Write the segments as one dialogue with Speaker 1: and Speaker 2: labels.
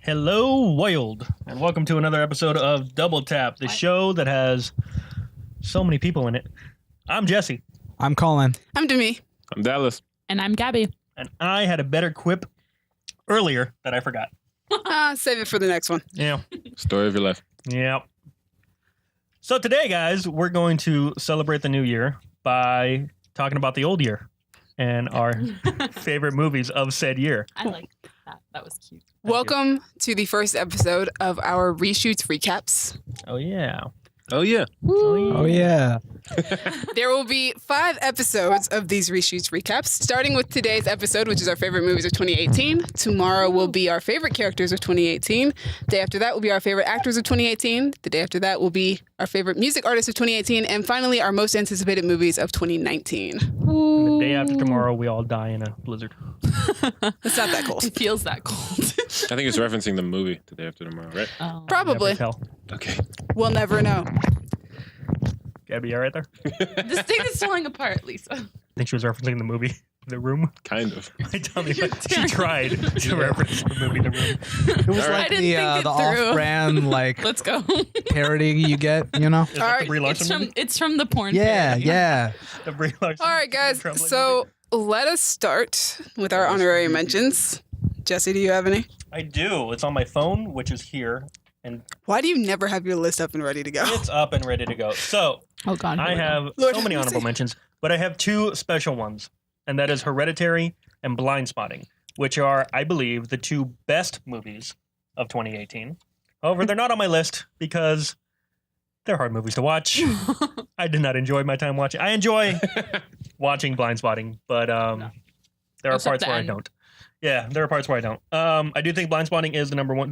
Speaker 1: Hello, world, and welcome to another episode of Double Tap, the show that has so many people in it. I'm Jesse.
Speaker 2: I'm Colin.
Speaker 3: I'm Demi.
Speaker 4: I'm Dallas.
Speaker 5: And I'm Gabby.
Speaker 1: And I had a better quip earlier that I forgot.
Speaker 3: Save it for the next one.
Speaker 1: Yeah.
Speaker 4: Story of your life.
Speaker 1: Yep. So today, guys, we're going to celebrate the new year by talking about the old year and our favorite movies of said year.
Speaker 5: I like that. That was cute.
Speaker 3: Welcome to the first episode of our Reshoots recaps.
Speaker 1: Oh, yeah.
Speaker 4: Oh, yeah.
Speaker 2: Oh, yeah.
Speaker 3: There will be 5 episodes of these Reshoots recaps, starting with today's episode, which is our favorite movies of 2018. Tomorrow will be our favorite characters of 2018. Day after that will be our favorite actors of 2018. The day after that will be our favorite music artists of 2018. And finally, our most anticipated movies of 2019.
Speaker 1: And the day after tomorrow, we all die in a blizzard.
Speaker 3: It's not that cold.
Speaker 5: It feels that cold.
Speaker 4: I think it's referencing the movie The Day After Tomorrow, right?
Speaker 5: Oh.
Speaker 3: Probably.
Speaker 1: Never tell.
Speaker 4: Okay.
Speaker 3: We'll never know.
Speaker 1: Gabby, you all right there?
Speaker 5: This thing is falling apart, Lisa.
Speaker 1: I think she was referencing the movie The Room.
Speaker 4: Kind of.
Speaker 1: My tummy, she tried to reference the movie The Room.
Speaker 2: It was
Speaker 4: All right.
Speaker 2: like
Speaker 5: I didn't
Speaker 2: the
Speaker 5: think it through.
Speaker 2: off-brand like
Speaker 5: Let's go.
Speaker 2: parody you get, you know?
Speaker 1: Is that
Speaker 3: All
Speaker 1: the
Speaker 3: right,
Speaker 1: Brie Larson movie?
Speaker 5: It's from the porn.
Speaker 2: Yeah,
Speaker 5: parody.
Speaker 2: yeah.
Speaker 1: The Brie Larson
Speaker 3: All right, guys.
Speaker 1: Trump
Speaker 3: So let us start with our honorary mentions. Jesse, do you have any?
Speaker 1: I do. It's on my phone, which is here, and
Speaker 3: Why do you never have your list up and ready to go?
Speaker 1: it's up and ready to go. So
Speaker 5: Oh God.
Speaker 1: I have
Speaker 3: Lord,
Speaker 1: so many
Speaker 3: have
Speaker 1: honorable
Speaker 3: mercy.
Speaker 1: mentions, but I have 2 special ones, and that is Hereditary and Blind Spotting, which are, I believe, the 2 best movies of 2018. However, they're not on my list because they're hard movies to watch. I did not enjoy my time watching. I enjoy watching Blind Spotting, but there are
Speaker 5: Except
Speaker 1: parts
Speaker 5: the
Speaker 1: where I
Speaker 5: end.
Speaker 1: don't. Yeah, there are parts where I don't. I do think Blind Spotting is the number one.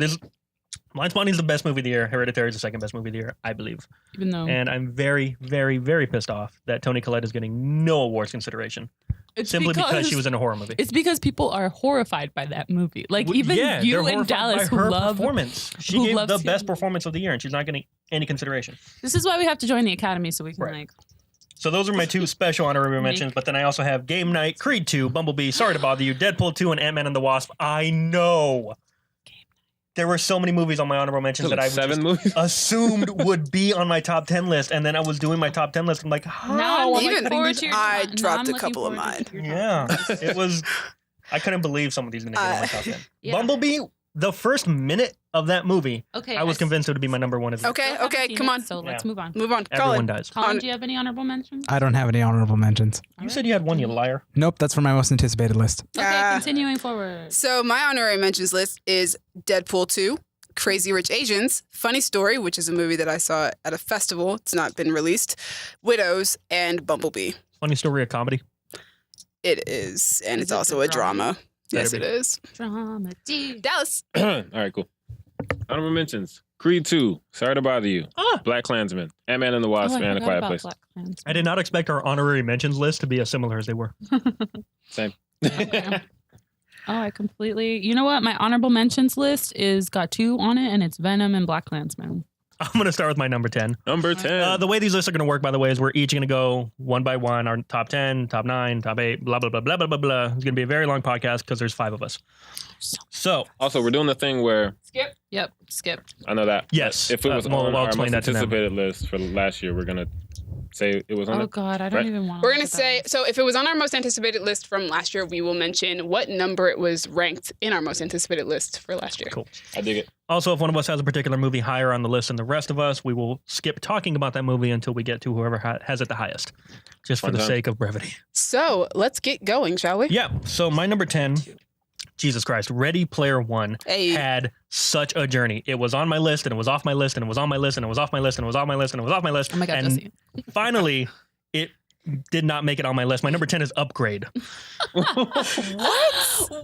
Speaker 1: Blind Spotting is the best movie of the year. Hereditary is the second best movie of the year, I believe.
Speaker 5: Even though
Speaker 1: And I'm very, very, very pissed off that Toni Collette is getting no awards consideration
Speaker 5: it's
Speaker 1: simply because she was in a horror movie.
Speaker 5: It's because people are horrified by that movie. Like even
Speaker 1: Yeah,
Speaker 5: you
Speaker 1: they're
Speaker 5: and
Speaker 1: horrified
Speaker 5: Dallas
Speaker 1: by
Speaker 5: who
Speaker 1: her
Speaker 5: love.
Speaker 1: performance. She
Speaker 5: who
Speaker 1: gave
Speaker 5: loves
Speaker 1: the best
Speaker 5: him.
Speaker 1: performance of the year, and she's not getting any consideration.
Speaker 5: This is why we have to join the Academy so we can
Speaker 1: Right.
Speaker 5: like.
Speaker 1: So those are my 2 special honorary mentions, but then I also have Game Night, Creed 2, Bumblebee, Sorry to Bother You, Deadpool 2, and Ant-Man and the Wasp. I know. There were so many movies on my honorable mentions that I would
Speaker 4: 7
Speaker 1: just
Speaker 4: movies?
Speaker 1: assumed would be on my top 10 list, and then I was doing my top 10 list. I'm like, how?
Speaker 5: Now I'm
Speaker 3: Even
Speaker 5: looking forward to your
Speaker 3: I
Speaker 5: now
Speaker 3: dropped
Speaker 5: I'm
Speaker 3: a
Speaker 5: looking
Speaker 3: couple of
Speaker 5: forward
Speaker 3: mine.
Speaker 5: to your
Speaker 1: Yeah, it was. I couldn't believe some of these didn't get on my top 10.
Speaker 5: Yeah.
Speaker 1: Bumblebee, the first minute of that movie,
Speaker 5: Okay.
Speaker 1: I was convinced it would be my number 1 as well.
Speaker 3: Okay,
Speaker 5: Still haven't
Speaker 3: okay,
Speaker 5: seen
Speaker 3: come
Speaker 5: it,
Speaker 3: on.
Speaker 5: So let's
Speaker 1: Yeah.
Speaker 5: move on.
Speaker 3: Move on.
Speaker 1: Everyone
Speaker 3: Colin.
Speaker 1: dies.
Speaker 5: Colin, do you have any honorable mentions?
Speaker 2: I don't have any honorable mentions.
Speaker 1: You said you had one, you liar.
Speaker 2: Nope, that's for my most anticipated list.
Speaker 5: Okay, continuing forward.
Speaker 3: So my honorary mentions list is Deadpool 2, Crazy Rich Asians, Funny Story, which is a movie that I saw at a festival. It's not been released. Widows, and Bumblebee.
Speaker 1: Funny story, a comedy.
Speaker 3: It is, and
Speaker 5: Is
Speaker 3: it's
Speaker 5: it
Speaker 3: also
Speaker 5: the
Speaker 3: a drama. Yes,
Speaker 1: Better
Speaker 3: it
Speaker 1: be.
Speaker 3: is.
Speaker 5: Drama D.
Speaker 3: Dallas.
Speaker 4: All right, cool. Honorable mentions. Creed 2, Sorry to Bother You, Black Klansman, Ant-Man and the Wasp, and A Quiet Place.
Speaker 1: I did not expect our honorary mentions list to be as similar as they were.
Speaker 4: Same.
Speaker 5: Okay. Oh, I completely. You know what? My honorable mentions list is got 2 on it, and it's Venom and Black Klansman.
Speaker 1: I'm going to start with my number 10.
Speaker 4: Number 10.
Speaker 1: The way these lists are going to work, by the way, is we're each going to go one by one, our top 10, top 9, top 8, blah, blah, blah, blah, blah, blah, blah. It's going to be a very long podcast because there's 5 of us. So,
Speaker 4: Also, we're doing the thing where,
Speaker 5: Skip. Yep. Skip.
Speaker 4: I know that.
Speaker 1: yes.
Speaker 4: If it was
Speaker 1: well,
Speaker 4: on
Speaker 1: I'll
Speaker 4: our
Speaker 1: explain
Speaker 4: most
Speaker 1: that to them.
Speaker 4: anticipated list for last year, we're going to say it was on
Speaker 5: Oh
Speaker 4: it.
Speaker 5: God, I don't
Speaker 4: Right.
Speaker 5: even want.
Speaker 3: We're going to say, so if it was on our most anticipated list from last year, we will mention what number it was ranked in our most anticipated list for last year.
Speaker 1: Cool.
Speaker 4: I dig it.
Speaker 1: Also, if one of us has a particular movie higher on the list than the rest of us, we will skip talking about that movie until we get to whoever has it the highest, just for
Speaker 4: Fun
Speaker 1: the
Speaker 4: time.
Speaker 1: sake of brevity.
Speaker 3: So let's get going, shall we?
Speaker 1: Yeah. So my number 10, Jesus Christ, Ready Player One
Speaker 3: Hey.
Speaker 1: had such a journey. It was on my list, and it was off my list, and it was on my list, and it was off my list, and it was off my list, and it was off my list.
Speaker 5: Oh my God,
Speaker 1: and
Speaker 5: Jesse.
Speaker 1: finally, it did not make it on my list. My number 10 is Upgrade.
Speaker 5: What?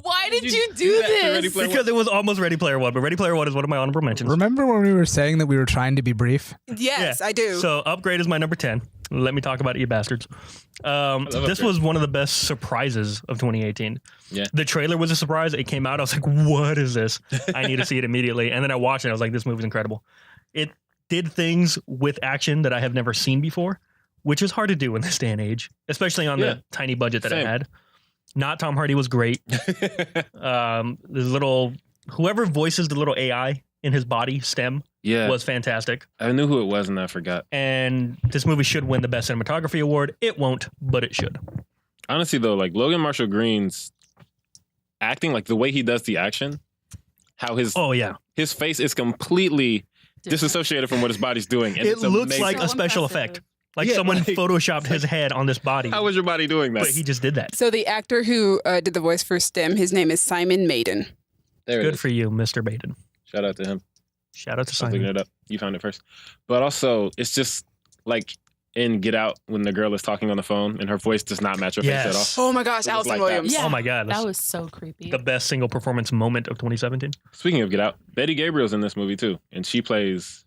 Speaker 5: Why did you
Speaker 4: do
Speaker 5: do
Speaker 4: that to Ready
Speaker 5: this?
Speaker 4: Player
Speaker 1: Because it was almost Ready Player One, but Ready Player One is one of my honorable mentions.
Speaker 2: Remember when we were saying that we were trying to be brief?
Speaker 3: Yes,
Speaker 1: Yeah.
Speaker 3: I do.
Speaker 1: So Upgrade is my number 10. Let me talk about it, you bastards. This
Speaker 4: Upgrade.
Speaker 1: was one of the best surprises of 2018.
Speaker 4: Yeah.
Speaker 1: The trailer was a surprise. It came out. I was like, what is this? I need to see it immediately. And then I watched it. I was like, this movie's incredible. It did things with action that I have never seen before, which is hard to do in this day and age, especially on
Speaker 4: Yeah.
Speaker 1: the tiny budget that
Speaker 4: Same.
Speaker 1: it had. Not Tom Hardy was great. This little whoever voices the little AI in his body, STEM,
Speaker 4: Yeah.
Speaker 1: was fantastic.
Speaker 4: I knew who it was and I forgot.
Speaker 1: And this movie should win the Best Cinematography Award. It won't, but it should.
Speaker 4: Honestly, though, like Logan Marshall Green's acting, like the way he does the action, how his
Speaker 1: Oh, yeah.
Speaker 4: his face is completely disassociated from what his body's doing. And
Speaker 1: It
Speaker 4: it's
Speaker 1: looks
Speaker 4: amazing.
Speaker 1: like a special
Speaker 5: impressive.
Speaker 1: effect. Like
Speaker 4: Yeah,
Speaker 1: someone
Speaker 4: like-
Speaker 1: photoshopped his head on this body.
Speaker 4: How was your body doing that?
Speaker 1: But he just did that.
Speaker 3: So the actor who did the voice for STEM, his name is Simon Maiden.
Speaker 4: There it
Speaker 1: Good
Speaker 4: is.
Speaker 1: for you, Mr. Baden.
Speaker 4: Shout out to him.
Speaker 1: Shout out to
Speaker 4: I was looking
Speaker 1: Simon.
Speaker 4: it up. You found it first. But also, it's just like in Get Out when the girl is talking on the phone and her voice does not match her face at all.
Speaker 1: Yes.
Speaker 3: Oh my gosh,
Speaker 4: It was
Speaker 3: Allison
Speaker 4: like that.
Speaker 3: Williams.
Speaker 5: Yeah.
Speaker 1: Oh my God.
Speaker 5: That
Speaker 1: That's
Speaker 5: was so creepy.
Speaker 1: the best single performance moment of 2017.
Speaker 4: Speaking of Get Out, Betty Gabriel's in this movie too. And she plays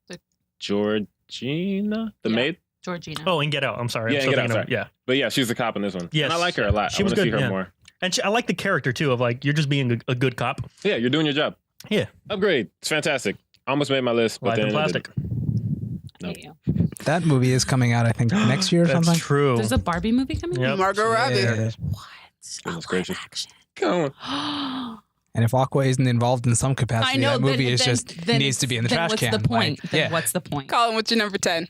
Speaker 5: The-
Speaker 4: Georgina, the
Speaker 5: Yeah.
Speaker 4: maid.
Speaker 5: Georgina.
Speaker 1: Oh, and Get Out. I'm sorry.
Speaker 4: Yeah,
Speaker 1: I'm
Speaker 4: and
Speaker 1: still
Speaker 4: Get Out,
Speaker 1: thinking of-
Speaker 4: sorry.
Speaker 1: yeah.
Speaker 4: But yeah, she's the cop in this one.
Speaker 1: Yes.
Speaker 4: And I like her a lot.
Speaker 1: She
Speaker 4: I
Speaker 1: was
Speaker 4: want to see
Speaker 1: good,
Speaker 4: her
Speaker 1: yeah.
Speaker 4: more.
Speaker 1: And I like the character too of like, you're just being a good cop.
Speaker 4: Yeah, you're doing your job.
Speaker 1: Yeah.
Speaker 4: Upgrade. It's fantastic. Almost made my list, but
Speaker 1: Life
Speaker 4: then
Speaker 1: in
Speaker 4: it
Speaker 1: plastic.
Speaker 5: I hate you.
Speaker 2: That movie is coming out, I think, next year or
Speaker 1: That's
Speaker 2: something.
Speaker 1: true.
Speaker 5: There's a Barbie movie coming
Speaker 1: Yep.
Speaker 5: out?
Speaker 3: Margot Robbie.
Speaker 2: Yeah.
Speaker 5: What?
Speaker 4: Goodness
Speaker 5: A
Speaker 4: gracious.
Speaker 5: live action.
Speaker 4: didn't. Come on.
Speaker 2: And if Aqua isn't involved in some capacity,
Speaker 5: I know.
Speaker 2: that movie
Speaker 5: then,
Speaker 2: is
Speaker 5: then-
Speaker 2: just
Speaker 5: then
Speaker 2: needs to be in the
Speaker 5: then
Speaker 2: trash
Speaker 5: what's
Speaker 2: can.
Speaker 5: the point?
Speaker 2: Like,
Speaker 5: Then
Speaker 2: yeah.
Speaker 5: what's the point?
Speaker 3: Colin, what's your number 10?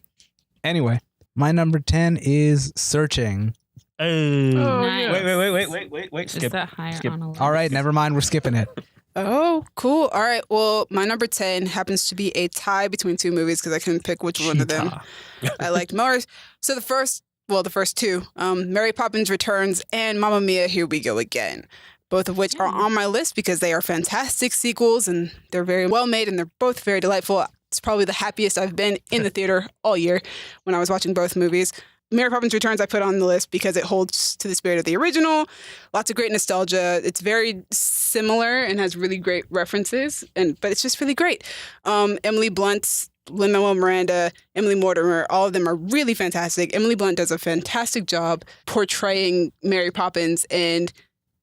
Speaker 2: Anyway, my number 10 is Searching.
Speaker 1: Oh.
Speaker 5: Nice.
Speaker 1: Wait.
Speaker 5: Is
Speaker 1: Skip.
Speaker 5: that higher
Speaker 1: Skip.
Speaker 5: on a list?
Speaker 2: All right, never mind. We're skipping it.
Speaker 3: Oh, cool. All right. Well, my number 10 happens to be a tie between two movies because I couldn't pick which one of them
Speaker 1: Cheetah.
Speaker 3: I liked more. So the first two, Mary Poppins Returns and Mamma Mia, Here We Go Again. Both of which are on my list because they are fantastic sequels and they're very well made and they're both very delightful. It's probably the happiest I've been in the theater all year when I was watching both movies. Mary Poppins Returns I put on the list because it holds to the spirit of the original. Lots of great nostalgia. It's very similar and has really great references, but it's just really great. Emily Blunt, Lin-Manuel Miranda, Emily Mortimer, all of them are really fantastic. Emily Blunt does a fantastic job portraying Mary Poppins and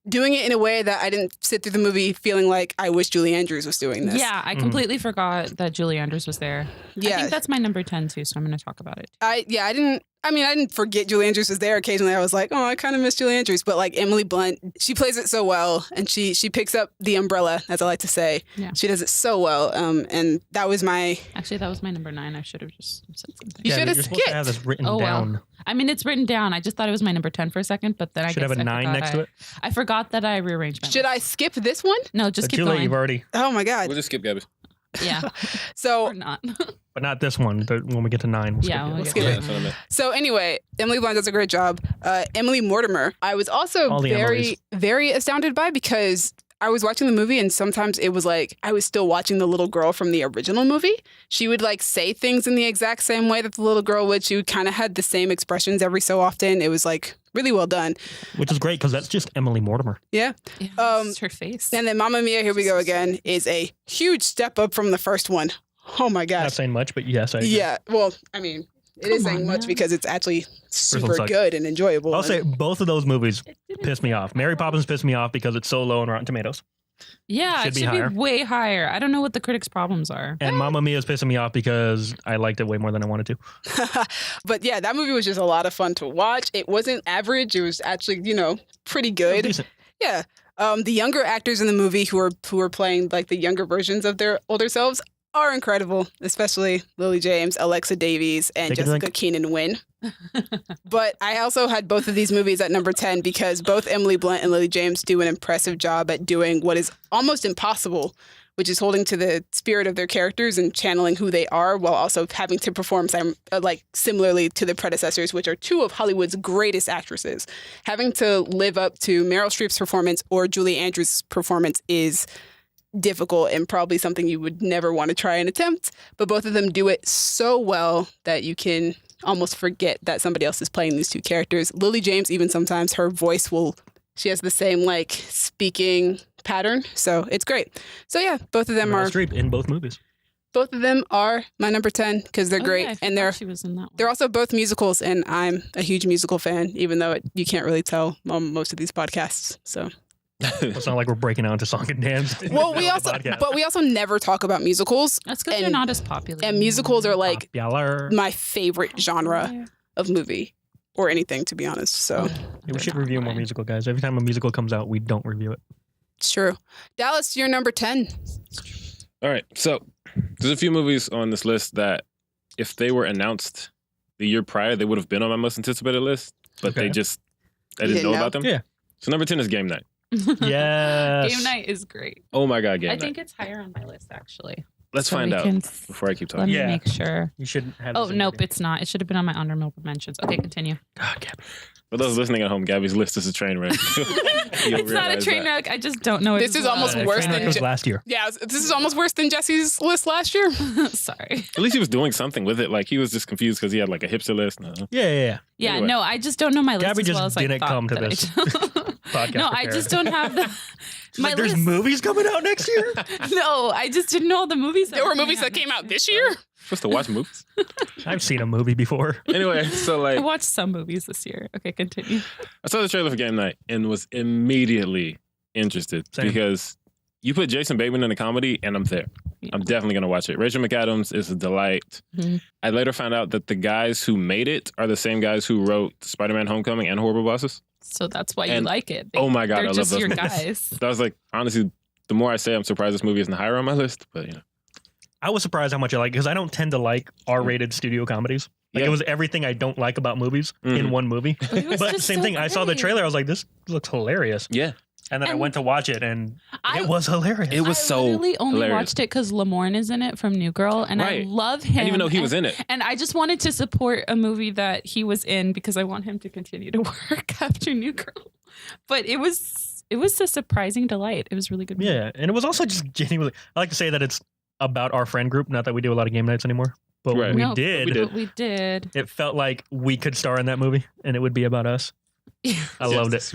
Speaker 3: doing it in a way that I didn't sit through the movie feeling like I wish Julie Andrews was doing this.
Speaker 5: Yeah, I completely forgot that Julie Andrews was there. I
Speaker 3: Yeah.
Speaker 5: think that's my number 10 too, so I'm going to talk about it.
Speaker 3: I didn't forget Julie Andrews was there. Occasionally I was like, oh, I kind of miss Julie Andrews. But like Emily Blunt, she plays it so well. And she picks up the umbrella, as I like to say.
Speaker 5: Yeah.
Speaker 3: She does it so well. And that was my...
Speaker 5: Actually, that was my number 9. I should have just said something.
Speaker 3: You
Speaker 1: Yeah,
Speaker 3: should have
Speaker 1: you're supposed to have
Speaker 3: skipped.
Speaker 1: this written
Speaker 5: Oh, well.
Speaker 1: down.
Speaker 5: I mean, it's written down. I just thought it was my number 10 for a second, but then I
Speaker 1: Should
Speaker 5: guess
Speaker 1: have a
Speaker 5: I
Speaker 1: 9
Speaker 5: forgot
Speaker 1: next to it.
Speaker 5: I forgot that I rearranged my
Speaker 3: Should
Speaker 5: list.
Speaker 3: I skip this one?
Speaker 5: No, just
Speaker 1: But
Speaker 5: keep
Speaker 1: too late,
Speaker 5: going.
Speaker 1: you've already,
Speaker 3: Oh my God.
Speaker 4: We'll just skip Gabby.
Speaker 5: Yeah,
Speaker 3: So
Speaker 5: or not.
Speaker 1: but not this one. When we get to 9, we'll
Speaker 5: Yeah,
Speaker 1: skip
Speaker 5: we'll
Speaker 1: it.
Speaker 5: get
Speaker 3: skip
Speaker 4: Yeah,
Speaker 3: it.
Speaker 4: that's what I meant.
Speaker 3: So anyway, Emily Blunt does a great job. Emily Mortimer, I was also
Speaker 1: All the
Speaker 3: very,
Speaker 1: Emilys.
Speaker 3: very astounded by because I was watching the movie and sometimes it was like I was still watching the little girl from the original movie. She would like say things in the exact same way that the little girl would. She kind of had the same expressions every so often. It was like really well done.
Speaker 1: Which is great because that's just Emily Mortimer.
Speaker 3: Yeah.
Speaker 5: Yeah, it's her face.
Speaker 3: And then Mamma Mia, Here We Go Again is a huge step up from the first one. Oh my
Speaker 1: Not
Speaker 3: gosh.
Speaker 1: saying much, but yes, I agree.
Speaker 3: Yeah. Well, I mean, it is
Speaker 5: Come
Speaker 3: saying
Speaker 5: on
Speaker 3: much
Speaker 5: now.
Speaker 3: because it's actually
Speaker 1: one
Speaker 3: super
Speaker 1: sucks.
Speaker 3: good and enjoyable.
Speaker 1: I'll
Speaker 3: And-
Speaker 1: say both of those movies pissed me off. Mary Poppins pissed me off because it's so low on Rotten Tomatoes.
Speaker 5: Yeah,
Speaker 1: Should
Speaker 5: it
Speaker 1: be
Speaker 5: should
Speaker 1: higher.
Speaker 5: be way higher. I don't know what the critics' problems are.
Speaker 1: And Mamma Mia is pissing me off because I liked it way more than I wanted to.
Speaker 3: But yeah, that movie was just a lot of fun to watch. It wasn't average. It was actually, pretty
Speaker 1: It was
Speaker 3: good.
Speaker 1: decent.
Speaker 3: Yeah. The younger actors in the movie who are playing like the younger versions of their older selves are incredible, especially Lily James, Alexa Davies, and
Speaker 1: Take a
Speaker 3: Jessica
Speaker 1: drink.
Speaker 3: Keenan Wynn. But I also had both of these movies at number 10 because both Emily Blunt and Lily James do an impressive job at doing what is almost impossible, which is holding to the spirit of their characters and channeling who they are while also having to perform similarly to the predecessors, which are two of Hollywood's greatest actresses. Having to live up to Meryl Streep's performance or Julie Andrews' performance is difficult and probably something you would never want to try and attempt, but both of them do it so well that you can almost forget that somebody else is playing these two characters. Lily James, even sometimes her voice she has the same speaking pattern, so it's great. So yeah, both of them
Speaker 1: Meryl Streep in both movies.
Speaker 3: are my number 10 because they're
Speaker 5: Oh,
Speaker 3: great,
Speaker 5: yeah, I
Speaker 3: and
Speaker 5: forgot she was in that one.
Speaker 3: they're also both musicals, and I'm a huge musical fan, even though you can't really tell on most of these podcasts. So
Speaker 1: It's not like we're breaking out into song and dance.
Speaker 3: well, we also never talk about musicals,
Speaker 5: That's because they're
Speaker 3: and-
Speaker 5: not as popular.
Speaker 3: and musicals are like
Speaker 1: Popular.
Speaker 3: my favorite genre of movie or anything, to be honest. So
Speaker 1: Yeah, we should review more musical, guys. Every time a musical comes out, we don't review it.
Speaker 3: It's true. Dallas, you're number 10.
Speaker 4: All right. So there's a few movies on this list that if they were announced the year prior, they would have been on my most anticipated list, but I didn't know about them.
Speaker 1: Yeah.
Speaker 4: So number 10 is Game Night.
Speaker 1: Yes.
Speaker 5: Game Night is great.
Speaker 4: Oh my God, Game
Speaker 5: I
Speaker 4: Night.
Speaker 5: think it's higher on my list, actually.
Speaker 4: Let's
Speaker 5: So
Speaker 4: find
Speaker 5: we
Speaker 4: out
Speaker 5: can
Speaker 4: before I keep
Speaker 5: Let
Speaker 4: talking.
Speaker 5: me
Speaker 1: Yeah.
Speaker 5: make sure.
Speaker 1: You shouldn't have.
Speaker 5: Oh,
Speaker 1: this in
Speaker 5: nope,
Speaker 1: there.
Speaker 5: it's not. It should have been on my honorable mentions. Okay, continue.
Speaker 1: Oh, Gabby.
Speaker 4: For those listening at home, Gabby's list is a train wreck.
Speaker 5: It's not a train wreck. I just don't know it.
Speaker 3: This
Speaker 5: as
Speaker 3: is almost
Speaker 5: well.
Speaker 3: worse
Speaker 1: Trainwreck
Speaker 3: than
Speaker 1: was last year.
Speaker 3: Yeah, this is almost worse than Jesse's list last year.
Speaker 5: Sorry.
Speaker 4: At least he was doing something with it. Like he was just confused because he had like a hipster list. No.
Speaker 1: Yeah.
Speaker 5: Yeah,
Speaker 4: Anyway.
Speaker 5: no, I just don't know my list
Speaker 1: Gabby
Speaker 5: as
Speaker 1: just
Speaker 5: well as I
Speaker 1: didn't
Speaker 5: thought
Speaker 1: come to
Speaker 5: that I
Speaker 1: this
Speaker 5: do.
Speaker 1: Podcast
Speaker 5: No, I
Speaker 1: prepared.
Speaker 5: just don't have the.
Speaker 1: She's like, there's
Speaker 5: list.
Speaker 1: movies coming out next year.
Speaker 5: No, I just didn't know all the movies.
Speaker 3: There were movies that came out this year.
Speaker 4: Supposed to watch movies.
Speaker 1: I've seen a movie before.
Speaker 4: Anyway, so
Speaker 5: I
Speaker 4: like
Speaker 5: watched some movies this year. Okay, continue.
Speaker 4: I saw the trailer for Game Night and was immediately interested
Speaker 1: Same.
Speaker 4: because you put Jason Bateman in a comedy and I'm there.
Speaker 5: Yeah.
Speaker 4: I'm definitely gonna watch it. Rachel McAdams is a delight.
Speaker 5: Mhm.
Speaker 4: I later found out that the guys who made it are the same guys who wrote Spider-Man: Homecoming and Horrible Bosses.
Speaker 5: So that's why you
Speaker 4: And-
Speaker 5: like it.
Speaker 4: Oh my God,
Speaker 5: They're
Speaker 4: I love
Speaker 5: just
Speaker 4: those
Speaker 5: your
Speaker 4: movies.
Speaker 5: guys.
Speaker 4: So I was like, honestly, the more I say, I'm surprised this movie isn't higher on my list. But you know,
Speaker 1: I was surprised how much I like because I don't tend to like R-rated studio comedies. Like
Speaker 4: Yeah.
Speaker 1: it was everything I don't like about movies in
Speaker 4: Mhm.
Speaker 1: one movie.
Speaker 5: But it was
Speaker 1: But
Speaker 5: just
Speaker 1: same
Speaker 5: so
Speaker 1: thing. I saw the
Speaker 5: great.
Speaker 1: trailer. I was like, this looks hilarious.
Speaker 4: yeah,
Speaker 1: And then I
Speaker 5: And
Speaker 1: went to watch it, and
Speaker 5: I-
Speaker 1: it was hilarious.
Speaker 4: it was
Speaker 5: I
Speaker 4: so
Speaker 5: literally only
Speaker 4: hilarious.
Speaker 5: watched it because Lamorne is in it from New Girl, and I
Speaker 4: Right.
Speaker 5: love
Speaker 4: I
Speaker 5: him.
Speaker 4: didn't even know he
Speaker 5: and,
Speaker 4: was in it.
Speaker 5: And I just wanted to support a movie that he was in because I want him to continue to work after New Girl. But it was a surprising delight. It was really good. movie.
Speaker 1: Yeah, and it was also just genuinely. I like to say that it's about our friend group. Not that we do a lot of game nights anymore, but
Speaker 4: Right.
Speaker 1: when we
Speaker 5: No,
Speaker 1: did.
Speaker 4: we did.
Speaker 5: But we did.
Speaker 1: It felt like we could star in that movie, and it would be about us. I loved it.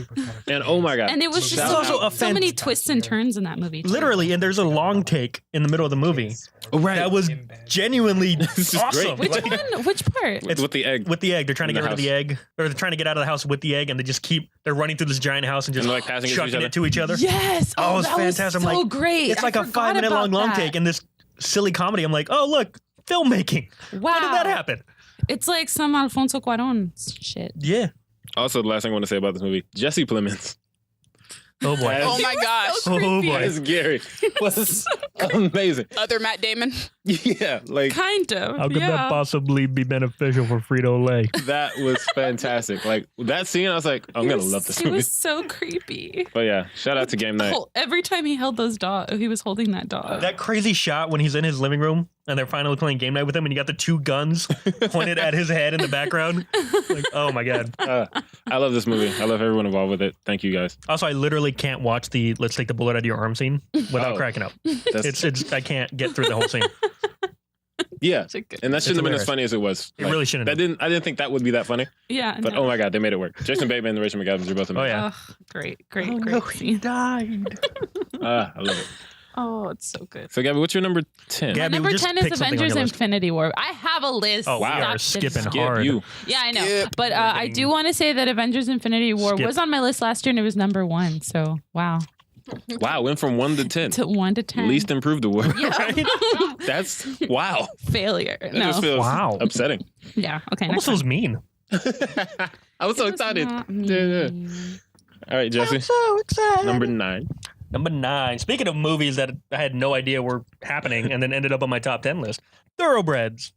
Speaker 4: And oh my God,
Speaker 5: And it was just
Speaker 1: Shout
Speaker 5: so,
Speaker 1: out.
Speaker 5: so many twists and turns in that movie. too.
Speaker 1: Literally, and there's a long take in the middle of the movie
Speaker 4: oh, right,
Speaker 1: that was genuinely
Speaker 4: This is
Speaker 1: awesome.
Speaker 4: great.
Speaker 5: Which
Speaker 1: Like,
Speaker 5: one? Which part?
Speaker 4: with the egg.
Speaker 1: with the egg, they're trying to
Speaker 4: In
Speaker 1: get
Speaker 4: the
Speaker 1: rid of the egg, or they're trying to get out of the house with the egg, and they're running through this giant house and just
Speaker 4: And they're, like, passing it to each
Speaker 1: chucking
Speaker 4: other?
Speaker 1: it to each other.
Speaker 5: Yes.
Speaker 1: Oh, it was
Speaker 5: that
Speaker 1: fantastic. I'm
Speaker 5: Was so
Speaker 1: like,
Speaker 5: great.
Speaker 1: It's
Speaker 5: I
Speaker 1: like a
Speaker 5: forgot
Speaker 1: 5-minute
Speaker 5: about
Speaker 1: long
Speaker 5: that.
Speaker 1: take in this silly comedy. I'm like, oh look, filmmaking.
Speaker 5: Wow.
Speaker 1: How did that happen?
Speaker 5: It's like some Alfonso Cuarón shit.
Speaker 1: Yeah.
Speaker 4: Also, the last thing I want to say about this movie, Jesse Plemons
Speaker 1: Oh boy.
Speaker 4: As-
Speaker 3: Oh my gosh.
Speaker 1: Oh
Speaker 5: creepy.
Speaker 1: boy.
Speaker 4: as Gary was amazing.
Speaker 3: Other Matt Damon.
Speaker 4: Yeah, like
Speaker 5: Kind of.
Speaker 1: How could
Speaker 5: yeah.
Speaker 1: that possibly be beneficial for Frito Lay?
Speaker 4: that was fantastic. Like that scene, I was like, I'm gonna love this
Speaker 5: It
Speaker 4: movie.
Speaker 5: was so creepy.
Speaker 4: But yeah, shout out to Game Night.
Speaker 5: Every time he held those dog, he was holding that dog.
Speaker 1: That crazy shot when he's in his living room and they're finally playing game night with him, and you got the two guns pointed at his head in the background. Like, oh my god.
Speaker 4: I love this movie. I love everyone involved with it. Thank you guys.
Speaker 1: Also, I literally can't watch the "Let's take the bullet out of your arm" scene without
Speaker 4: Oh.
Speaker 1: cracking up.
Speaker 4: That's,
Speaker 1: It's I can't get through the whole scene.
Speaker 4: yeah,
Speaker 5: Such a good-
Speaker 4: and that shouldn't have been as
Speaker 1: hilarious.
Speaker 4: funny as it was.
Speaker 1: It
Speaker 4: Like,
Speaker 1: really shouldn't.
Speaker 4: I didn't think that would be that funny.
Speaker 5: yeah.
Speaker 4: But
Speaker 5: no.
Speaker 4: oh my god, they made it work. Jason Bateman and Rachel McAdams are both amazing.
Speaker 1: Oh yeah.
Speaker 5: Ugh, great, great,
Speaker 1: Oh
Speaker 5: great.
Speaker 1: no, he
Speaker 5: scene.
Speaker 1: died.
Speaker 4: I love it.
Speaker 5: Oh, it's so good.
Speaker 4: So Gabby, what's your number 10?
Speaker 1: Gabby,
Speaker 5: Number
Speaker 1: just
Speaker 5: 10 is
Speaker 1: pick something on
Speaker 5: Avengers
Speaker 1: your list.
Speaker 5: Infinity War. I have a list.
Speaker 1: Oh,
Speaker 4: Wow.
Speaker 1: we are
Speaker 5: Stop shitting
Speaker 1: skipping
Speaker 5: on
Speaker 4: Skip
Speaker 1: hard.
Speaker 4: you.
Speaker 5: Yeah, I know.
Speaker 3: Skip.
Speaker 5: But
Speaker 1: We're
Speaker 5: I
Speaker 1: getting-
Speaker 5: do want to say that Avengers Infinity War
Speaker 1: Skip.
Speaker 5: was on my list last year and it was number 1. So, wow.
Speaker 4: Wow, went from 1 to 10.
Speaker 5: To 1 to 10.
Speaker 4: Least improved award.
Speaker 5: Yeah.
Speaker 4: That's wow.
Speaker 5: Failure.
Speaker 4: It
Speaker 5: No.
Speaker 4: just feels
Speaker 1: Wow.
Speaker 4: upsetting.
Speaker 5: Yeah. Okay.
Speaker 1: Almost
Speaker 5: next
Speaker 1: feels mean.
Speaker 4: I was so
Speaker 5: one. It was
Speaker 4: excited.
Speaker 5: not
Speaker 4: Yeah.
Speaker 5: me.
Speaker 4: All right, Jesse.
Speaker 1: so excited.
Speaker 4: Number 9.
Speaker 1: Number 9. Speaking of movies that I had no idea were happening and then ended up on my top 10 list, Thoroughbreds.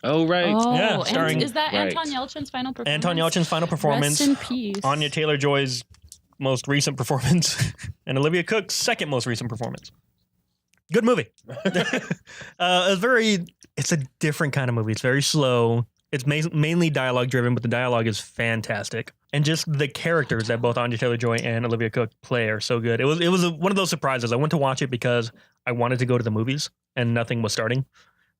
Speaker 4: Oh right.
Speaker 5: Oh,
Speaker 1: Yeah,
Speaker 5: and
Speaker 1: starring-
Speaker 5: is that
Speaker 4: Right.
Speaker 5: Anton Yelchin's final performance?
Speaker 1: Anton Yelchin's final performance.
Speaker 5: Rest in peace.
Speaker 1: Anya Taylor-Joy's most recent performance, and Olivia Cook's second most recent performance. Good movie. It's a different kind of movie. It's very slow. It's mainly dialogue driven, but the dialogue is fantastic. And just the characters that both Anya Taylor-Joy and Olivia Cook play are so good. It was one of those surprises. I went to watch it because I wanted to go to the movies and nothing was starting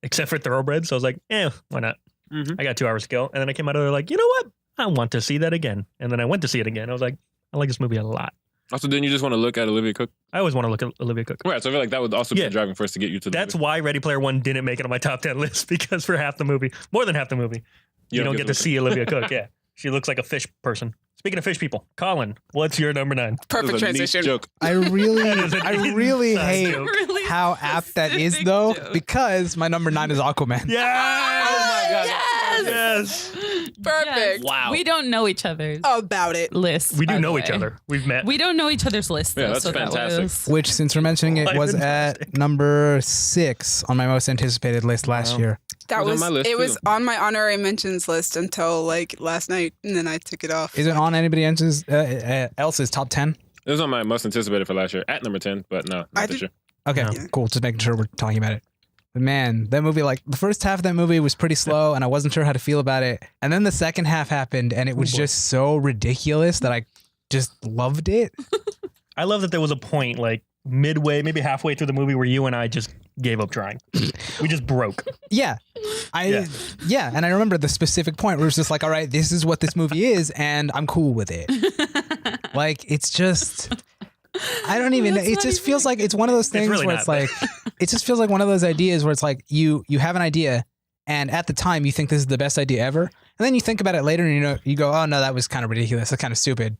Speaker 1: except for Thoroughbreds. So I was like, why not?
Speaker 4: Mhm.
Speaker 1: I got 2 hours to kill. And then I came out of there like, you know what? I want to see that again. And then I went to see it again. I was like, I like this movie a lot.
Speaker 4: Also, didn't you just want to look at Olivia Cook?
Speaker 1: I always want to look at Olivia Cook.
Speaker 4: Right. So I feel like that would also be
Speaker 1: Yeah.
Speaker 4: a driving force to get you to the
Speaker 1: That's
Speaker 4: movie.
Speaker 1: why Ready Player One didn't make it on my top 10 list, because for half the movie, more than half the movie, you don't get to see Olivia Cook. Yeah. She looks like a fish person. Speaking of fish people, Colin, what's your number 9?
Speaker 3: Perfect
Speaker 4: It was a niche
Speaker 3: transition.
Speaker 4: joke.
Speaker 2: I really,
Speaker 1: That is an
Speaker 2: I really
Speaker 1: inside
Speaker 2: hate
Speaker 1: joke.
Speaker 5: Really
Speaker 2: how apt that is,
Speaker 5: specific
Speaker 2: though,
Speaker 5: joke.
Speaker 2: because my number 9 is Aquaman.
Speaker 1: Yeah.
Speaker 4: Oh my god.
Speaker 5: Yes!
Speaker 1: Yes.
Speaker 3: Perfect.
Speaker 4: Wow.
Speaker 5: We don't know each other's
Speaker 3: About it.
Speaker 5: lists.
Speaker 1: We
Speaker 5: by
Speaker 1: do
Speaker 5: the
Speaker 1: know
Speaker 5: way.
Speaker 1: each other. We've met.
Speaker 5: We don't know each other's lists.
Speaker 4: Yeah,
Speaker 5: though,
Speaker 4: that's
Speaker 5: so
Speaker 4: fantastic.
Speaker 5: That was,
Speaker 2: Which, since we're mentioning it,
Speaker 1: Life
Speaker 2: was
Speaker 1: is
Speaker 2: at number 6 on my most anticipated list last
Speaker 1: Wow.
Speaker 2: year.
Speaker 3: That
Speaker 4: It was
Speaker 3: was,
Speaker 4: on my list,
Speaker 3: it was
Speaker 4: too.
Speaker 3: on my honorary mentions list until like last night, and then I took it off.
Speaker 2: Is it on anybody else's top 10?
Speaker 4: It was on my most anticipated for last year at number 10, but no,
Speaker 3: I
Speaker 4: not this
Speaker 3: did-
Speaker 4: year.
Speaker 2: Okay,
Speaker 1: No.
Speaker 2: cool. Just making sure we're talking about it. But man, that movie, like the first half of that movie was pretty slow and I wasn't sure how to feel about it. And then the second half happened and it was
Speaker 1: boy.
Speaker 2: just so ridiculous that I just loved it.
Speaker 1: I love that there was a point like midway, maybe halfway through the movie where you and I just gave up trying. We just broke.
Speaker 2: Yeah. Yeah. And I remember the specific point where it was just like, all right, this is what this movie is and I'm cool with it. Like, it's just, I don't even know.
Speaker 5: That's
Speaker 2: It
Speaker 5: not
Speaker 2: just
Speaker 5: even
Speaker 2: feels like it's one of those things
Speaker 1: really
Speaker 2: where
Speaker 1: not,
Speaker 2: it's like, it just feels like one of those ideas where it's like you have an idea and at the time you think this is the best idea ever. And then you think about it later and you go, oh no, that was kind of ridiculous. That's kind of stupid.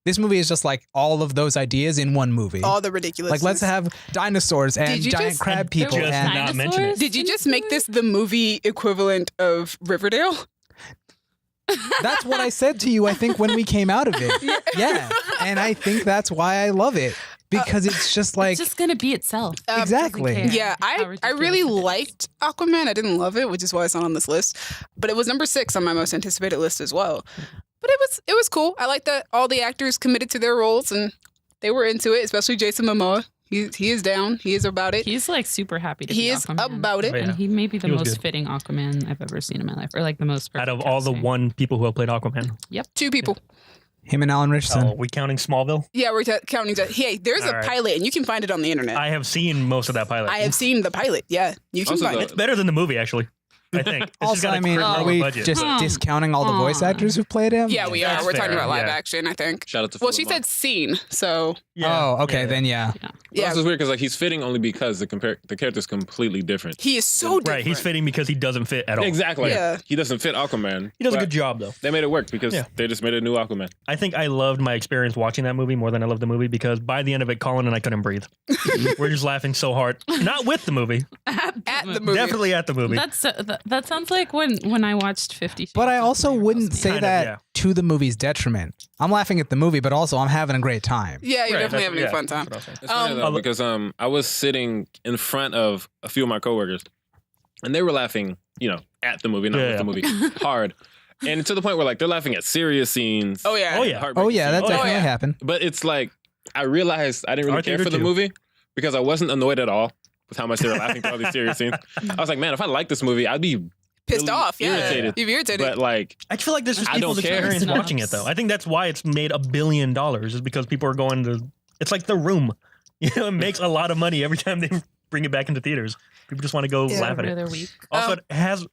Speaker 2: This movie is just like all of those ideas in one movie.
Speaker 3: all the ridiculous.
Speaker 2: Like, let's have dinosaurs and
Speaker 3: Did you
Speaker 2: giant
Speaker 3: just-
Speaker 2: crab
Speaker 1: I
Speaker 2: people.
Speaker 1: just
Speaker 2: And
Speaker 1: not mention it.
Speaker 3: Did you just make this the movie equivalent of Riverdale?
Speaker 2: that's what I said to you, I think, when we came out of it. Yeah. And I think that's why I love it. Because it's just like,
Speaker 5: it's just gonna be itself.
Speaker 2: exactly.
Speaker 5: Doesn't care
Speaker 3: Yeah,
Speaker 5: how
Speaker 3: I really
Speaker 5: ridiculous it is.
Speaker 3: liked Aquaman. I didn't love it, which is why it's not on this list. But it was number 6 on my most anticipated list as well. But it was cool. I like that all the actors committed to their roles and they were into it, especially Jason Momoa. He is down. He is about it.
Speaker 5: He's like super happy to
Speaker 3: He
Speaker 5: be
Speaker 3: is
Speaker 5: Aquaman.
Speaker 3: about it.
Speaker 1: Oh, yeah.
Speaker 5: And he may be the
Speaker 1: He was
Speaker 5: most
Speaker 1: good.
Speaker 5: fitting Aquaman I've ever seen in my life, or like the most perfect
Speaker 1: Out of all the
Speaker 5: casting.
Speaker 1: one people who have played Aquaman.
Speaker 3: 2 people.
Speaker 2: him and Alan Richardson.
Speaker 1: Oh, we counting Smallville?
Speaker 3: Yeah, we're counting that. Hey, there's
Speaker 1: All
Speaker 3: a
Speaker 1: right.
Speaker 3: pilot, and you can find it on the internet.
Speaker 1: I have seen most of that pilot.
Speaker 3: I have seen the pilot. Yeah, you can
Speaker 4: Also,
Speaker 3: find
Speaker 4: the-
Speaker 3: it.
Speaker 1: It's better than the movie, actually. I think. It's just
Speaker 2: Also,
Speaker 1: got a
Speaker 2: I mean,
Speaker 1: critical
Speaker 2: are we
Speaker 1: budget.
Speaker 2: just
Speaker 5: but-
Speaker 2: discounting all the voice
Speaker 5: Aw.
Speaker 2: actors who played him?
Speaker 3: Yeah, we
Speaker 1: That's
Speaker 3: are. We're talking
Speaker 1: fair,
Speaker 3: about live
Speaker 1: yeah.
Speaker 3: action, I think.
Speaker 4: Shout out to
Speaker 3: Well, she
Speaker 4: Philip
Speaker 3: said scene, so
Speaker 1: Yeah,
Speaker 2: Oh, okay,
Speaker 1: yeah.
Speaker 2: then yeah.
Speaker 3: yeah,
Speaker 4: This is weird because like he's fitting only because the character's completely different.
Speaker 3: he is so different.
Speaker 1: Right, he's fitting because he doesn't fit at all.
Speaker 4: Exactly.
Speaker 3: Yeah.
Speaker 4: He doesn't fit Aquaman.
Speaker 1: He does a
Speaker 4: but
Speaker 1: good job, though.
Speaker 4: They made it work because
Speaker 1: Yeah.
Speaker 4: they just made a new Aquaman.
Speaker 1: I think I loved my experience watching that movie more than I loved the movie because by the end of it, Colin and I couldn't breathe. We're just laughing so hard. Not with the movie,
Speaker 3: At the movie.
Speaker 1: definitely at the movie.
Speaker 5: That's that sounds like when I watched 50 Shades
Speaker 2: But I
Speaker 5: of
Speaker 2: also
Speaker 5: Grey
Speaker 2: wouldn't
Speaker 5: mostly.
Speaker 2: say
Speaker 1: Kind of,
Speaker 2: that
Speaker 1: yeah.
Speaker 2: to the movie's detriment. I'm laughing at the movie, but also I'm having a great time.
Speaker 3: Yeah, you're
Speaker 1: Right,
Speaker 3: definitely
Speaker 1: that's-
Speaker 3: having
Speaker 1: yeah,
Speaker 3: a fun time.
Speaker 1: that's what I was saying.
Speaker 4: It's funny though,
Speaker 1: although-
Speaker 4: because I was sitting in front of a few of my coworkers, and they were laughing, at the movie, not
Speaker 1: Yeah.
Speaker 4: with the movie, hard, and to the point where like they're laughing at serious scenes.
Speaker 3: Oh yeah.
Speaker 1: Oh, yeah.
Speaker 4: heartbreaking
Speaker 2: Oh, yeah, that
Speaker 4: scenes.
Speaker 2: definitely
Speaker 3: yeah.
Speaker 2: happened.
Speaker 4: But it's like I realized I didn't really
Speaker 1: Our
Speaker 4: care
Speaker 1: theater
Speaker 4: for the
Speaker 1: too.
Speaker 4: movie because I wasn't annoyed at all with how much they were laughing through all these serious scenes. I was like, man, if I liked this movie, I'd be
Speaker 3: Pissed
Speaker 4: really
Speaker 3: off. Yeah.
Speaker 4: irritated.
Speaker 3: You've irritated.
Speaker 4: But like,
Speaker 1: I feel like this is
Speaker 4: I
Speaker 1: people's
Speaker 4: don't care.
Speaker 1: experience
Speaker 5: Snaps.
Speaker 1: watching it, though. I think that's why it's made $1 billion is because people are going to. It's like The Room. It makes a lot of money every time they bring it back into theaters. People just want to go
Speaker 3: Yeah.
Speaker 1: laugh at
Speaker 5: Every
Speaker 1: it.
Speaker 5: other week.
Speaker 1: Also, it has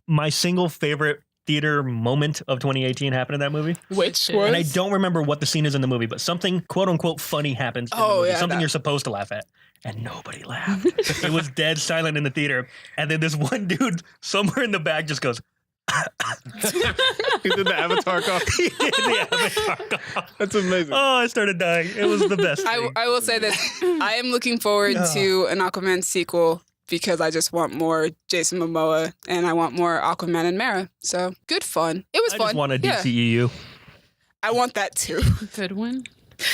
Speaker 1: my single favorite theater moment of 2018 happened in that movie.
Speaker 3: Which
Speaker 5: And
Speaker 3: was?
Speaker 1: And I don't remember what the scene is in the movie, but something quote unquote funny happens in the
Speaker 3: Oh,
Speaker 1: movie.
Speaker 3: yeah,
Speaker 1: Something
Speaker 3: that-
Speaker 1: you're supposed to laugh at. And nobody laughed. It was dead silent in the theater. And then this one dude somewhere in the back just goes,
Speaker 4: he did the Avatar call.
Speaker 1: he did the Avatar call.
Speaker 4: That's amazing.
Speaker 1: Oh, I started dying. It was the best
Speaker 3: I,
Speaker 1: thing.
Speaker 3: I will say this. I am looking forward
Speaker 1: Yeah.
Speaker 3: to an Aquaman sequel because I just want more Jason Momoa and I want more Aquaman and Mara. So good fun. It was
Speaker 1: I
Speaker 3: fun.
Speaker 1: just want a
Speaker 3: Yeah,
Speaker 1: DCEU.
Speaker 3: I want that too.
Speaker 5: Good one.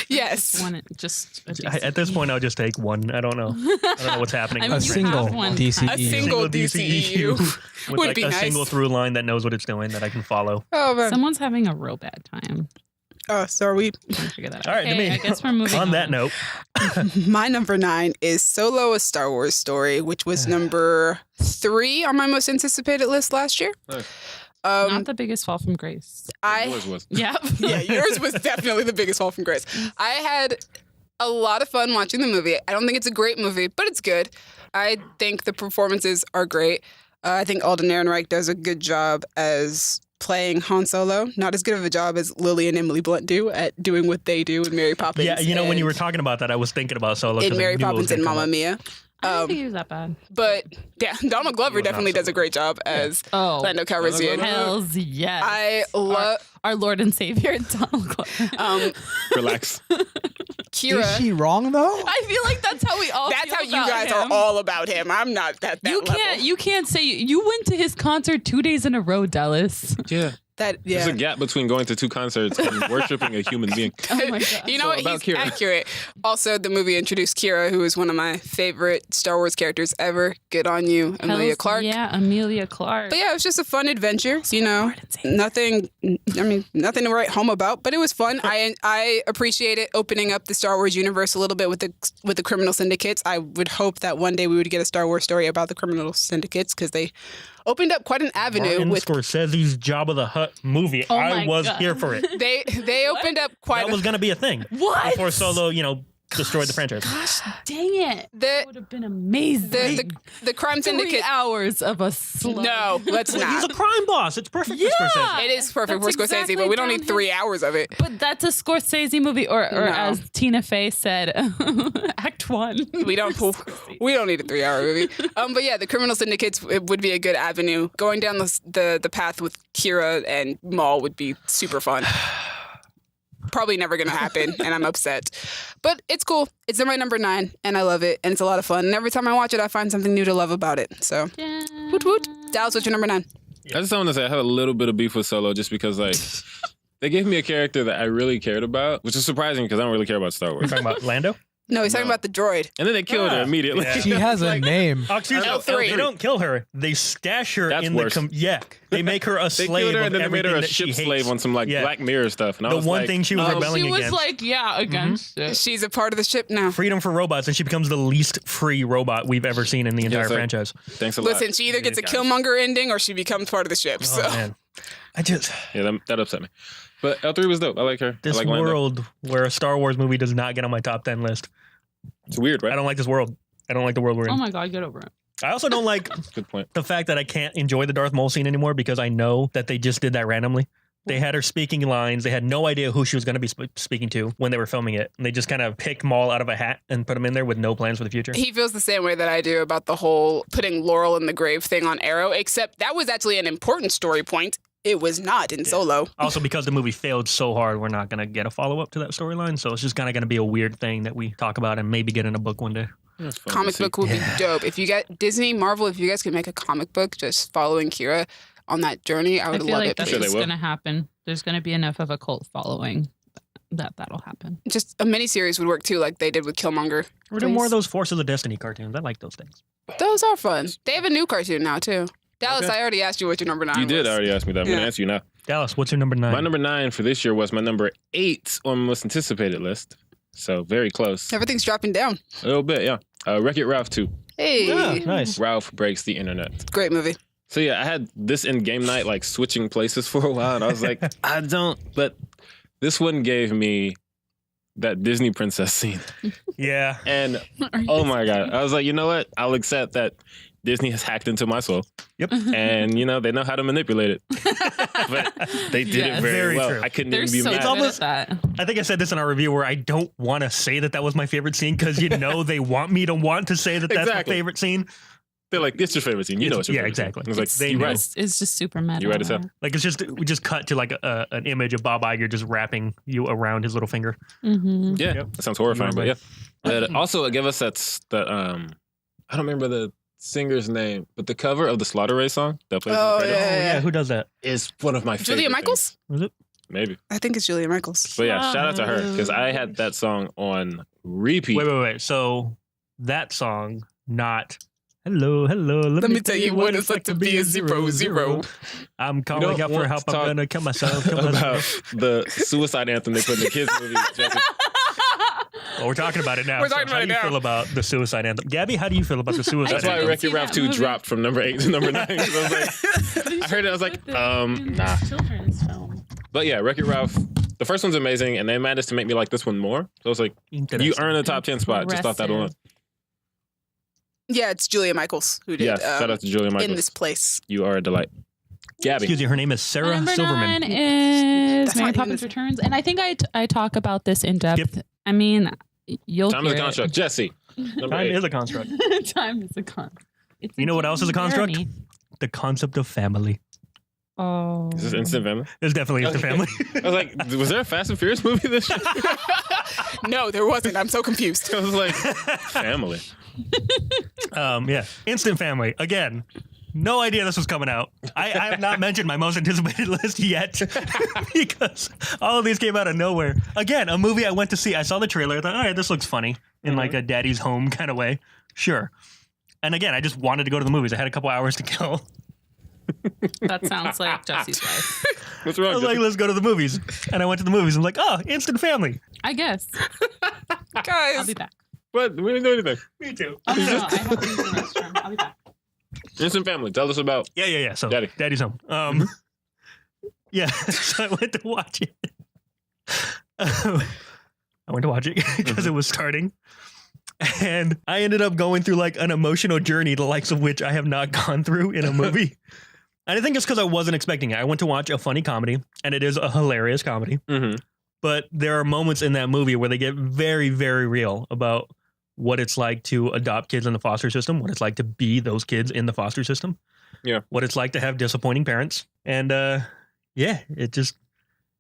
Speaker 3: Yes.
Speaker 5: Just want it. Just a
Speaker 1: At this point, I'll just take one. I don't know. I don't know what's happening.
Speaker 5: I
Speaker 1: in
Speaker 5: mean,
Speaker 2: A
Speaker 1: this
Speaker 5: you
Speaker 1: right
Speaker 2: single
Speaker 5: have one.
Speaker 2: DCEU.
Speaker 3: A single DCEU.
Speaker 1: with
Speaker 3: Would
Speaker 1: like
Speaker 3: be
Speaker 1: a
Speaker 3: nice.
Speaker 1: single through line that knows what it's doing that I can follow.
Speaker 3: Oh man.
Speaker 5: Someone's having a real bad time.
Speaker 3: Oh, so are we?
Speaker 5: Trying to figure that out.
Speaker 1: All right, to
Speaker 5: Okay,
Speaker 1: me.
Speaker 5: I guess we're moving
Speaker 1: On that note,
Speaker 3: My number 9 is Solo: A Star Wars Story, which was number 3 on my most anticipated list last year.
Speaker 4: Nice.
Speaker 5: Not the biggest fall from grace.
Speaker 4: Yours was.
Speaker 5: Yep.
Speaker 3: Yeah, yours was definitely the biggest fall from grace. I had a lot of fun watching the movie. I don't think it's a great movie, but it's good. I think the performances are great. I think Alden Ehrenreich does a good job as playing Han Solo. Not as good of a job as Lily and Emily Blunt do at doing what they do in Mary Poppins.
Speaker 1: yeah, when you were
Speaker 3: and
Speaker 1: talking about that, I was thinking about Solo.
Speaker 3: in
Speaker 1: 'cause I
Speaker 3: Mary
Speaker 1: knew it was
Speaker 3: Poppins and
Speaker 1: gonna come
Speaker 3: Mamma
Speaker 1: up.
Speaker 3: Mia.
Speaker 5: I don't think he was that bad.
Speaker 3: But yeah, Donald Glover
Speaker 1: was not
Speaker 3: definitely
Speaker 1: so
Speaker 3: does a great job as
Speaker 5: Oh,
Speaker 3: Lando Calrissian.
Speaker 5: hells yes.
Speaker 3: I love
Speaker 5: our Lord and Savior, Donald Glover.
Speaker 4: Relax.
Speaker 3: Kira.
Speaker 2: Is she wrong though?
Speaker 5: I feel like that's how we all.
Speaker 3: That's
Speaker 5: feel
Speaker 3: how you
Speaker 5: about
Speaker 3: guys
Speaker 5: him.
Speaker 3: are all about him. I'm not at that
Speaker 5: You
Speaker 3: level.
Speaker 5: can't. You can't say you went to his concert 2 days in a row, Dallas.
Speaker 4: Yeah.
Speaker 3: That
Speaker 4: There's
Speaker 3: yeah.
Speaker 4: a gap between going to 2 concerts and worshiping a human being.
Speaker 5: Oh my god.
Speaker 3: You know
Speaker 4: So
Speaker 3: what?
Speaker 4: about
Speaker 3: He's
Speaker 4: Kira.
Speaker 3: accurate. Also, the movie introduced Kira, who is one of my favorite Star Wars characters ever. Good on you, Amelia
Speaker 5: Hells
Speaker 3: Clark.
Speaker 5: Yeah, Amelia Clark.
Speaker 3: But yeah, it was just a fun adventure. You know, nothing. I mean, nothing to write home about. But it was fun. I appreciate it opening up the Star Wars universe a little bit with the criminal syndicates. I would hope that one day we would get a Star Wars story about the criminal syndicates because they opened up quite an avenue
Speaker 1: Martin
Speaker 3: with.
Speaker 1: Scorsese's Jabba the Hutt movie.
Speaker 5: Oh
Speaker 1: I
Speaker 5: my
Speaker 1: was
Speaker 5: God.
Speaker 1: here for it.
Speaker 3: They opened up quite.
Speaker 1: That was going to be a thing.
Speaker 5: What?
Speaker 1: Before Solo, destroyed the franchise.
Speaker 5: Gosh, dang it!
Speaker 3: The-
Speaker 5: That would have been amazing.
Speaker 3: the crime
Speaker 5: 3
Speaker 3: syndicate.
Speaker 5: hours of a slug.
Speaker 3: No, let's
Speaker 1: He's
Speaker 3: not.
Speaker 1: a crime boss. It's perfect
Speaker 5: Yeah.
Speaker 1: for Scorsese.
Speaker 3: It is perfect
Speaker 5: That's
Speaker 3: for Scorsese,
Speaker 5: exactly
Speaker 3: but we don't
Speaker 5: down
Speaker 3: need 3 hours of it.
Speaker 5: But that's a Scorsese movie, or
Speaker 3: No.
Speaker 5: as Tina Fey said, Act 1.
Speaker 3: We don't need a 3-hour movie. But yeah, the criminal syndicates it would be a good avenue. Going down the path with Kira and Maul would be super fun. Probably never gonna happen, and I'm upset. But it's cool. It's in my number 9, and I love it, and it's a lot of fun. And every time I watch it, I find something new to love about it. So, woot woot. Dallas, what's your number 9?
Speaker 4: I just want to say I have a little bit of beef with Solo just because they gave me a character that I really cared about, which is surprising because I don't really care about Star
Speaker 1: We're
Speaker 4: Wars.
Speaker 1: talking about Lando?
Speaker 3: No, he's talking about the droid.
Speaker 4: And then they killed her
Speaker 1: Ah,
Speaker 4: immediately.
Speaker 1: yeah.
Speaker 2: She has a name.
Speaker 1: Oh, excuse me.
Speaker 3: L3.
Speaker 1: They don't kill her. They stash her
Speaker 4: That's
Speaker 1: in
Speaker 4: worse.
Speaker 1: the They make her a
Speaker 4: They
Speaker 1: slave
Speaker 4: killed her
Speaker 1: of
Speaker 4: and then they made
Speaker 1: everything
Speaker 4: her a
Speaker 1: that she
Speaker 4: ship
Speaker 1: hates.
Speaker 4: slave on some
Speaker 1: Yeah.
Speaker 4: Black Mirror stuff. And I
Speaker 1: The
Speaker 4: was
Speaker 1: one
Speaker 4: like,
Speaker 1: thing she was rebelling
Speaker 5: She was
Speaker 1: against.
Speaker 5: like, yeah, against it.
Speaker 3: She's a part of the ship now.
Speaker 1: Freedom for robots, and she becomes the least free robot we've ever seen in the entire
Speaker 4: sir.
Speaker 1: franchise.
Speaker 4: thanks a lot.
Speaker 3: Listen, she either gets a
Speaker 1: guys.
Speaker 3: Killmonger ending or she becomes part of the ship. So.
Speaker 1: Oh man, I just
Speaker 4: Yeah, that upset me. But L3 was dope. I like her.
Speaker 1: this
Speaker 4: I like Lando.
Speaker 1: world where a Star Wars movie does not get on my top 10 list.
Speaker 4: It's weird, right?
Speaker 1: I don't like this world. I don't like the world we're in.
Speaker 5: Oh my god, get over it.
Speaker 1: I also don't like
Speaker 4: Good point.
Speaker 1: the fact that I can't enjoy the Darth Maul scene anymore because I know that they just did that randomly. They had her speaking lines. They had no idea who she was going to be speaking to when they were filming it. And they just kind of picked Maul out of a hat and put him in there with no plans for the future.
Speaker 3: He feels the same way that I do about the whole putting Laurel in the grave thing on Arrow, except that was actually an important story point. It was not in Solo.
Speaker 1: Also, because the movie failed so hard, we're not going to get a follow-up to that storyline. So it's just kind of going to be a weird thing that we talk about and maybe get in a book one day.
Speaker 4: It's fun to
Speaker 3: Comic
Speaker 4: see.
Speaker 3: book would be dope. If you get Disney, Marvel, if you guys could make a comic book just following Kira on that journey, I
Speaker 5: I
Speaker 3: would
Speaker 5: feel
Speaker 3: love
Speaker 5: like
Speaker 3: it.
Speaker 5: that's
Speaker 4: Sure they
Speaker 5: what's
Speaker 4: will.
Speaker 5: going to happen. There's going to be enough of a cult following that'll happen.
Speaker 3: Just a miniseries would work too, like they did with Killmonger.
Speaker 1: We're doing more of those Forces of Destiny cartoons. I like those things.
Speaker 3: Those are fun. They have a new cartoon now too. Dallas,
Speaker 4: Okay.
Speaker 3: I already asked you what your number 9
Speaker 4: You
Speaker 3: was.
Speaker 4: did already ask me that. I'm going
Speaker 3: Yeah.
Speaker 4: to answer you now.
Speaker 1: Dallas, what's your number 9?
Speaker 4: My number 9 for this year was my number 8 on my most anticipated list. So very close.
Speaker 3: Everything's dropping down.
Speaker 4: A little bit, yeah. Wreck-It Ralph 2.
Speaker 3: Hey,
Speaker 1: Yeah, nice.
Speaker 4: Ralph Breaks the Internet.
Speaker 3: great movie.
Speaker 4: So yeah, I had this in game night, like switching places for a while, and I was like, I don't. But this one gave me that Disney princess scene,
Speaker 1: Yeah.
Speaker 4: and oh my god, I was like, you know what? I'll accept that Disney has hacked into my soul.
Speaker 1: Yep.
Speaker 4: And they know how to manipulate it. But they did
Speaker 5: Yes.
Speaker 4: it very,
Speaker 1: Very
Speaker 4: well.
Speaker 1: true.
Speaker 4: I couldn't
Speaker 5: They're
Speaker 4: even be
Speaker 5: so
Speaker 4: mad.
Speaker 5: good
Speaker 1: almost-
Speaker 5: at that.
Speaker 1: I think I said this in our review where I don't want to say that was my favorite scene because they want me to want to say that that's
Speaker 4: Exactly.
Speaker 1: my favorite scene.
Speaker 4: They're like, it's your favorite scene. You know it's your
Speaker 1: Yeah,
Speaker 4: favorite
Speaker 1: exactly.
Speaker 4: Scene. I was like,
Speaker 5: It's-
Speaker 1: they
Speaker 4: you're
Speaker 1: know.
Speaker 4: right.
Speaker 5: It's just super meta.
Speaker 4: You right as hell.
Speaker 1: Like we just cut to like an image of Bob Iger just wrapping you around his little finger.
Speaker 5: Mm-hmm.
Speaker 4: Yeah,
Speaker 1: Yep.
Speaker 4: that sounds horrifying, but yeah.
Speaker 1: Remember.
Speaker 4: But also, it gave us that I don't remember the singer's name, but the cover of the Slaughter Ray song that plays
Speaker 3: Oh,
Speaker 4: in the credits
Speaker 3: yeah.
Speaker 1: Who does that?
Speaker 4: is one of my favorite.
Speaker 3: Julia Michaels?
Speaker 1: Was it?
Speaker 4: Maybe.
Speaker 3: I think it's Julia Michaels.
Speaker 4: But yeah, shout out to her because I had that song on repeat.
Speaker 1: Wait. So that song, not Hello. Let
Speaker 3: me tell you what it's like to be a 0-0.
Speaker 1: I'm calling
Speaker 4: don't
Speaker 1: out for
Speaker 4: want
Speaker 1: help.
Speaker 4: to
Speaker 1: I'm
Speaker 4: talk
Speaker 1: gonna kill myself.
Speaker 4: About the suicide anthem they put in the kids movie. Jesse.
Speaker 1: Well, we're talking about it now.
Speaker 3: We're
Speaker 1: so
Speaker 3: talking
Speaker 1: how
Speaker 3: about
Speaker 1: do
Speaker 3: it
Speaker 1: you
Speaker 3: now.
Speaker 1: feel about the suicide anthem? Gabby, how do you feel about the suicide
Speaker 4: That's why
Speaker 1: anthem?
Speaker 4: Wreck-It
Speaker 5: see
Speaker 4: Ralph
Speaker 5: that
Speaker 4: 2
Speaker 5: movie.
Speaker 4: dropped from number 8 to number 9. 'Cause I was like, I heard it. I was like, nah.
Speaker 5: Children's film.
Speaker 4: But yeah, Wreck-It Ralph. The first one's amazing, and they managed to make me like this one more. So I was like, you
Speaker 1: Interesting.
Speaker 4: earn a top 10 spot just off that alone.
Speaker 3: Yeah, it's Julia Michaels who did
Speaker 4: Yes, shout out to Julia Michaels.
Speaker 3: In This Place.
Speaker 4: You are a delight. Gabby.
Speaker 1: Excuse me, her name is Sarah
Speaker 5: Number
Speaker 1: Silverman.
Speaker 5: 9 is
Speaker 3: That's
Speaker 5: Mary
Speaker 3: not even
Speaker 5: Poppins
Speaker 3: the-
Speaker 5: Returns, and I think I talk about this in depth.
Speaker 1: Skip.
Speaker 5: I mean, you'll
Speaker 4: Time is
Speaker 5: hear
Speaker 4: a
Speaker 5: it.
Speaker 4: construct. Jesse. Number
Speaker 1: Time
Speaker 4: 8.
Speaker 1: is a construct.
Speaker 5: Time is a con. It's
Speaker 1: You know what else is a construct?
Speaker 5: journey.
Speaker 1: The concept of family.
Speaker 5: Oh.
Speaker 4: Is this Instant Family?
Speaker 1: There's definitely Instant Family.
Speaker 4: I was like, was there a Fast and Furious movie this year?
Speaker 3: No, there wasn't. I'm so confused.
Speaker 4: I was like, family.
Speaker 1: Yeah. Instant Family. Again, no idea this was coming out. I have not mentioned my most anticipated list yet because all of these came out of nowhere. Again, a movie I went to see. I saw the trailer. I thought, all right, this looks funny in like a daddy's home kind of way. Sure. And again, I just wanted to go to the movies. I had a couple hours to kill.
Speaker 5: That sounds like Jesse's life.
Speaker 4: What's
Speaker 1: I
Speaker 4: wrong?
Speaker 1: was like, let's go to the movies. And I went to the movies. I'm like, oh, Instant Family.
Speaker 5: I guess. I'll
Speaker 3: Guys,
Speaker 5: be back.
Speaker 4: What? We didn't do anything.
Speaker 1: Me too.
Speaker 5: Oh, no, I have to use the restroom. I'll be back.
Speaker 4: Instant Family. Tell us about.
Speaker 1: Yeah. So Daddy's home. Yeah. So I went to watch it. I went to watch it because it was starting. And I ended up going through like an emotional journey, the likes of which I have not gone through in a movie. And I think it's because I wasn't expecting it. I went to watch a funny comedy, and it is a hilarious comedy.
Speaker 4: Mm-hmm.
Speaker 1: But there are moments in that movie where they get very, very real about what it's like to adopt kids in the foster system, what it's like to be those kids in the foster system.
Speaker 4: Yeah.
Speaker 1: What it's like to have disappointing parents. And yeah, it just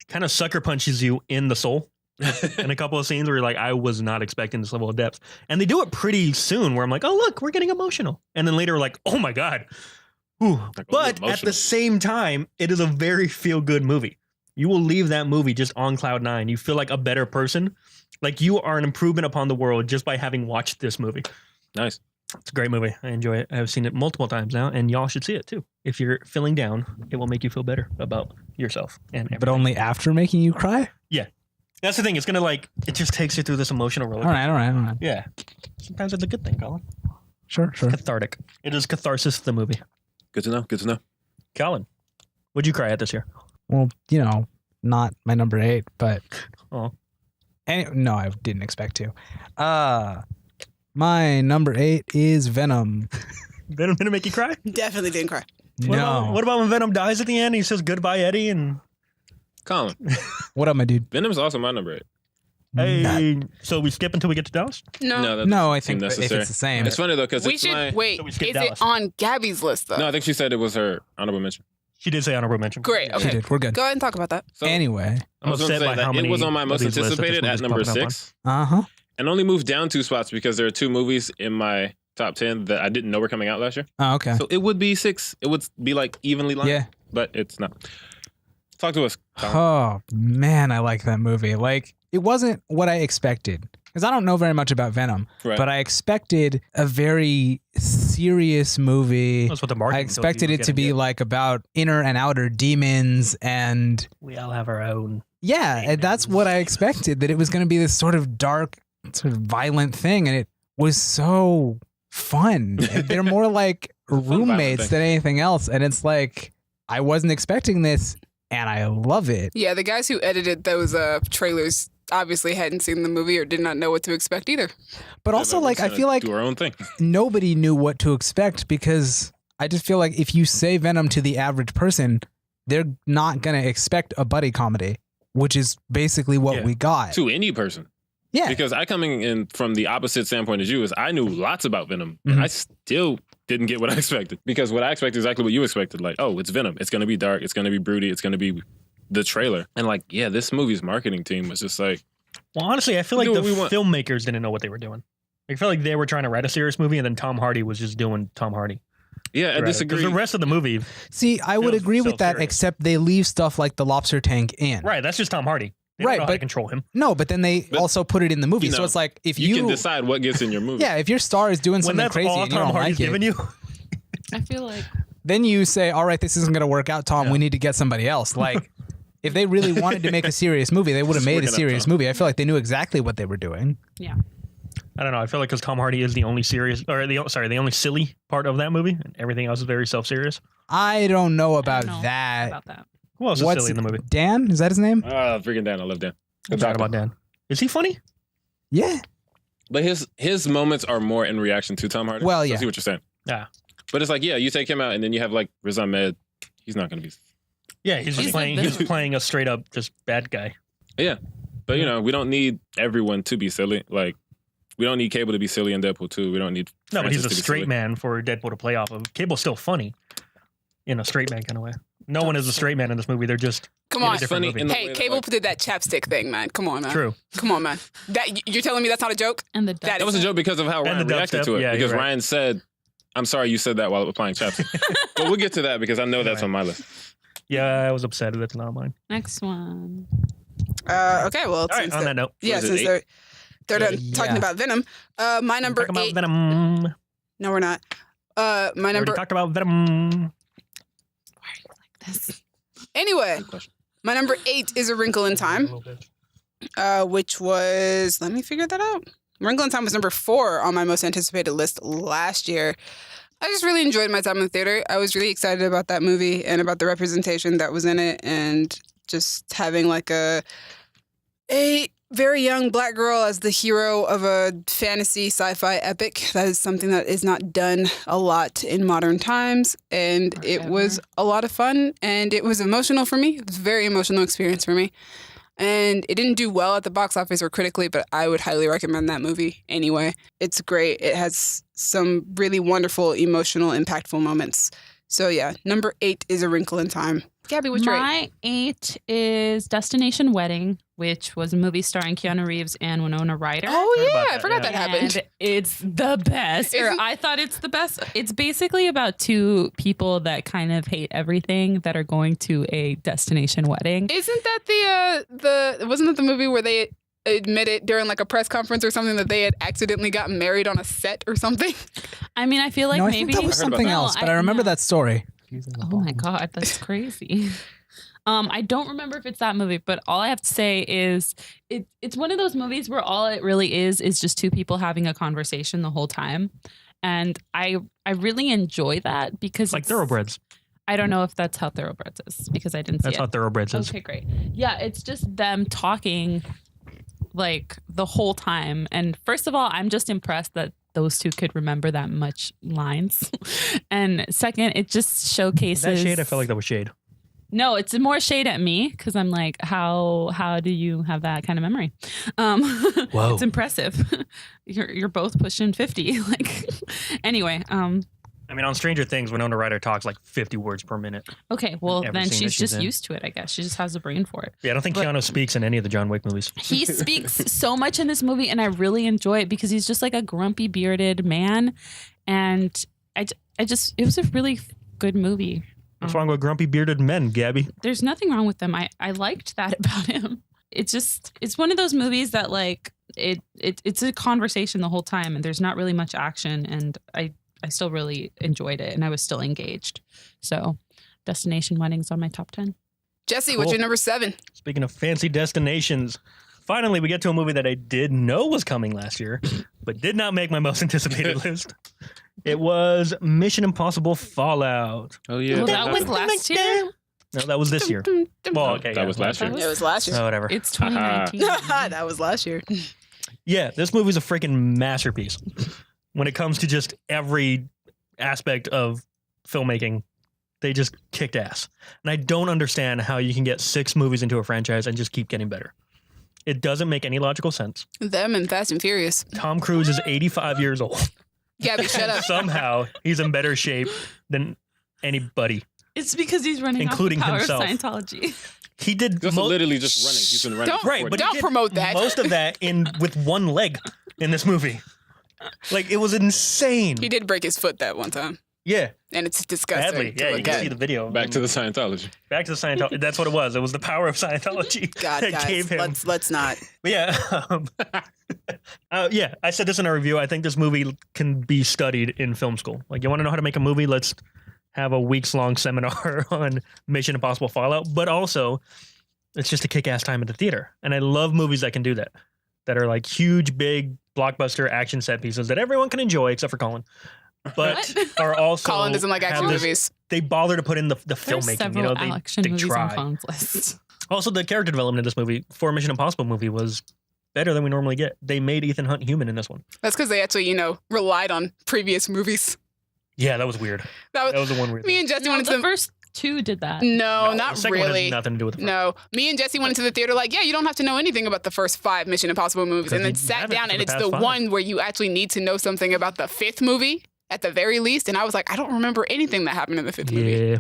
Speaker 1: kind of sucker punches you in the soul. In a couple of scenes where you're like, I was not expecting this level of depth. And they do it pretty soon where I'm like, oh, look, we're getting emotional. And then later we're like, oh my God. Ooh.
Speaker 4: Like,
Speaker 1: But at
Speaker 4: emotional.
Speaker 1: the same time, it is a very feel-good movie. You will leave that movie just on cloud nine. You feel like a better person. Like you are an improvement upon the world just by having watched this movie.
Speaker 4: Nice.
Speaker 1: It's a great movie. I enjoy it. I've seen it multiple times now, and y'all should see it too. If you're feeling down, it will make you feel better about yourself and everything.
Speaker 2: But only after making you cry?
Speaker 1: That's the thing. It's gonna like it just takes you through this emotional roller.
Speaker 2: All right.
Speaker 1: Yeah. Sometimes it's a good thing, Colin.
Speaker 2: Sure.
Speaker 1: Cathartic. It is catharsis. The movie.
Speaker 4: Good to know. Good to know.
Speaker 1: Colin, what'd you cry at this year?
Speaker 2: Well, not my number 8, but
Speaker 1: Oh,
Speaker 2: no, I didn't expect to. My number 8 is Venom.
Speaker 1: Venom didn't make you cry?
Speaker 3: definitely didn't cry.
Speaker 1: What about when Venom dies at the end? And he says goodbye, Eddie, and
Speaker 4: Colin.
Speaker 2: What up, my dude?
Speaker 4: Venom's also my number 8.
Speaker 1: hey. So we skip until we get to Dallas.
Speaker 3: No.
Speaker 4: that
Speaker 2: No, I
Speaker 4: doesn't
Speaker 2: think
Speaker 4: seem
Speaker 2: if it's the same.
Speaker 4: It's funny though because
Speaker 3: We
Speaker 4: it's
Speaker 3: should
Speaker 4: my.
Speaker 3: wait.
Speaker 1: So we
Speaker 3: Is
Speaker 1: skip
Speaker 3: it
Speaker 1: Dallas.
Speaker 3: on Gabby's list though?
Speaker 4: No, I think she said it was her honorable mention.
Speaker 1: She did say honorable mention.
Speaker 3: Great.
Speaker 2: She
Speaker 3: Okay.
Speaker 2: did. We're good.
Speaker 3: Go ahead and talk about that.
Speaker 4: So,
Speaker 2: Anyway.
Speaker 1: I'm
Speaker 4: I was gonna
Speaker 1: upset
Speaker 4: say
Speaker 1: by
Speaker 4: that
Speaker 1: how many
Speaker 4: it was on my
Speaker 1: of
Speaker 4: most
Speaker 1: these lists that this
Speaker 4: anticipated at
Speaker 1: movie's
Speaker 4: number
Speaker 1: popping up on.
Speaker 4: 6,
Speaker 2: Uh-huh.
Speaker 4: and only moved down 2 spots because there are 2 movies in my top 10 that I didn't know were coming out last year.
Speaker 2: Oh, okay.
Speaker 4: So it would be 6. It would be like evenly lined.
Speaker 2: Yeah.
Speaker 4: But it's not. Talk to us, Colin.
Speaker 2: Oh, man, I like that movie. Like, it wasn't what I expected. Because I don't know very much about Venom.
Speaker 4: Right.
Speaker 2: But I expected a very serious movie.
Speaker 1: That's what the marketing
Speaker 2: I
Speaker 1: told you
Speaker 2: expected
Speaker 1: were
Speaker 2: it to
Speaker 1: gonna
Speaker 2: be
Speaker 1: get.
Speaker 2: like about inner and outer demons and
Speaker 1: We all have our own.
Speaker 2: yeah, and that's what I expected, that it was going to be this sort of dark, sort of violent thing, and it was so fun. They're more like roommates
Speaker 4: thing.
Speaker 2: than anything else, and it's like I wasn't expecting this, and I love it.
Speaker 3: Yeah, the guys who edited those trailers obviously hadn't seen the movie or did not know what to expect either.
Speaker 2: But also, like, I feel like
Speaker 4: do our own thing.
Speaker 2: nobody knew what to expect because I just feel like if you say Venom to the average person, they're not going to expect a buddy comedy, which is basically what
Speaker 1: Yeah.
Speaker 2: we got.
Speaker 4: To any person.
Speaker 2: Yeah.
Speaker 4: Because I coming in from the opposite standpoint as you is I knew lots about Venom. And
Speaker 2: Mhm.
Speaker 4: I still didn't get what I expected. Because what I expected is exactly what you expected. Like, oh, it's Venom. It's going to be dark. It's going to be broody. It's going to be the trailer. And like, yeah, this movie's marketing team was just like,
Speaker 1: Well, honestly, I feel like
Speaker 4: Do
Speaker 1: the
Speaker 4: what we want.
Speaker 1: filmmakers didn't know what they were doing. I feel like they were trying to write a serious movie, and then Tom Hardy was just doing Tom Hardy.
Speaker 4: yeah, I
Speaker 1: Because
Speaker 4: disagree.
Speaker 1: the rest of the movie,
Speaker 2: See, I would
Speaker 1: feels
Speaker 2: agree with that,
Speaker 1: self-serious.
Speaker 2: except they leave stuff like the lobster tank in.
Speaker 1: right? That's just Tom Hardy. They
Speaker 2: Right,
Speaker 1: don't know how to
Speaker 2: but-
Speaker 1: control him.
Speaker 2: No, but then they
Speaker 4: But,
Speaker 2: also put it in the movie.
Speaker 4: you
Speaker 2: So
Speaker 4: know,
Speaker 2: it's like if
Speaker 4: you
Speaker 2: you,
Speaker 4: can decide what gets in your movie.
Speaker 2: yeah, if your star is doing
Speaker 1: When
Speaker 2: something
Speaker 1: that's
Speaker 2: crazy
Speaker 1: all
Speaker 2: and you
Speaker 1: Tom
Speaker 2: don't
Speaker 1: Hardy's
Speaker 2: like
Speaker 1: giving
Speaker 2: it,
Speaker 1: you,
Speaker 5: I feel like
Speaker 2: then you say, all right, this isn't going to work out, Tom.
Speaker 1: Yeah.
Speaker 2: We need to get somebody else. Like, if they really wanted to make a serious movie, they would have
Speaker 4: Just
Speaker 2: made a
Speaker 4: working up,
Speaker 2: serious
Speaker 4: Tom.
Speaker 2: movie. I feel like they knew exactly what they were doing.
Speaker 1: I don't know. I feel like because Tom Hardy is the only serious, or the only silly part of that movie, and everything else is very self-serious.
Speaker 2: I don't know
Speaker 5: I
Speaker 2: about
Speaker 5: don't know
Speaker 2: that.
Speaker 5: about that.
Speaker 1: Who else is
Speaker 2: What's
Speaker 1: silly in the movie?
Speaker 2: Dan? Is that his name?
Speaker 4: Freaking Dan. I love Dan.
Speaker 1: I'm talking about Dan. Is he funny?
Speaker 2: Yeah.
Speaker 4: But his moments are more in reaction to Tom Hardy.
Speaker 2: Well,
Speaker 4: I
Speaker 2: yeah.
Speaker 4: see what you're saying.
Speaker 1: Yeah.
Speaker 4: But it's like, yeah, you take him out and then you have like Riz Ahmed. He's not going to be.
Speaker 1: Yeah, he's just
Speaker 5: He's
Speaker 1: playing.
Speaker 5: the
Speaker 1: He's
Speaker 5: villain.
Speaker 1: playing a straight up just bad guy.
Speaker 4: But, you know, we don't need everyone to be silly. Like, We don't need Cable to be silly in Deadpool 2. We don't need
Speaker 1: No, but he's a
Speaker 4: Francis to be
Speaker 1: straight
Speaker 4: silly.
Speaker 1: man for Deadpool to play off of. Cable's still funny in a straight man kind of way. No one is a straight man in this movie. They're just
Speaker 3: Come
Speaker 1: in a
Speaker 3: on.
Speaker 1: different
Speaker 4: Funny
Speaker 1: movie.
Speaker 4: in the
Speaker 3: Hey,
Speaker 4: way that,
Speaker 3: Cable
Speaker 4: like-
Speaker 3: did that chapstick thing, man. Come on, man.
Speaker 1: True.
Speaker 3: Come on, man. You're telling me that's not a joke?
Speaker 5: And the
Speaker 3: That
Speaker 4: That was a joke because of how
Speaker 1: And
Speaker 4: Ryan
Speaker 1: the
Speaker 4: reacted
Speaker 1: dubstep.
Speaker 4: to it.
Speaker 1: Yeah,
Speaker 4: Because
Speaker 1: you're right.
Speaker 4: Ryan said, I'm sorry you said that while applying chapstick. But we'll get to that because I know that's
Speaker 1: Right.
Speaker 4: on my list.
Speaker 1: Yeah, I was upset. That's not mine.
Speaker 5: next one.
Speaker 3: Okay, well,
Speaker 1: All right,
Speaker 3: since
Speaker 1: on that note.
Speaker 3: yeah,
Speaker 4: What is it,
Speaker 3: since they're done
Speaker 2: Yeah.
Speaker 3: talking about Venom, my number
Speaker 1: Talk about
Speaker 3: 8.
Speaker 1: Venom.
Speaker 3: No, we're not. My
Speaker 1: We already
Speaker 3: number.
Speaker 1: talked about Venom.
Speaker 5: Why are you like this?
Speaker 3: Anyway,
Speaker 4: Good question.
Speaker 3: my number 8 is A Wrinkle in Time, which was. Let me figure that out. Wrinkle in Time was number 4 on my most anticipated list last year. I just really enjoyed my time in the theater. I was really excited about that movie and about the representation that was in it, and just having like a very young black girl as the hero of a fantasy sci-fi epic. That is something that is not done a lot in modern times, and
Speaker 5: Or
Speaker 3: it
Speaker 5: ever.
Speaker 3: was a lot of fun, and it was emotional for me. It was a very emotional experience for me. And it didn't do well at the box office or critically, but I would highly recommend that movie anyway. It's great. It has some really wonderful, emotional, impactful moments. So yeah, number 8 is A Wrinkle in Time. Gabby, what's your 8?
Speaker 5: My 8 is Destination Wedding, which was a movie starring Keanu Reeves and Winona Ryder.
Speaker 3: Oh
Speaker 1: Heard about
Speaker 3: yeah, I
Speaker 1: that,
Speaker 3: forgot
Speaker 1: yeah.
Speaker 3: that happened.
Speaker 5: And it's the best. Or
Speaker 3: Isn't-
Speaker 5: I thought it's the best. It's basically about two people that kind of hate everything that are going to a destination wedding.
Speaker 3: Isn't that the wasn't that the movie where they admitted during like a press conference or something that they had accidentally gotten married on a set or something?
Speaker 5: I mean, I feel like
Speaker 2: no, I
Speaker 5: maybe
Speaker 2: think that was
Speaker 4: I heard about
Speaker 2: something
Speaker 4: that.
Speaker 2: else, but I remember that story.
Speaker 5: Oh my god, that's crazy. I don't remember if it's that movie, but all I have to say is it's one of those movies where all it really is just two people having a conversation the whole time, and I really enjoy that because
Speaker 1: It's like
Speaker 5: it's-
Speaker 1: Thoroughbreds.
Speaker 5: I don't know if that's how Thoroughbreds is because I didn't see
Speaker 1: That's
Speaker 5: it.
Speaker 1: how Thoroughbreds is.
Speaker 5: Okay, great. Yeah, it's just them talking like the whole time. And first of all, I'm just impressed that those two could remember that much lines. And second, it just showcases
Speaker 1: That shade, I felt like that was shade.
Speaker 5: No, it's more shade at me because I'm like, how do you have that kind of memory?
Speaker 1: Whoa.
Speaker 5: It's impressive. You're both pushing 50. Like, anyway.
Speaker 1: I mean, on Stranger Things, Winona Ryder talks like 50 words per minute.
Speaker 5: Okay, well
Speaker 1: Every
Speaker 5: then
Speaker 1: scene that
Speaker 5: she's
Speaker 1: she's
Speaker 5: just
Speaker 1: in.
Speaker 5: used to it. I guess she just has a brain for it.
Speaker 1: Yeah, I don't think
Speaker 5: But-
Speaker 1: Keanu speaks in any of the John Wick movies.
Speaker 5: He speaks so much in this movie, and I really enjoy it because he's just like a grumpy bearded man, and I just it was a really good movie.
Speaker 1: What's wrong with grumpy bearded men, Gabby?
Speaker 5: There's nothing wrong with them. I liked that about him. It's one of those movies that like it's a conversation the whole time, and there's not really much action, and I still really enjoyed it, and I was still engaged. So, Destination Wedding's on my top 10.
Speaker 3: Jesse,
Speaker 1: Cool.
Speaker 3: what's your number 7?
Speaker 1: Speaking of fancy destinations, finally we get to a movie that I did know was coming last year, but did not make my most anticipated list. It was Mission Impossible Fallout.
Speaker 4: Oh yeah,
Speaker 5: Well, that was last year.
Speaker 1: No, that was this year. Well, okay,
Speaker 4: That
Speaker 1: yeah,
Speaker 4: was last year.
Speaker 3: It was last year.
Speaker 1: Oh, whatever.
Speaker 5: It's 2019.
Speaker 3: That was last year.
Speaker 1: Yeah, this movie's a freaking masterpiece when it comes to just every aspect of filmmaking. They just kicked ass. And I don't understand how you can get 6 movies into a franchise and just keep getting better. It doesn't make any logical sense.
Speaker 3: Them and Fast and Furious.
Speaker 1: Tom Cruise is 85 years old.
Speaker 3: Gabby, shut up.
Speaker 1: Somehow he's in better shape than anybody.
Speaker 5: It's because he's running
Speaker 1: Including
Speaker 5: off the power
Speaker 1: himself.
Speaker 5: of Scientology.
Speaker 1: He did
Speaker 4: Just
Speaker 1: mo-
Speaker 4: literally just running. He's been running.
Speaker 3: Don't-
Speaker 4: for
Speaker 1: right,
Speaker 4: 40
Speaker 1: but
Speaker 3: Don't
Speaker 1: he did
Speaker 3: promote that.
Speaker 1: most of that with one leg in this movie. Like, it was insane.
Speaker 3: He did break his foot that one time.
Speaker 1: Yeah,
Speaker 3: And it's disgusting.
Speaker 1: badly.
Speaker 3: to
Speaker 1: Yeah, you
Speaker 3: look
Speaker 1: can
Speaker 3: at.
Speaker 1: see the video.
Speaker 4: Back to the Scientology.
Speaker 1: Back to the Scientology. That's what it was. It was the power of Scientology
Speaker 3: God,
Speaker 1: that
Speaker 3: guys,
Speaker 1: gave him.
Speaker 3: let's not.
Speaker 1: But yeah, yeah. I said this in a review. I think this movie can be studied in film school. Like, you want to know how to make a movie? Let's have a weeks-long seminar on Mission Impossible Fallout. But also, it's just a kick-ass time at the theater. And I love movies that can do that. That are like huge, big, blockbuster action set pieces that everyone can enjoy except for Colin. But are also
Speaker 3: Colin doesn't like action
Speaker 1: have this-
Speaker 3: movies.
Speaker 1: They bother to put in the
Speaker 5: There's
Speaker 1: filmmaking.
Speaker 5: several
Speaker 1: You know,
Speaker 5: action
Speaker 1: they
Speaker 5: movies
Speaker 1: try.
Speaker 5: on Colin's list.
Speaker 1: Also, the character development in this movie for a Mission Impossible movie was better than we normally get. They made Ethan Hunt human in this one.
Speaker 3: That's because they actually, relied on previous movies.
Speaker 1: Yeah, that was weird.
Speaker 3: That was,
Speaker 1: That was the one weird
Speaker 3: me
Speaker 1: thing.
Speaker 3: and Jesse
Speaker 5: No,
Speaker 3: wanted
Speaker 5: the
Speaker 3: to.
Speaker 5: first 2 did that.
Speaker 3: No,
Speaker 1: The
Speaker 3: not
Speaker 1: second one has
Speaker 3: really.
Speaker 1: nothing to do with the first.
Speaker 3: No, me and Jesse went into the theater like, yeah, you don't have to know anything about the first 5 Mission Impossible movies, and then
Speaker 1: Because you
Speaker 3: sat
Speaker 1: haven't
Speaker 3: down,
Speaker 1: for
Speaker 3: and
Speaker 1: the
Speaker 3: it's
Speaker 1: past
Speaker 3: the
Speaker 1: 5.
Speaker 3: one where you actually need to know something about the 5th movie at the very least. And I was like, I don't remember anything that happened in the 5th movie.
Speaker 1: Yeah.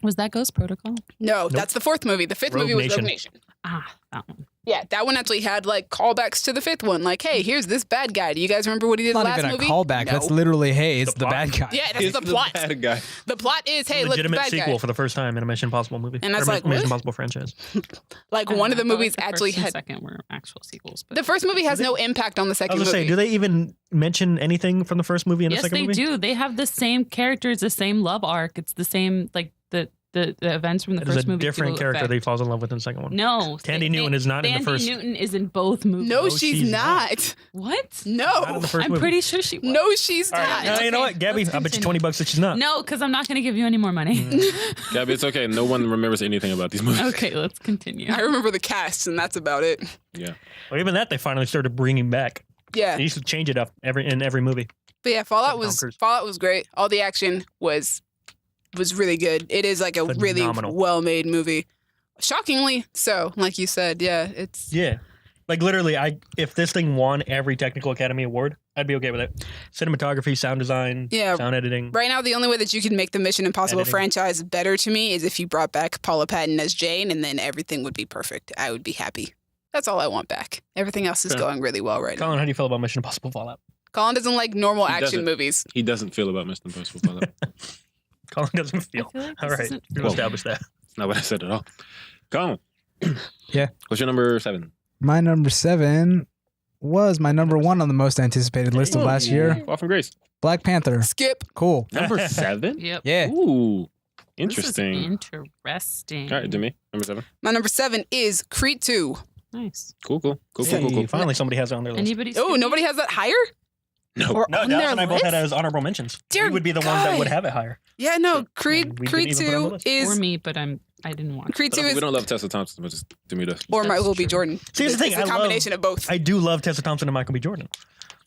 Speaker 5: Was that Ghost Protocol?
Speaker 3: No, that's the 4th movie. The 5th
Speaker 1: Rogue
Speaker 3: movie was
Speaker 1: Nation.
Speaker 3: Rogue Nation.
Speaker 5: Ah, that one.
Speaker 3: Yeah, that one actually had like callbacks to the 5th one. Like, hey, here's this bad guy. Do you guys remember what he did
Speaker 2: It's not
Speaker 3: last
Speaker 2: even
Speaker 3: movie?
Speaker 2: a callback.
Speaker 3: No.
Speaker 2: That's literally, hey, it's
Speaker 1: The
Speaker 2: the
Speaker 1: plot.
Speaker 2: bad guy.
Speaker 3: Yeah, that's
Speaker 4: It's
Speaker 3: the plot.
Speaker 4: bad guy.
Speaker 3: The plot is, hey, look, the
Speaker 1: Legitimate
Speaker 3: bad
Speaker 1: sequel
Speaker 3: guy.
Speaker 1: for the first time in a Mission Impossible movie.
Speaker 3: And that's
Speaker 1: Or
Speaker 3: like,
Speaker 1: Mission
Speaker 3: what?
Speaker 1: Impossible franchise.
Speaker 3: Like
Speaker 5: I
Speaker 3: one of the
Speaker 5: don't know, I
Speaker 3: movies
Speaker 5: thought the
Speaker 3: actually
Speaker 5: first and
Speaker 3: had.
Speaker 5: second were actual sequels. But
Speaker 3: The first movie has
Speaker 1: Do they-
Speaker 3: no impact on the
Speaker 1: I
Speaker 3: second
Speaker 1: was gonna
Speaker 3: movie.
Speaker 1: say, do they even mention anything from the first movie in the
Speaker 5: yes,
Speaker 1: second
Speaker 5: they
Speaker 1: movie?
Speaker 5: do. They have the same characters, the same love arc. It's the same, like the events from the
Speaker 1: It is
Speaker 5: first
Speaker 1: a
Speaker 5: movie.
Speaker 1: different
Speaker 5: do
Speaker 1: character that he
Speaker 5: affect.
Speaker 1: falls in love with in the second one.
Speaker 5: No,
Speaker 1: Tandy Newton is not in the first.
Speaker 5: Tandy Newton is in both movies.
Speaker 3: No,
Speaker 1: No,
Speaker 3: she's
Speaker 1: she's
Speaker 3: not.
Speaker 5: What?
Speaker 1: Not in
Speaker 3: No.
Speaker 1: the first
Speaker 5: I'm
Speaker 1: movie.
Speaker 5: pretty sure she was.
Speaker 3: No, she's
Speaker 1: All
Speaker 3: not.
Speaker 1: right, you know
Speaker 5: Okay,
Speaker 1: what, Gabby?
Speaker 5: let's
Speaker 1: I bet you
Speaker 5: continue.
Speaker 1: $20 that she's not.
Speaker 5: No, because I'm not going to give you any more money.
Speaker 4: Gabby, it's okay. No one remembers anything about these movies.
Speaker 5: Okay, let's continue.
Speaker 3: I remember the cast, and that's about it.
Speaker 4: Yeah.
Speaker 1: Well, even that they finally started bringing back.
Speaker 3: Yeah,
Speaker 1: They used to change it up in every movie.
Speaker 3: but yeah, Fallout
Speaker 1: Tom
Speaker 3: was great. All the action was really good. It is like a
Speaker 1: Phenomenal.
Speaker 3: really well made movie. Shockingly so, like you said. Yeah, it's
Speaker 1: Yeah. Like literally, if this thing won every technical Academy Award, I'd be okay with it. Cinematography, sound design,
Speaker 3: Yeah.
Speaker 1: sound editing.
Speaker 3: right now the only way that you can make the Mission Impossible
Speaker 1: Editing.
Speaker 3: franchise better to me is if you brought back Paula Patton as Jane, and then everything would be perfect. I would be happy. That's all I want back. Everything else is
Speaker 1: Fair.
Speaker 3: going really well right now.
Speaker 1: Colin, how do you feel about Mission Impossible Fallout?
Speaker 3: Colin doesn't like normal
Speaker 4: He
Speaker 3: action
Speaker 4: doesn't.
Speaker 3: movies.
Speaker 4: He doesn't feel about Mission Impossible Fallout.
Speaker 1: Colin doesn't
Speaker 5: I
Speaker 1: feel.
Speaker 5: feel like
Speaker 1: All
Speaker 5: this
Speaker 1: right,
Speaker 5: isn't-
Speaker 1: we'll
Speaker 4: Whoa.
Speaker 1: establish that.
Speaker 4: That's not what I said at all. Colin.
Speaker 2: Yeah.
Speaker 4: What's your number 7?
Speaker 2: My number 7 was my number 1 on the most anticipated list of
Speaker 1: Hey.
Speaker 2: last year.
Speaker 4: Fall from Grace.
Speaker 2: Black Panther.
Speaker 3: Skip.
Speaker 2: Cool.
Speaker 4: Number 7?
Speaker 5: Yep.
Speaker 2: Yeah.
Speaker 4: Ooh.
Speaker 5: This is
Speaker 4: Interesting.
Speaker 5: interesting.
Speaker 4: All right, Demi. Number 7.
Speaker 3: My number 7 is Creed 2.
Speaker 5: Nice.
Speaker 4: Cool.
Speaker 1: Hey, Finally, somebody has it on their list.
Speaker 5: Anybody?
Speaker 3: Oh,
Speaker 5: skip
Speaker 3: nobody
Speaker 5: me?
Speaker 3: has that higher?
Speaker 4: No.
Speaker 3: Or
Speaker 1: No,
Speaker 3: on
Speaker 1: Dallas
Speaker 3: their
Speaker 1: and I both had
Speaker 3: list?
Speaker 1: it as honorable mentions.
Speaker 3: Dear
Speaker 1: we would be the ones that would
Speaker 3: God.
Speaker 1: have it higher.
Speaker 3: Yeah, no.
Speaker 1: And
Speaker 3: Creed
Speaker 1: we
Speaker 3: Creed
Speaker 1: didn't even put it on the
Speaker 3: 2
Speaker 1: list.
Speaker 3: is
Speaker 5: Or me, but I didn't watch.
Speaker 3: Creed
Speaker 5: it.
Speaker 3: 2
Speaker 4: We
Speaker 3: is
Speaker 4: don't love Tessa Thompson as much as Demi does.
Speaker 3: or
Speaker 5: That's
Speaker 3: Michael B.
Speaker 5: true.
Speaker 3: Jordan.
Speaker 1: See, here's the thing,
Speaker 3: It's a
Speaker 1: I love-
Speaker 3: combination of both.
Speaker 1: I do love Tessa Thompson and Michael B. Jordan.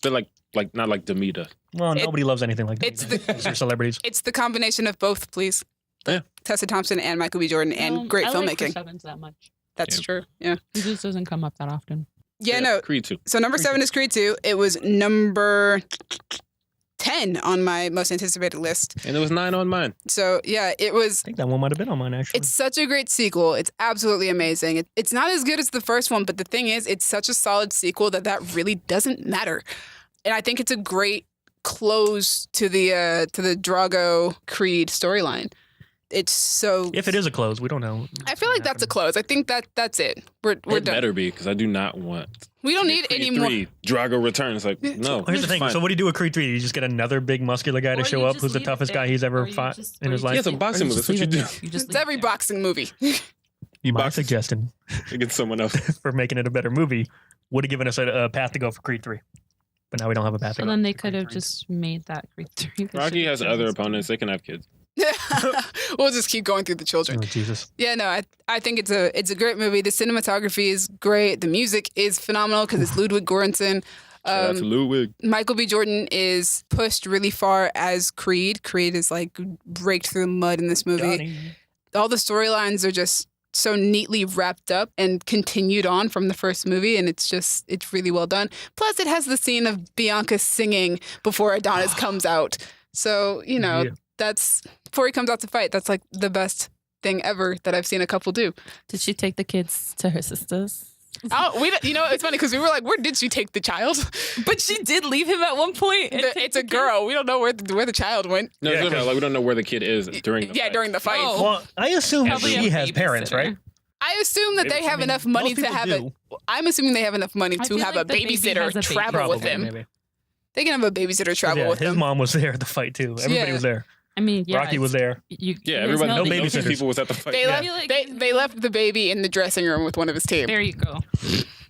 Speaker 4: They're like not like Demi does.
Speaker 1: Well,
Speaker 3: It-
Speaker 1: nobody loves anything like that.
Speaker 3: it's the-
Speaker 1: These are celebrities.
Speaker 3: It's the combination of both, please.
Speaker 4: Yeah.
Speaker 3: Tessa Thompson and Michael B. Jordan, and
Speaker 5: No,
Speaker 3: great
Speaker 5: I like
Speaker 3: filmmaking.
Speaker 5: Chris Evans that much.
Speaker 3: That's
Speaker 4: Yeah.
Speaker 3: true. Yeah.
Speaker 5: He just doesn't come up that often.
Speaker 3: Yeah, no.
Speaker 4: Creed 2.
Speaker 3: So number 7 is Creed 2. It was number 10 on my most anticipated list.
Speaker 4: And it was 9 on mine.
Speaker 3: So yeah, it was.
Speaker 1: I think that one might have been on mine, actually.
Speaker 3: It's such a great sequel. It's absolutely amazing. It's not as good as the first one, but the thing is, it's such a solid sequel that really doesn't matter. And I think it's a great close to the Drago Creed storyline. It's so.
Speaker 1: If it is a close, we don't know.
Speaker 3: I feel like that's a close. I think that's it. We're
Speaker 4: It
Speaker 3: done.
Speaker 4: better be, because I do not want
Speaker 3: We don't need
Speaker 4: Creed
Speaker 3: any more.
Speaker 4: 3, Drago returns. Like, no.
Speaker 1: Well, here's the thing.
Speaker 4: Fine.
Speaker 1: So what do you do with Creed 3? You just get another big muscular guy to
Speaker 5: Or
Speaker 1: show
Speaker 5: you
Speaker 1: up
Speaker 5: just
Speaker 1: who's the
Speaker 5: leave it
Speaker 1: toughest
Speaker 5: there.
Speaker 1: guy he's
Speaker 5: Or
Speaker 1: ever
Speaker 5: you
Speaker 1: fought
Speaker 5: just-
Speaker 1: in
Speaker 5: or
Speaker 1: his
Speaker 5: you
Speaker 1: life?
Speaker 4: Yeah, it's a boxing
Speaker 5: or
Speaker 4: move.
Speaker 5: just
Speaker 4: That's what
Speaker 5: leave
Speaker 4: you
Speaker 5: it
Speaker 4: do.
Speaker 5: there. You just
Speaker 3: It's
Speaker 5: leave
Speaker 3: every
Speaker 5: it there.
Speaker 3: boxing movie.
Speaker 1: My
Speaker 4: boxes.
Speaker 1: suggestion
Speaker 4: Against someone else.
Speaker 1: for making it a better movie would have given us a path to go for Creed 3. But now we don't have a path to
Speaker 5: So
Speaker 1: go
Speaker 5: then they
Speaker 1: for
Speaker 5: could
Speaker 1: Creed
Speaker 5: have
Speaker 1: 3.
Speaker 5: just made that Creed 3. They
Speaker 4: Rocky
Speaker 5: should've
Speaker 4: has
Speaker 5: done
Speaker 4: other
Speaker 5: this.
Speaker 4: opponents. They can have kids.
Speaker 3: We'll just keep going through the children.
Speaker 1: Oh, Jesus.
Speaker 3: Yeah, no, I think it's a great movie. The cinematography is great. The music is phenomenal because it's Ludwig Göransson.
Speaker 4: Shout out to Ludwig.
Speaker 3: Michael B. Jordan is pushed really far as Creed. Creed is like raked through the mud in this movie.
Speaker 1: Johnny.
Speaker 3: All the storylines are just so neatly wrapped up and continued on from the first movie, and it's really well done. Plus, it has the scene of Bianca singing before Adonis comes out. So,
Speaker 1: Yeah.
Speaker 3: that's before he comes out to fight. That's like the best thing ever that I've seen a couple do.
Speaker 5: Did she take the kids to her sisters?
Speaker 3: Oh, it's funny because we were like, where did she take the child?
Speaker 5: But she did leave him at one point. and take
Speaker 3: It's a
Speaker 5: the
Speaker 3: girl. We don't know where the child went.
Speaker 4: No,
Speaker 1: Yeah,
Speaker 4: it's not
Speaker 1: 'cause-
Speaker 4: like we don't know where the kid is during the
Speaker 3: Yeah,
Speaker 4: fight.
Speaker 3: during the fight.
Speaker 5: Oh.
Speaker 1: Well, I assume
Speaker 5: Probably
Speaker 1: she
Speaker 5: a
Speaker 1: has parents,
Speaker 5: babysitter.
Speaker 1: right?
Speaker 3: I assume that they
Speaker 1: I
Speaker 3: have
Speaker 1: mean,
Speaker 3: enough money
Speaker 1: most
Speaker 3: to
Speaker 1: people
Speaker 3: have
Speaker 1: do.
Speaker 3: I'm assuming they have enough money
Speaker 5: I
Speaker 3: to
Speaker 5: feel
Speaker 3: have
Speaker 5: like
Speaker 3: a
Speaker 5: the baby
Speaker 3: babysitter
Speaker 5: has a baby.
Speaker 3: travel with
Speaker 1: Probably,
Speaker 3: him.
Speaker 1: maybe.
Speaker 3: They can have a babysitter travel
Speaker 1: Yeah,
Speaker 3: with
Speaker 1: his
Speaker 3: them.
Speaker 1: mom was there at the fight too. Everybody
Speaker 3: Yeah.
Speaker 1: was there.
Speaker 5: I mean, yeah,
Speaker 1: Rocky was there.
Speaker 5: You
Speaker 4: Yeah,
Speaker 5: guys
Speaker 4: everybody.
Speaker 5: know
Speaker 1: No
Speaker 5: that you-
Speaker 1: babysitters.
Speaker 4: People was at the fight.
Speaker 3: They
Speaker 4: Yeah.
Speaker 3: left.
Speaker 5: feel like-
Speaker 3: They left the baby in the dressing room with one of his team.
Speaker 5: There you go.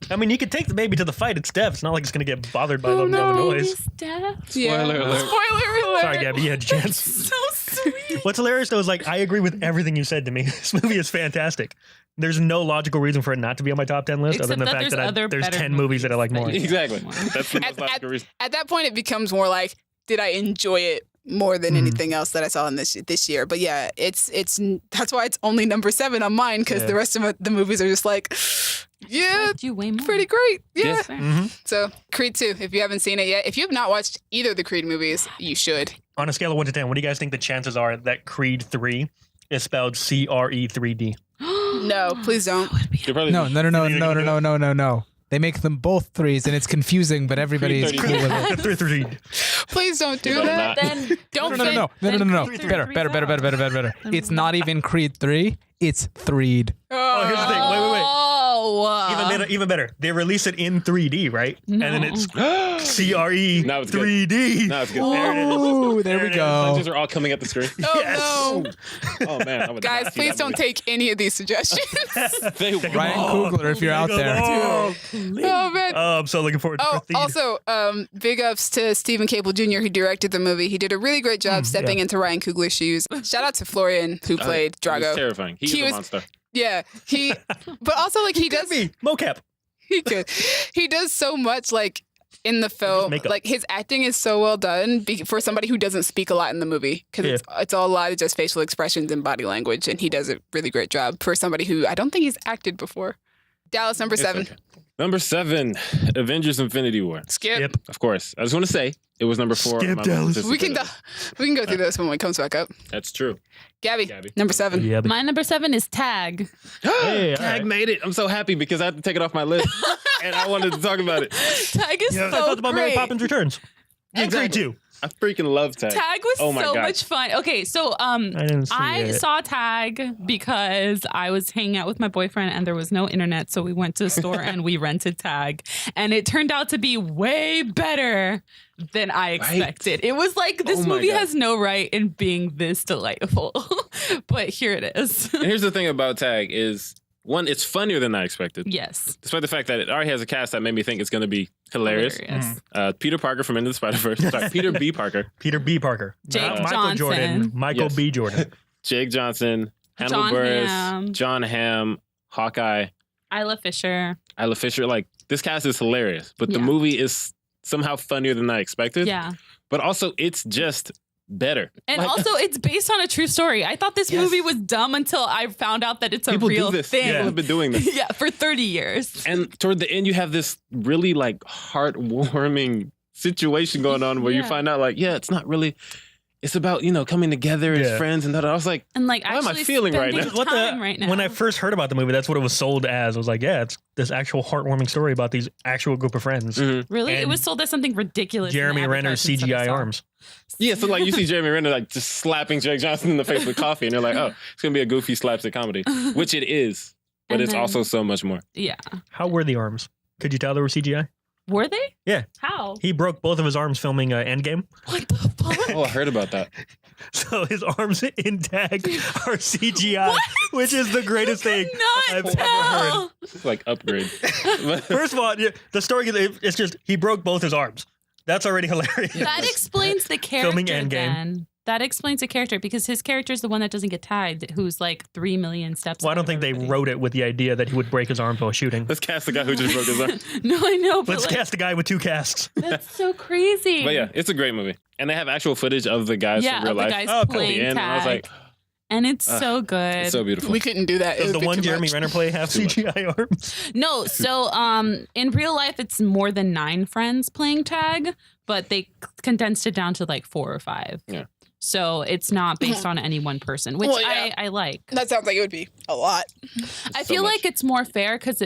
Speaker 1: I mean, you could take the baby to the fight. It's deaf. It's not like it's going to get bothered by
Speaker 3: Oh,
Speaker 1: the
Speaker 3: no.
Speaker 1: noise.
Speaker 5: He's deaf.
Speaker 3: Yeah.
Speaker 4: Spoiler alert.
Speaker 3: Spoiler alert.
Speaker 1: Sorry, Gabby, you had a chance.
Speaker 5: So sweet.
Speaker 1: What's hilarious though is like I agree with everything you said to me. This movie is fantastic. There's no logical reason for it not to be on my top 10 list,
Speaker 5: Except
Speaker 1: other than the
Speaker 5: that
Speaker 1: fact
Speaker 5: there's
Speaker 1: that
Speaker 5: other
Speaker 1: there's
Speaker 5: better
Speaker 1: 10 movies that I like more.
Speaker 5: movies
Speaker 4: Exactly.
Speaker 5: Wow.
Speaker 4: That's the most
Speaker 3: At-
Speaker 4: logical reason.
Speaker 3: At that point, it becomes more like, did I enjoy it more than anything else that I saw in this year. But yeah, it's that's why it's only number 7 on mine, because the rest of the movies are just like, yeah,
Speaker 5: you way more.
Speaker 3: pretty great. Yeah.
Speaker 1: Mm-hmm.
Speaker 3: So Creed 2, if you haven't seen it yet, if you have not watched either of the Creed movies, you should.
Speaker 1: On a scale of 1 to 10, what do you guys think the chances are that Creed 3 is spelled CRE3D?
Speaker 3: No, please don't.
Speaker 2: No. They make them both 3s, and it's confusing, but everybody is cool with it.
Speaker 1: 3.
Speaker 3: Please don't do that.
Speaker 5: Then
Speaker 3: Don't
Speaker 2: No. Better. It's not even Creed 3. It's 3'd.
Speaker 1: Oh, here's the thing. Wait.
Speaker 5: Oh,
Speaker 1: Even better. They release it in 3D, right?
Speaker 5: No.
Speaker 1: And then it's CRE
Speaker 4: Now it's good.
Speaker 1: 3D.
Speaker 4: No, it's good.
Speaker 2: Ooh, there we go.
Speaker 4: Punches are all coming at the screen.
Speaker 3: Oh, no.
Speaker 4: Oh man, I would
Speaker 3: Guys,
Speaker 4: not see
Speaker 3: please
Speaker 4: that
Speaker 3: don't
Speaker 4: movie.
Speaker 3: take any of these suggestions.
Speaker 4: They
Speaker 2: Ryan
Speaker 4: won't.
Speaker 2: Coogler, if you're out there.
Speaker 1: Oh,
Speaker 3: Man.
Speaker 1: I'm so looking forward to
Speaker 3: Oh,
Speaker 1: Creed.
Speaker 3: also, big ups to Stephen Cable Jr., who directed the movie. He did a really great job stepping into Ryan Coogler's shoes. Shout out to Florian, who played
Speaker 4: It was
Speaker 3: Drago.
Speaker 4: terrifying. He
Speaker 3: He
Speaker 4: is
Speaker 3: was-
Speaker 4: a monster.
Speaker 3: Yeah, but also like he does,
Speaker 1: Mocap.
Speaker 3: he does so much like in the film.
Speaker 1: makeup.
Speaker 3: Like his acting is so well done for somebody who doesn't speak a lot in the movie, because it's all a lot of just facial expressions and body language, and he does a really great job for somebody who I don't think he's acted before. Dallas, number
Speaker 4: It's
Speaker 3: 7.
Speaker 4: okay. Number 7, Avengers: Infinity War.
Speaker 3: Skip.
Speaker 4: Of course. I just want to say it was number 4.
Speaker 1: Skip,
Speaker 4: on my
Speaker 1: Dallas.
Speaker 4: list.
Speaker 3: We can go through this when it comes back up.
Speaker 4: That's true.
Speaker 3: Gabby,
Speaker 4: Gabby.
Speaker 3: number 7.
Speaker 1: Yeah, but
Speaker 5: my number 7 is Tag.
Speaker 1: Hey, all
Speaker 4: Tag
Speaker 1: right.
Speaker 4: made it. I'm so happy because I had to take it off my list, and I wanted to talk about it.
Speaker 5: Tag is
Speaker 1: I
Speaker 5: so
Speaker 1: thought about Mary
Speaker 5: great.
Speaker 1: Poppins Returns. And Creed 2.
Speaker 4: I freaking love Tag.
Speaker 5: Tag was
Speaker 4: Oh my
Speaker 5: so
Speaker 4: God.
Speaker 5: much fun. Okay, so
Speaker 1: I didn't see
Speaker 5: I
Speaker 1: it.
Speaker 5: saw Tag because I was hanging out with my boyfriend and there was no internet, so we went to a store and we rented Tag, and it turned out to be way better than I expected. It was like, this
Speaker 4: Oh my
Speaker 5: movie
Speaker 4: God.
Speaker 5: has no right in being this delightful, but here it is.
Speaker 4: And here's the thing about Tag is, one, it's funnier than I expected.
Speaker 5: Yes.
Speaker 4: Despite the fact that it already has a cast that made me think it's going to be hilarious. Peter Parker from Into the Spider-Verse. Sorry, Peter B. Parker.
Speaker 1: Peter B. Parker.
Speaker 5: Jake
Speaker 1: Not Michael
Speaker 5: Johnson.
Speaker 1: Jordan. Michael
Speaker 4: Yes.
Speaker 1: B. Jordan.
Speaker 4: Jake Johnson. Hannibal
Speaker 5: John
Speaker 4: Buress.
Speaker 5: Hamm.
Speaker 4: John Hamm. Hawkeye.
Speaker 5: Isla Fisher.
Speaker 4: Isla Fisher. Like, this cast is hilarious. But the
Speaker 5: Yeah.
Speaker 4: movie is somehow funnier than I expected.
Speaker 5: Yeah.
Speaker 4: But also, it's just better.
Speaker 5: And
Speaker 4: Like,
Speaker 5: also, it's based on a true story. I thought this
Speaker 4: Yes.
Speaker 5: movie was dumb until I found out that it's a
Speaker 4: people
Speaker 5: real
Speaker 4: do this.
Speaker 5: thing.
Speaker 4: People have been doing this.
Speaker 5: Yeah, for 30 years.
Speaker 4: And toward the end, you have this really like heartwarming situation going on where you
Speaker 5: Yeah.
Speaker 4: find out like, yeah, it's not really. It's about, coming together
Speaker 1: Yeah.
Speaker 4: as friends and that. I was like,
Speaker 5: And like,
Speaker 4: Why am I
Speaker 5: actually
Speaker 4: feeling right
Speaker 5: spending
Speaker 4: now?
Speaker 1: What
Speaker 5: time right now.
Speaker 1: When I first heard about the movie, that's what it was sold as. I was like, yeah, it's this actual heartwarming story about these actual group of friends.
Speaker 5: Really, it
Speaker 1: and
Speaker 5: was sold as something ridiculous. in the
Speaker 1: Jeremy Renner's
Speaker 5: advertisements that I
Speaker 1: CGI
Speaker 5: saw.
Speaker 1: arms.
Speaker 4: yeah. So like you see Jeremy Renner like just slapping Jake Johnson in the face with coffee, and you're like, oh, it's gonna be a goofy slapstick comedy, which it is, but
Speaker 5: And
Speaker 4: it's
Speaker 5: then-
Speaker 4: also so much more.
Speaker 5: Yeah.
Speaker 1: How were the arms? Could you tell they were CGI?
Speaker 5: Were they?
Speaker 1: Yeah.
Speaker 5: How?
Speaker 1: He broke both of his arms filming Endgame.
Speaker 5: What the fuck?
Speaker 4: Oh, I heard about that.
Speaker 1: So his arms in Tag are CGI, which is the greatest thing I've ever heard.
Speaker 5: Tell.
Speaker 4: It's like upgrade.
Speaker 1: First of all, the story, it's just he broke both his arms. That's already hilarious.
Speaker 5: That explains the
Speaker 1: Filming
Speaker 5: character
Speaker 1: Endgame.
Speaker 5: then. That explains the character because his character is the one that doesn't get tagged, who's like 3 million steps.
Speaker 1: Well, I
Speaker 5: ahead
Speaker 1: don't
Speaker 5: of
Speaker 1: think they
Speaker 5: everybody.
Speaker 1: wrote it with the idea that he would break his arm while shooting.
Speaker 4: Let's cast the guy who just broke his arm.
Speaker 5: No, I know, but
Speaker 1: Let's
Speaker 5: like,
Speaker 1: cast a guy with 2 casts.
Speaker 5: that's so crazy.
Speaker 4: But yeah, it's a great movie, and they have actual footage of the guys
Speaker 5: yeah,
Speaker 4: from real
Speaker 5: of the
Speaker 4: life.
Speaker 5: guys
Speaker 1: Oh, cool.
Speaker 5: playing
Speaker 4: And I was
Speaker 5: tag.
Speaker 4: like,
Speaker 5: And it's so good.
Speaker 4: it's so beautiful.
Speaker 3: We couldn't do that. It
Speaker 1: Does
Speaker 3: would
Speaker 1: the
Speaker 3: be
Speaker 1: one
Speaker 3: too
Speaker 1: Jeremy
Speaker 3: much.
Speaker 1: Renner play have
Speaker 4: Too much.
Speaker 1: CGI arms?
Speaker 5: No, so in real life it's more than 9 friends playing tag, but they condensed it down to like 4 or 5.
Speaker 4: Yeah.
Speaker 5: So it's not based on any one person, which
Speaker 3: Well, yeah.
Speaker 5: I like.
Speaker 3: That sounds like it would be a lot.
Speaker 5: I
Speaker 4: So
Speaker 5: feel
Speaker 4: much.
Speaker 5: like it's more fair because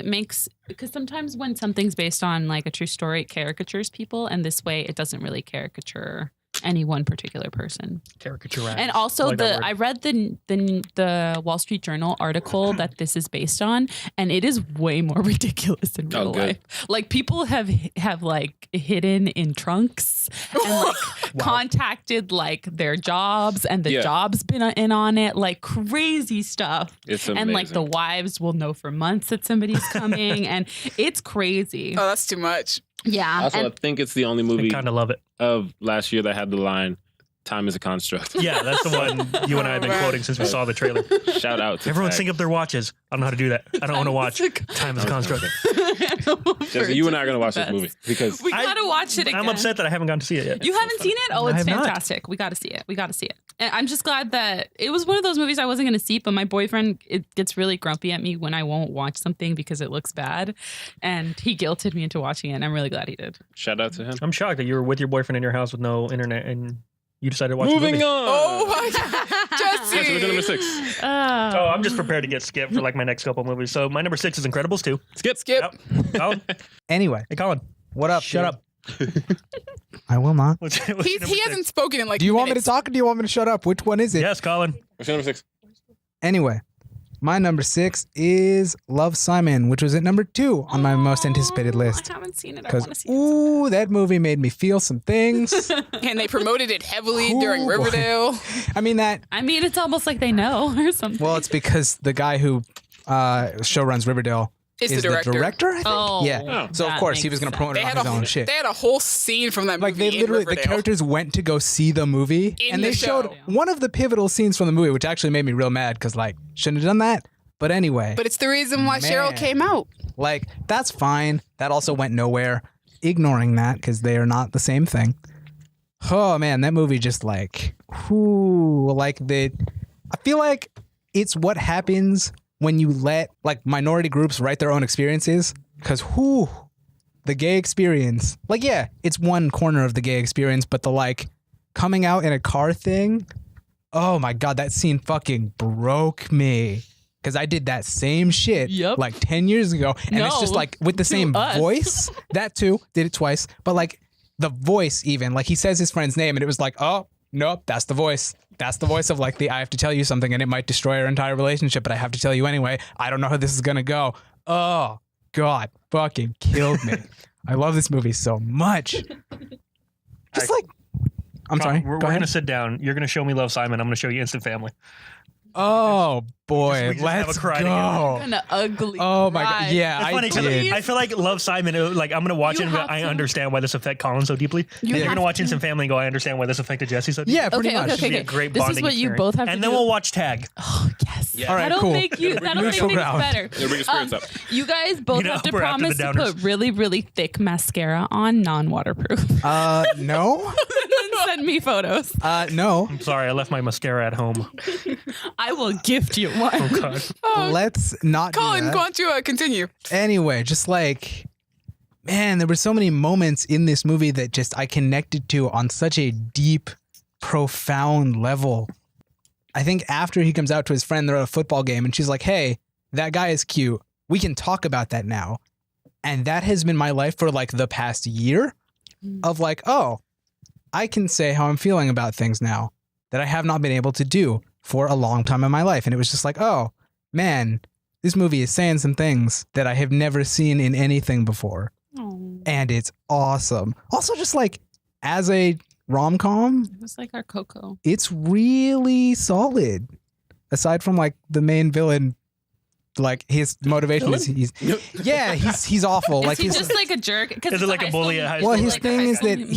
Speaker 5: sometimes when something's based on like a true story, it caricatures people, and this way it doesn't really caricature any one particular person.
Speaker 1: Caricature.
Speaker 5: And also I read the Wall Street Journal article that this is based on, and it is way more ridiculous in real
Speaker 4: good.
Speaker 5: life. Like people have like hidden in trunks and like contacted like their jobs, and the
Speaker 4: Yeah.
Speaker 5: job's been in on it, like crazy stuff.
Speaker 4: It's amazing.
Speaker 5: And like the wives will know for months that somebody's coming, and it's crazy.
Speaker 3: Oh, that's too much.
Speaker 5: Yeah.
Speaker 4: Also, I
Speaker 5: And
Speaker 4: think it's the only
Speaker 1: I
Speaker 4: movie
Speaker 1: kind of love it.
Speaker 4: of last year that had the line, Time is a Construct.
Speaker 1: Yeah, that's the one you and I have been quoting since we saw the trailer.
Speaker 4: Shout out to
Speaker 1: Everyone
Speaker 4: Tag.
Speaker 1: sync up their watches. I don't know how to do that. I don't want to watch. Time is a Construct.
Speaker 4: Jesse, you and I are going to watch this movie because
Speaker 5: We gotta watch it again.
Speaker 1: I'm upset that I haven't gotten to see it yet.
Speaker 5: You haven't seen it? Oh,
Speaker 1: I
Speaker 5: it's
Speaker 1: have not.
Speaker 5: fantastic. We gotta see it. We gotta see it. And I'm just glad that it was one of those movies I wasn't gonna see, but my boyfriend gets really grumpy at me when I won't watch something because it looks bad. And he guilted me into watching it, and I'm really glad he did.
Speaker 4: shout out to him.
Speaker 1: I'm shocked that you were with your boyfriend in your house with no internet and you decided to watch
Speaker 4: Moving
Speaker 1: the movie.
Speaker 4: on.
Speaker 3: Oh my God.
Speaker 4: Jesse,
Speaker 3: Jesse.
Speaker 4: look at number 6.
Speaker 1: Oh, I'm just prepared to get skipped for like my next couple movies. So my number 6 is Incredibles 2.
Speaker 4: Skip.
Speaker 3: Skip.
Speaker 1: Yep. Colin.
Speaker 2: Anyway,
Speaker 1: Hey, Colin.
Speaker 2: what up?
Speaker 1: Shut up.
Speaker 2: I will not.
Speaker 1: What's your number
Speaker 3: He
Speaker 1: six?
Speaker 3: hasn't spoken in like
Speaker 2: Do you want me to
Speaker 3: minutes.
Speaker 2: talk or do you want me to shut up? Which one is it?
Speaker 1: Yes, Colin.
Speaker 4: What's your number 6?
Speaker 2: Anyway, my number 6 is Love, Simon, which was at number 2 on my most anticipated list.
Speaker 5: I haven't seen it. I
Speaker 2: Because,
Speaker 5: want to see it.
Speaker 2: ooh, that movie made me feel some things.
Speaker 3: And they promoted it heavily
Speaker 2: Ooh,
Speaker 3: during
Speaker 2: boy.
Speaker 3: Riverdale.
Speaker 2: I mean, that,
Speaker 5: I mean, it's almost like they know or something.
Speaker 2: well, it's because the guy who show runs Riverdale
Speaker 3: It's
Speaker 2: is
Speaker 3: the director.
Speaker 2: I think?
Speaker 5: Oh,
Speaker 2: Yeah.
Speaker 4: Oh.
Speaker 2: So, of
Speaker 5: that
Speaker 2: course, he
Speaker 5: makes
Speaker 2: was going to
Speaker 5: sense.
Speaker 2: promote
Speaker 3: They
Speaker 2: it
Speaker 3: had,
Speaker 2: on his own shit.
Speaker 3: they had a whole scene from that
Speaker 2: Like,
Speaker 3: movie
Speaker 2: they literally,
Speaker 3: in
Speaker 2: the
Speaker 3: Riverdale.
Speaker 2: characters went to go see the movie,
Speaker 3: In
Speaker 2: and
Speaker 3: the
Speaker 2: they showed
Speaker 3: show.
Speaker 2: one of the pivotal scenes from the movie, which actually made me real mad because, like, shouldn't have done that. But anyway.
Speaker 3: But it's the reason why Cheryl
Speaker 2: Man.
Speaker 3: came out.
Speaker 2: Like, that's fine. That also went nowhere. Ignoring that because they are not the same thing. Oh, man, that movie just like, whoo, like I feel like it's what happens when you let like minority groups write their own experiences. Because whoo, the gay experience, like, yeah, it's one corner of the gay experience, but the like coming out in a car thing. Oh my God, that scene fucking broke me. Because I did that same shit
Speaker 5: Yep.
Speaker 2: like 10 years ago. And it's
Speaker 5: No,
Speaker 2: just like with the
Speaker 5: to
Speaker 2: same
Speaker 5: us.
Speaker 2: voice. That too. Did it twice. But like the voice even. Like he says his friend's name and it was like, oh, nope, that's the voice. That's the voice of like I have to tell you something and it might destroy our entire relationship, but I have to tell you anyway. I don't know how this is going to go. Oh, God. Fucking killed me. I love this movie so much. Just like, I'm
Speaker 1: Colin,
Speaker 2: sorry.
Speaker 1: We're
Speaker 2: Go
Speaker 1: going
Speaker 2: ahead.
Speaker 1: to sit down. You're going to show me Love, Simon. I'm going to show you Instant Family.
Speaker 2: Oh boy,
Speaker 1: we just have
Speaker 2: let's
Speaker 1: a cry
Speaker 2: go.
Speaker 5: Kind of ugly.
Speaker 2: Oh my
Speaker 5: cry.
Speaker 2: God, yeah,
Speaker 1: It's
Speaker 2: I
Speaker 1: funny 'cause
Speaker 2: did.
Speaker 1: I feel like Love, Simon, like I'm going to watch
Speaker 5: You
Speaker 1: it and
Speaker 5: have
Speaker 1: I
Speaker 5: to.
Speaker 1: understand why this affected Colin so deeply. And you're
Speaker 5: have
Speaker 1: going to watch
Speaker 5: to.
Speaker 1: Instant Family and go, I understand why this affected Jesse so deeply.
Speaker 2: Yeah, pretty
Speaker 5: Okay,
Speaker 2: much.
Speaker 5: okay,
Speaker 1: It'd be a
Speaker 5: okay.
Speaker 1: great
Speaker 5: This is
Speaker 1: bonding
Speaker 5: what you
Speaker 1: experience.
Speaker 5: both have to
Speaker 1: And
Speaker 5: do.
Speaker 1: then we'll watch Tag.
Speaker 5: Oh, yes.
Speaker 2: All right,
Speaker 5: that'll
Speaker 2: cool.
Speaker 5: make you. That'll make
Speaker 2: Neutral
Speaker 5: things
Speaker 2: ground.
Speaker 5: better.
Speaker 4: Yeah, bring your spirits up.
Speaker 5: You guys both
Speaker 1: You know,
Speaker 5: have to
Speaker 1: we're after the
Speaker 5: promise to
Speaker 1: downers.
Speaker 5: put really, really thick mascara on, non-waterproof.
Speaker 2: No,
Speaker 5: Send me photos.
Speaker 2: no.
Speaker 1: I'm sorry, I left my mascara at home.
Speaker 5: I will gift you one.
Speaker 1: Oh, God.
Speaker 2: Let's not.
Speaker 3: Colin,
Speaker 2: do that.
Speaker 3: why don't you continue?
Speaker 2: Anyway, just like, man, there were so many moments in this movie that just I connected to on such a deep, profound level. I think after he comes out to his friend, they're at a football game, and she's like, "Hey, that guy is cute. We can talk about that now." And that has been my life for like the past year of like, oh, I can say how I'm feeling about things now that I have not been able to do for a long time in my life. And it was just like, oh, man, this movie is saying some things that I have never seen in anything before.
Speaker 5: Oh,
Speaker 2: And it's awesome. Also, just like as a rom-com,
Speaker 5: it was like our Coco.
Speaker 2: it's really solid. Aside from like the main villain, like his motivation is he's awful.
Speaker 5: Is
Speaker 2: like
Speaker 5: he
Speaker 2: he's
Speaker 5: just like a jerk? 'Cause
Speaker 1: Is
Speaker 5: it's
Speaker 1: it like a
Speaker 5: high
Speaker 1: bully
Speaker 5: school-
Speaker 1: at high
Speaker 2: well,
Speaker 1: school?
Speaker 2: his
Speaker 5: like
Speaker 2: thing
Speaker 5: a
Speaker 2: is
Speaker 5: high
Speaker 2: that
Speaker 5: school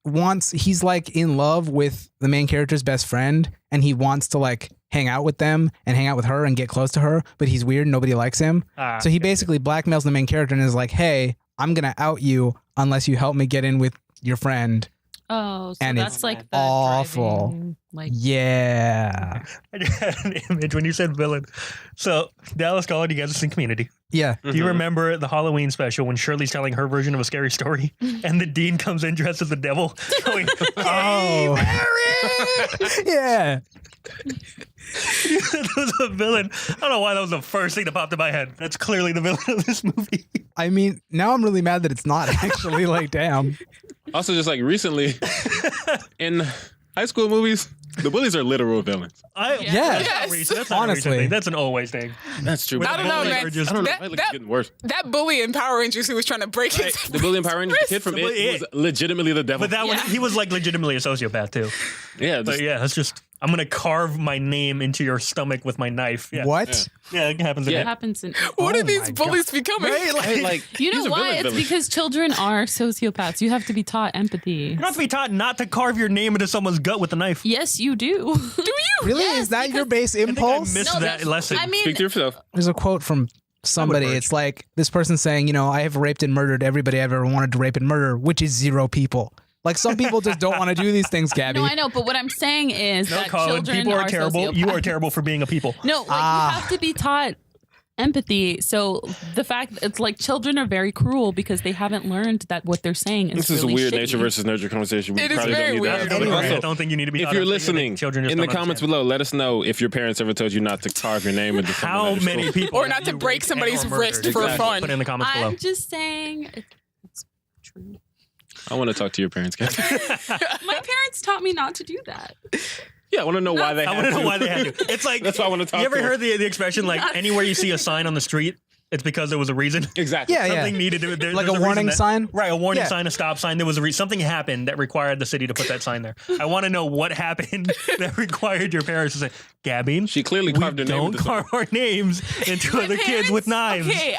Speaker 5: movie?
Speaker 2: he's like in love with the main character's best friend and he wants to like hang out with them and hang out with her and get close to her, but he's weird and nobody likes him.
Speaker 1: Ah,
Speaker 2: So he basically blackmails the main character and is like, hey, I'm going to out you unless you help me get in with your friend.
Speaker 5: Oh, so
Speaker 2: And
Speaker 5: that's
Speaker 2: it's
Speaker 5: like the
Speaker 2: awful.
Speaker 5: driving, like
Speaker 2: Yeah.
Speaker 1: I just had an image when you said villain. So, Dallas College, you guys have seen Community.
Speaker 2: Yeah.
Speaker 1: Do you remember the Halloween special when Shirley's telling her version of a scary story and the dean comes in dressed as the devil going,
Speaker 2: Oh. Yeah.
Speaker 1: that was a villain. I don't know why that was the first thing that popped in my head. That's clearly the villain of this movie.
Speaker 2: I mean, now I'm really mad that it's not actually like, damn.
Speaker 4: Also, just like recently in high school movies, The bullies are literal villains.
Speaker 2: Yeah.
Speaker 1: That's
Speaker 3: Yes.
Speaker 1: not recent. That's not a
Speaker 2: Honestly.
Speaker 1: recent thing. That's an always thing.
Speaker 4: That's true.
Speaker 1: With
Speaker 3: I don't know,
Speaker 1: bullies
Speaker 3: man.
Speaker 1: are just-
Speaker 4: I don't know.
Speaker 3: That-
Speaker 4: I feel like it's getting worse.
Speaker 3: That bully in Power Rangers who was trying to break
Speaker 4: Right.
Speaker 3: his
Speaker 4: The bully in Power Rangers, the kid from
Speaker 1: The bully-
Speaker 4: It was legitimately the devil.
Speaker 1: But that one, he was like legitimately a sociopath too.
Speaker 4: yeah,
Speaker 1: But yeah, that's just. I'm gonna carve my name into your stomach with my knife. Yeah.
Speaker 2: What?
Speaker 1: Yeah, it happens.
Speaker 4: Yeah.
Speaker 5: It happens in.
Speaker 3: What
Speaker 2: Oh
Speaker 3: are these
Speaker 2: my
Speaker 3: bullies becoming?
Speaker 4: Right, like
Speaker 5: You
Speaker 4: these
Speaker 5: know
Speaker 4: are
Speaker 5: why?
Speaker 4: villains,
Speaker 5: It's because children are sociopaths. You have to be taught empathy.
Speaker 1: You don't have to be taught not to carve your name into someone's gut with a knife.
Speaker 5: Yes, you do.
Speaker 3: Do you?
Speaker 2: Really?
Speaker 5: Yes,
Speaker 2: Is that your
Speaker 5: because-
Speaker 2: base impulse?
Speaker 1: missed
Speaker 5: No,
Speaker 1: that
Speaker 5: that's-
Speaker 1: lesson.
Speaker 5: I mean,
Speaker 4: Speak to yourself.
Speaker 2: There's a quote from somebody.
Speaker 1: work.
Speaker 2: It's like this person saying, you know, I have raped and murdered everybody I've ever wanted to rape and murder, which is 0 people. Like some people just don't want to do these things, Gabby.
Speaker 5: no, I know, but what I'm saying is
Speaker 1: No,
Speaker 5: that
Speaker 1: Colin,
Speaker 5: children
Speaker 1: people are terrible. You are
Speaker 5: sociopaths.
Speaker 1: terrible for being a people.
Speaker 5: No, like
Speaker 2: Ah.
Speaker 5: you have to be taught empathy. So the fact it's like children are very cruel because they haven't learned that what they're saying is
Speaker 4: This is a
Speaker 5: really
Speaker 4: weird
Speaker 5: shitty.
Speaker 4: nature versus nurture conversation. We
Speaker 3: It is
Speaker 4: probably
Speaker 3: very
Speaker 4: don't need
Speaker 3: weird.
Speaker 4: that.
Speaker 1: Anyway,
Speaker 2: Anyway.
Speaker 1: I don't think you need to be.
Speaker 4: If
Speaker 1: taught
Speaker 4: you're
Speaker 1: empathy.
Speaker 4: listening,
Speaker 1: children just
Speaker 4: in the
Speaker 1: don't
Speaker 4: comments
Speaker 1: understand.
Speaker 4: below, let us know if your parents ever told you not to carve your name into something
Speaker 1: How
Speaker 4: that is
Speaker 1: many
Speaker 4: cool.
Speaker 1: people
Speaker 3: Or
Speaker 1: have
Speaker 3: not to
Speaker 1: you
Speaker 3: break
Speaker 1: raped
Speaker 3: somebody's
Speaker 1: and or
Speaker 3: wrist
Speaker 1: murdered?
Speaker 3: for
Speaker 4: Exactly.
Speaker 3: fun.
Speaker 1: Put it in the comments
Speaker 5: I'm
Speaker 1: below.
Speaker 5: just saying it's true.
Speaker 4: I want to talk to your parents, guys.
Speaker 5: My parents taught me not to do that.
Speaker 4: Yeah, I want to know why they
Speaker 1: I
Speaker 4: had
Speaker 1: want to
Speaker 4: to.
Speaker 1: know why they had to. It's like
Speaker 4: That's why I want to talk
Speaker 1: You ever
Speaker 4: to them.
Speaker 1: heard the expression like anywhere you see a sign on the street, it's because there was a reason.
Speaker 4: Exactly.
Speaker 2: Yeah,
Speaker 1: Something needed to there,
Speaker 2: Like
Speaker 1: there's
Speaker 2: a
Speaker 1: reason
Speaker 2: warning
Speaker 1: that-
Speaker 2: sign?
Speaker 1: right? A warning
Speaker 2: Yeah.
Speaker 1: sign, a stop sign. There was something happened that required the city to put that sign there. I want to know what happened that required your parents to say, "Gabby,
Speaker 4: She clearly
Speaker 1: we
Speaker 4: carved her name
Speaker 1: don't
Speaker 4: into
Speaker 1: carve our names into
Speaker 5: My
Speaker 1: other kids with knives."
Speaker 5: Okay,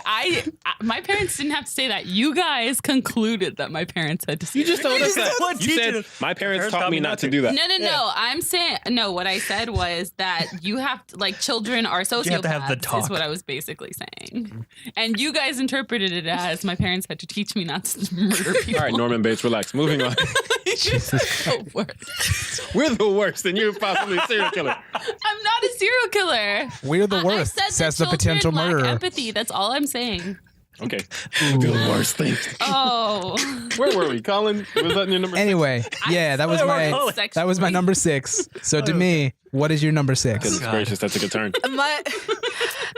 Speaker 5: my parents didn't have to say that. You guys concluded that my parents had to say
Speaker 4: You just told us
Speaker 1: That's
Speaker 4: that.
Speaker 1: what
Speaker 4: You said
Speaker 1: teachers-
Speaker 4: my parents taught me not to do that.
Speaker 5: No. I'm saying no. What I said was that you have to, like, children are sociopaths.
Speaker 1: You have to have the talk.
Speaker 5: Is what I was basically saying, and you guys interpreted it as my parents had to teach me not to murder people.
Speaker 4: All right, Norman Bates, relax. Moving on.
Speaker 5: The worst.
Speaker 4: We're the worst, and you're possibly a serial killer.
Speaker 5: I'm not a serial killer.
Speaker 2: We're the
Speaker 5: I
Speaker 2: worst,
Speaker 5: said that
Speaker 2: says the
Speaker 5: children
Speaker 2: potential
Speaker 5: lack
Speaker 2: murderer.
Speaker 5: Empathy. That's all I'm saying.
Speaker 4: Okay. The worst thing.
Speaker 5: Oh,
Speaker 4: Where were we, Colin? Was that your number?
Speaker 2: Anyway, yeah, that was
Speaker 1: swear
Speaker 2: my that was my number 6. So to me, what is your number 6?
Speaker 4: Goodness
Speaker 1: God.
Speaker 4: gracious, that took a turn.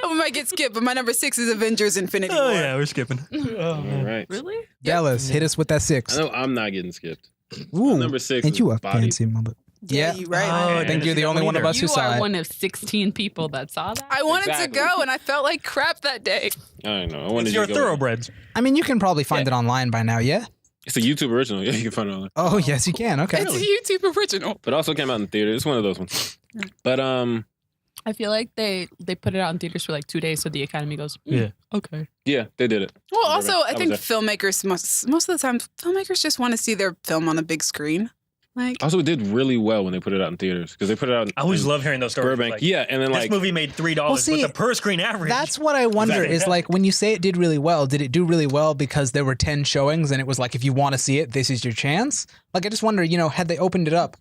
Speaker 3: We might get skipped, but my number 6 is Avengers Infinity
Speaker 1: Oh
Speaker 3: War.
Speaker 1: yeah, we're skipping.
Speaker 4: All right.
Speaker 5: really?
Speaker 2: Dallas, hit us with that 6.
Speaker 4: I know I'm not getting skipped.
Speaker 2: Ooh,
Speaker 4: Number 6
Speaker 2: ain't
Speaker 4: is
Speaker 2: you a
Speaker 4: Body.
Speaker 2: fancy mother? Yeah,
Speaker 3: you right.
Speaker 1: Oh,
Speaker 2: I think you're the
Speaker 1: didn't
Speaker 2: only
Speaker 1: see
Speaker 2: one
Speaker 1: that
Speaker 2: of us who
Speaker 5: You
Speaker 2: saw
Speaker 5: are
Speaker 2: it.
Speaker 5: one of 16 people that saw that.
Speaker 3: I wanted
Speaker 4: Exactly.
Speaker 3: to go, and I felt like crap that day.
Speaker 4: I don't know. I wanted
Speaker 1: It's
Speaker 4: you
Speaker 1: your
Speaker 4: to go.
Speaker 1: thoroughbreds.
Speaker 2: I mean, you can probably find it online by now, yeah?
Speaker 4: It's a YouTube original. Yeah, you can find it online.
Speaker 2: Oh, yes, you can. Okay.
Speaker 3: It's a YouTube original.
Speaker 4: But it also came out in theater. It's one of those ones. But
Speaker 5: I feel like they put it out in theaters for like 2 days, so the Academy goes,
Speaker 1: Yeah.
Speaker 5: okay.
Speaker 4: yeah, they did it.
Speaker 3: Well,
Speaker 4: I
Speaker 3: also,
Speaker 4: remember
Speaker 3: I
Speaker 4: that.
Speaker 3: think
Speaker 4: was
Speaker 3: filmmakers most of the time, filmmakers just want to see their film on a big screen. Like,
Speaker 4: Also, it did really well when they put it out in theaters because they put it out.
Speaker 1: I always
Speaker 4: in
Speaker 1: love hearing those stories.
Speaker 4: Burbank.
Speaker 1: Like,
Speaker 4: Yeah, and then
Speaker 1: this
Speaker 4: like
Speaker 1: movie made $3,
Speaker 2: Well, see,
Speaker 1: but the per screen average.
Speaker 2: That's what I wonder
Speaker 1: Exactly.
Speaker 2: is like when you say it did really well, did it do really well because there were 10 showings and it was like, if you want to see it, this is your chance? Like, I just wonder, had they opened it up,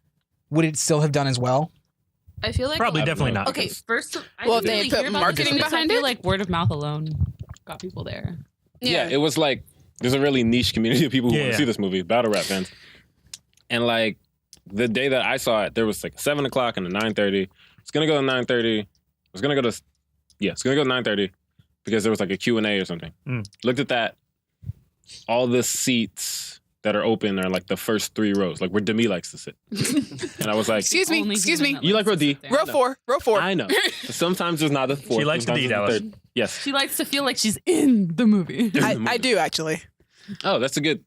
Speaker 2: would it still have done as well?
Speaker 5: I feel like
Speaker 1: probably
Speaker 4: I don't
Speaker 1: definitely
Speaker 4: know.
Speaker 1: not.
Speaker 5: Okay, first, I
Speaker 3: Well,
Speaker 5: didn't
Speaker 3: they
Speaker 5: really
Speaker 3: put
Speaker 5: hear about
Speaker 3: marketing
Speaker 5: this, but
Speaker 3: behind
Speaker 5: I feel
Speaker 3: it?
Speaker 5: like word of mouth alone got people there.
Speaker 4: yeah, it was like there's a really niche community of people who want
Speaker 1: Yeah.
Speaker 4: to see this movie, battle rap fans. And like the day that I saw it, there was like a 7 o'clock and a 9:30. It's gonna go to 9:30. It's gonna go to 9:30 because there was like a Q&A or something. Looked at that. All the seats that are open are like the first 3 rows, like where Demi likes to sit. And I was like,
Speaker 3: excuse me,
Speaker 5: Only
Speaker 3: excuse
Speaker 5: human
Speaker 3: me.
Speaker 5: that
Speaker 4: You like
Speaker 5: likes to
Speaker 4: row D?
Speaker 5: sit there.
Speaker 3: Row four.
Speaker 4: I know. Sometimes there's not a fourth.
Speaker 1: She likes to
Speaker 4: sometimes
Speaker 1: D,
Speaker 4: there's a
Speaker 1: Dallas.
Speaker 4: third. Yes.
Speaker 5: She likes to feel like she's in the movie.
Speaker 3: I do actually.
Speaker 4: Oh, that's a good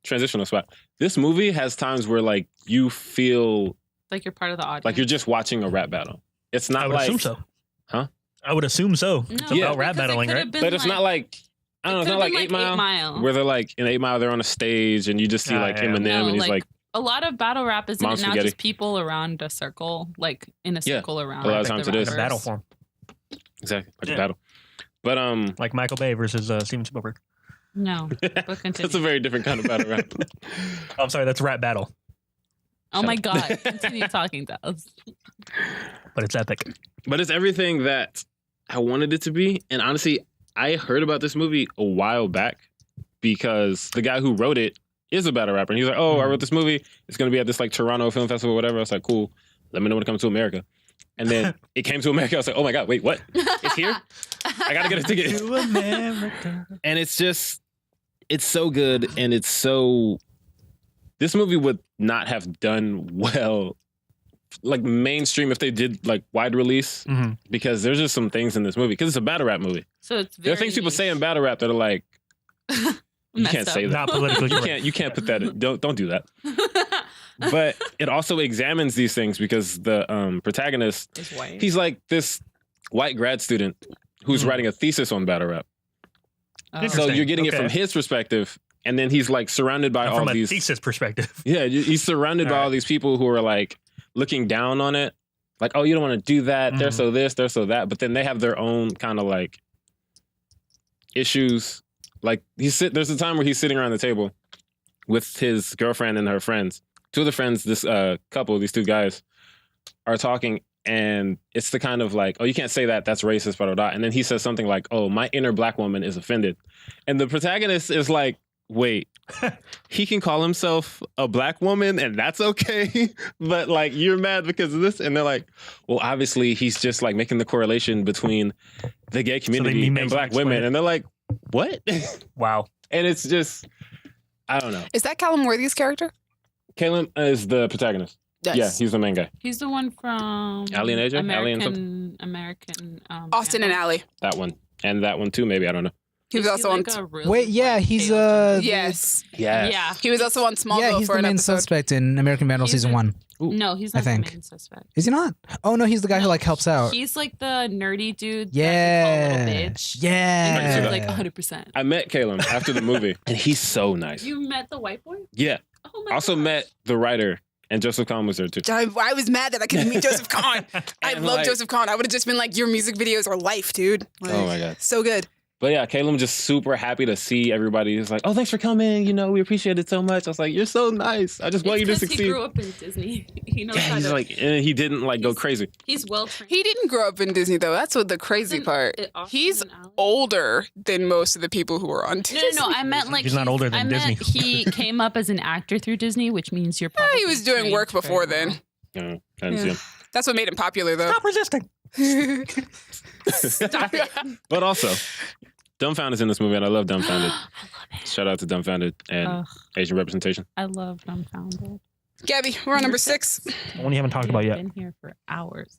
Speaker 4: transitional spot. This movie has times where like you feel
Speaker 5: Like you're part of the audience.
Speaker 4: like you're just watching a rap battle. It's
Speaker 1: I
Speaker 4: not
Speaker 1: would
Speaker 4: like,
Speaker 1: assume so.
Speaker 4: Huh?
Speaker 1: I would assume so.
Speaker 5: No,
Speaker 1: It's
Speaker 4: Yeah.
Speaker 1: about rap
Speaker 5: because it
Speaker 1: battling,
Speaker 5: could
Speaker 1: right?
Speaker 5: have been
Speaker 4: but it's not like I don't know. It's not like 8 Mile, where they're like in 8 Mile they're on a stage and you just see
Speaker 1: Ah,
Speaker 4: like
Speaker 1: yeah.
Speaker 4: Eminem
Speaker 5: No,
Speaker 4: and he's like
Speaker 5: a lot of battle rap is
Speaker 4: Mom
Speaker 5: now
Speaker 4: spaghetti.
Speaker 5: just people around a circle, like in a
Speaker 4: Yeah,
Speaker 5: circle around.
Speaker 4: a lot of
Speaker 5: the
Speaker 4: times it is.
Speaker 1: It's a
Speaker 5: rappers.
Speaker 1: battle form,
Speaker 4: exactly like
Speaker 1: Yeah.
Speaker 4: a battle. But
Speaker 1: like Michael Bay versus Steven Spielberg.
Speaker 5: No, but continue.
Speaker 4: that's a very different kind of battle rap.
Speaker 1: I'm sorry, that's rap battle,
Speaker 5: Oh my god! Continue talking, Dallas.
Speaker 1: but it's epic.
Speaker 4: But it's everything that I wanted it to be. And honestly, I heard about this movie a while back because the guy who wrote it is a battle rapper. And he's like, oh, I wrote this movie. It's going to be at this like Toronto Film Festival or whatever. I was like, cool. Let me know when it comes to America. And then it came to America. I was like, oh my God, wait, what? It's here? I got to get a ticket.
Speaker 1: To America.
Speaker 4: And it's just, it's so good. And it's so, this movie would not have done well like mainstream if they did like wide release, because there's just some things in this movie because it's a battle rap movie.
Speaker 5: So it's
Speaker 4: There are things people say in battle rap that are like, you can't say that.
Speaker 1: Not politically correct.
Speaker 4: You can't put that in. Don't do that. But it also examines these things because the protagonist,
Speaker 5: Is white.
Speaker 4: he's like this white grad student who's writing a thesis on battle rap.
Speaker 5: Oh.
Speaker 4: So
Speaker 1: Interesting.
Speaker 4: you're getting it
Speaker 1: Okay.
Speaker 4: from his perspective, and then he's like surrounded by all
Speaker 1: From a
Speaker 4: these.
Speaker 1: thesis perspective.
Speaker 4: Yeah, he's surrounded by
Speaker 1: All
Speaker 4: all
Speaker 1: right.
Speaker 4: these people who are like looking down on it, like, oh, you don't want to do that. They're so this, they're so that, but then they have their own kind of like issues. Like there's a time where he's sitting around the table with his girlfriend and her friends. Two of the friends, this couple, these two guys, are talking, and it's the kind of like, oh, you can't say that, that's racist, blah, blah, blah. And then he says something like, oh, my inner black woman is offended. And the protagonist is like, wait, he can call himself a black woman and that's okay, but like you're mad because of this? And they're like, well, obviously he's just like making the correlation between the gay community and black women. And they're like, what?
Speaker 1: Wow.
Speaker 4: And it's just, I don't know.
Speaker 3: Is that Callum Worthy's character?
Speaker 4: Caleb is the protagonist.
Speaker 3: Yes.
Speaker 4: Yeah, he's the main guy.
Speaker 5: He's the one from
Speaker 4: Ally and AJ? Ally and
Speaker 5: American.
Speaker 3: Austin and Allie.
Speaker 4: That one. And that one too, maybe. I don't know.
Speaker 3: He was also on.
Speaker 2: Wait, yeah, he's
Speaker 3: Yes.
Speaker 5: Yeah.
Speaker 3: He was also on Smallville
Speaker 2: yeah, he's
Speaker 3: for
Speaker 2: the
Speaker 3: an
Speaker 2: main
Speaker 3: episode.
Speaker 2: suspect in American Vandal
Speaker 5: He's
Speaker 2: season
Speaker 5: a-
Speaker 2: 1.
Speaker 5: No, he's
Speaker 2: I
Speaker 5: not the
Speaker 2: think.
Speaker 5: main suspect.
Speaker 2: Is he not? Oh no, he's the guy who like helps out.
Speaker 5: He's like the nerdy dude.
Speaker 2: Yeah.
Speaker 5: That they call little bitch.
Speaker 2: Yeah.
Speaker 5: And
Speaker 4: I
Speaker 5: he's
Speaker 4: can see
Speaker 5: like 100%.
Speaker 4: I met Caleb after the movie, and he's so nice.
Speaker 5: You met the white boy?
Speaker 4: Yeah.
Speaker 5: Oh my
Speaker 4: Also
Speaker 5: gosh.
Speaker 4: met the writer, and Joseph Kahn was there too.
Speaker 3: I was mad that I couldn't meet Joseph Kahn. I
Speaker 4: And,
Speaker 3: love
Speaker 4: like-
Speaker 3: Joseph Kahn. I would have just been like, your music videos are life, dude. Like,
Speaker 4: Oh my God.
Speaker 3: so good.
Speaker 4: But yeah, Caleb just super happy to see everybody. He's like, oh, thanks for coming. You know, we appreciate it so much. I was like, you're so nice. I just want you to
Speaker 5: It's 'cause
Speaker 4: succeed.
Speaker 5: He grew up in Disney. He knows
Speaker 4: Yeah,
Speaker 5: how
Speaker 4: he's
Speaker 5: to.
Speaker 4: like, and he didn't like go crazy.
Speaker 5: He's well trained.
Speaker 3: He didn't grow up in Disney, though. That's what the crazy part. He's older than most of the people who are on Disney.
Speaker 5: No. I meant like
Speaker 1: He's not older than
Speaker 5: I meant
Speaker 1: Disney.
Speaker 5: he came up as an actor through Disney, which means you're probably.
Speaker 3: He was doing
Speaker 5: trained
Speaker 3: work before
Speaker 5: very
Speaker 3: then.
Speaker 5: well.
Speaker 4: I didn't see him.
Speaker 3: That's what made him popular, though.
Speaker 1: Stop resisting.
Speaker 3: Stop it.
Speaker 4: But also, Dumbfounded's in this movie, and I love Dumbfounded.
Speaker 5: I love it.
Speaker 4: Shout out to Dumbfounded and
Speaker 5: Ugh.
Speaker 4: Asian representation.
Speaker 5: I love Dumbfounded.
Speaker 3: Gabby, we're on number 6.
Speaker 1: One you haven't talked about yet.
Speaker 5: Been here for hours.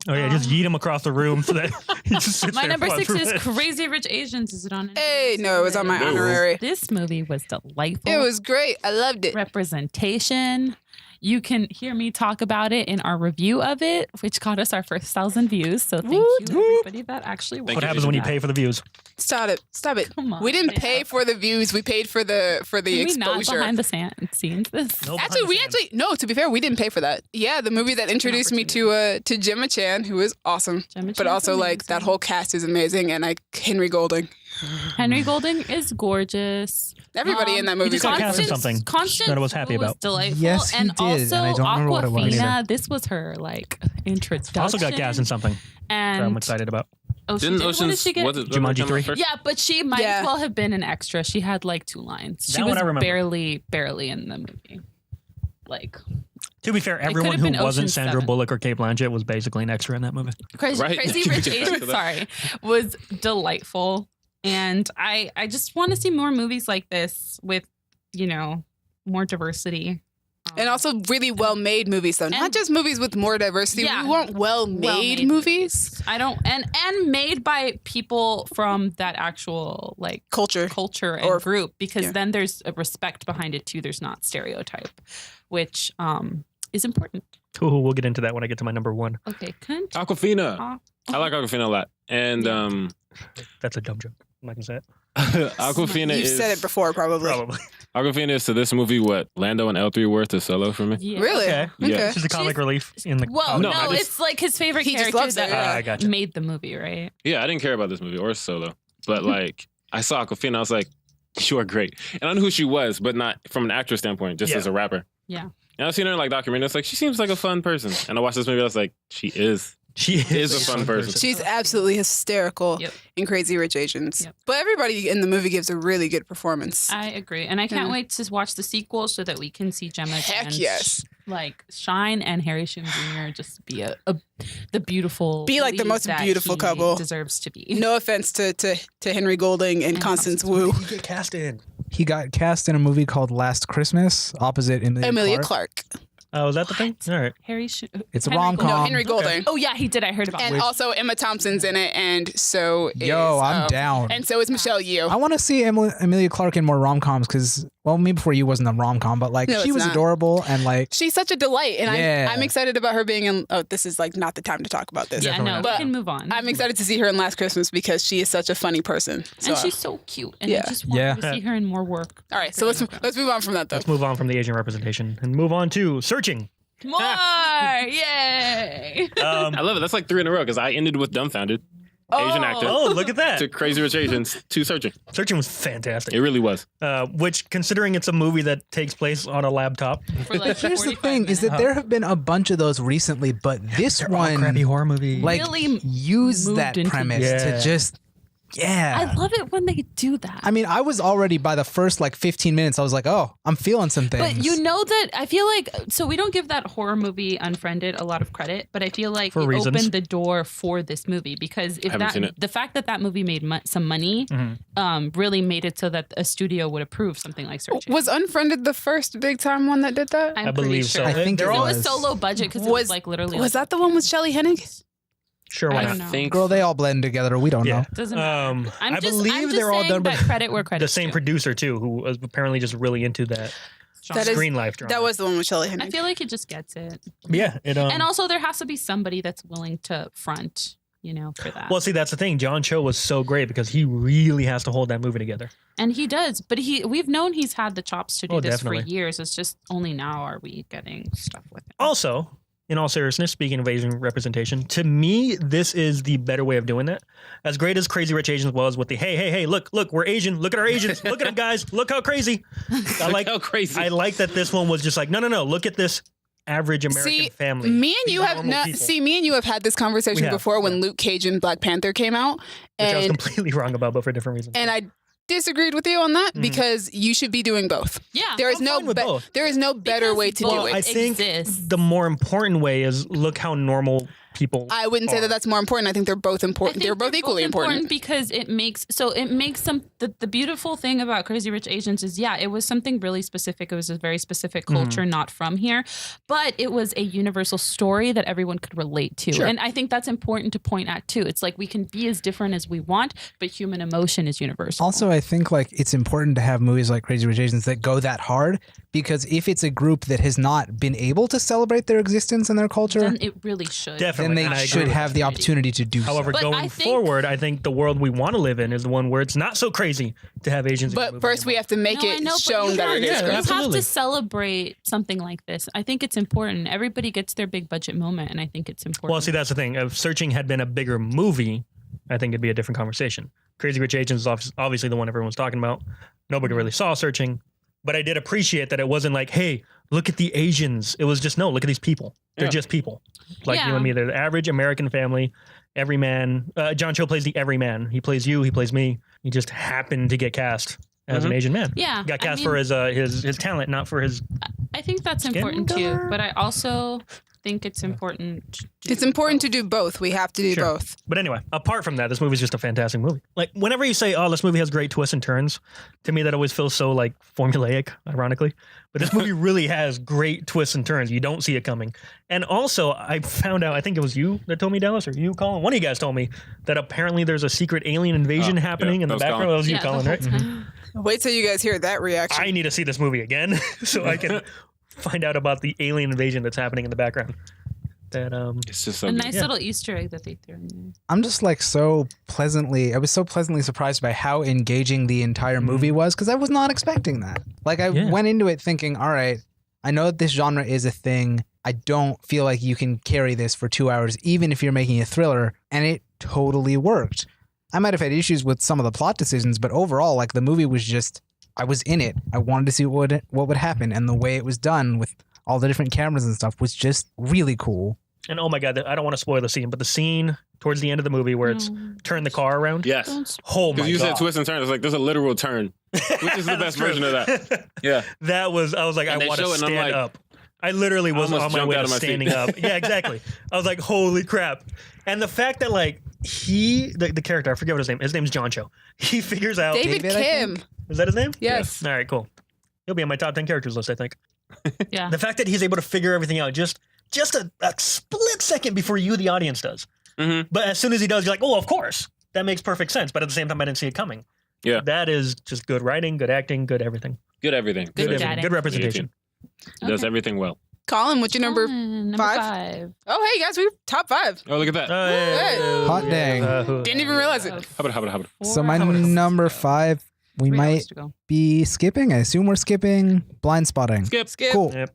Speaker 1: Oh yeah, just yeet him across the room so that he just sits
Speaker 5: My
Speaker 1: there.
Speaker 5: number
Speaker 1: and
Speaker 5: 6 is
Speaker 1: pauses.
Speaker 5: Crazy Rich Asians. Is it on?
Speaker 3: Hey, no, it was on my
Speaker 4: No.
Speaker 3: honorary.
Speaker 5: This movie was delightful.
Speaker 3: It was great. I loved it.
Speaker 5: Representation. You can hear me talk about it in our review of it, which got us our first 1,000 views. So thank you, everybody that actually watched.
Speaker 4: Thank
Speaker 1: What
Speaker 4: you,
Speaker 1: happens when you
Speaker 5: that.
Speaker 1: pay for the views?
Speaker 3: Stop it. Stop it.
Speaker 5: Come on,
Speaker 3: We didn't
Speaker 5: man.
Speaker 3: pay for the views. We paid for the
Speaker 5: Can we not
Speaker 3: exposure.
Speaker 5: behind the scenes this?
Speaker 1: No,
Speaker 3: Actually, we actually no. To be fair, we didn't pay for that. Yeah, the movie that introduced me to Gemma Chan, who is awesome,
Speaker 5: Gemma
Speaker 3: but
Speaker 5: Chan's
Speaker 3: also like that
Speaker 5: amazing.
Speaker 3: whole cast is amazing, and like Henry Golding.
Speaker 5: Henry Golding is gorgeous.
Speaker 3: Everybody in that movie.
Speaker 1: just got cast in
Speaker 3: is
Speaker 1: something
Speaker 5: Constance
Speaker 1: that I was happy
Speaker 5: was
Speaker 1: about.
Speaker 5: delightful.
Speaker 2: Yes, he
Speaker 5: and
Speaker 2: did,
Speaker 5: also
Speaker 2: and I don't remember what it was
Speaker 5: Awkwafina, this was her like introduction.
Speaker 1: Also got gas in something that I'm
Speaker 5: and
Speaker 1: excited about.
Speaker 5: oh, she
Speaker 4: Didn't
Speaker 5: did? What did
Speaker 4: Ocean's
Speaker 5: she get?
Speaker 4: was it
Speaker 1: Jumanji 3?
Speaker 4: first?
Speaker 5: Yeah, but she might
Speaker 3: Yeah.
Speaker 5: as well have been an extra. She had like 2 lines. She
Speaker 1: That one
Speaker 5: was
Speaker 1: I remember.
Speaker 5: barely in the movie. Like
Speaker 1: To be fair,
Speaker 5: could
Speaker 1: everyone
Speaker 5: have
Speaker 1: who
Speaker 5: been
Speaker 1: wasn't
Speaker 5: Ocean's
Speaker 1: Sandra
Speaker 5: 7.
Speaker 1: Bullock or Kate Blanchett was basically an extra in that movie.
Speaker 5: Crazy,
Speaker 4: Right?
Speaker 5: Crazy Rich Asians,
Speaker 4: That.
Speaker 5: sorry, was delightful. And I just want to see more movies like this with, you know, more diversity.
Speaker 3: And also really well-made movies, though. Not
Speaker 5: And-
Speaker 3: just movies with more diversity.
Speaker 5: Yeah.
Speaker 3: We want well-made
Speaker 5: Well-made
Speaker 3: movies.
Speaker 5: I don't and made by people from that actual like
Speaker 3: Culture.
Speaker 5: culture and
Speaker 3: Or-
Speaker 5: group, because
Speaker 3: yeah.
Speaker 5: then there's a respect behind it too. There's not stereotype, which is important.
Speaker 1: Ooh, we'll get into that when I get to my number 1.
Speaker 5: Okay, can
Speaker 4: Aquafina. I like Aquafina a lot. And
Speaker 1: That's a dumb joke. I'm not gonna say it.
Speaker 4: Aquafina
Speaker 3: You've
Speaker 4: is
Speaker 3: said it before, probably.
Speaker 1: Probably.
Speaker 4: Aquafina is to this movie what Lando and L3 were to Solo for me.
Speaker 5: yeah.
Speaker 3: Really?
Speaker 1: Okay.
Speaker 4: Yeah.
Speaker 1: She's a comic relief in the.
Speaker 5: Well,
Speaker 4: No,
Speaker 5: no,
Speaker 4: I just-
Speaker 5: it's like his favorite
Speaker 3: He just
Speaker 5: character
Speaker 3: loves
Speaker 5: that
Speaker 3: it, yeah.
Speaker 1: I gotcha.
Speaker 5: made the movie, right?
Speaker 4: Yeah, I didn't care about this movie or Solo, but like I saw Aquafina, I was like, you are great. And I knew who she was, but not from an actor standpoint, just
Speaker 1: Yeah.
Speaker 4: as a rapper.
Speaker 5: Yeah.
Speaker 4: And I've seen her in like documentaries. It's like she seems like a fun person. And I watched this movie. I was like, she is.
Speaker 1: She
Speaker 4: is a fun person.
Speaker 3: She's absolutely hysterical
Speaker 5: Yep.
Speaker 3: in Crazy Rich Asians.
Speaker 5: Yep.
Speaker 3: But everybody in the movie gives a really good performance.
Speaker 5: I agree, and I can't
Speaker 3: Yeah.
Speaker 5: wait to watch the sequel so that we can see Gemma
Speaker 3: Heck
Speaker 5: Chan
Speaker 3: yes.
Speaker 5: like shine and Harry Shum Jr. just be the beautiful,
Speaker 3: Be like the
Speaker 5: lead
Speaker 3: most
Speaker 5: that
Speaker 3: beautiful
Speaker 5: he
Speaker 3: couple.
Speaker 5: deserves to be.
Speaker 3: No offense to Henry Golding and
Speaker 5: And
Speaker 3: Constance
Speaker 5: Constance
Speaker 3: Wu.
Speaker 1: Get cast in.
Speaker 2: He got cast in a movie called Last Christmas, opposite Emilia
Speaker 3: Emilia
Speaker 2: Clarke.
Speaker 3: Clarke.
Speaker 1: Oh, is that the thing? All right.
Speaker 2: It's a
Speaker 5: Henry
Speaker 2: rom
Speaker 5: Golding.
Speaker 3: No,
Speaker 2: com.
Speaker 3: Henry Golding.
Speaker 5: Oh yeah, he did. I heard about
Speaker 3: And
Speaker 5: it.
Speaker 3: also Emma Thompson's in it, and so is,
Speaker 2: Yo, I'm down.
Speaker 3: And so is Michelle Yeoh.
Speaker 2: I want to see Emilia Clarke in more rom coms because, well, Me Before You wasn't a rom com, but like
Speaker 3: No,
Speaker 2: she
Speaker 3: it's
Speaker 2: was
Speaker 3: not.
Speaker 2: adorable and like
Speaker 3: She's such a delight, and
Speaker 2: Yeah.
Speaker 3: I'm excited about her being in. Oh, this is like not the time to talk about this.
Speaker 5: Yeah,
Speaker 1: Definitely
Speaker 5: no,
Speaker 1: not.
Speaker 5: we
Speaker 3: But
Speaker 5: can move on.
Speaker 3: I'm excited to see her in Last Christmas because she is such a funny person. So,
Speaker 5: and she's so cute, and
Speaker 3: Yeah.
Speaker 5: I just want
Speaker 2: Yeah.
Speaker 5: to see her in more work.
Speaker 3: all right. So let's move on from that though.
Speaker 1: Let's move on from the Asian representation and move on to searching.
Speaker 5: More, yay!
Speaker 4: I love it. That's like 3 in a row because I ended with dumbfounded. Asian actor.
Speaker 1: Oh, look at that.
Speaker 4: To Crazy Rich Asians to Searching.
Speaker 1: Searching was fantastic.
Speaker 4: It really was.
Speaker 1: Which, considering it's a movie that takes place on a laptop,
Speaker 5: For like
Speaker 2: here's the
Speaker 5: 45
Speaker 2: thing is that
Speaker 5: minutes.
Speaker 2: there have been a bunch of those recently, but this one
Speaker 1: crappy horror movie.
Speaker 2: like
Speaker 5: Really
Speaker 2: use
Speaker 5: moved
Speaker 2: that
Speaker 5: into
Speaker 2: premise
Speaker 1: this.
Speaker 2: to
Speaker 1: Yeah.
Speaker 2: just
Speaker 5: I love it when they do that.
Speaker 2: I mean, I was already by the first like 15 minutes, I was like, oh, I'm feeling some things.
Speaker 5: But you know that I feel like so we don't give that horror movie Unfriended a lot of credit, but I feel like
Speaker 1: For
Speaker 5: it
Speaker 1: reasons.
Speaker 5: opened the door for this movie because if
Speaker 4: Haven't seen
Speaker 5: that
Speaker 4: it.
Speaker 5: the fact that movie made some money really made it so that a studio would approve something like Searching.
Speaker 3: Was Unfriended the first big time one that did that?
Speaker 5: I'm
Speaker 1: I
Speaker 5: pretty
Speaker 1: believe
Speaker 5: sure.
Speaker 1: so.
Speaker 2: I think
Speaker 1: They're
Speaker 2: it
Speaker 5: It
Speaker 1: all
Speaker 5: was
Speaker 2: was.
Speaker 5: so low budget because it was like literally.
Speaker 3: Was
Speaker 5: like,
Speaker 3: that the one with Shelley Hennig?
Speaker 1: sure,
Speaker 5: I
Speaker 1: why
Speaker 5: don't
Speaker 1: not?
Speaker 5: know.
Speaker 4: think
Speaker 2: Girl, they all blend together. We don't
Speaker 1: Yeah.
Speaker 2: know.
Speaker 5: Doesn't matter.
Speaker 1: I
Speaker 5: I'm
Speaker 1: believe
Speaker 5: just
Speaker 1: they're all
Speaker 5: saying
Speaker 1: done by
Speaker 5: that credit where credit
Speaker 1: the same producer too, who was apparently just really into that
Speaker 3: That is-
Speaker 1: screen life drama.
Speaker 3: That was the one with Shelley
Speaker 5: I
Speaker 3: Hennig.
Speaker 5: feel like he just gets it,
Speaker 1: But yeah. It,
Speaker 5: and also there has to be somebody that's willing to front, for that.
Speaker 1: well, see, that's the thing. John Cho was so great because he really has to hold that movie together.
Speaker 5: And he does, but we've known he's had the chops to do
Speaker 1: Oh,
Speaker 5: this
Speaker 1: definitely.
Speaker 5: for years. It's just only now are we getting stuff with him.
Speaker 1: Also, in all seriousness, speaking of Asian representation, to me, this is the better way of doing that. As great as Crazy Rich Asians was with the hey, look, we're Asian. Look at our Asians. Look at them, guys. Look how crazy.
Speaker 4: Look how crazy.
Speaker 1: I like that this one was just like, no. Look at this average American family.
Speaker 3: Me and
Speaker 1: These
Speaker 3: you
Speaker 1: are
Speaker 3: have
Speaker 1: normal people.
Speaker 3: me and you have had this conversation
Speaker 1: We have,
Speaker 3: before when
Speaker 1: yeah.
Speaker 3: Luke Cage and Black Panther came out,
Speaker 1: Which I was
Speaker 3: and
Speaker 1: completely wrong about, but for different reasons.
Speaker 3: I disagreed with you on that because you should be doing both.
Speaker 5: Yeah,
Speaker 3: There is
Speaker 1: I'm
Speaker 3: no
Speaker 1: fine with both.
Speaker 3: there is no better
Speaker 5: Because
Speaker 3: way to
Speaker 5: both
Speaker 3: do it.
Speaker 1: I think
Speaker 5: exists.
Speaker 1: the more important way is look how normal people
Speaker 3: I wouldn't say
Speaker 1: are.
Speaker 3: that that's more important. I think they're both
Speaker 5: I
Speaker 3: important.
Speaker 5: think
Speaker 3: They're both equally important.
Speaker 5: because it makes some the beautiful thing about Crazy Rich Asians is it was something really specific. It was a very specific culture, not from here, but it was a universal story that everyone could relate to,
Speaker 1: Sure.
Speaker 5: and I think that's important to point out too. It's like we can be as different as we want, but human emotion is universal.
Speaker 2: Also, I think like it's important to have movies like Crazy Rich Asians that go that hard because if it's a group that has not been able to celebrate their existence and their culture,
Speaker 5: then it really should.
Speaker 1: Definitely.
Speaker 2: then they
Speaker 1: and I agree
Speaker 2: should
Speaker 1: with
Speaker 2: have the opportunity to do
Speaker 1: However,
Speaker 5: But I
Speaker 1: going
Speaker 5: think-
Speaker 1: forward, I think the world we want to live in is the one where it's not so crazy to have Asians. in the
Speaker 3: But
Speaker 1: movie
Speaker 3: first, we
Speaker 1: anymore.
Speaker 3: have to make
Speaker 5: No, I
Speaker 3: it
Speaker 5: know, but
Speaker 3: shown
Speaker 5: you
Speaker 3: that
Speaker 5: have-
Speaker 3: it is.
Speaker 1: yeah,
Speaker 5: You
Speaker 3: crazy.
Speaker 1: absolutely.
Speaker 5: have to celebrate something like this. I think it's important. Everybody gets their big budget moment, and I think it's important.
Speaker 1: Well, see, that's the thing. If Searching had been a bigger movie, I think it'd be a different conversation. Crazy Rich Asians is obviously the one everyone's talking about. Nobody really saw Searching, but I did appreciate that it wasn't like, hey, look at the Asians. It was just, no, look at these people. They're
Speaker 4: Yeah.
Speaker 1: just people. Like you
Speaker 5: Yeah.
Speaker 1: and me. They're the average American family. Every man. John Cho plays the everyman. He plays you. He plays me. He just happened to get cast as an Asian man.
Speaker 5: Yeah,
Speaker 1: Got
Speaker 5: I
Speaker 1: cast
Speaker 5: mean-
Speaker 1: for his talent, not for his.
Speaker 5: I think that's
Speaker 1: Skin
Speaker 5: important
Speaker 1: color?
Speaker 5: too. But I also think it's important.
Speaker 3: It's important to do both. We have to do
Speaker 1: Sure.
Speaker 3: both.
Speaker 1: But anyway, apart from that, this movie is just a fantastic movie. Like whenever you say, "Oh, this movie has great twists and turns," to me that always feels so like formulaic, ironically. But this movie really has great twists and turns. You don't see it coming. And also, I found out, I think it was you that told me, Dallas, or you, Colin. One of you guys told me that apparently there's a secret alien invasion
Speaker 4: Oh,
Speaker 1: happening
Speaker 4: yeah,
Speaker 1: in the
Speaker 4: that was
Speaker 1: background.
Speaker 4: Colin.
Speaker 1: That was you,
Speaker 5: Yeah, the
Speaker 1: Colin,
Speaker 5: whole
Speaker 1: right? Mm-hmm.
Speaker 5: time.
Speaker 3: Wait till you guys hear that reaction.
Speaker 1: I need to see this movie again so I can find out about the alien invasion that's happening in the background. That
Speaker 4: It's just so
Speaker 5: A
Speaker 4: good.
Speaker 5: nice little Easter egg that they threw in there.
Speaker 2: I'm just like I was so pleasantly surprised by how engaging the entire movie was because I was not expecting that. Like I
Speaker 1: Yeah.
Speaker 2: went into it thinking, all right, I know that this genre is a thing. I don't feel like you can carry this for 2 hours, even if you're making a thriller, and it totally worked. I might have had issues with some of the plot decisions, but overall, like the movie was just, I was in it. I wanted to see what would happen, and the way it was done with all the different cameras and stuff was just really cool.
Speaker 1: and oh my god, I don't want to spoil the scene, but the scene towards the end of the movie where it's turned the car around.
Speaker 4: Yes.
Speaker 1: Oh my
Speaker 4: Because you
Speaker 1: god.
Speaker 4: said twist and turn. It's like there's a literal turn, which is the best version of that. Yeah.
Speaker 1: I was like,
Speaker 4: And
Speaker 1: I
Speaker 4: they
Speaker 1: want to
Speaker 4: show it and I'm
Speaker 1: stand
Speaker 4: like-
Speaker 1: up. I literally was
Speaker 4: almost
Speaker 1: on my
Speaker 4: jumped
Speaker 1: way
Speaker 4: out
Speaker 1: to
Speaker 4: of my seat.
Speaker 1: standing up. Yeah, exactly. I was like, holy crap. And the fact that like the character, I forget what his name. His name's John Cho. He figures out.
Speaker 3: David
Speaker 2: David, I
Speaker 3: Kim.
Speaker 1: Is that his name?
Speaker 3: Yes.
Speaker 1: All right, cool. He'll be on my top 10 characters list, I think.
Speaker 5: Yeah.
Speaker 1: The fact that he's able to figure everything out just a split second before you, the audience, does.
Speaker 4: Mhm.
Speaker 1: But as soon as he does, you're like, oh, of course. That makes perfect sense. But at the same time, I didn't see it coming.
Speaker 4: Yeah.
Speaker 1: That is just good writing, good acting, good everything.
Speaker 4: Good everything.
Speaker 5: Good
Speaker 1: everything.
Speaker 5: chatting.
Speaker 1: Good representation.
Speaker 4: Does
Speaker 5: Okay.
Speaker 4: everything well.
Speaker 3: Colin, what's your number?
Speaker 5: Number
Speaker 3: five?
Speaker 5: 5.
Speaker 3: Oh, hey guys, we're top 5.
Speaker 4: Oh, look at that.
Speaker 3: Hey.
Speaker 2: Hot dang.
Speaker 3: Didn't even realize it.
Speaker 4: How about?
Speaker 2: So my number 5, we might be skipping. I assume we're skipping Blind Spotting.
Speaker 4: Skip.
Speaker 2: Cool.
Speaker 1: Yep.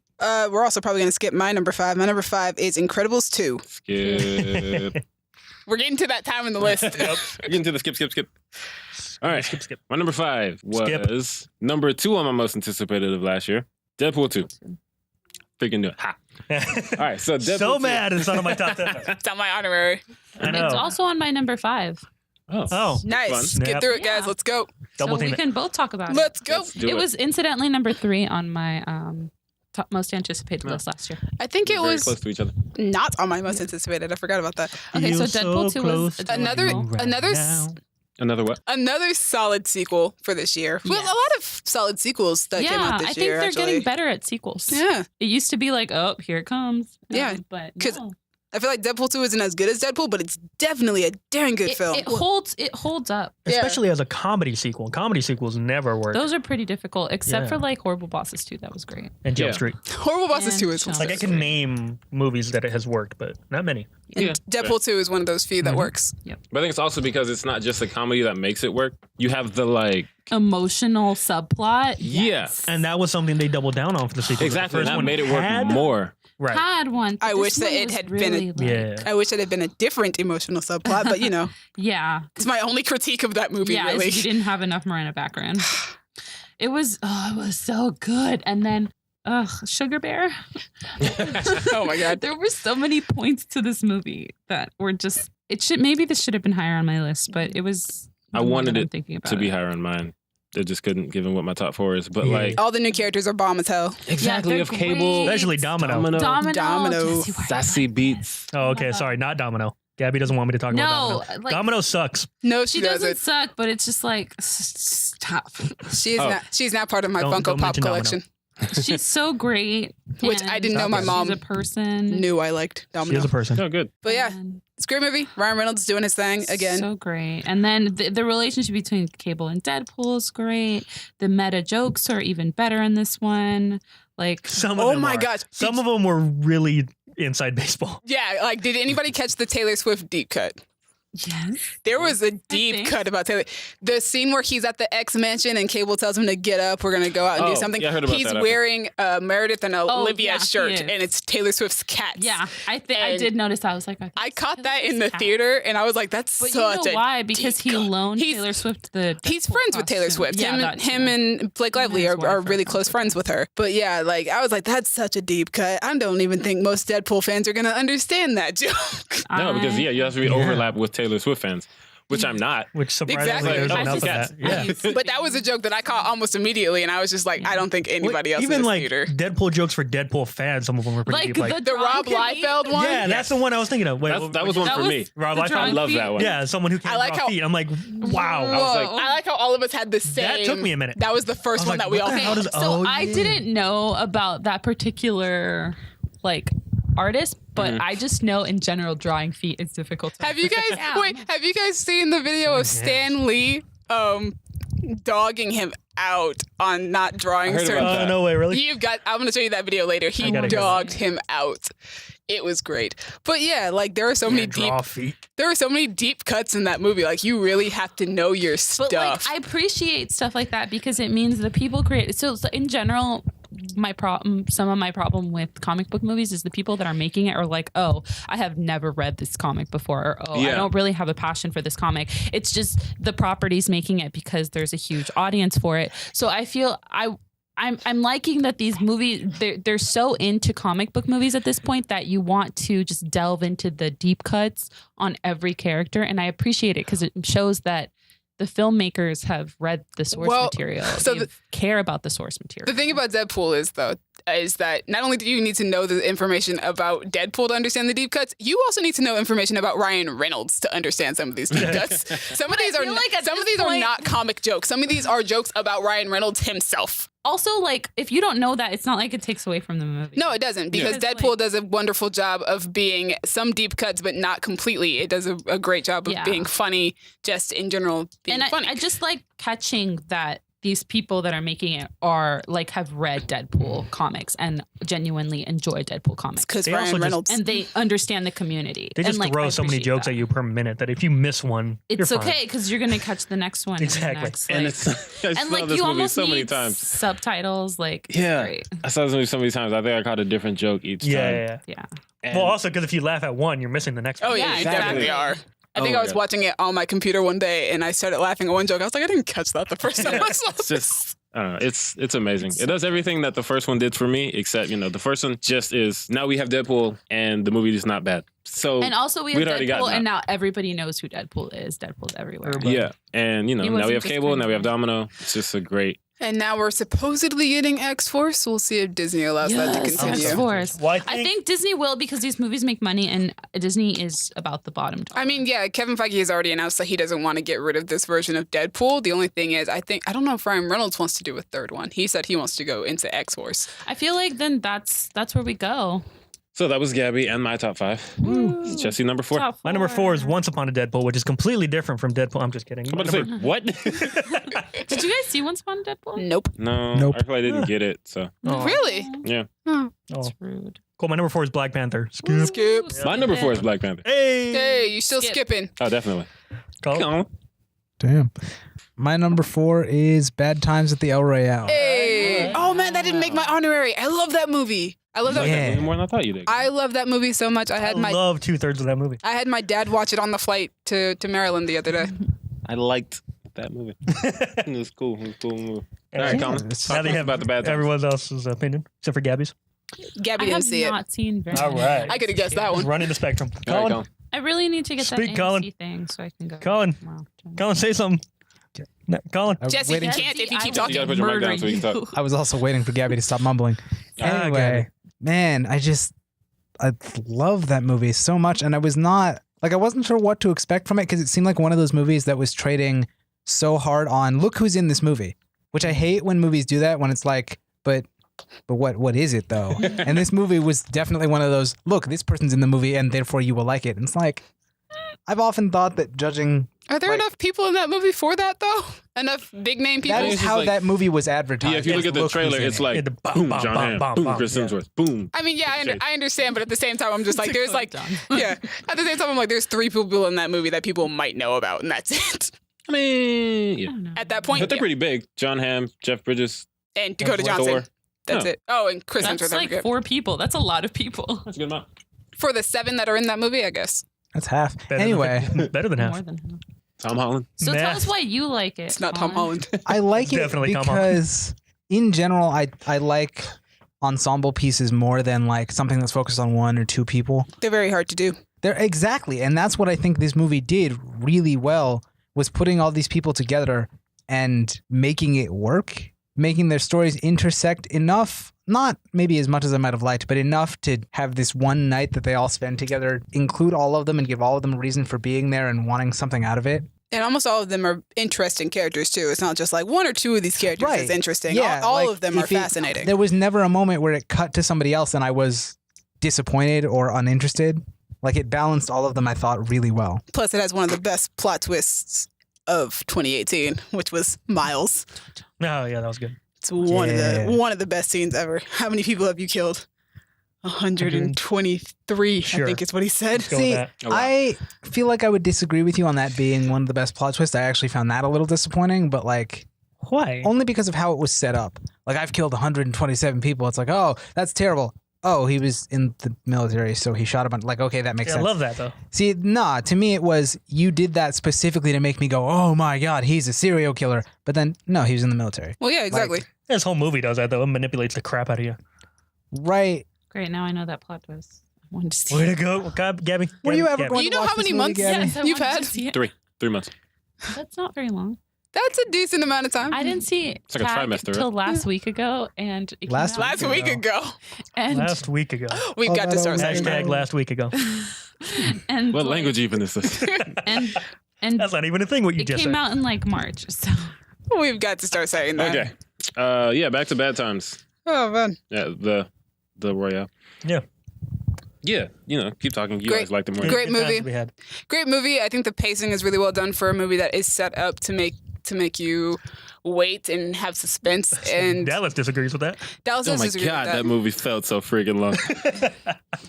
Speaker 3: We're also probably going to skip my number 5. My number 5 is Incredibles 2.
Speaker 4: Skip.
Speaker 3: We're getting to that time in the list.
Speaker 4: We're getting to the skip. All right.
Speaker 1: Skip.
Speaker 4: My number 5 was number 2 on my most anticipated of last year. Deadpool 2. Freaking do it. Ha. All right. So Deadpool
Speaker 1: So
Speaker 4: 2.
Speaker 1: mad it's not on my top 10.
Speaker 3: It's on my honorary.
Speaker 1: I know.
Speaker 5: It's also on my number 5.
Speaker 1: Oh,
Speaker 3: Nice.
Speaker 4: Fun.
Speaker 3: Get
Speaker 1: Yep.
Speaker 3: through it, guys.
Speaker 5: Yeah.
Speaker 3: Let's go.
Speaker 1: double
Speaker 5: so
Speaker 1: team
Speaker 5: we
Speaker 1: it.
Speaker 5: can both talk about
Speaker 3: Let's go.
Speaker 4: Let's do
Speaker 5: it. It was incidentally number 3 on my top most anticipated
Speaker 4: Yeah.
Speaker 5: list last year.
Speaker 3: I think it
Speaker 4: very
Speaker 3: was
Speaker 4: close to each other.
Speaker 3: not on my most anticipated. I forgot about that.
Speaker 5: Okay, so
Speaker 1: Feel
Speaker 5: Deadpool 2 was
Speaker 1: close
Speaker 5: a
Speaker 1: to
Speaker 3: Another-
Speaker 1: you right
Speaker 3: another
Speaker 1: now.
Speaker 4: Another what?
Speaker 3: Another solid sequel for this year. Well,
Speaker 5: Yes.
Speaker 3: a lot of solid sequels that came out this
Speaker 5: I think
Speaker 3: year,
Speaker 5: they're
Speaker 3: actually.
Speaker 5: getting better at sequels.
Speaker 3: Yeah.
Speaker 5: It used to be like, oh, here it comes.
Speaker 3: Yeah,
Speaker 5: But
Speaker 3: 'cause
Speaker 5: no.
Speaker 3: I feel like Deadpool 2 isn't as good as Deadpool, but it's definitely a damn good film.
Speaker 5: It holds up.
Speaker 3: Yeah.
Speaker 1: Especially as a comedy sequel. Comedy sequels never work.
Speaker 5: Those are pretty difficult, except
Speaker 1: Yeah.
Speaker 5: for like Horrible Bosses 2. That was great.
Speaker 1: And Jump
Speaker 4: Yeah.
Speaker 1: Street.
Speaker 3: Horrible Bosses
Speaker 5: And
Speaker 3: 2 is
Speaker 5: Jump
Speaker 1: Like I
Speaker 5: Street.
Speaker 1: can name movies that it has worked, but not many.
Speaker 3: and
Speaker 4: Yeah.
Speaker 3: Deadpool 2 is one of those few that
Speaker 1: Mhm.
Speaker 3: works.
Speaker 4: But I think it's also because it's not just the comedy that makes it work. You have the like.
Speaker 5: Emotional subplot.
Speaker 4: Yeah.
Speaker 5: Yes.
Speaker 1: And that was something they doubled down on for the sequel.
Speaker 4: Exactly.
Speaker 1: The first
Speaker 4: That
Speaker 1: one
Speaker 4: made it work
Speaker 1: had-
Speaker 4: more.
Speaker 1: Right.
Speaker 5: had one. but
Speaker 3: I
Speaker 5: this
Speaker 3: wish that
Speaker 5: one
Speaker 3: it
Speaker 5: was
Speaker 3: had been a-
Speaker 5: really, like-
Speaker 1: Yeah.
Speaker 3: I wish it had been a different emotional subplot, but you know,
Speaker 5: Yeah.
Speaker 3: it's my only critique of that movie,
Speaker 5: Yeah,
Speaker 3: really.
Speaker 5: you didn't have enough Miranda background. It was so good. And then Sugar Bear.
Speaker 3: Oh my God.
Speaker 5: There were so many points to this movie that were just maybe this should have been higher on my list, but it was
Speaker 4: I
Speaker 5: more
Speaker 4: wanted
Speaker 5: than I'm
Speaker 4: it
Speaker 5: thinking about
Speaker 4: To be
Speaker 5: it.
Speaker 4: higher on mine. They just couldn't, given what my top 4 is. But
Speaker 1: Yeah.
Speaker 4: like.
Speaker 3: All the new characters are bomb as hell.
Speaker 4: Exactly.
Speaker 5: they're
Speaker 4: Of Cable.
Speaker 5: great.
Speaker 1: Especially Domino.
Speaker 5: Domino.
Speaker 3: Domino.
Speaker 5: Jesse, why-
Speaker 4: Sassy Beats.
Speaker 1: Oh, okay. Sorry, not Domino. Gabby doesn't want me to talk about
Speaker 5: No,
Speaker 1: Domino.
Speaker 5: like
Speaker 1: Domino sucks.
Speaker 3: No,
Speaker 5: she
Speaker 3: she
Speaker 5: doesn't
Speaker 3: doesn't.
Speaker 5: suck, but it's just like stop.
Speaker 3: She's not part of my
Speaker 1: Don't
Speaker 3: Funko Pop
Speaker 1: mention Domino.
Speaker 3: collection.
Speaker 5: She's so great.
Speaker 3: Which I didn't know
Speaker 5: and
Speaker 3: my
Speaker 5: she's
Speaker 3: mom
Speaker 5: a person.
Speaker 3: Knew I liked
Speaker 1: She
Speaker 3: Domino.
Speaker 1: is a person.
Speaker 4: Oh, good.
Speaker 3: But yeah,
Speaker 5: And
Speaker 3: it's a great movie. Ryan Reynolds doing his thing again.
Speaker 5: So great. And then the relationship between Cable and Deadpool is great. The meta jokes are even better in this one. Like,
Speaker 1: Some of
Speaker 3: Oh
Speaker 1: them
Speaker 3: my
Speaker 1: are.
Speaker 3: gosh.
Speaker 1: Some of them were really inside baseball.
Speaker 3: Yeah, like did anybody catch the Taylor Swift deep cut?
Speaker 5: yes.
Speaker 3: There was a deep
Speaker 5: think.
Speaker 3: cut about Taylor. The scene where he's at the X mansion and Cable tells him to get up, we're gonna go out and
Speaker 4: Oh,
Speaker 3: do something.
Speaker 4: yeah, I heard about
Speaker 3: He's
Speaker 4: that, I think.
Speaker 3: wearing Meredith and Olivia
Speaker 5: yeah, he
Speaker 3: shirt,
Speaker 5: is.
Speaker 3: and it's Taylor Swift's cats.
Speaker 5: Yeah. I
Speaker 3: And
Speaker 5: did notice that. I was like,
Speaker 3: I caught that in the theater, and I was like, "That's
Speaker 5: But
Speaker 3: such
Speaker 5: you know
Speaker 3: a
Speaker 5: why? Because
Speaker 3: deep
Speaker 5: he
Speaker 3: cut.
Speaker 5: loaned
Speaker 3: He's-
Speaker 5: Taylor Swift the
Speaker 3: He's
Speaker 5: Deadpool
Speaker 3: friends with Taylor
Speaker 5: costume.
Speaker 3: Swift.
Speaker 5: Yeah,
Speaker 3: him,
Speaker 5: that
Speaker 3: him
Speaker 5: too.
Speaker 3: and Blake
Speaker 5: Him and
Speaker 3: Lively
Speaker 5: his
Speaker 3: are
Speaker 5: wife
Speaker 3: really
Speaker 5: are
Speaker 3: close
Speaker 5: friends
Speaker 3: friends with her. But yeah, like I was like, that's such a deep cut. I don't even think most Deadpool fans are gonna understand that joke.
Speaker 4: No, because you have to be
Speaker 1: Yeah.
Speaker 4: overlap with Taylor Swift fans, which I'm not.
Speaker 1: Which surprisingly
Speaker 3: Exactly.
Speaker 1: there's
Speaker 3: I
Speaker 1: enough of
Speaker 4: just-
Speaker 1: that. Yeah.
Speaker 3: But that was a joke that I caught almost immediately, and I was just like, I don't think anybody else in
Speaker 1: Even
Speaker 3: this
Speaker 1: like
Speaker 3: theater.
Speaker 1: Deadpool jokes for Deadpool fans, some of them were pretty
Speaker 5: Like
Speaker 1: deep. Like,
Speaker 3: The Rob
Speaker 5: drunken-
Speaker 3: Liefeld one.
Speaker 1: yeah, that's the one I was thinking of. Wait,
Speaker 4: That was one
Speaker 5: That
Speaker 4: for
Speaker 5: was-
Speaker 4: me.
Speaker 1: Rob
Speaker 5: the
Speaker 1: Liefeld?
Speaker 4: I
Speaker 5: drunk
Speaker 4: love
Speaker 5: feet.
Speaker 4: that one.
Speaker 1: Yeah, someone who can't
Speaker 3: I like
Speaker 1: draw
Speaker 3: how-
Speaker 1: feet. I'm like, wow.
Speaker 4: I was like-
Speaker 5: Whoa.
Speaker 3: I like how all of us had the same.
Speaker 1: That took me a minute.
Speaker 3: That was the
Speaker 1: I
Speaker 3: first
Speaker 1: was
Speaker 3: one
Speaker 1: like,
Speaker 3: that we
Speaker 1: what
Speaker 3: all
Speaker 1: the hell
Speaker 3: had.
Speaker 1: does-
Speaker 5: So
Speaker 1: oh,
Speaker 5: I
Speaker 1: yeah.
Speaker 5: didn't know about that particular like artist, but
Speaker 4: Mhm.
Speaker 5: I just know in general drawing feet is difficult.
Speaker 3: Have you guys Have you guys seen the video of Stan Lee dogging him out on not drawing
Speaker 4: I heard
Speaker 3: certain?
Speaker 4: about
Speaker 1: Oh,
Speaker 4: that.
Speaker 1: no way, really?
Speaker 3: You've got. I'm gonna show you that video later. He
Speaker 1: I gotta go.
Speaker 3: dogged him out. It was great. But yeah, like there are so many deep.
Speaker 1: Draw feet.
Speaker 3: There are so many deep cuts in that movie. Like you really have to know your
Speaker 5: But like,
Speaker 3: stuff.
Speaker 5: I appreciate stuff like that because it means the people create. So in general, some of my problem with comic book movies is the people that are making it are like, oh, I have never read this comic before, or oh,
Speaker 4: Yeah.
Speaker 5: I don't really have a passion for this comic. It's just the property's making it because there's a huge audience for it. So I feel I'm liking that these movies they're so into comic book movies at this point that you want to just delve into the deep cuts on every character, and I appreciate it because it shows that the filmmakers have read the source
Speaker 3: Well,
Speaker 5: material.
Speaker 3: so
Speaker 5: They care about the source material.
Speaker 3: The thing about Deadpool is though, is that not only do you need to know the information about Deadpool to understand the deep cuts, you also need to know information about Ryan Reynolds to understand some of these deep cuts. Some of these are not comic jokes. Some of these are jokes about Ryan Reynolds himself.
Speaker 5: Also, like, if you don't know that, it's not like it takes away from the movie.
Speaker 3: No, it doesn't, because Deadpool does a wonderful job of being some deep cuts, but not completely. It does a great job of being funny, just in general being funny.
Speaker 5: I just like catching that these people that are making it are like have read Deadpool comics and genuinely enjoy Deadpool comics.
Speaker 3: Because Ryan Reynolds.
Speaker 5: And they understand the community.
Speaker 1: They just
Speaker 5: and,
Speaker 1: throw so many jokes at you per minute that if you miss one,
Speaker 5: it's
Speaker 1: you're
Speaker 5: okay because you're going to catch the next one.
Speaker 1: Exactly.
Speaker 5: Next,
Speaker 4: And
Speaker 5: like,
Speaker 4: it's I
Speaker 5: and
Speaker 4: saw
Speaker 5: like
Speaker 4: this
Speaker 5: you
Speaker 4: movie
Speaker 5: almost
Speaker 4: so many
Speaker 5: need
Speaker 4: times.
Speaker 5: subtitles. Like,
Speaker 4: Yeah,
Speaker 5: great.
Speaker 4: I saw this movie so many times. I think I caught a different joke each time.
Speaker 5: Yeah.
Speaker 4: And
Speaker 1: Well, also because if you laugh at one, you're missing the next one.
Speaker 3: Oh, yeah, you definitely are. I think I was watching it on my computer one day and I started laughing at one joke. I was like, I didn't catch that the first time I saw
Speaker 4: it's just, I don't know. It's amazing. It does everything that the first one did for me, except, the first one just is, now we have Deadpool and the movie is not bad. So
Speaker 5: And also we have
Speaker 4: we'd already gotten
Speaker 5: Deadpool, and
Speaker 4: that.
Speaker 5: now everybody knows who Deadpool is. Deadpool's everywhere.
Speaker 4: Yeah. And, now we
Speaker 5: wasn't
Speaker 4: have
Speaker 5: just
Speaker 4: cable, now we have
Speaker 5: crazy.
Speaker 4: Domino. It's just a great.
Speaker 3: And now we're supposedly getting X-Force. We'll see if Disney allows that to continue.
Speaker 5: X-Force.
Speaker 1: Well,
Speaker 5: I think Disney will because these movies make money and Disney is about the bottom dollar.
Speaker 3: I mean, yeah, Kevin Feige has already announced that he doesn't want to get rid of this version of Deadpool. The only thing is, I don't know if Ryan Reynolds wants to do a third one. He said he wants to go into X-Force.
Speaker 5: I feel like then that's where we go.
Speaker 4: So that was Gabby and my top 5. Jesse, number 4.
Speaker 5: Top
Speaker 1: my number 4 is Once Upon a Deadpool, which is completely different from Deadpool. I'm just kidding.
Speaker 4: I'm about to say, what?
Speaker 5: Did you guys see Once Upon a Deadpool?
Speaker 3: Nope.
Speaker 4: No,
Speaker 2: Nope.
Speaker 4: I probably didn't get it. So,
Speaker 1: Oh.
Speaker 3: Really?
Speaker 4: yeah.
Speaker 1: Oh.
Speaker 5: That's rude.
Speaker 1: Cool. My number 4 is Black Panther. Skip.
Speaker 3: Skip.
Speaker 4: My number 4 is Black Panther.
Speaker 1: Hey.
Speaker 3: Hey, you still
Speaker 5: Skip.
Speaker 3: skipping.
Speaker 4: Oh, definitely.
Speaker 1: Colin?
Speaker 4: Come on.
Speaker 2: Damn. My number 4 is Bad Times at the El Royale.
Speaker 3: Hey. Oh, man, that didn't make my honorary. I love that movie. I love that.
Speaker 2: Yeah.
Speaker 4: More than I thought you did.
Speaker 3: I love that movie so much. I
Speaker 1: I love 2/3 of that movie.
Speaker 3: had my dad watch it on the flight to Maryland the other day.
Speaker 4: I liked that movie. It was cool. It was a cool movie. All right,
Speaker 1: Yeah,
Speaker 4: Colin.
Speaker 2: it's-
Speaker 4: Talk
Speaker 1: Now they
Speaker 4: to us
Speaker 1: have
Speaker 4: about the bad times.
Speaker 1: everyone else's opinion, except for Gabby's.
Speaker 3: Gabby
Speaker 5: I
Speaker 3: didn't
Speaker 5: have
Speaker 3: see it.
Speaker 5: not seen very
Speaker 1: All right.
Speaker 3: I could have guessed that
Speaker 1: He's
Speaker 3: one.
Speaker 1: running the spectrum.
Speaker 4: All right,
Speaker 1: Colin,
Speaker 4: Colin.
Speaker 5: I really need to get
Speaker 1: Speak,
Speaker 5: that
Speaker 1: Colin.
Speaker 5: AMC thing so I can go.
Speaker 1: Colin.
Speaker 5: tomorrow.
Speaker 1: Colin, say something. No, Colin.
Speaker 2: I was
Speaker 3: Jesse,
Speaker 2: waiting-
Speaker 3: you can't if you keep
Speaker 4: You
Speaker 3: talking.
Speaker 4: gotta put your mic down so we can talk.
Speaker 2: I was also waiting for Gabby to stop mumbling.
Speaker 1: Ah,
Speaker 2: Anyway, man, I love that movie so much. And I wasn't sure what to expect from it because it seemed like one of those movies that was trading so hard on, look who's in this movie, which I hate when movies do that when it's like, but what is it though? And this movie was definitely one of those, look, this person's in the movie and therefore you will like it. And it's like, I've often thought that judging,
Speaker 3: Are there enough people in that movie for that, though? Enough big name people?
Speaker 2: that is
Speaker 4: it's just
Speaker 2: how
Speaker 4: like-
Speaker 2: that movie was advertised.
Speaker 4: Yeah, if you look at the
Speaker 2: Look who's
Speaker 4: trailer,
Speaker 2: in
Speaker 4: it's
Speaker 2: it.
Speaker 4: like
Speaker 1: Yeah, the bum,
Speaker 4: boom,
Speaker 1: bum,
Speaker 4: John
Speaker 1: bum,
Speaker 4: Hamm,
Speaker 1: bum,
Speaker 4: boom,
Speaker 1: bum,
Speaker 4: Chris
Speaker 1: yeah.
Speaker 4: Hemsworth, boom.
Speaker 3: I mean, yeah, I understand, but at the same time, I'm just like, there's like,
Speaker 5: Done.
Speaker 3: yeah. At the same time, I'm like, there's 3 people in that movie that people might know about, and that's it.
Speaker 4: I mean,
Speaker 5: I
Speaker 4: yeah.
Speaker 5: don't know.
Speaker 3: At that point,
Speaker 4: But they're
Speaker 3: yeah.
Speaker 4: pretty big. John Hamm, Jeff Bridges,
Speaker 3: And Dakota
Speaker 2: Hemsworth.
Speaker 3: Johnson.
Speaker 4: Thor.
Speaker 3: That's
Speaker 4: Oh.
Speaker 3: it. Oh, and Chris
Speaker 5: That's
Speaker 3: Hemsworth. I
Speaker 5: like
Speaker 3: forget.
Speaker 5: 4 people. That's a lot of people.
Speaker 4: That's a good amount.
Speaker 3: For the 7 that are in that movie, I guess.
Speaker 2: That's half.
Speaker 1: Better
Speaker 2: Anyway,
Speaker 1: better than half.
Speaker 5: More than half.
Speaker 4: Tom Holland.
Speaker 5: So tell
Speaker 1: Math.
Speaker 5: us why you like it.
Speaker 3: It's not Tom
Speaker 5: Colin.
Speaker 3: Holland.
Speaker 2: I like it
Speaker 1: Definitely Tom Holland.
Speaker 2: because in general, I like ensemble pieces more than like something that's focused on 1 or 2 people.
Speaker 3: They're very hard to do.
Speaker 2: They're exactly, and that's what I think this movie did really well, was putting all these people together and making it work, making their stories intersect enough, not maybe as much as I might have liked, but enough to have this one night that they all spend together, include all of them and give all of them a reason for being there and wanting something out of it.
Speaker 3: And almost all of them are interesting characters, too. It's not just like 1 or 2 of these characters
Speaker 2: Right.
Speaker 3: is interesting.
Speaker 2: Yeah,
Speaker 3: all
Speaker 2: like,
Speaker 3: of them are
Speaker 2: if it-
Speaker 3: fascinating.
Speaker 2: There was never a moment where it cut to somebody else and I was disappointed or uninterested. Like it balanced all of them, I thought, really well.
Speaker 3: Plus, it has one of the best plot twists of 2018, which was Miles.
Speaker 1: Oh, yeah, that was good.
Speaker 3: It's one
Speaker 2: Yeah.
Speaker 3: of the best scenes ever. How many people have you killed? 123,
Speaker 1: Sure.
Speaker 3: I think is what he said.
Speaker 1: Let's go with
Speaker 2: See,
Speaker 1: that.
Speaker 4: Oh, wow.
Speaker 2: I feel like I would disagree with you on that being one of the best plot twists. I actually found that a little disappointing, but like
Speaker 1: Why?
Speaker 2: only because of how it was set up. Like I've killed 127 people. It's like, oh, that's terrible. Oh, he was in the military, so he shot a bunch. Like, okay, that makes
Speaker 1: Yeah, I
Speaker 2: sense.
Speaker 1: love that, though.
Speaker 2: See, nah, to me it was, you did that specifically to make me go, oh my God, he's a serial killer. But then, no, he was in the military.
Speaker 3: Well, yeah, exactly.
Speaker 1: This whole movie does that, though. It manipulates the crap out of you.
Speaker 2: Right.
Speaker 5: Great. Now I know that plot twist. I wanted to see
Speaker 1: Way
Speaker 5: it.
Speaker 1: to go. Gabby.
Speaker 2: Were you ever
Speaker 1: Gabby.
Speaker 2: going
Speaker 3: You
Speaker 2: to
Speaker 3: know
Speaker 2: watch
Speaker 3: how
Speaker 2: this
Speaker 3: many
Speaker 2: movie,
Speaker 3: months?
Speaker 2: Gabby?
Speaker 5: Yes, I
Speaker 3: You've
Speaker 5: wanted
Speaker 3: had-
Speaker 5: to see it.
Speaker 4: 3 months.
Speaker 5: That's not very long.
Speaker 3: That's a decent amount of time.
Speaker 5: I didn't see
Speaker 4: It's like a
Speaker 5: Tag
Speaker 4: trimester,
Speaker 5: till last week ago, and it came
Speaker 2: Last
Speaker 5: out-
Speaker 3: Last week ago.
Speaker 5: and
Speaker 1: Last week ago.
Speaker 3: We've
Speaker 2: Oh,
Speaker 3: got to
Speaker 2: that
Speaker 3: start
Speaker 2: was-
Speaker 3: saying that.
Speaker 1: Hashtag last week ago.
Speaker 5: and
Speaker 4: What
Speaker 5: like,
Speaker 4: language even is this?
Speaker 5: and
Speaker 1: That's not even a thing. What you
Speaker 5: it
Speaker 1: just
Speaker 5: came
Speaker 1: said.
Speaker 5: out in like March. So
Speaker 3: We've got to start saying that.
Speaker 4: Okay. Yeah, back to Bad Times.
Speaker 3: Oh, man.
Speaker 4: Yeah, the Royale.
Speaker 1: Yeah.
Speaker 4: Yeah, keep talking. You
Speaker 3: Great.
Speaker 4: guys liked it more.
Speaker 3: Great
Speaker 1: Good times
Speaker 3: movie.
Speaker 1: we had.
Speaker 3: Great movie. I think the pacing is really well done for a movie that is set up to make you wait and have suspense. And
Speaker 1: Dallas disagrees with that.
Speaker 3: Dallas
Speaker 4: Oh
Speaker 3: does
Speaker 4: my
Speaker 3: disagree
Speaker 4: god,
Speaker 3: with
Speaker 4: that movie felt so freaking long.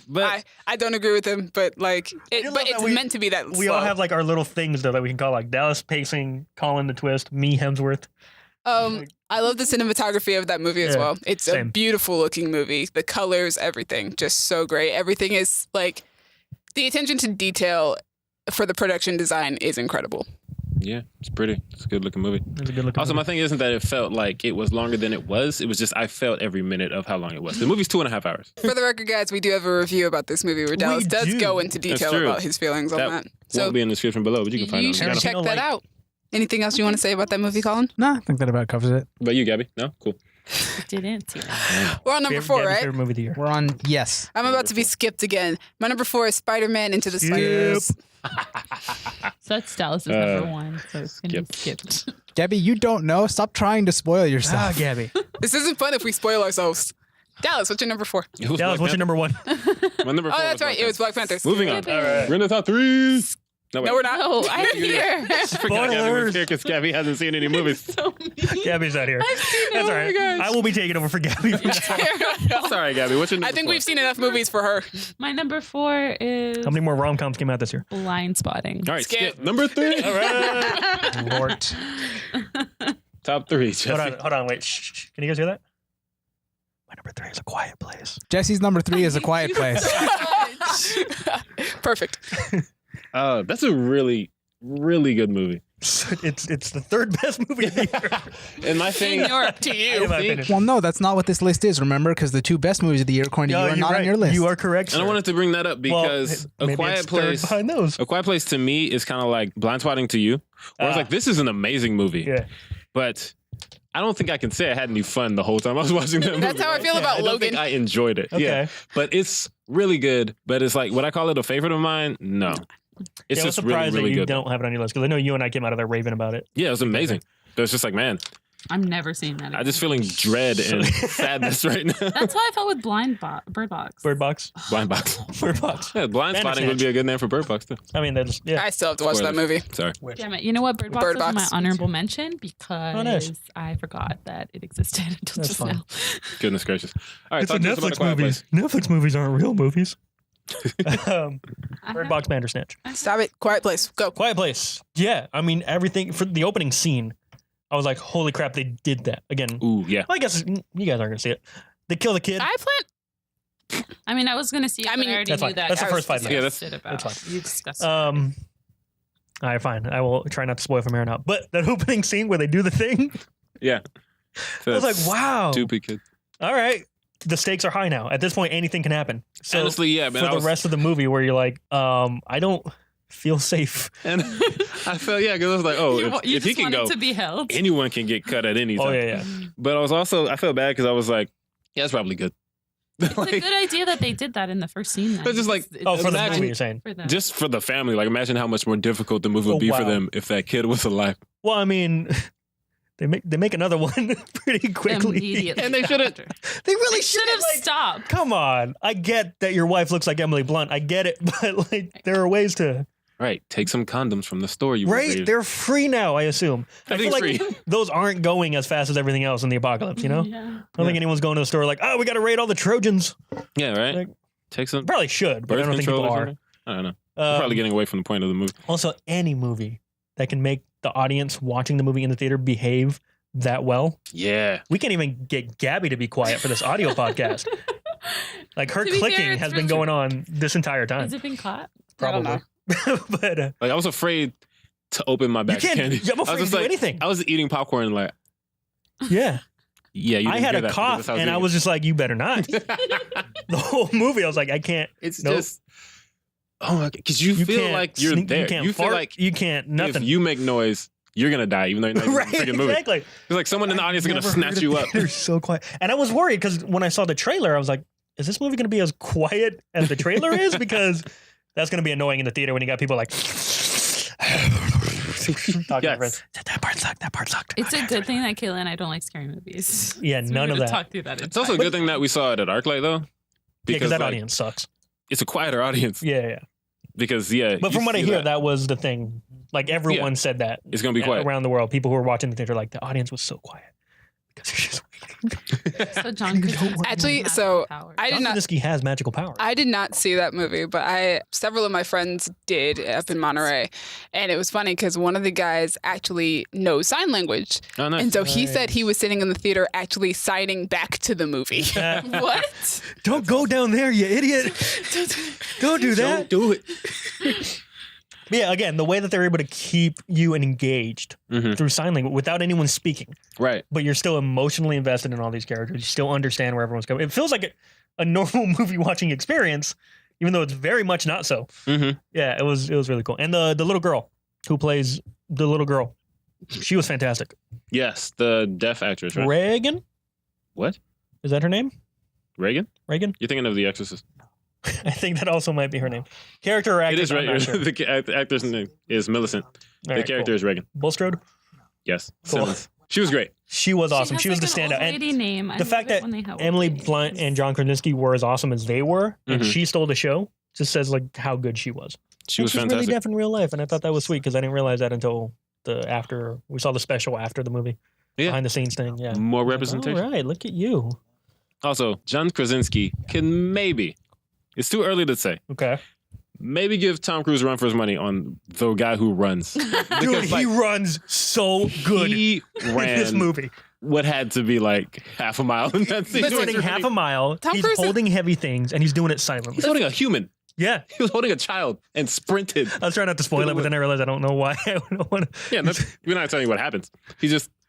Speaker 4: But
Speaker 3: I don't agree with him, but like,
Speaker 1: do love
Speaker 3: but
Speaker 1: that
Speaker 3: it's
Speaker 1: we-
Speaker 3: meant to be that.
Speaker 1: We
Speaker 3: slow.
Speaker 1: all have like our little things though that we can call like Dallas pacing, Colin the twist, me Hemsworth.
Speaker 3: I love the cinematography of that movie as
Speaker 1: Yeah,
Speaker 3: well. It's a
Speaker 1: same.
Speaker 3: beautiful looking movie. The colors, everything, just so great. Everything is like the attention to detail for the production design is incredible.
Speaker 4: yeah, it's pretty. It's a good looking movie.
Speaker 1: It's a good looking.
Speaker 4: Also, my
Speaker 1: movie.
Speaker 4: thing isn't that it felt like it was longer than it was. It was just I felt every minute of how long it was. The movie's 2.5 hours.
Speaker 3: For the record, guys, we do have a review about this movie where Dallas does
Speaker 1: do.
Speaker 3: go into detail
Speaker 4: true.
Speaker 3: about his feelings on that.
Speaker 4: That
Speaker 3: So
Speaker 4: won't be in the description below, but you can find
Speaker 3: you
Speaker 4: it.
Speaker 3: should
Speaker 4: on the
Speaker 3: check
Speaker 1: Tarantino,
Speaker 3: that
Speaker 1: like-
Speaker 3: out. Anything else you want to say about that movie, Colin?
Speaker 2: No, I think that about covers it.
Speaker 4: But you, Gabby? No? Cool.
Speaker 5: didn't see that.
Speaker 3: We're on number 4,
Speaker 1: Gabby's
Speaker 3: right?
Speaker 1: favorite movie of the year.
Speaker 2: We're on yes.
Speaker 3: I'm about to be skipped again. My number 4 is Spider-Man Into the
Speaker 1: Skip.
Speaker 3: Spider-Verse.
Speaker 5: So that's Dallas's number one. So it's gonna be skipped.
Speaker 2: Gabby, you don't know. Stop trying to spoil
Speaker 1: Ah,
Speaker 2: yourself.
Speaker 1: Gabby.
Speaker 3: This isn't fun if we spoil ourselves. Dallas, what's your number 4?
Speaker 4: It was
Speaker 1: Dallas,
Speaker 4: Black
Speaker 1: what's your number one?
Speaker 4: Panther. My number
Speaker 3: Oh,
Speaker 4: 4
Speaker 3: that's right. It was Black Panthers.
Speaker 4: Moving on.
Speaker 5: All right.
Speaker 4: We're in the top 3. No,
Speaker 3: No, we're not.
Speaker 5: No, I'm here.
Speaker 1: Spoilers.
Speaker 4: Because Gabby hasn't seen any movies.
Speaker 5: So mean.
Speaker 1: Gabby's not here. That's all right.
Speaker 3: gosh.
Speaker 1: I will be taking over for Gabby. From now on.
Speaker 4: Sorry, Gabby. What's your number
Speaker 3: I think
Speaker 4: 4?
Speaker 3: we've seen enough movies for her.
Speaker 5: My number 4 is
Speaker 1: How many more rom coms came out this year?
Speaker 5: Blind Spotting.
Speaker 4: All right,
Speaker 3: Skip.
Speaker 4: skip. Number 3.
Speaker 1: All right.
Speaker 2: Lord.
Speaker 4: Top 3. Jesse.
Speaker 1: Hold on, wait. Shh. Can you guys hear that? My number 3 is A Quiet Place.
Speaker 2: Jesse's number 3 is A Quiet Place.
Speaker 3: Perfect.
Speaker 4: That's a really, really good movie.
Speaker 1: It's the third best movie of the year.
Speaker 4: And my thing,
Speaker 3: To you.
Speaker 1: In my
Speaker 4: think-
Speaker 1: opinion.
Speaker 2: Well, no, that's not what this list is. Remember, because the 2 best movies of the year, according to
Speaker 1: No,
Speaker 2: you, are
Speaker 1: you're
Speaker 2: not
Speaker 1: right.
Speaker 2: on your list.
Speaker 1: You are correct.
Speaker 4: and I
Speaker 1: sir.
Speaker 4: wanted to bring that up
Speaker 1: Well,
Speaker 4: because
Speaker 1: maybe
Speaker 4: A Quiet
Speaker 1: it's third
Speaker 4: Place.
Speaker 1: behind those.
Speaker 4: A Quiet Place to me is kind of like Blind Spotting to you. Where I was
Speaker 1: Ah.
Speaker 4: like, this is an amazing movie.
Speaker 1: Yeah.
Speaker 4: But I don't think I can say I had any fun the whole time I was watching that movie.
Speaker 3: That's how I feel
Speaker 4: Yeah,
Speaker 3: about
Speaker 4: I don't
Speaker 3: Logan.
Speaker 4: think I enjoyed it.
Speaker 1: Okay.
Speaker 4: Yeah. But it's really good. But it's like, would I call it a favorite of mine? No. It's
Speaker 1: Yeah, I was
Speaker 4: just
Speaker 1: surprised
Speaker 4: really, really
Speaker 1: that you
Speaker 4: good.
Speaker 1: don't have it on your list because I know you and I came out of there raving about it.
Speaker 4: Yeah, it was amazing. But it's just like, man,
Speaker 5: I'm never seeing that.
Speaker 4: I just feeling dread and sadness right now.
Speaker 5: That's how I felt with Bird Box.
Speaker 1: Bird Box.
Speaker 4: Blind Box.
Speaker 1: Bird Box.
Speaker 4: Yeah, Blind Spotting would be a good name for Bird Box too.
Speaker 1: I mean, that's yeah.
Speaker 3: I still have to watch that movie.
Speaker 4: Sorry.
Speaker 5: Damn it! You know what? Bird Box
Speaker 3: Bird
Speaker 5: was my
Speaker 3: Box.
Speaker 5: honorable mention because
Speaker 1: Oh, nice.
Speaker 5: I forgot that it existed until
Speaker 1: That's
Speaker 5: just
Speaker 1: fine.
Speaker 5: now.
Speaker 4: Goodness gracious. All right,
Speaker 1: It's a
Speaker 4: talk to us about A
Speaker 1: Netflix
Speaker 4: Quiet
Speaker 1: movies.
Speaker 4: Place.
Speaker 1: Netflix movies aren't real movies.
Speaker 5: I
Speaker 1: Bird
Speaker 5: have-
Speaker 1: Box, Bandersnatch.
Speaker 3: Stop it. Quiet Place. Go.
Speaker 1: Quiet Place. Yeah, I mean everything for the opening scene. I was like, holy crap, they did that again.
Speaker 4: Ooh, yeah.
Speaker 1: Well, I guess you guys aren't gonna see it. They kill the kid.
Speaker 3: I plan.
Speaker 5: I mean, I was gonna see it,
Speaker 3: I
Speaker 5: but
Speaker 3: mean,
Speaker 5: I already
Speaker 1: That's
Speaker 5: knew
Speaker 1: fine.
Speaker 5: that.
Speaker 1: That's the
Speaker 5: I
Speaker 1: first
Speaker 5: was
Speaker 1: 5
Speaker 4: minutes.
Speaker 5: disgusted
Speaker 4: Yeah,
Speaker 5: about.
Speaker 1: that's fine.
Speaker 5: You discussed.
Speaker 1: All right, fine. I will try not to spoil from here on out. But that opening scene where they do the thing,
Speaker 4: Yeah.
Speaker 1: I was like, wow.
Speaker 4: Stupid kid.
Speaker 1: All right, the stakes are high now. At this point, anything can happen. So
Speaker 4: Honestly, yeah, man.
Speaker 1: for the rest of the movie, where you're like, I don't feel safe.
Speaker 4: And I felt, yeah, because I was like, oh,
Speaker 5: you
Speaker 4: if he
Speaker 5: just
Speaker 4: can
Speaker 5: wanted
Speaker 4: go,
Speaker 5: to be held.
Speaker 4: anyone can get cut at any time.
Speaker 1: Oh yeah.
Speaker 4: But I was also, I felt bad because I was like, yeah, it's probably good.
Speaker 5: It's
Speaker 4: Like,
Speaker 5: a good idea that they did that in the first scene. Then.
Speaker 4: It's just like-
Speaker 1: Oh, for the
Speaker 4: Imagine-
Speaker 1: movie, you're saying.
Speaker 5: for them.
Speaker 4: just for the family, like imagine how much more difficult the movie would
Speaker 1: Oh,
Speaker 4: be for
Speaker 1: wow.
Speaker 4: them if that kid was alive.
Speaker 1: Well, I mean, they make another one pretty quickly.
Speaker 5: Immediately.
Speaker 4: And they should've-
Speaker 5: after.
Speaker 1: They really
Speaker 5: Should have
Speaker 1: like,
Speaker 5: stopped.
Speaker 1: Come on, I get that your wife looks like Emily Blunt. I get it, but like there are ways to.
Speaker 4: Right. Take some condoms from the store. You
Speaker 1: Right,
Speaker 4: raided.
Speaker 1: they're free now. I assume. I feel like
Speaker 4: Everything's free.
Speaker 1: those aren't going as fast as everything else in the apocalypse. You know,
Speaker 5: Yeah.
Speaker 1: I don't think anyone's going to the store like, oh, we got to raid all the Trojans.
Speaker 4: Yeah, right.
Speaker 1: Like,
Speaker 4: Take some
Speaker 1: Probably should, but I
Speaker 4: birth
Speaker 1: don't think
Speaker 4: control
Speaker 1: people
Speaker 4: or
Speaker 1: are.
Speaker 4: something. I don't know. We're probably getting away from the point of the movie.
Speaker 1: Also, any movie that can make the audience watching the movie in the theater behave that well.
Speaker 4: Yeah.
Speaker 1: We can't even get Gabby to be quiet for this audio podcast. Like her
Speaker 5: To be fair,
Speaker 1: clicking
Speaker 5: it's
Speaker 1: has been
Speaker 5: really-
Speaker 1: going on this entire time.
Speaker 5: Has it been caught?
Speaker 3: I don't
Speaker 1: Probably. But
Speaker 4: Like I was afraid to open my
Speaker 1: you
Speaker 4: bag of
Speaker 1: can't.
Speaker 4: candy.
Speaker 1: I'm
Speaker 4: I
Speaker 1: afraid
Speaker 4: was
Speaker 1: to
Speaker 4: just
Speaker 1: do
Speaker 4: like,
Speaker 1: anything.
Speaker 4: I was eating popcorn like,
Speaker 1: Yeah.
Speaker 4: yeah, you
Speaker 1: I
Speaker 4: didn't
Speaker 1: had
Speaker 4: hear
Speaker 1: a
Speaker 4: that because
Speaker 1: cough
Speaker 4: that's how
Speaker 1: and I
Speaker 4: eating
Speaker 1: was just like, you better not.
Speaker 4: it.
Speaker 1: The whole movie, I was like, I can't.
Speaker 4: It's
Speaker 1: Nope.
Speaker 4: just, oh my god, because you feel
Speaker 1: can't
Speaker 4: like you're
Speaker 1: sneak-
Speaker 4: there.
Speaker 1: You can't
Speaker 4: feel
Speaker 1: fart,
Speaker 4: like
Speaker 1: you can't nothing.
Speaker 4: if you make noise, you're gonna die, even though you're not even
Speaker 1: Right,
Speaker 4: in the freaking movie.
Speaker 1: exactly.
Speaker 4: It's like someone in the audience is gonna
Speaker 1: Never
Speaker 4: snatch
Speaker 1: heard
Speaker 4: you
Speaker 1: of
Speaker 4: up.
Speaker 1: theater so quiet. And I was worried because when I saw the trailer, I was like, is this movie going to be as quiet as the trailer is? Because that's going to be annoying in the theater when you got people like talking
Speaker 4: Yes.
Speaker 1: over. That part sucked. That part sucked.
Speaker 5: It's a good thing that Kayla and I don't like scary movies.
Speaker 1: Yeah,
Speaker 5: So
Speaker 1: none
Speaker 5: we're
Speaker 1: of
Speaker 5: gonna
Speaker 1: that.
Speaker 5: Talk through that.
Speaker 4: It's also a good thing that we saw it at ArcLight though,
Speaker 1: Because that
Speaker 4: like,
Speaker 1: audience sucks.
Speaker 4: it's a quieter audience.
Speaker 1: Yeah.
Speaker 4: Because yeah,
Speaker 1: But
Speaker 4: you
Speaker 1: from what I
Speaker 4: see
Speaker 1: hear, that was the thing. Like everyone
Speaker 4: Yeah.
Speaker 1: said that
Speaker 4: it's gonna be quiet.
Speaker 1: around the world. People who were watching the theater, like the audience was so quiet because they're just
Speaker 5: So John Krasinski
Speaker 3: Actually,
Speaker 5: has
Speaker 3: so
Speaker 5: powers.
Speaker 3: I did
Speaker 1: John
Speaker 3: not.
Speaker 1: Krasinski has magical powers.
Speaker 3: I did not see that movie, but several of my friends did up in Monterey, and it was funny because one of the guys actually knows sign language,
Speaker 4: Oh, nice.
Speaker 3: and so he said he was sitting in the theater actually signing back to the movie.
Speaker 5: What?
Speaker 1: Don't go down there, you idiot! Don't do that.
Speaker 4: do it.
Speaker 1: But yeah, again, the way that they're able to keep you engaged
Speaker 4: Mhm.
Speaker 1: through sign language without anyone speaking,
Speaker 4: Right.
Speaker 1: but you're still emotionally invested in all these characters. You still understand where everyone's coming. It feels like a normal movie watching experience, even though it's very much not so.
Speaker 4: Mm-hmm.
Speaker 1: Yeah, it was really cool. And the little girl who plays the little girl, she was fantastic.
Speaker 4: Yes, the deaf actress, right?
Speaker 1: Reagan,
Speaker 4: What?
Speaker 1: is that her name?
Speaker 4: Reagan?
Speaker 1: Reagan?
Speaker 4: You're thinking of The Exorcist.
Speaker 1: I think that also might be her name. Character or
Speaker 4: It
Speaker 1: actress?
Speaker 4: is
Speaker 1: I'm not
Speaker 4: Reagan.
Speaker 1: sure.
Speaker 4: The actor's name is Millicent.
Speaker 1: All
Speaker 4: The
Speaker 1: right,
Speaker 4: character
Speaker 1: cool.
Speaker 4: is Reagan.
Speaker 1: Bulstrode.
Speaker 4: Yes.
Speaker 1: Cool.
Speaker 4: Simmons. She was great.
Speaker 1: She was awesome.
Speaker 5: has
Speaker 1: She was
Speaker 5: like
Speaker 1: the
Speaker 5: an
Speaker 1: standout.
Speaker 5: old lady name. I
Speaker 1: the
Speaker 5: love
Speaker 1: fact
Speaker 5: it
Speaker 1: that
Speaker 5: when they have old
Speaker 1: Emily
Speaker 5: lady
Speaker 1: Blunt
Speaker 5: names.
Speaker 1: and John Krasinski were as awesome as they were, and
Speaker 4: Mhm.
Speaker 1: she stole the show, just says like how good she was.
Speaker 4: She was
Speaker 1: she's
Speaker 4: fantastic.
Speaker 1: really deaf in real life, and I thought that was sweet because I didn't realize that until after we saw the special after the movie,
Speaker 4: Yeah.
Speaker 1: behind the scenes thing. Yeah,
Speaker 4: More representation.
Speaker 1: All right, look at you.
Speaker 4: Also, John Krasinski can maybe, it's too early to say,
Speaker 1: Okay,
Speaker 4: maybe give Tom Cruise a run for his money on the guy who runs.
Speaker 1: dude,
Speaker 4: Because,
Speaker 1: he runs so good
Speaker 4: He
Speaker 1: in
Speaker 4: ran
Speaker 1: this movie.
Speaker 4: what had to be like half a mile in that scene.
Speaker 1: He's running half a mile.
Speaker 3: Tom
Speaker 1: he's
Speaker 3: Cruise is-
Speaker 1: holding heavy things, and he's doing it silently.
Speaker 4: He's holding a human.
Speaker 1: Yeah,
Speaker 4: He was holding a child and sprinted.
Speaker 1: I was trying not to spoil it, but then I realized I don't know why. I don't want to.
Speaker 4: Yeah, we're not telling you what happens.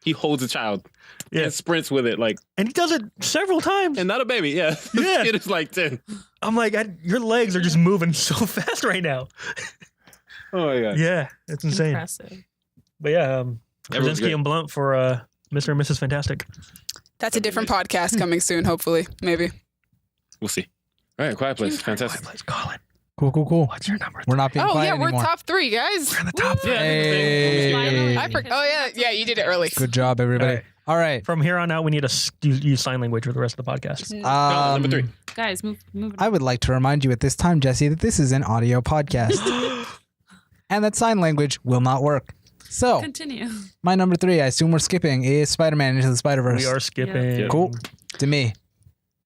Speaker 4: He holds a child
Speaker 1: Yeah,
Speaker 4: and sprints with it like,
Speaker 1: and he does it several times.
Speaker 4: and not a baby. Yeah,
Speaker 1: Yeah.
Speaker 4: It is like 10.
Speaker 1: I'm like, your legs are just moving so fast right now.
Speaker 4: Oh my god.
Speaker 1: Yeah, it's insane.
Speaker 5: Impressive.
Speaker 1: But yeah,
Speaker 4: Everyone's
Speaker 1: Krasinski
Speaker 4: great.
Speaker 1: and Blunt for Mr. and Mrs. Fantastic.
Speaker 3: That's a different podcast coming soon, hopefully, maybe.
Speaker 4: We'll see. All right, Quiet Place. Fantastic.
Speaker 1: Let's call it.
Speaker 2: Cool.
Speaker 1: What's your number?
Speaker 2: We're not being
Speaker 3: Oh
Speaker 2: quiet
Speaker 3: yeah, we're
Speaker 2: anymore.
Speaker 3: top 3, guys.
Speaker 1: We're in the top three.
Speaker 4: Yeah.
Speaker 2: Hey.
Speaker 3: Oh yeah, you did it early.
Speaker 2: Good job, everybody.
Speaker 1: All right.
Speaker 2: All right.
Speaker 1: From here on out, we need to use sign language for the rest of the podcast.
Speaker 4: No, number 3.
Speaker 5: Guys, move it.
Speaker 2: I would like to remind you at this time, Jesse, that this is an audio podcast and that sign language will not work. So,
Speaker 5: Continue.
Speaker 2: my number 3, I assume we're skipping, is Spider-Man Into the Spider-Verse.
Speaker 1: We are skipping.
Speaker 4: Yeah.
Speaker 2: Cool. To me.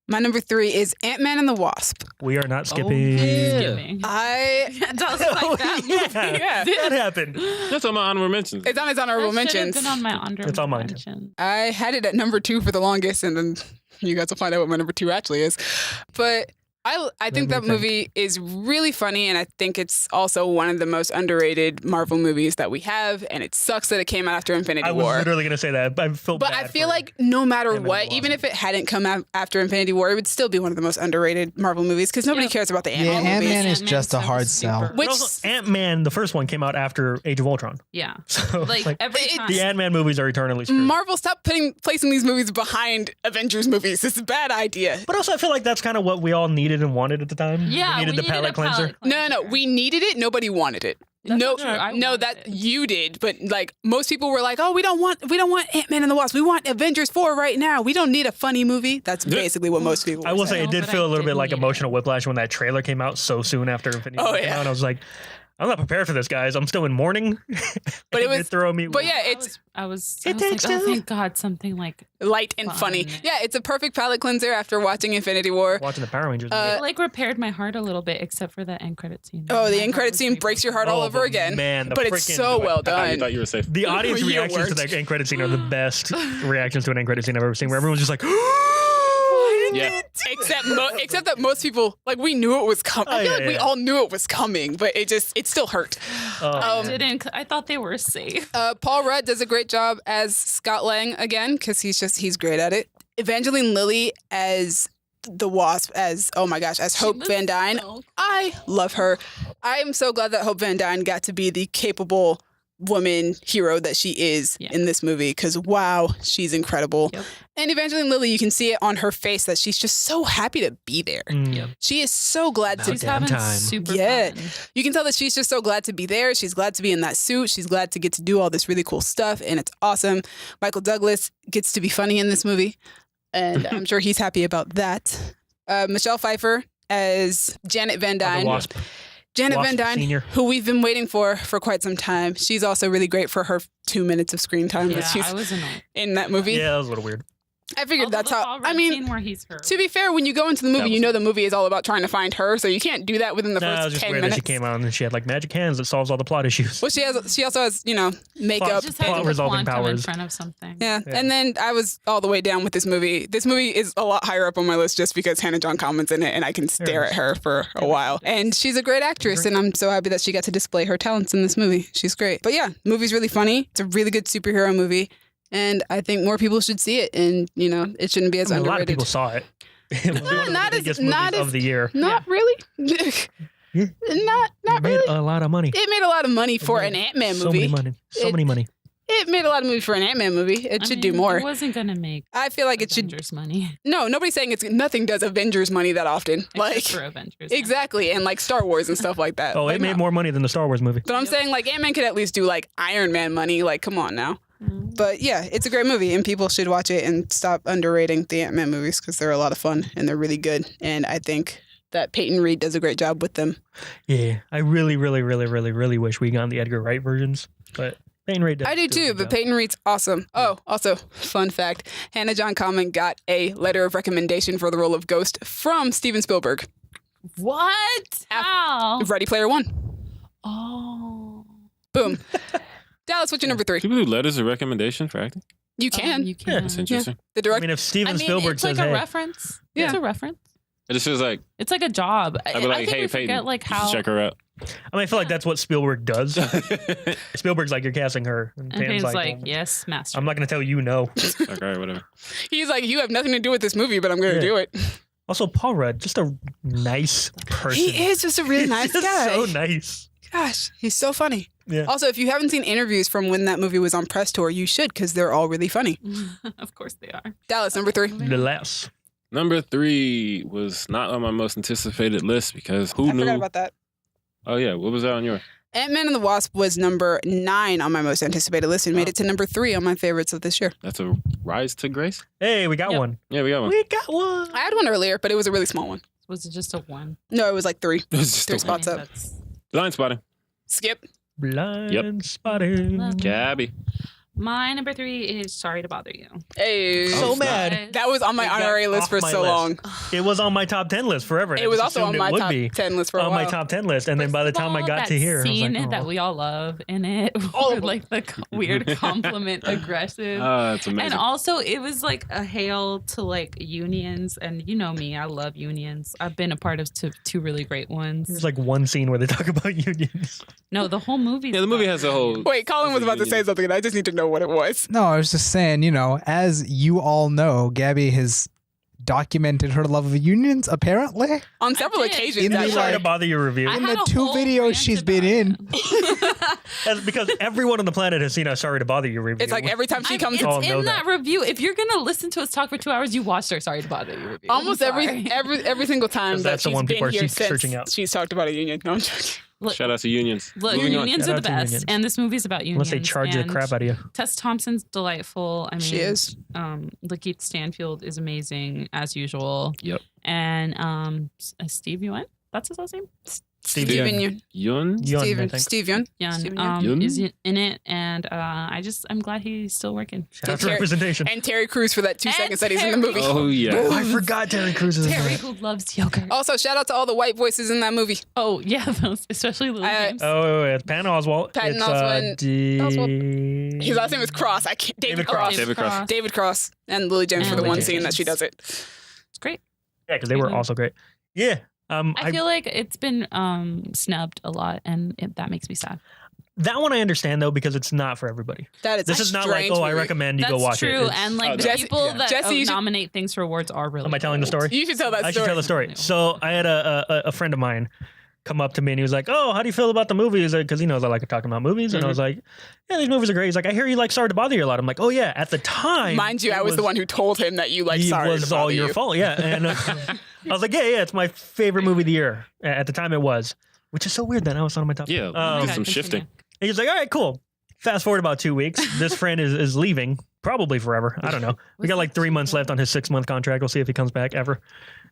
Speaker 3: My number 3 is Ant-Man and the Wasp.
Speaker 1: We are not skipping.
Speaker 4: yeah.
Speaker 5: Skipping.
Speaker 3: I
Speaker 5: That was like that movie.
Speaker 1: yeah, that happened.
Speaker 4: That's on my honorable mentions.
Speaker 3: it's on his honorable
Speaker 5: That should have
Speaker 3: mentions.
Speaker 5: been on my honorable
Speaker 1: It's on mine.
Speaker 5: mention.
Speaker 3: I had it at number 2 for the longest, and then you guys will find out what my number 2 actually is. But I think that movie is really funny, and I think it's also one of the most underrated Marvel movies that we have. And it sucks that it came out after Infinity
Speaker 1: I was
Speaker 3: War.
Speaker 1: literally going to say that. I feel
Speaker 3: But
Speaker 1: bad
Speaker 3: I feel
Speaker 1: for
Speaker 3: like no matter
Speaker 1: Ant-Man and
Speaker 3: what,
Speaker 1: the
Speaker 3: even
Speaker 1: Wasp.
Speaker 3: if it hadn't come out after Infinity War, it would still be one of the most underrated Marvel movies because nobody
Speaker 5: Yeah.
Speaker 3: cares about the
Speaker 2: Yeah,
Speaker 3: Ant-Man movies.
Speaker 2: Ant-Man is
Speaker 5: Ant-Man
Speaker 2: just a
Speaker 5: sounds
Speaker 2: hard
Speaker 5: super-
Speaker 2: sell.
Speaker 1: But
Speaker 3: Which
Speaker 1: also, Ant-Man, the first one, came out after Age of Ultron.
Speaker 5: Yeah.
Speaker 1: So
Speaker 5: Like every
Speaker 3: it-
Speaker 5: time.
Speaker 1: the Ant-Man movies are eternally screwed.
Speaker 3: Marvel, stop placing these movies behind Avengers movies. It's a bad idea.
Speaker 1: But also, I feel like that's kind of what we all needed and wanted at the time.
Speaker 5: Yeah,
Speaker 1: we needed the palate cleanser.
Speaker 3: No. We needed it. Nobody wanted it.
Speaker 5: That's
Speaker 3: no,
Speaker 5: not true. I
Speaker 3: no,
Speaker 5: wanted
Speaker 3: that
Speaker 5: it.
Speaker 3: you did, but like most people were like, "Oh, we don't want Ant-Man and the Wasp. We want Avengers 4 right now. We don't need a funny movie." That's basically what most people.
Speaker 1: I
Speaker 3: were
Speaker 1: will say
Speaker 3: saying.
Speaker 1: it did
Speaker 5: but
Speaker 1: feel
Speaker 5: I
Speaker 1: a little bit
Speaker 5: did
Speaker 1: like
Speaker 5: need it.
Speaker 1: emotional whiplash when that trailer came out so soon after Infinity War came
Speaker 3: yeah.
Speaker 1: out. I was like, I'm not prepared for this, guys. I'm still in mourning.
Speaker 3: But it
Speaker 1: And you're
Speaker 3: was-
Speaker 1: throwing me.
Speaker 3: But yeah,
Speaker 5: I
Speaker 3: it's
Speaker 5: was, I was
Speaker 1: It
Speaker 5: like,
Speaker 1: takes
Speaker 5: oh,
Speaker 1: two.
Speaker 5: thank God, something like
Speaker 3: light and funny.
Speaker 5: Fun.
Speaker 3: Yeah, it's a perfect palate cleanser after watching Infinity War.
Speaker 1: watching the Power Rangers.
Speaker 3: Uh,
Speaker 5: it like repaired my heart a little bit, except for that end credit scene.
Speaker 3: Oh, the
Speaker 5: My
Speaker 3: end
Speaker 5: heart
Speaker 3: credit
Speaker 5: was
Speaker 3: scene
Speaker 5: really
Speaker 3: breaks your heart
Speaker 5: broken.
Speaker 3: all over again.
Speaker 1: Man, the
Speaker 3: But it's
Speaker 1: freaking-
Speaker 3: so well
Speaker 4: I
Speaker 3: done.
Speaker 4: thought you were safe.
Speaker 1: the audience
Speaker 3: You
Speaker 1: reactions to
Speaker 3: worked.
Speaker 1: that end credit scene are the best reactions to an end credit scene I've ever seen, where everyone's just like,
Speaker 4: Yeah.
Speaker 3: Except that most people, like, we knew it was coming. I
Speaker 1: Oh,
Speaker 3: feel
Speaker 1: yeah,
Speaker 3: like we
Speaker 1: yeah.
Speaker 3: all knew it was coming, but it still hurt.
Speaker 1: oh,
Speaker 5: I didn't. I thought they were safe.
Speaker 3: Paul Rudd does a great job as Scott Lang again because he's great at it. Evangeline Lilly as the Wasp, as Hope
Speaker 5: was
Speaker 3: Van Dyne.
Speaker 5: so
Speaker 3: I love her. I am so glad that Hope Van Dyne got to be the capable woman hero that she is in this movie, because wow, she's incredible.
Speaker 5: Yep.
Speaker 3: And Evangeline Lilly, you can see it on her face that she's just so happy to be there.
Speaker 5: Yep.
Speaker 3: She is so glad to
Speaker 5: She's having
Speaker 1: time.
Speaker 5: super
Speaker 3: Yeah.
Speaker 5: fun.
Speaker 3: You can tell that she's just so glad to be there. She's glad to be in that suit. She's glad to get to do all this really cool stuff, and it's awesome. Michael Douglas gets to be funny in this movie, and I'm sure he's happy about that. Michelle Pfeiffer as Janet Van
Speaker 1: The
Speaker 3: Dyne.
Speaker 1: Wasp.
Speaker 3: Janet
Speaker 1: Wasp
Speaker 3: Van Dyne,
Speaker 1: Senior.
Speaker 3: who we've been waiting for quite some time. She's also really great for her 2 minutes of screen time
Speaker 5: Yeah,
Speaker 3: that she's
Speaker 5: I was annoyed.
Speaker 3: in that movie.
Speaker 1: Yeah, that was a little weird.
Speaker 3: I figured
Speaker 5: Although
Speaker 3: that's
Speaker 5: the
Speaker 3: how.
Speaker 5: Paul
Speaker 3: I
Speaker 5: Rudd
Speaker 3: mean,
Speaker 5: scene where he's her.
Speaker 3: to be fair, when you go into the movie,
Speaker 4: That
Speaker 3: you
Speaker 4: was-
Speaker 3: know the movie is all about trying to find her, so you can't do that within the
Speaker 1: No, it was
Speaker 3: first
Speaker 1: just
Speaker 3: 10
Speaker 1: weird
Speaker 3: minutes.
Speaker 1: that she came out and she had like magic hands that solves all the plot issues.
Speaker 3: Well, she also has, makeup.
Speaker 5: just
Speaker 1: plot
Speaker 5: has a
Speaker 1: resolving
Speaker 5: quantum in
Speaker 1: powers.
Speaker 5: front of something.
Speaker 3: Yeah.
Speaker 1: Yeah.
Speaker 3: And then I was all the way down with this movie. This movie is a lot higher up on my list just because Hannah John Common's in it and I can stare
Speaker 1: it
Speaker 3: at her for a while. And she's a great actress and I'm so happy that she got to display her talents in this movie. She's great. But yeah, the movie's really funny. It's a really good superhero movie. And I think more people should see it. And, it shouldn't be as
Speaker 1: I mean, a lot of
Speaker 3: underrated.
Speaker 1: people saw it. It was one of the
Speaker 3: not as-
Speaker 1: biggest
Speaker 3: not
Speaker 1: movies
Speaker 3: as-
Speaker 1: of the year.
Speaker 3: Not really.
Speaker 1: Yeah.
Speaker 3: Not
Speaker 1: It made
Speaker 3: really.
Speaker 1: a lot of money.
Speaker 3: It made a lot of money
Speaker 1: It
Speaker 3: for
Speaker 1: made
Speaker 3: an Ant-Man
Speaker 1: So
Speaker 3: movie.
Speaker 1: many money. So
Speaker 3: It-
Speaker 1: many money.
Speaker 3: It made a lot of money for an Ant-Man movie. It
Speaker 5: I
Speaker 3: should
Speaker 5: mean,
Speaker 3: do more.
Speaker 5: It wasn't gonna make
Speaker 3: I feel like it should.
Speaker 5: Avengers money.
Speaker 3: No, nobody's saying it's nothing does Avengers money that often.
Speaker 5: Except for Avengers.
Speaker 3: Exactly, and like Star Wars and stuff like that.
Speaker 1: Oh,
Speaker 3: Like,
Speaker 1: it made
Speaker 3: no.
Speaker 1: more money than the Star Wars movie.
Speaker 3: But I'm saying like Ant-Man could at least do like Iron Man money. Like, come on now.
Speaker 5: Mm.
Speaker 3: But yeah, it's a great movie, and people should watch it and stop underrating the Ant-Man movies because they're a lot of fun and they're really good. And I think that Peyton Reed does a great job with them.
Speaker 1: Yeah, I really, really, really, really, really wish we got the Edgar Wright versions, but Peyton Reed does.
Speaker 3: I do
Speaker 1: do a
Speaker 3: too,
Speaker 1: good
Speaker 3: but
Speaker 1: job.
Speaker 3: Peyton Reed's awesome. Oh, also, fun fact, Hannah John Common got a letter of recommendation for the role of Ghost from Steven Spielberg.
Speaker 5: What? How?
Speaker 3: Ready Player One.
Speaker 5: Oh.
Speaker 3: Boom. Dallas, what's your number 3?
Speaker 4: People do letters of recommendation for acting.
Speaker 3: You can.
Speaker 5: You can.
Speaker 4: That's interesting.
Speaker 3: The
Speaker 1: I
Speaker 3: director.
Speaker 1: mean, if Steven Spielberg
Speaker 5: it's
Speaker 1: says,
Speaker 5: like a
Speaker 1: "Hey,"
Speaker 5: reference.
Speaker 3: Yeah.
Speaker 5: It's a reference.
Speaker 4: It just feels like
Speaker 5: It's like a job.
Speaker 4: I'd be like,
Speaker 5: I think
Speaker 4: hey,
Speaker 5: we
Speaker 4: Peyton,
Speaker 5: forget like
Speaker 4: you should
Speaker 5: how.
Speaker 4: check her out.
Speaker 1: I mean, I feel like that's what Spielberg does. Spielberg's like, "You're casting her," and
Speaker 5: And
Speaker 1: Peyton's
Speaker 5: Peyton's
Speaker 1: like,
Speaker 5: like, yes, master.
Speaker 1: "I'm not going to tell you no."
Speaker 4: Like, all right, whatever.
Speaker 3: He's like, you have nothing to do with this movie, but I'm going to
Speaker 1: Yeah.
Speaker 3: do it.
Speaker 1: Also, Paul Rudd, just a nice person.
Speaker 3: He is just a really
Speaker 1: He's
Speaker 3: nice
Speaker 1: just
Speaker 3: guy.
Speaker 1: So nice.
Speaker 3: Gosh, he's so funny.
Speaker 1: Yeah.
Speaker 3: Also, if you haven't seen interviews from when that movie was on press tour, you should because they're all really funny.
Speaker 5: Of course they are.
Speaker 3: Dallas, number 3.
Speaker 1: The less.
Speaker 4: Number 3 was not on my most anticipated list because who
Speaker 3: I
Speaker 4: knew?
Speaker 3: forgot about that.
Speaker 4: Oh yeah, what was that on yours?
Speaker 3: Ant-Man and the Wasp was number 9 on my most anticipated list and made it to number 3 on my favorites of this year.
Speaker 4: That's a rise to grace.
Speaker 1: Hey, we got
Speaker 5: Yep.
Speaker 1: one.
Speaker 4: Yeah, we got one.
Speaker 1: We got one.
Speaker 3: I had one earlier, but it was a really small one.
Speaker 5: Was it just a one?
Speaker 3: No, it was like 3.
Speaker 4: It was just
Speaker 3: 3
Speaker 4: a
Speaker 3: spots up.
Speaker 5: That's
Speaker 4: blind spotting.
Speaker 3: Skip.
Speaker 1: Blind spotting.
Speaker 5: Love.
Speaker 4: Gabby.
Speaker 5: My number 3 is Sorry to Bother You.
Speaker 3: Hey.
Speaker 1: So
Speaker 4: Oh,
Speaker 1: mad.
Speaker 3: That was on my
Speaker 1: It got
Speaker 3: honorary list
Speaker 1: off
Speaker 3: for
Speaker 1: my
Speaker 3: so
Speaker 1: list.
Speaker 3: long.
Speaker 1: It was on my top 10 list forever.
Speaker 3: It was also on my
Speaker 1: would
Speaker 3: top
Speaker 1: be
Speaker 3: 10 list for a
Speaker 1: on
Speaker 3: while.
Speaker 1: my top 10 list, and then by the
Speaker 5: First of
Speaker 1: time I
Speaker 5: all,
Speaker 1: got
Speaker 5: that
Speaker 1: to here, I was
Speaker 5: scene
Speaker 1: like,
Speaker 5: that
Speaker 1: oh.
Speaker 5: we all love in it,
Speaker 3: All of
Speaker 5: with, like the weird compliment aggressive.
Speaker 4: That's amazing.
Speaker 5: And also, it was like a hail to like unions, and you know me, I love unions. I've been a part of two really great ones.
Speaker 1: There's like one scene where they talk about unions.
Speaker 5: No, the whole movie.
Speaker 4: Yeah, the movie has a whole.
Speaker 3: Wait, Colin was
Speaker 4: It's a
Speaker 3: about to say
Speaker 4: union.
Speaker 3: something, and I just need to know what it was.
Speaker 2: No, I was just saying, as you all know, Gabby has documented her love of unions, apparently.
Speaker 3: On several
Speaker 5: did.
Speaker 3: occasions,
Speaker 2: In the,
Speaker 3: actually.
Speaker 1: Sorry to
Speaker 2: like-
Speaker 1: bother your review.
Speaker 5: I
Speaker 2: In
Speaker 5: had
Speaker 2: the
Speaker 5: a
Speaker 2: 2
Speaker 5: whole
Speaker 2: videos
Speaker 5: rant
Speaker 2: she's
Speaker 5: about
Speaker 2: been in.
Speaker 5: it.
Speaker 1: That's because everyone on the planet has seen a Sorry to Bother You review.
Speaker 3: It's like every time she comes,
Speaker 5: It's
Speaker 1: all know
Speaker 5: in
Speaker 1: that.
Speaker 5: that review. If you're gonna listen to us talk for 2 hours, you watched our Sorry to Bother You review.
Speaker 3: almost
Speaker 5: I'm sorry.
Speaker 3: every single time
Speaker 1: 'Cause
Speaker 3: that
Speaker 1: that's the
Speaker 3: she's
Speaker 1: one people
Speaker 3: been
Speaker 1: are
Speaker 3: here
Speaker 1: keep
Speaker 3: since
Speaker 1: searching out.
Speaker 3: she's talked about a union. No, I'm joking.
Speaker 5: Look,
Speaker 4: Shout out to unions.
Speaker 5: look,
Speaker 4: Moving on.
Speaker 5: unions
Speaker 1: Shout
Speaker 5: are the
Speaker 1: out to
Speaker 5: best,
Speaker 1: unions.
Speaker 5: and this movie's about unions.
Speaker 1: unless they charge the
Speaker 5: and
Speaker 1: crap out of you.
Speaker 5: Tess Thompson's delightful. I mean,
Speaker 3: She is.
Speaker 5: Lakeith Stanfield is amazing as usual.
Speaker 4: Yep.
Speaker 5: And Steve Yuen, that's his last name.
Speaker 1: Steve
Speaker 3: Steven
Speaker 1: Yeun.
Speaker 3: Yeun.
Speaker 4: Yun?
Speaker 1: Yeun, I
Speaker 3: Steven.
Speaker 1: think.
Speaker 3: Steve Yeun.
Speaker 5: Yun,
Speaker 3: Steven Yeun.
Speaker 4: Yun?
Speaker 5: is in it, and I'm glad he's still working.
Speaker 1: Shout out to
Speaker 3: Terry-
Speaker 1: representation.
Speaker 3: And Terry Crews for that 2
Speaker 5: And
Speaker 3: seconds that he's in the
Speaker 5: Terry-
Speaker 3: movie.
Speaker 4: Oh yeah.
Speaker 1: Oh, I forgot Terry Crews is in
Speaker 5: Terry
Speaker 1: it.
Speaker 5: who loves yogurt.
Speaker 3: Also, shout out to all the white voices in that movie.
Speaker 5: Oh yeah, those, especially Lily James.
Speaker 1: Oh, it's Patton Oswalt.
Speaker 3: Patton
Speaker 1: it's,
Speaker 3: Oswalt. His last name is Cross. I can't. David
Speaker 1: David
Speaker 3: Cross.
Speaker 1: Cross.
Speaker 4: David Cross.
Speaker 3: David Cross and Lily James
Speaker 5: And
Speaker 3: for the
Speaker 5: Lily
Speaker 3: one
Speaker 5: James.
Speaker 3: scene that she does it.
Speaker 5: It's great.
Speaker 1: Yeah, because they were also great. Yeah.
Speaker 5: I feel like it's been snubbed a lot, and that makes me sad.
Speaker 1: that one I understand though because it's not for everybody.
Speaker 3: That is
Speaker 1: This
Speaker 3: a
Speaker 1: is not like,
Speaker 3: strange
Speaker 1: oh, I
Speaker 3: movie.
Speaker 1: recommend you
Speaker 5: That's
Speaker 1: go watch
Speaker 5: true,
Speaker 1: it. It's-
Speaker 5: and like the
Speaker 3: Jesse-
Speaker 5: people that
Speaker 3: Jesse, you should-
Speaker 5: nominate things for awards are really.
Speaker 1: Am I telling the
Speaker 5: old.
Speaker 1: story?
Speaker 3: You should tell that
Speaker 1: I
Speaker 3: story.
Speaker 1: should tell the story. So I had a friend of mine come up to me and he was like, "Oh, how do you feel about the movies?" Because he knows I like talking about movies, and I was like, "Yeah, these movies are great." He's like, "I hear you like Sorry to Bother You a lot." I'm like, "Oh yeah." At the time,
Speaker 3: Mind you, I was the one who told him that you like Sorry
Speaker 1: it was
Speaker 3: to Bother
Speaker 1: all your
Speaker 3: You.
Speaker 1: fault, yeah. And I was like, "Yeah, it's my favorite movie of the year." At the time, it was, which is so weird that now it's not on my top.
Speaker 4: Yeah,
Speaker 5: Oh my
Speaker 4: do
Speaker 5: God,
Speaker 4: some
Speaker 5: continue.
Speaker 4: shifting.
Speaker 1: And he was like, "All right, cool." Fast forward about 2 weeks. This friend is leaving, probably forever. I don't know. We got like 3 months left on his 6-month contract. We'll see if he comes back ever.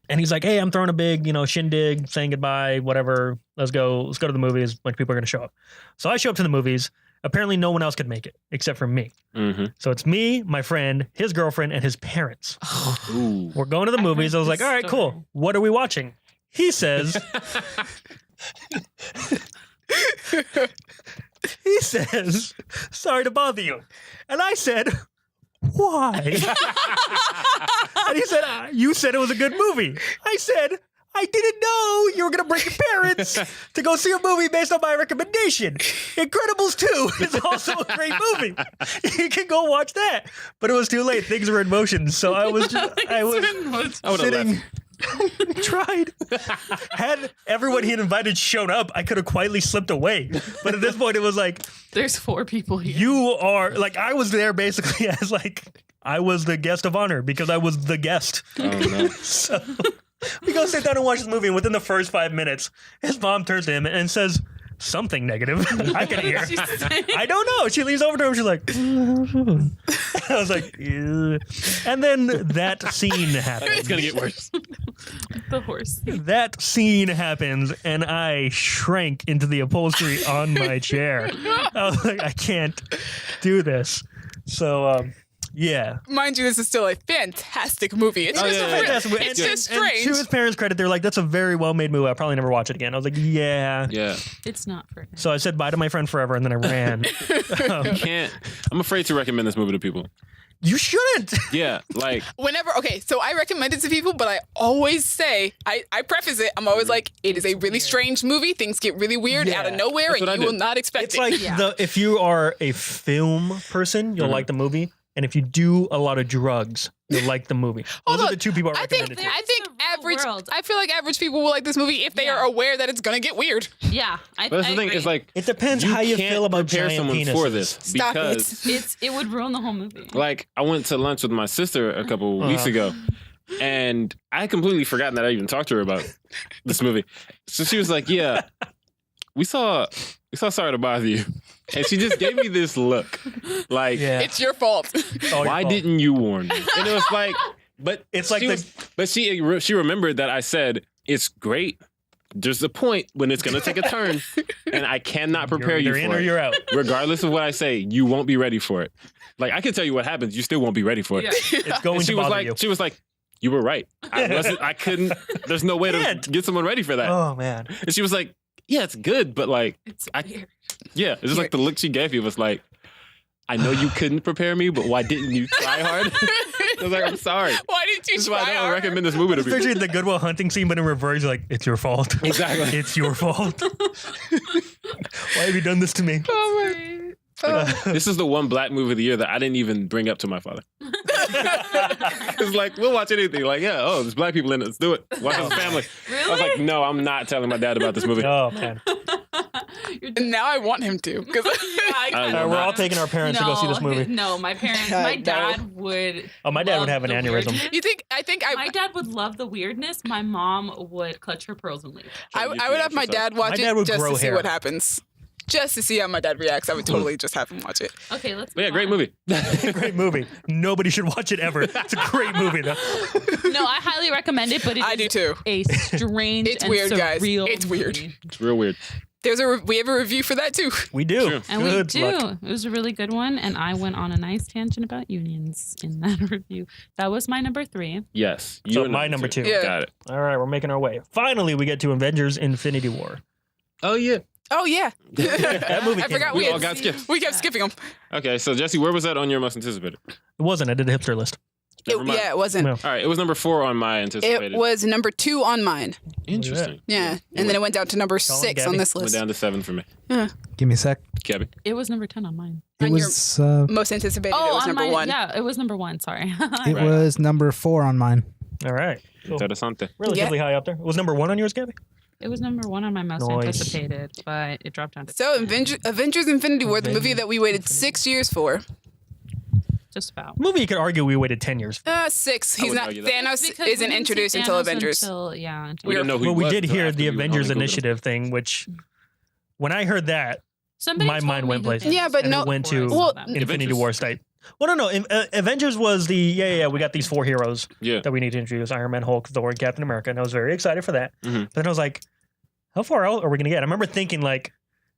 Speaker 1: And he's like, "Hey, I'm throwing a big, shindig, saying goodbye, whatever. Let's go to the movies. A bunch of people are going to show up." So I show up to the movies. Apparently, no one else could make it except for me.
Speaker 4: Mm-hmm.
Speaker 1: So it's me, my friend, his girlfriend, and his parents.
Speaker 4: Ooh.
Speaker 1: We're going to the movies. I was like,
Speaker 5: this
Speaker 1: "All right,
Speaker 5: story.
Speaker 1: cool. What are we watching?" He says, "Sorry to bother you." And I said, "Why?" And he said, "You said it was a good movie." I said, "I didn't know you were going to bring your parents to go see a movie based on my recommendation. Incredibles 2 is also a great movie. You can go watch that." But it was too late. Things were in motion. So I was
Speaker 4: I would've
Speaker 1: sitting, tried. Had everyone he had invited shown up, I could have quietly slipped away. But at this point, it was like,
Speaker 5: There's 4 people here.
Speaker 1: you are, like, I was there basically as, like, I was the guest of honor because I was the guest.
Speaker 4: Oh no.
Speaker 1: So we go sit down and watch this movie, and within the first 5 minutes, his mom turns to him and says something negative. I can hear.
Speaker 5: She's saying-
Speaker 1: I don't know. She leans over to him. She's like, I was like, "Ew." And then that scene happens.
Speaker 4: It's gonna get worse.
Speaker 5: the horse.
Speaker 1: That scene happens, and I shrank into the upholstery on my chair. I was like, I can't do this. So, yeah.
Speaker 3: Mind you, this is still a fantastic movie. It's
Speaker 4: Oh,
Speaker 3: just,
Speaker 4: yeah,
Speaker 3: a
Speaker 4: yeah,
Speaker 3: real-
Speaker 4: yeah.
Speaker 1: Yes,
Speaker 3: it's just
Speaker 1: and
Speaker 3: strange.
Speaker 1: to his parents' credit, they're like, "That's a very well-made movie. I'll probably never watch it again." I was like, "Yeah."
Speaker 4: Yeah.
Speaker 5: It's not for him.
Speaker 1: So I said bye to my friend forever, and then I ran.
Speaker 4: Can't. I'm afraid to recommend this movie to people.
Speaker 1: You shouldn't.
Speaker 4: Yeah, like
Speaker 3: Okay, so I recommend it to people, but I always say, I preface it, I'm always like, it is a really strange movie. Things get really weird out of
Speaker 1: Yeah.
Speaker 3: nowhere,
Speaker 4: That's
Speaker 3: and
Speaker 4: what I
Speaker 3: you will
Speaker 4: did.
Speaker 3: not expect
Speaker 1: It's
Speaker 3: it.
Speaker 1: like
Speaker 5: Yeah.
Speaker 1: if you are a film person, you'll like the movie. And if you do a lot of drugs, you'll like the movie.
Speaker 3: Hold
Speaker 1: Those are
Speaker 3: on.
Speaker 1: the two people I
Speaker 3: I think
Speaker 1: recommend it to.
Speaker 3: I think
Speaker 5: It's a real
Speaker 3: average.
Speaker 5: world.
Speaker 3: I feel like average people will like this movie if they
Speaker 5: Yeah.
Speaker 3: are aware that it's gonna get weird.
Speaker 5: Yeah,
Speaker 4: but that's the thing.
Speaker 5: agree.
Speaker 4: It's like
Speaker 1: It depends how you
Speaker 4: can't
Speaker 1: feel about
Speaker 4: prepare
Speaker 1: giant
Speaker 4: someone
Speaker 1: penises.
Speaker 4: for this
Speaker 3: Stop
Speaker 4: because
Speaker 3: it.
Speaker 5: it would ruin the whole movie.
Speaker 4: like I went to lunch with my sister a couple weeks ago, and I had completely forgotten that I even talked to her about this movie. So she was like, "Yeah, we saw Sorry to Bother You," and she just gave me this look, like,
Speaker 1: Yeah.
Speaker 3: It's your fault.
Speaker 1: All your
Speaker 4: "Why
Speaker 1: fault.
Speaker 4: didn't you warn me?" And it was like, but
Speaker 1: It's like
Speaker 4: she remembered that I said it's great. There's a point when it's gonna take a turn, and I cannot prepare you
Speaker 1: You're in
Speaker 4: for
Speaker 1: or
Speaker 4: it.
Speaker 1: you're out.
Speaker 4: Regardless of what I say, you won't be ready for it. Like I can tell you what happens, you still won't be ready for it.
Speaker 5: Yeah.
Speaker 1: It's going
Speaker 4: And she
Speaker 1: to
Speaker 4: was
Speaker 1: bother
Speaker 4: like,
Speaker 1: you.
Speaker 4: she was like, "You were right. I couldn't. There's no way to
Speaker 1: Can't.
Speaker 4: get someone ready for that."
Speaker 1: Oh man.
Speaker 4: And she was like, "Yeah, it's good, but like,
Speaker 5: It's
Speaker 4: I-
Speaker 5: weird.
Speaker 4: yeah." It's just like the look she gave me was like, "I know you couldn't prepare me, but why didn't you try hard?" I was like, "I'm sorry.
Speaker 3: Why didn't you
Speaker 4: This is
Speaker 3: try
Speaker 4: why I don't
Speaker 3: harder?
Speaker 4: recommend this movie to people."
Speaker 1: Especially the Goodwill Hunting scene, but in reverse, you're like, "It's your fault."
Speaker 4: Exactly.
Speaker 1: It's your fault. Why have you done this to me?
Speaker 3: Oh my. Oh.
Speaker 4: This is the one black movie of the year that I didn't even bring up to my father. It's like, we'll watch anything. Like, yeah, oh, there's black people in it. Let's do it. Watch it as a family. I was like, no, I'm not telling my dad about this movie.
Speaker 1: Oh man.
Speaker 3: And now I want him to. Because
Speaker 1: We're all taking our parents to go see this movie.
Speaker 5: No, my parents.
Speaker 3: I
Speaker 5: My
Speaker 3: know.
Speaker 5: dad would.
Speaker 1: Oh, my dad would
Speaker 5: love
Speaker 1: have an
Speaker 5: the
Speaker 1: aneurysm.
Speaker 5: weirdness.
Speaker 3: you think?
Speaker 5: My dad would love the weirdness. My mom would clutch her pearls and leave.
Speaker 3: I would have my dad watch
Speaker 1: My dad would
Speaker 3: it just
Speaker 1: grow
Speaker 3: to see
Speaker 1: hair.
Speaker 3: what happens. Just to see how my dad reacts. I would totally just have him watch it.
Speaker 5: Okay, let's.
Speaker 4: But yeah,
Speaker 5: move
Speaker 4: great
Speaker 5: on.
Speaker 4: movie.
Speaker 1: Great movie. Nobody should watch it ever. It's a great movie though.
Speaker 5: No, I highly recommend it, but it
Speaker 3: I
Speaker 5: is
Speaker 3: do too.
Speaker 5: a strange.
Speaker 3: It's
Speaker 5: and
Speaker 3: weird, guys.
Speaker 5: surreal
Speaker 3: It's weird.
Speaker 5: movie.
Speaker 4: It's real weird.
Speaker 3: We have a review for that too.
Speaker 1: We do.
Speaker 4: True.
Speaker 5: And
Speaker 1: Good
Speaker 5: we do.
Speaker 1: luck.
Speaker 5: It was a really good one, and I went on a nice tangent about unions in that review. That was my number 3.
Speaker 4: Yes.
Speaker 1: So
Speaker 4: You
Speaker 1: my number 2.
Speaker 3: Yeah.
Speaker 4: Got it.
Speaker 1: All right, we're making our way. Finally, we get to Avengers: Infinity War.
Speaker 4: Oh, yeah.
Speaker 3: Oh yeah.
Speaker 1: That movie
Speaker 3: I
Speaker 1: came
Speaker 3: forgot
Speaker 1: out.
Speaker 3: we
Speaker 4: all
Speaker 3: had,
Speaker 4: got skipped.
Speaker 3: we kept skipping them.
Speaker 4: Okay, so Jesse, where was that on your most anticipated?
Speaker 1: It wasn't. I did a hipster list.
Speaker 4: Never mind.
Speaker 3: Yeah, it wasn't.
Speaker 1: No.
Speaker 4: All right, it was number 4 on my anticipated.
Speaker 3: It was number 2 on mine.
Speaker 4: Interesting.
Speaker 3: Yeah. And then it went down to number
Speaker 1: Colin,
Speaker 3: 6 on
Speaker 1: Gabby?
Speaker 3: this
Speaker 4: Went
Speaker 3: list.
Speaker 4: down to 7 for me.
Speaker 2: Give me a sec.
Speaker 4: Gabby.
Speaker 5: It was number 10 on mine.
Speaker 2: It
Speaker 3: On your
Speaker 2: was
Speaker 3: most anticipated,
Speaker 5: Oh,
Speaker 3: it was
Speaker 5: on
Speaker 3: number
Speaker 5: mine.
Speaker 3: 1.
Speaker 5: Yeah, it was number 1. Sorry.
Speaker 2: it
Speaker 4: Right.
Speaker 2: was number 4 on mine.
Speaker 1: All right. Cool.
Speaker 4: Interessante.
Speaker 1: Relatively high up there. It was number 1 on yours, Gabby?
Speaker 5: It was number 1 on my most
Speaker 1: Nice.
Speaker 5: anticipated, but it dropped down to
Speaker 3: So
Speaker 5: 10.
Speaker 3: Avengers Infinity War, the movie that we waited 6 years for.
Speaker 5: Just about.
Speaker 1: Movie you could argue we waited 10 years for.
Speaker 3: 6.
Speaker 4: I
Speaker 3: He's
Speaker 4: wouldn't
Speaker 3: not.
Speaker 4: argue that.
Speaker 3: Thanos
Speaker 5: Because we
Speaker 3: isn't
Speaker 5: didn't see
Speaker 3: introduced until
Speaker 5: Thanos
Speaker 3: Avengers.
Speaker 5: until
Speaker 4: We didn't
Speaker 3: We're-
Speaker 4: know who
Speaker 1: Well,
Speaker 4: he
Speaker 1: we
Speaker 4: was
Speaker 1: did
Speaker 4: until
Speaker 1: hear
Speaker 4: after
Speaker 1: the
Speaker 4: we were on
Speaker 1: Avengers
Speaker 4: Google them.
Speaker 1: Initiative thing, which when I heard that,
Speaker 5: Somebody
Speaker 1: My
Speaker 5: told
Speaker 1: mind
Speaker 5: me
Speaker 1: went
Speaker 5: who
Speaker 1: places.
Speaker 3: Yeah, but
Speaker 1: and
Speaker 3: no-
Speaker 1: it went
Speaker 5: before I
Speaker 1: to
Speaker 5: saw
Speaker 3: well,
Speaker 5: them.
Speaker 1: Infinity
Speaker 4: Avengers.
Speaker 1: War type. Well, no. Avengers was the we got these 4 heroes
Speaker 4: Yeah.
Speaker 1: that we need to introduce: Iron Man, Hulk, Thor, and Captain America, and I was very excited for that.
Speaker 4: Mhm.
Speaker 1: But then I was like, how far out are we gonna get? I remember thinking like,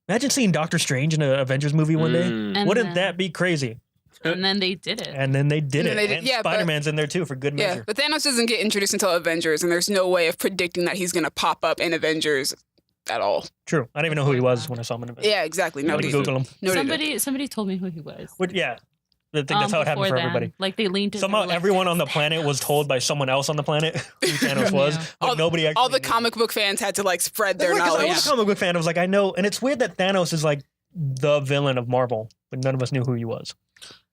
Speaker 1: imagine seeing Doctor Strange in an Avengers movie one day.
Speaker 4: Mm.
Speaker 5: And
Speaker 1: Wouldn't
Speaker 5: then-
Speaker 1: that be crazy?
Speaker 5: And then they did it.
Speaker 1: And then they did
Speaker 3: And
Speaker 1: it.
Speaker 3: then they did-
Speaker 1: and
Speaker 3: yeah, but-
Speaker 1: Spider-Man's in there too for good
Speaker 3: Yeah,
Speaker 1: measure.
Speaker 3: but Thanos doesn't get introduced until Avengers, and there's no way of predicting that he's going to pop up in Avengers at all.
Speaker 1: True. I didn't even know who he was when I saw him in Avengers.
Speaker 3: Yeah, exactly.
Speaker 1: I had
Speaker 3: Nobody.
Speaker 1: to Google him.
Speaker 3: Nobody did.
Speaker 5: Somebody told me who he was.
Speaker 1: Which, yeah. I think that's how it happens
Speaker 5: before
Speaker 1: for
Speaker 5: then.
Speaker 1: everybody.
Speaker 5: Like they leaned in.
Speaker 1: Somehow
Speaker 5: they were like,
Speaker 1: everyone on the planet was told by someone else on the planet who Thanos was,
Speaker 5: Yeah.
Speaker 1: but nobody actually
Speaker 3: All the
Speaker 1: knew.
Speaker 3: comic book fans had to like spread their
Speaker 1: That's right, 'cause I
Speaker 3: knowledge.
Speaker 1: was a comic book fan. I was like, I know, and it's weird that Thanos is like the villain of Marvel, but none of us knew who he was.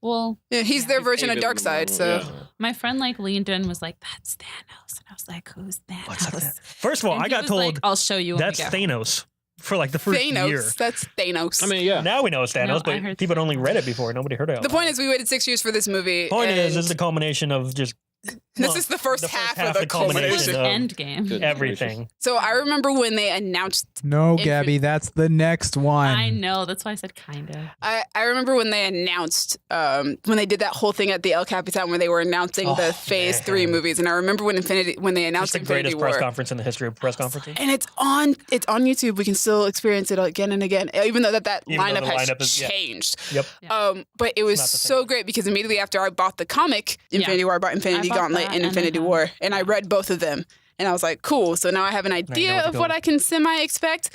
Speaker 5: Well,
Speaker 3: Yeah, he's their version of
Speaker 4: Hated in the
Speaker 3: Darkseid.
Speaker 4: Marvel,
Speaker 3: So
Speaker 4: yeah.
Speaker 5: my friend like leaned in and was like, "That's Thanos," and I was like, "Who's Thanos?"
Speaker 1: What's that? First of all,
Speaker 5: And
Speaker 1: I
Speaker 5: he
Speaker 1: got
Speaker 5: was
Speaker 1: told
Speaker 5: like, "I'll show you." When
Speaker 1: that's
Speaker 5: we get home."
Speaker 1: Thanos for like the first
Speaker 3: Thanos.
Speaker 1: year.
Speaker 3: That's Thanos.
Speaker 4: I mean, yeah.
Speaker 1: Now we know it's Thanos,
Speaker 5: No, I
Speaker 1: but
Speaker 5: heard
Speaker 1: people had only read it
Speaker 5: Thanos.
Speaker 1: before. Nobody heard it.
Speaker 3: The point is, we waited 6 years for this movie.
Speaker 1: Point is,
Speaker 3: and
Speaker 1: this is the culmination of just
Speaker 3: this is the first half of the
Speaker 5: It was
Speaker 1: culmination
Speaker 3: culmination.
Speaker 1: of
Speaker 5: Endgame.
Speaker 1: everything.
Speaker 3: So I remember when they announced.
Speaker 2: No,
Speaker 3: Infi-
Speaker 2: Gabby, that's the next one.
Speaker 5: I know. That's why I said kind of.
Speaker 3: I remember when they announced when they did that whole thing at the El Capitan when they were announcing
Speaker 1: Oh,
Speaker 3: the Phase
Speaker 1: man.
Speaker 3: 3 movies, and I remember when they announced
Speaker 1: It's the
Speaker 3: Infinity
Speaker 1: greatest
Speaker 3: War.
Speaker 1: press conference in the history of press conferences.
Speaker 3: And it's on YouTube. We can still experience it again and again, even though that
Speaker 1: Even though
Speaker 3: lineup
Speaker 1: the
Speaker 3: has
Speaker 1: lineup is- yeah.
Speaker 3: changed.
Speaker 1: Yep.
Speaker 3: But it was
Speaker 1: not the same.
Speaker 3: so great because immediately after I bought the comic Infinity War, I bought Infinity
Speaker 5: I bought
Speaker 3: Gauntlet
Speaker 5: that
Speaker 3: and
Speaker 5: and
Speaker 3: Infinity
Speaker 5: then-
Speaker 3: War, and I read both of them, and I was like, cool. So now I have an idea
Speaker 1: where to
Speaker 3: of
Speaker 1: go.
Speaker 3: what I can semi expect.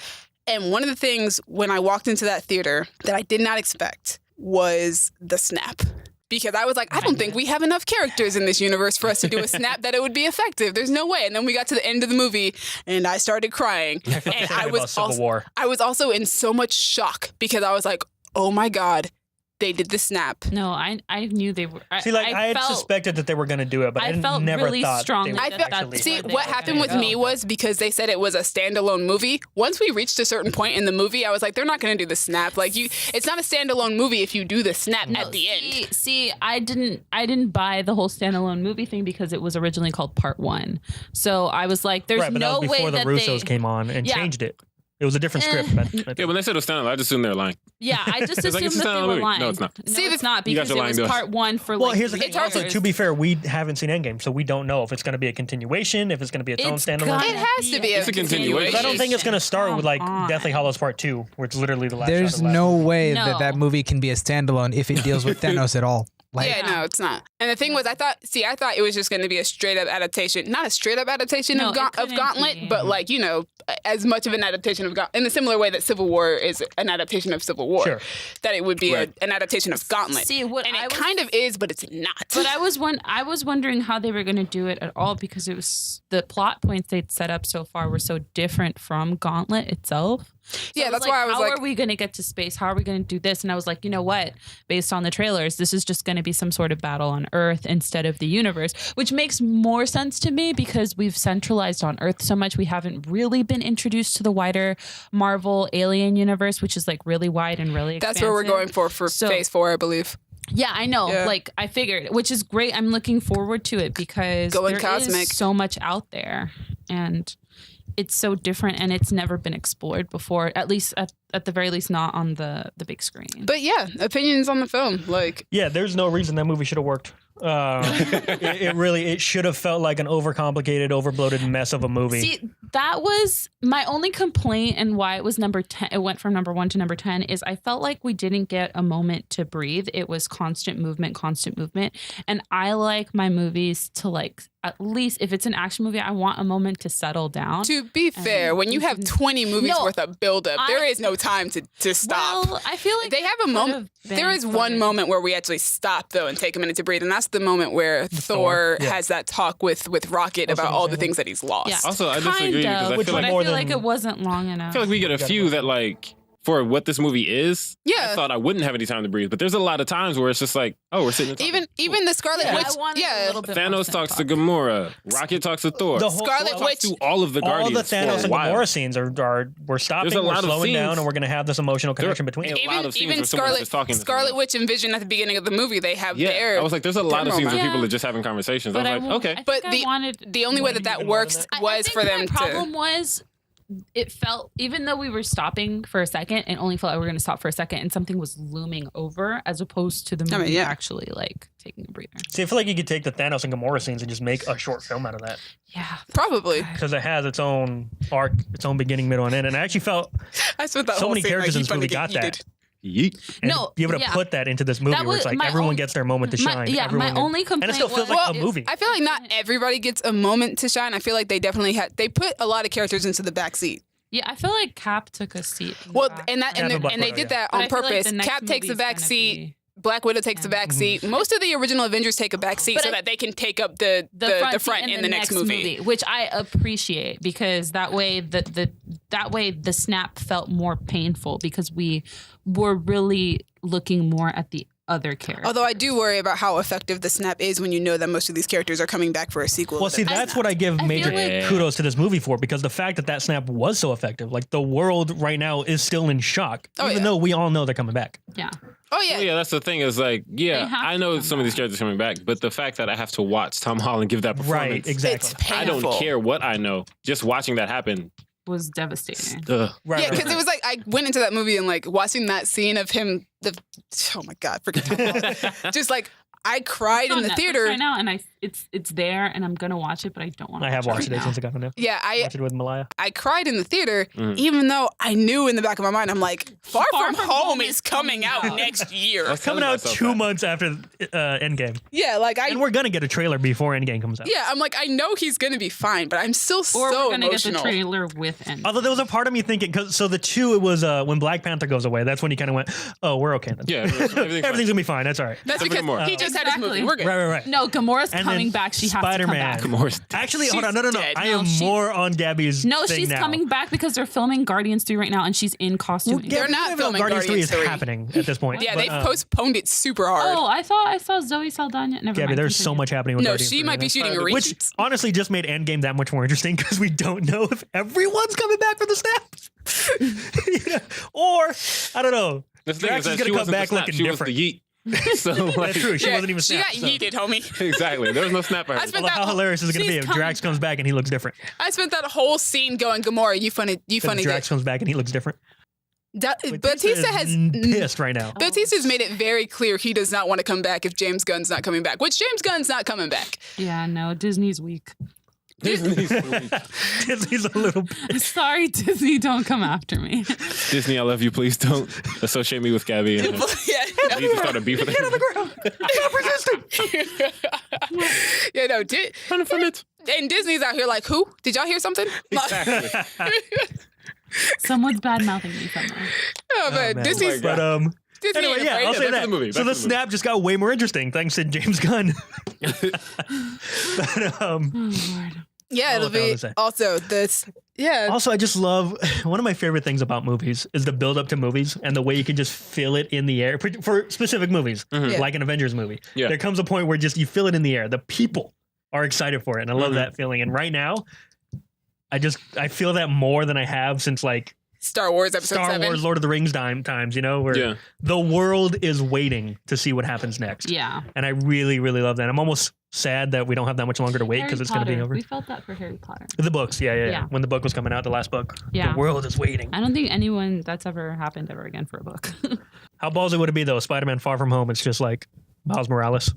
Speaker 3: And one of the things when I walked into that theater that I did not expect was the snap. Because I was like, I don't think we have enough characters in this universe for us to do a snap that it would be effective. There's no way. And then we got to the end of the movie and I started crying.
Speaker 1: I felt the
Speaker 3: And
Speaker 1: same
Speaker 3: I
Speaker 1: way
Speaker 3: was
Speaker 1: about Civil
Speaker 3: also,
Speaker 1: War.
Speaker 3: I was also in so much shock because I was like, oh my God, they did the snap.
Speaker 5: No, I knew they were.
Speaker 1: See, like I had
Speaker 5: felt,
Speaker 1: suspected that they were going to do it, but I,
Speaker 5: felt
Speaker 1: never
Speaker 5: really
Speaker 1: thought
Speaker 5: strongly
Speaker 1: they would
Speaker 3: I
Speaker 5: that
Speaker 3: felt,
Speaker 5: that's
Speaker 1: actually.
Speaker 3: see,
Speaker 5: where they
Speaker 3: what
Speaker 5: were
Speaker 3: happened
Speaker 5: gonna
Speaker 3: with
Speaker 5: go.
Speaker 3: me was because they said it was a standalone movie. Once we reached a certain point in the movie, I was like, they're not going to do the snap. Like it's not a standalone movie if you do the snap at the end.
Speaker 5: See, I didn't buy the whole standalone movie thing because it was originally called Part 1. So I was like, there's
Speaker 1: Right, but
Speaker 5: no
Speaker 1: that was
Speaker 5: way
Speaker 1: before the
Speaker 5: that
Speaker 1: Russos
Speaker 5: they.
Speaker 1: came on and
Speaker 5: Yeah.
Speaker 1: changed it. It was a different script.
Speaker 4: Yeah, when they said it was standalone, I just assumed they were lying.
Speaker 5: Yeah, I just
Speaker 4: It's like,
Speaker 5: assumed
Speaker 4: it's a
Speaker 5: that they
Speaker 4: standalone
Speaker 5: were
Speaker 4: movie.
Speaker 5: lying.
Speaker 4: No, it's not.
Speaker 5: No,
Speaker 3: See,
Speaker 5: it's not
Speaker 4: you guys
Speaker 5: because
Speaker 4: are
Speaker 5: it
Speaker 4: lying
Speaker 5: was
Speaker 4: to us.
Speaker 5: Part 1 for
Speaker 1: Well,
Speaker 5: like
Speaker 1: here's the
Speaker 5: 3
Speaker 1: thing. Also,
Speaker 5: years.
Speaker 1: to be fair, we haven't seen Endgame, so we don't know if it's going to be a continuation, if it's going to be its own standalone.
Speaker 5: gonna
Speaker 3: It has to be
Speaker 4: It's a continuation.
Speaker 1: I don't think it's going to start with like
Speaker 5: Come on.
Speaker 1: Deathly Hallows Part 2, where it's literally the last.
Speaker 2: There's
Speaker 1: shot of the last
Speaker 2: no
Speaker 1: movie.
Speaker 2: way
Speaker 5: No.
Speaker 2: that movie can be a standalone if it deals with Thanos at all. Like,
Speaker 3: Yeah, no, it's not. And the thing was, I thought it was just going to be a straight up adaptation, not a straight up adaptation
Speaker 5: No,
Speaker 3: of,
Speaker 5: it
Speaker 3: of
Speaker 5: couldn't
Speaker 3: Gauntlet,
Speaker 5: be.
Speaker 3: but like as much of an adaptation of Gauntlet in a similar way that Civil War is an adaptation of Civil War.
Speaker 1: Sure.
Speaker 3: That it would be
Speaker 4: Right.
Speaker 3: an adaptation of Gauntlet.
Speaker 5: See, what
Speaker 3: and
Speaker 5: I
Speaker 3: it
Speaker 5: was-
Speaker 3: kind of is, but it's not.
Speaker 5: But I was wondering how they were going to do it at all because it was the plot points they'd set up so far were so different from Gauntlet itself.
Speaker 3: Yeah,
Speaker 5: I
Speaker 3: that's why I was
Speaker 5: how
Speaker 3: like,
Speaker 5: are we going to get to space? How are we going to do this? And I was like, you know what? Based on the trailers, this is just going to be some sort of battle on Earth instead of the universe, which makes more sense to me because we've centralized on Earth so much. We haven't really been introduced to the wider Marvel alien universe, which is like really wide and really
Speaker 3: that's where we're
Speaker 5: expansive.
Speaker 3: going for
Speaker 5: So-
Speaker 3: Phase 4, I believe.
Speaker 5: Yeah, I know.
Speaker 3: Yeah.
Speaker 5: Like I figured, which is great. I'm looking forward to it because
Speaker 3: Going
Speaker 5: there
Speaker 3: cosmic.
Speaker 5: is so much out there, and it's so different, and it's never been explored before. At least, at the very least, not on the big screen.
Speaker 3: But yeah, opinions on the film. Like,
Speaker 1: Yeah, there's no reason that movie should have worked. It should have felt like an overcomplicated, overbloated mess of a movie.
Speaker 5: See, that was my only complaint, and why it was number 10. It went from number 1 to number 10. Is I felt like we didn't get a moment to breathe. It was constant movement, and I like my movies to like at least if it's an action movie, I want a moment to settle down.
Speaker 3: to be fair, when you have 20 movies
Speaker 5: No,
Speaker 3: worth of buildup, there is no time to stop.
Speaker 5: Well, I feel like
Speaker 3: They have a
Speaker 5: could
Speaker 3: moment.
Speaker 5: have been
Speaker 3: There is one
Speaker 5: footage.
Speaker 3: moment where we actually stop though and take a minute to breathe, and that's the moment where Thor
Speaker 1: yeah.
Speaker 3: has that talk with Rocket
Speaker 1: Also
Speaker 3: about
Speaker 1: the
Speaker 3: all
Speaker 1: same
Speaker 3: the
Speaker 1: thing.
Speaker 3: things that he's lost.
Speaker 5: Yeah.
Speaker 4: Also, I disagree
Speaker 5: Kind
Speaker 4: because
Speaker 5: of,
Speaker 4: I
Speaker 1: Which
Speaker 4: feel
Speaker 1: one
Speaker 5: but
Speaker 4: like
Speaker 5: I
Speaker 1: more
Speaker 5: feel like
Speaker 1: than-
Speaker 5: it wasn't long enough.
Speaker 4: I feel like we get a few that like for what this movie is,
Speaker 3: Yeah.
Speaker 4: I thought I wouldn't have any time to breathe. But there's a lot of times where it's just like, oh, we're sitting.
Speaker 3: Even the Scarlet
Speaker 5: Yeah,
Speaker 3: Witch.
Speaker 5: I wanted a little bit more
Speaker 4: Thanos talks to Gamora. Rocket talks to Thor.
Speaker 1: The whole-
Speaker 3: Scarlet
Speaker 4: talks
Speaker 3: Witch.
Speaker 4: to all of the
Speaker 1: all
Speaker 4: Guardians.
Speaker 1: the Thanos
Speaker 4: for a
Speaker 1: and
Speaker 4: while.
Speaker 1: Gamora scenes we're stopping,
Speaker 4: There's a
Speaker 1: we're
Speaker 4: lot of
Speaker 1: slowing down,
Speaker 4: scenes.
Speaker 1: and we're going to have this emotional connection between
Speaker 4: a
Speaker 1: them.
Speaker 4: lot of scenes
Speaker 3: Even
Speaker 4: where someone's just talking to
Speaker 3: Scarlet
Speaker 4: someone.
Speaker 3: Witch and Vision at the beginning of the movie, they have
Speaker 4: Yeah,
Speaker 3: their.
Speaker 4: I was like, there's a lot of scenes where
Speaker 3: moment.
Speaker 4: people
Speaker 5: Yeah.
Speaker 4: are just having conversations. I
Speaker 5: But
Speaker 4: was like, okay.
Speaker 5: I
Speaker 3: But
Speaker 5: think I wanted
Speaker 3: the only way
Speaker 1: Why do you
Speaker 3: that
Speaker 1: even want
Speaker 3: works
Speaker 1: that?
Speaker 3: was
Speaker 5: I
Speaker 3: for
Speaker 5: think
Speaker 3: them
Speaker 5: my
Speaker 3: to.
Speaker 5: problem was it felt, even though we were stopping for a second, it only felt like we were going to stop for a second and something was looming over as opposed to the movie
Speaker 3: yeah.
Speaker 5: actually like taking a breather.
Speaker 1: See, I feel like you could take the Thanos and Gamora scenes and just make a short film out of that
Speaker 5: Yeah.
Speaker 3: Probably.
Speaker 1: because it has its own arc, its own beginning, middle, and end. And I actually felt
Speaker 3: I spent that
Speaker 1: so
Speaker 3: whole
Speaker 1: many
Speaker 3: scene,
Speaker 1: characters
Speaker 3: like,
Speaker 1: in this movie
Speaker 3: you
Speaker 1: got
Speaker 3: finna
Speaker 1: that.
Speaker 3: get
Speaker 4: Yeet.
Speaker 1: And
Speaker 5: No,
Speaker 1: be able to
Speaker 5: yeah.
Speaker 1: put that into this movie
Speaker 5: That
Speaker 1: where it's
Speaker 5: was
Speaker 1: like
Speaker 5: my
Speaker 1: everyone
Speaker 5: own-
Speaker 1: gets their moment to shine.
Speaker 5: Yeah,
Speaker 1: everyone
Speaker 5: my only complaint
Speaker 1: and it still feels
Speaker 5: was,
Speaker 1: like a movie.
Speaker 3: I feel like not everybody gets a moment to shine. I feel like they definitely they put a lot of characters into the back seat.
Speaker 5: Yeah, I feel like Cap took a seat. in the
Speaker 3: Well,
Speaker 5: back.
Speaker 3: and that
Speaker 1: Yeah, the Black
Speaker 3: and they
Speaker 1: Widow,
Speaker 3: did
Speaker 1: yeah.
Speaker 3: that
Speaker 5: But
Speaker 3: on
Speaker 5: I feel like
Speaker 3: purpose.
Speaker 5: the next
Speaker 3: Cap takes the
Speaker 5: movie's
Speaker 3: back
Speaker 5: gonna
Speaker 3: seat.
Speaker 5: be
Speaker 3: Black Widow takes the back seat. Most of the original Avengers take a back seat
Speaker 5: But
Speaker 3: so
Speaker 5: I-
Speaker 3: that they can take up the front in the next movie.
Speaker 5: which I appreciate because that way the snap felt more painful because we were really looking more at the other characters.
Speaker 3: Although I do worry about how effective the snap is when you know that most of these characters are coming back for a sequel.
Speaker 1: Well, see, that's what I give
Speaker 5: I
Speaker 1: major
Speaker 5: feel
Speaker 4: like-
Speaker 1: kudos to this movie for because the fact that snap was so effective, like the world right now is still in shock,
Speaker 3: Oh,
Speaker 1: even
Speaker 3: yeah.
Speaker 1: though we all know they're coming back.
Speaker 5: yeah.
Speaker 3: oh yeah.
Speaker 4: Well, yeah, that's the thing. Is like,
Speaker 5: They
Speaker 4: yeah,
Speaker 5: have
Speaker 4: I
Speaker 5: to
Speaker 4: know
Speaker 5: come
Speaker 4: some of these
Speaker 5: back.
Speaker 4: characters coming back, but the fact that I have to watch Tom Holland give that performance,
Speaker 1: Right, exactly.
Speaker 3: It's painful.
Speaker 4: I don't care what I know. Just watching that happen.
Speaker 5: Was devastating.
Speaker 4: Ugh.
Speaker 1: Right,
Speaker 3: Yeah,
Speaker 1: right,
Speaker 3: because
Speaker 1: right.
Speaker 3: it was like I went into that movie and like watching that scene of him. Oh my god, freaking Tom Holland. Just like I cried
Speaker 5: It's on
Speaker 3: in the
Speaker 5: Netflix
Speaker 3: theater.
Speaker 5: right now, and it's there, and I'm gonna watch it, but I don't want.
Speaker 1: I have watched it
Speaker 5: right
Speaker 1: since it got on there.
Speaker 3: Yeah,
Speaker 1: Watched it with Malaya.
Speaker 3: I cried in the theater,
Speaker 4: Mhm.
Speaker 3: even though I knew in the back of my mind, I'm like, Far From
Speaker 5: From
Speaker 3: Home
Speaker 5: Home
Speaker 3: is
Speaker 5: is
Speaker 3: coming out
Speaker 5: coming out.
Speaker 3: next year.
Speaker 4: I was
Speaker 1: Coming
Speaker 4: telling
Speaker 1: out
Speaker 4: myself
Speaker 1: 2
Speaker 4: that.
Speaker 1: months after Endgame.
Speaker 3: Yeah, like
Speaker 1: And we're going to get a trailer before Endgame comes out.
Speaker 3: yeah, I'm like, I know he's gonna be fine, but I'm still
Speaker 5: Or
Speaker 3: so
Speaker 5: we're gonna
Speaker 3: emotional.
Speaker 5: get the trailer with Endgame.
Speaker 1: Although there was a part of me thinking, so the two, it was when Black Panther goes away, that's when you kind of went, oh, we're okay then.
Speaker 4: Yeah, everything's
Speaker 1: Everything's going to be fine. That's all right.
Speaker 3: That's
Speaker 4: Except for
Speaker 3: because
Speaker 4: Gamora.
Speaker 3: he just had his movie.
Speaker 5: Exactly.
Speaker 3: We're good.
Speaker 1: Right, right, right.
Speaker 5: No, Gamora's
Speaker 1: And
Speaker 5: coming
Speaker 1: then
Speaker 5: back. She has to come
Speaker 1: Spider-Man.
Speaker 5: back.
Speaker 4: Gamora's
Speaker 1: Actually,
Speaker 3: She's
Speaker 1: hold on. No.
Speaker 3: dead.
Speaker 1: I am more on Gabby's
Speaker 5: No,
Speaker 1: thing
Speaker 5: she's
Speaker 1: now.
Speaker 5: coming back because they're filming Guardians 3 right now, and she's in costume.
Speaker 1: Well,
Speaker 3: They're
Speaker 1: Gabby,
Speaker 3: not
Speaker 1: I don't know if
Speaker 3: filming
Speaker 1: Guardians 3
Speaker 3: Guardians
Speaker 1: is
Speaker 3: 3.
Speaker 1: happening at this point.
Speaker 3: Yeah,
Speaker 1: but,
Speaker 3: they've postponed it super hard.
Speaker 5: Oh, I saw Zoe Saldana. Never
Speaker 1: Gabby,
Speaker 5: mind.
Speaker 1: there's so
Speaker 5: Continue.
Speaker 1: much happening with
Speaker 3: no,
Speaker 1: Guardians
Speaker 3: she
Speaker 1: 3
Speaker 3: might
Speaker 1: right
Speaker 3: be
Speaker 1: now.
Speaker 3: shooting a
Speaker 1: Which
Speaker 3: reshoots.
Speaker 1: honestly just made Endgame that much more interesting because we don't know if everyone's coming back for the snap. Or, I don't know.
Speaker 4: The thing
Speaker 1: Drax
Speaker 4: is
Speaker 1: is
Speaker 4: that
Speaker 1: gonna
Speaker 4: she
Speaker 1: come
Speaker 4: wasn't
Speaker 1: back
Speaker 4: the snap,
Speaker 1: looking
Speaker 4: she
Speaker 1: different.
Speaker 4: was the yeet. So like,
Speaker 1: That's true. She
Speaker 3: Yeah,
Speaker 1: wasn't even
Speaker 3: she
Speaker 1: snapped.
Speaker 3: got
Speaker 1: so.
Speaker 3: yeeted, homie.
Speaker 4: exactly. There was no snap for her.
Speaker 3: I spent
Speaker 1: Although how
Speaker 3: that-
Speaker 1: hilarious is it going to be
Speaker 5: she's
Speaker 1: if Drax
Speaker 5: coming.
Speaker 1: comes back and he looks different?
Speaker 3: I spent that whole scene going, Gamora, you funny.
Speaker 1: If
Speaker 3: Get.
Speaker 1: Drax comes back and he looks different.
Speaker 3: Batista has
Speaker 1: pissed right now.
Speaker 3: Batista's made it very clear he does not want to come back if James Gunn's not coming back. Which James Gunn's not coming back.
Speaker 5: Yeah, no, Disney's weak.
Speaker 4: Disney's
Speaker 1: Disney's a little.
Speaker 5: Sorry, Disney, don't come after me.
Speaker 4: Disney, I love you. Please don't associate me with Gabby. And
Speaker 3: yeah,
Speaker 4: we need to start a beef with her.
Speaker 3: yeah, no.
Speaker 4: Run from it.
Speaker 3: And Disney's out here like, who? Did y'all hear something?
Speaker 4: Exactly.
Speaker 5: Someone's bad mouthing me somewhere.
Speaker 3: Oh, man.
Speaker 1: man.
Speaker 3: Disney's,
Speaker 1: But
Speaker 3: Disney
Speaker 1: anyway,
Speaker 3: ain't
Speaker 1: yeah,
Speaker 3: afraid
Speaker 1: I'll
Speaker 3: of
Speaker 1: say
Speaker 3: it.
Speaker 4: back to
Speaker 1: that.
Speaker 4: the movie,
Speaker 1: So
Speaker 4: back
Speaker 1: the
Speaker 4: to the movie.
Speaker 1: snap just got way more interesting thanks to James Gunn. But,
Speaker 5: Oh, Lord.
Speaker 3: Yeah,
Speaker 1: I
Speaker 3: it'll
Speaker 1: don't know what
Speaker 3: be
Speaker 1: to say.
Speaker 3: also this. Yeah.
Speaker 1: Also, I just love one of my favorite things about movies is the build up to movies and the way you can just feel it in the air for specific movies,
Speaker 3: Yeah.
Speaker 1: like an Avengers movie.
Speaker 4: Yeah.
Speaker 1: There comes a point where just you feel it in the air. The people are excited for it, and I love that feeling. And right now, I feel that more than I have since like
Speaker 3: Star Wars episode
Speaker 1: Star
Speaker 3: 7.
Speaker 1: Wars, Lord of the Rings times. You know, where
Speaker 4: Yeah.
Speaker 1: the world is waiting to see what happens next.
Speaker 5: Yeah.
Speaker 1: And I really, really love that. I'm almost sad that we don't have that much longer to wait because
Speaker 5: Harry
Speaker 1: it's going to be
Speaker 5: Potter.
Speaker 1: over.
Speaker 5: We felt that for Harry Potter.
Speaker 1: The books, yeah.
Speaker 5: Yeah.
Speaker 1: When the book was coming out, the last book,
Speaker 5: Yeah.
Speaker 1: the world is waiting.
Speaker 5: I don't think anyone that's ever happened ever again for a book.
Speaker 1: How ballsy would it be though? Spider-Man Far From Home. It's just like Miles Morales.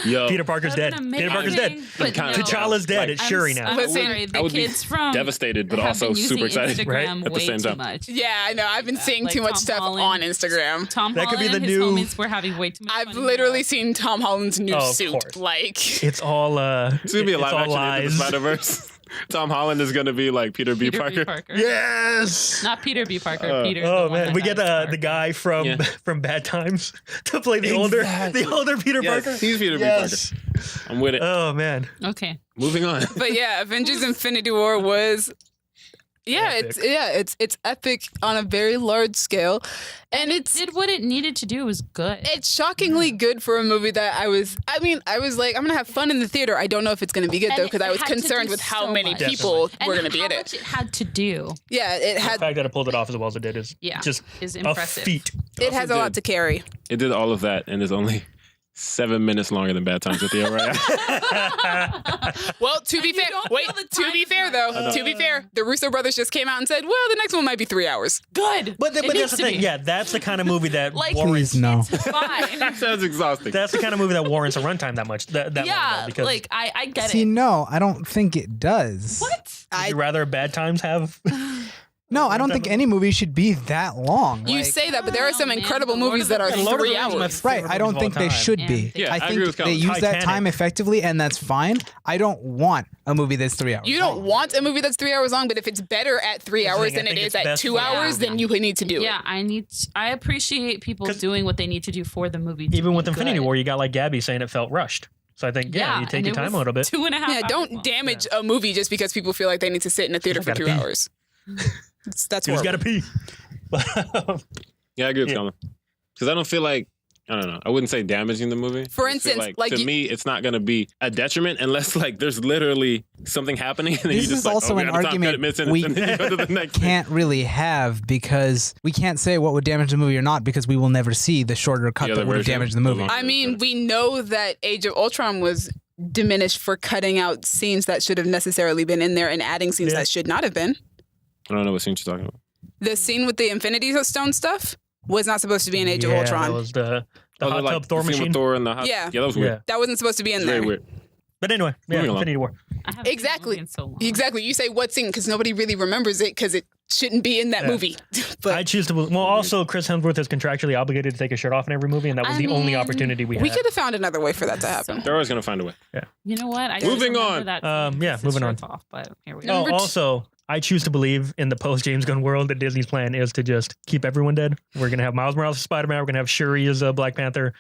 Speaker 4: Yo,
Speaker 1: Peter Parker's dead.
Speaker 5: That'd been
Speaker 1: Peter Parker's dead.
Speaker 5: amazing, but
Speaker 4: kinda-
Speaker 5: no.
Speaker 1: T'Challa's dead.
Speaker 4: Like,
Speaker 1: It's
Speaker 5: I'm
Speaker 1: Shuri
Speaker 5: s-
Speaker 1: now.
Speaker 5: I'm
Speaker 3: Listen,
Speaker 5: sorry.
Speaker 4: I
Speaker 5: The
Speaker 4: would be
Speaker 5: kids from
Speaker 4: devastated, but
Speaker 5: have
Speaker 4: also
Speaker 5: been using
Speaker 4: super excited.
Speaker 1: Right?
Speaker 5: Instagram
Speaker 4: At the
Speaker 5: way
Speaker 4: same
Speaker 5: too
Speaker 4: time.
Speaker 5: much.
Speaker 3: Yeah, I know. I've been seeing
Speaker 5: Like
Speaker 3: too much
Speaker 5: Tom
Speaker 3: stuff
Speaker 5: Holland.
Speaker 3: on Instagram.
Speaker 5: Tom
Speaker 1: That could
Speaker 5: Holland
Speaker 1: be the
Speaker 5: and his
Speaker 1: new-
Speaker 5: homies were having way too much
Speaker 3: I've
Speaker 5: fun in
Speaker 3: literally
Speaker 5: Europe.
Speaker 3: seen Tom Holland's new
Speaker 1: Oh, of
Speaker 3: suit.
Speaker 1: course.
Speaker 3: Like,
Speaker 1: It's all
Speaker 4: It's gonna be a
Speaker 1: it's
Speaker 4: live
Speaker 1: all
Speaker 4: action Into the
Speaker 1: lies.
Speaker 4: Spider-Verse. Tom Holland is gonna be like Peter B.
Speaker 5: Peter B.
Speaker 4: Parker.
Speaker 5: Parker.
Speaker 1: Yes.
Speaker 5: Not Peter B. Parker. Peter.
Speaker 1: Oh
Speaker 5: the one
Speaker 1: man,
Speaker 5: that
Speaker 1: we get
Speaker 5: died.
Speaker 1: the guy from
Speaker 4: Yeah.
Speaker 1: from Bad Times to play the older Peter
Speaker 4: Yes,
Speaker 1: Parker.
Speaker 4: he's Peter
Speaker 1: Yes.
Speaker 4: B. Parker. I'm with it.
Speaker 1: Oh man.
Speaker 5: Okay.
Speaker 4: Moving on.
Speaker 3: but yeah, Avengers Infinity War was It's epic on a very large scale, and
Speaker 5: It did what it needed to do. It was good.
Speaker 3: it's shockingly good for a movie that I was like, I'm gonna have fun in the theater. I don't know if it's gonna be good
Speaker 5: And
Speaker 3: though, because I
Speaker 5: it
Speaker 3: was
Speaker 5: had to
Speaker 3: concerned
Speaker 5: do
Speaker 3: with how
Speaker 5: so
Speaker 3: many
Speaker 5: much.
Speaker 3: people
Speaker 5: And
Speaker 3: were gonna be
Speaker 5: how
Speaker 3: in it.
Speaker 5: much it had to do.
Speaker 3: Yeah, it
Speaker 1: The
Speaker 3: had
Speaker 1: fact that it pulled it off as well as it did is just
Speaker 5: Is
Speaker 1: a
Speaker 5: impressive.
Speaker 1: feat.
Speaker 3: it has a lot to carry.
Speaker 4: It did all of that and is only 7 minutes longer than Bad Times at the El Royale.
Speaker 3: Well, to be
Speaker 5: you
Speaker 3: fair,
Speaker 5: don't
Speaker 3: wait.
Speaker 5: feel the
Speaker 3: To be
Speaker 5: time
Speaker 3: fair,
Speaker 5: mark.
Speaker 3: though, to be fair, the Russo brothers just came out and said, "Well, the next one might be 3 hours."
Speaker 5: Good.
Speaker 1: But
Speaker 5: It
Speaker 1: that's
Speaker 5: needs
Speaker 1: the
Speaker 5: to
Speaker 1: thing.
Speaker 5: be.
Speaker 1: Yeah, that's the kind of movie that
Speaker 5: Like,
Speaker 1: warrants.
Speaker 2: Please no.
Speaker 5: It's fine.
Speaker 4: That sounds exhausting.
Speaker 1: That's the kind of movie that warrants a runtime that much. That long,
Speaker 5: Yeah,
Speaker 1: though, because
Speaker 5: like I get
Speaker 2: See,
Speaker 5: it.
Speaker 2: no, I don't think it does.
Speaker 5: What?
Speaker 1: would you rather Bad Times have?
Speaker 2: No, I don't think any movie should be that long.
Speaker 3: You
Speaker 2: Like,
Speaker 3: say that, but there are some
Speaker 5: man,
Speaker 3: incredible
Speaker 5: The Lord
Speaker 3: movies
Speaker 5: of
Speaker 3: that
Speaker 5: the
Speaker 3: are
Speaker 5: Rings.
Speaker 1: Lord of the
Speaker 3: 3
Speaker 1: Rings is my
Speaker 3: hours.
Speaker 1: favorite
Speaker 2: right, I don't
Speaker 1: movies of
Speaker 2: think
Speaker 1: all
Speaker 2: they
Speaker 1: time.
Speaker 2: should
Speaker 5: And
Speaker 2: be.
Speaker 4: Yeah,
Speaker 2: I
Speaker 4: I
Speaker 2: think
Speaker 4: agree with
Speaker 2: they
Speaker 4: Colin.
Speaker 2: use that
Speaker 1: Titanic.
Speaker 2: time effectively, and that's fine. I don't want a movie that's 3 hours.
Speaker 3: You don't want a movie that's 3 hours long, but if it's better at 3
Speaker 1: That's the
Speaker 3: hours
Speaker 1: thing, I
Speaker 3: than it
Speaker 1: think
Speaker 3: is
Speaker 1: it's
Speaker 3: at
Speaker 1: best
Speaker 3: 2
Speaker 1: for-
Speaker 3: hours,
Speaker 5: Yeah.
Speaker 3: then you need to do
Speaker 5: Yeah,
Speaker 3: it.
Speaker 5: I appreciate people
Speaker 1: 'Cause-
Speaker 5: doing what they need to do for the movie. to
Speaker 1: Even
Speaker 5: be
Speaker 1: with Infinity
Speaker 5: good.
Speaker 1: War, you got like Gabby saying it felt rushed. So I think you
Speaker 5: and
Speaker 1: take your
Speaker 5: it
Speaker 1: time
Speaker 5: was
Speaker 1: a little bit.
Speaker 5: 2.5
Speaker 3: Yeah,
Speaker 5: hours
Speaker 3: don't
Speaker 5: long.
Speaker 3: damage a movie just because people feel like they need to sit in a theater
Speaker 1: I
Speaker 3: for
Speaker 1: gotta
Speaker 3: 2
Speaker 1: pee.
Speaker 3: hours. That's
Speaker 1: Dude's
Speaker 3: horrible.
Speaker 1: got to pee.
Speaker 4: Yeah, I agree with
Speaker 1: Yeah.
Speaker 4: Colin. Because I don't feel like, I don't know, I wouldn't say damaging the movie.
Speaker 3: For
Speaker 4: I just feel
Speaker 3: instance, like
Speaker 4: to
Speaker 3: you-
Speaker 4: me, it's not going to be a detriment unless like there's literally something happening and then
Speaker 2: This
Speaker 4: you just
Speaker 2: is
Speaker 4: like,
Speaker 2: also
Speaker 4: oh, we
Speaker 2: an
Speaker 4: got a time
Speaker 2: argument
Speaker 4: cut, mid-sentence,
Speaker 2: we
Speaker 4: and then you go to the next thing.
Speaker 2: Can't really have, because we can't say what would damage the movie or not, because we will never see the shorter cut
Speaker 4: The
Speaker 2: that
Speaker 4: other
Speaker 2: would have
Speaker 4: version,
Speaker 2: damaged the
Speaker 4: the
Speaker 2: movie.
Speaker 4: longer
Speaker 3: I mean, we know that Age of Ultron was diminished for cutting out scenes that should have necessarily been in there and adding scenes
Speaker 1: Yeah.
Speaker 3: that should not have been.
Speaker 4: I don't know what scene you're talking about.
Speaker 3: The scene with the Infinity Stone stuff was not supposed to be in Age of
Speaker 1: Yeah,
Speaker 3: Ultron.
Speaker 1: that was the
Speaker 4: Oh,
Speaker 1: hot
Speaker 4: like,
Speaker 1: tub Thor
Speaker 4: the scene
Speaker 1: machine.
Speaker 4: with Thor and the hot,
Speaker 3: Yeah.
Speaker 4: that was
Speaker 1: Yeah.
Speaker 4: weird.
Speaker 3: That wasn't supposed to be in
Speaker 4: It's
Speaker 3: there.
Speaker 4: very weird.
Speaker 1: But anyway, yeah,
Speaker 4: Moving along.
Speaker 1: Infinity War.
Speaker 5: I haven't
Speaker 3: Exactly.
Speaker 5: seen the movie in so long.
Speaker 3: Exactly. You say what scene because nobody really remembers it because it shouldn't be in that
Speaker 1: Yeah.
Speaker 3: movie. But
Speaker 1: I choose to. Well, also Chris Hemsworth is contractually obligated to take his shirt off in every movie, and that was
Speaker 5: I
Speaker 1: the only
Speaker 5: mean,
Speaker 1: opportunity we
Speaker 3: we
Speaker 1: had.
Speaker 3: could have found another way for that to happen.
Speaker 4: They're always going to find a way.
Speaker 5: You know what? I just
Speaker 4: Moving
Speaker 5: remember
Speaker 4: on.
Speaker 5: That
Speaker 1: Yeah, moving on.
Speaker 5: Off, but here we
Speaker 1: Oh,
Speaker 5: go.
Speaker 3: Number two-
Speaker 1: also, I choose to believe in the post James Gunn world that Disney's plan is to just keep everyone dead. We're gonna have Miles Morales as Spider-Man. We're gonna have Shuri as Black Panther.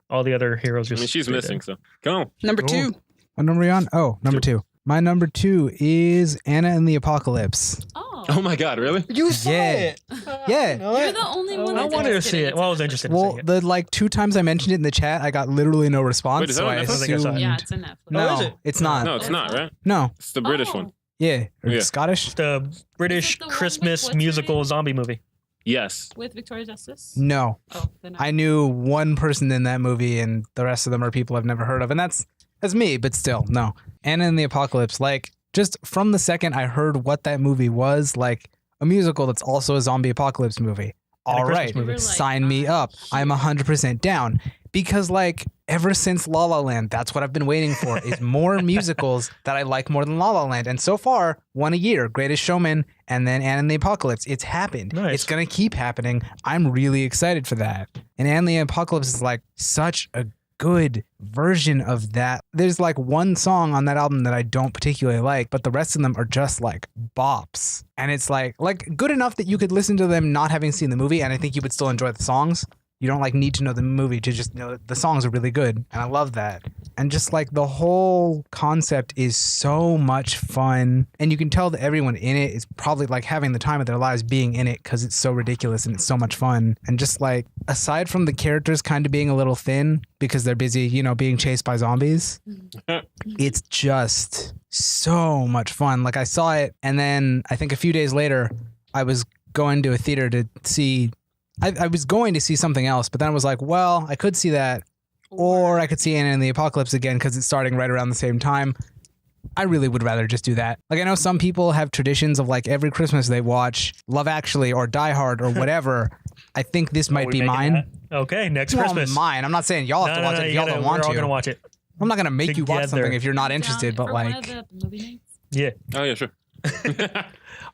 Speaker 1: All the other heroes
Speaker 4: I
Speaker 1: just.
Speaker 4: mean, she's
Speaker 1: stay
Speaker 4: missing,
Speaker 1: dead.
Speaker 4: so come on.
Speaker 3: Number
Speaker 1: Ooh.
Speaker 3: 2.
Speaker 2: What number are you on? Oh, number 2. My number 2 is Anna and the Apocalypse.
Speaker 5: Oh,
Speaker 4: Oh my God, really?
Speaker 1: You saw
Speaker 2: Yeah.
Speaker 1: it.
Speaker 2: Yeah.
Speaker 5: you're the only one.
Speaker 1: I
Speaker 5: that's
Speaker 1: wanted to
Speaker 5: interested
Speaker 1: see
Speaker 5: in
Speaker 1: it. Well, I was interested in
Speaker 2: Well,
Speaker 1: seeing it.
Speaker 2: the like 2 times I mentioned it in the chat, I got literally no response.
Speaker 4: Wait, is that
Speaker 2: so
Speaker 4: on
Speaker 2: I
Speaker 4: Netflix?
Speaker 1: I think I saw
Speaker 2: assumed.
Speaker 1: it.
Speaker 5: Yeah, it's a Netflix.
Speaker 2: No,
Speaker 1: Oh, is it?
Speaker 2: it's not.
Speaker 4: No, it's
Speaker 5: It's
Speaker 4: not,
Speaker 5: not?
Speaker 4: right?
Speaker 2: No.
Speaker 4: It's the British one.
Speaker 2: Yeah. Or
Speaker 4: Yeah.
Speaker 2: Scottish?
Speaker 1: The British
Speaker 5: the one with
Speaker 1: Christmas
Speaker 5: what's her
Speaker 1: musical
Speaker 5: name?
Speaker 1: zombie movie.
Speaker 4: Yes.
Speaker 5: With Victoria Justice.
Speaker 2: No.
Speaker 5: Oh, then
Speaker 2: I knew one person in that movie, and the rest of them are people I've never heard of, and that's me. But still, no. Anna and the Apocalypse, like just from the second I heard what that movie was, like a musical that's also a zombie apocalypse movie.
Speaker 1: And a
Speaker 2: All
Speaker 1: Christmas
Speaker 2: right,
Speaker 1: movie.
Speaker 5: You were like,
Speaker 2: sign me up. I'm 100% down, because like ever since La La Land, that's what I've been waiting for is more musicals that I like more than La La Land. And so far, one a year: Greatest Showman, and then Anna and the Apocalypse. It's happened.
Speaker 1: Nice.
Speaker 2: It's gonna keep happening. I'm really excited for that. And Anna and the Apocalypse is like such a good version of that. There's like one song on that album that I don't particularly like, but the rest of them are just like bops. And it's like good enough that you could listen to them not having seen the movie, and I think you would still enjoy the songs. You don't like need to know the movie to just know the songs are really good, and I love that. And just like the whole concept is so much fun, and you can tell that everyone in it is probably like having the time of their lives being in it because it's so ridiculous and it's so much fun. And just like aside from the characters kind of being a little thin because they're busy, being chased by zombies, it's just so much fun. Like I saw it, and then I think a few days later, I was going to a theater to see. I was going to see something else, but then I was like, well, I could see that, or I could see Anna and the Apocalypse again because it's starting right around the same time. I really would rather just do that. Like I know some people have traditions of like every Christmas they watch Love Actually or Die Hard or whatever. I think this might
Speaker 1: Are we
Speaker 2: be
Speaker 1: making
Speaker 2: mine.
Speaker 1: that? Okay, next
Speaker 2: Well,
Speaker 1: Christmas.
Speaker 2: mine. I'm not saying y'all have to watch it if y'all don't want
Speaker 1: We're all
Speaker 2: to.
Speaker 1: gonna watch it.
Speaker 2: I'm not gonna make you watch
Speaker 1: together.
Speaker 2: something if you're not interested, but
Speaker 5: For one of
Speaker 2: like,
Speaker 5: the movie nights.
Speaker 1: Yeah.
Speaker 4: Oh, yeah, sure.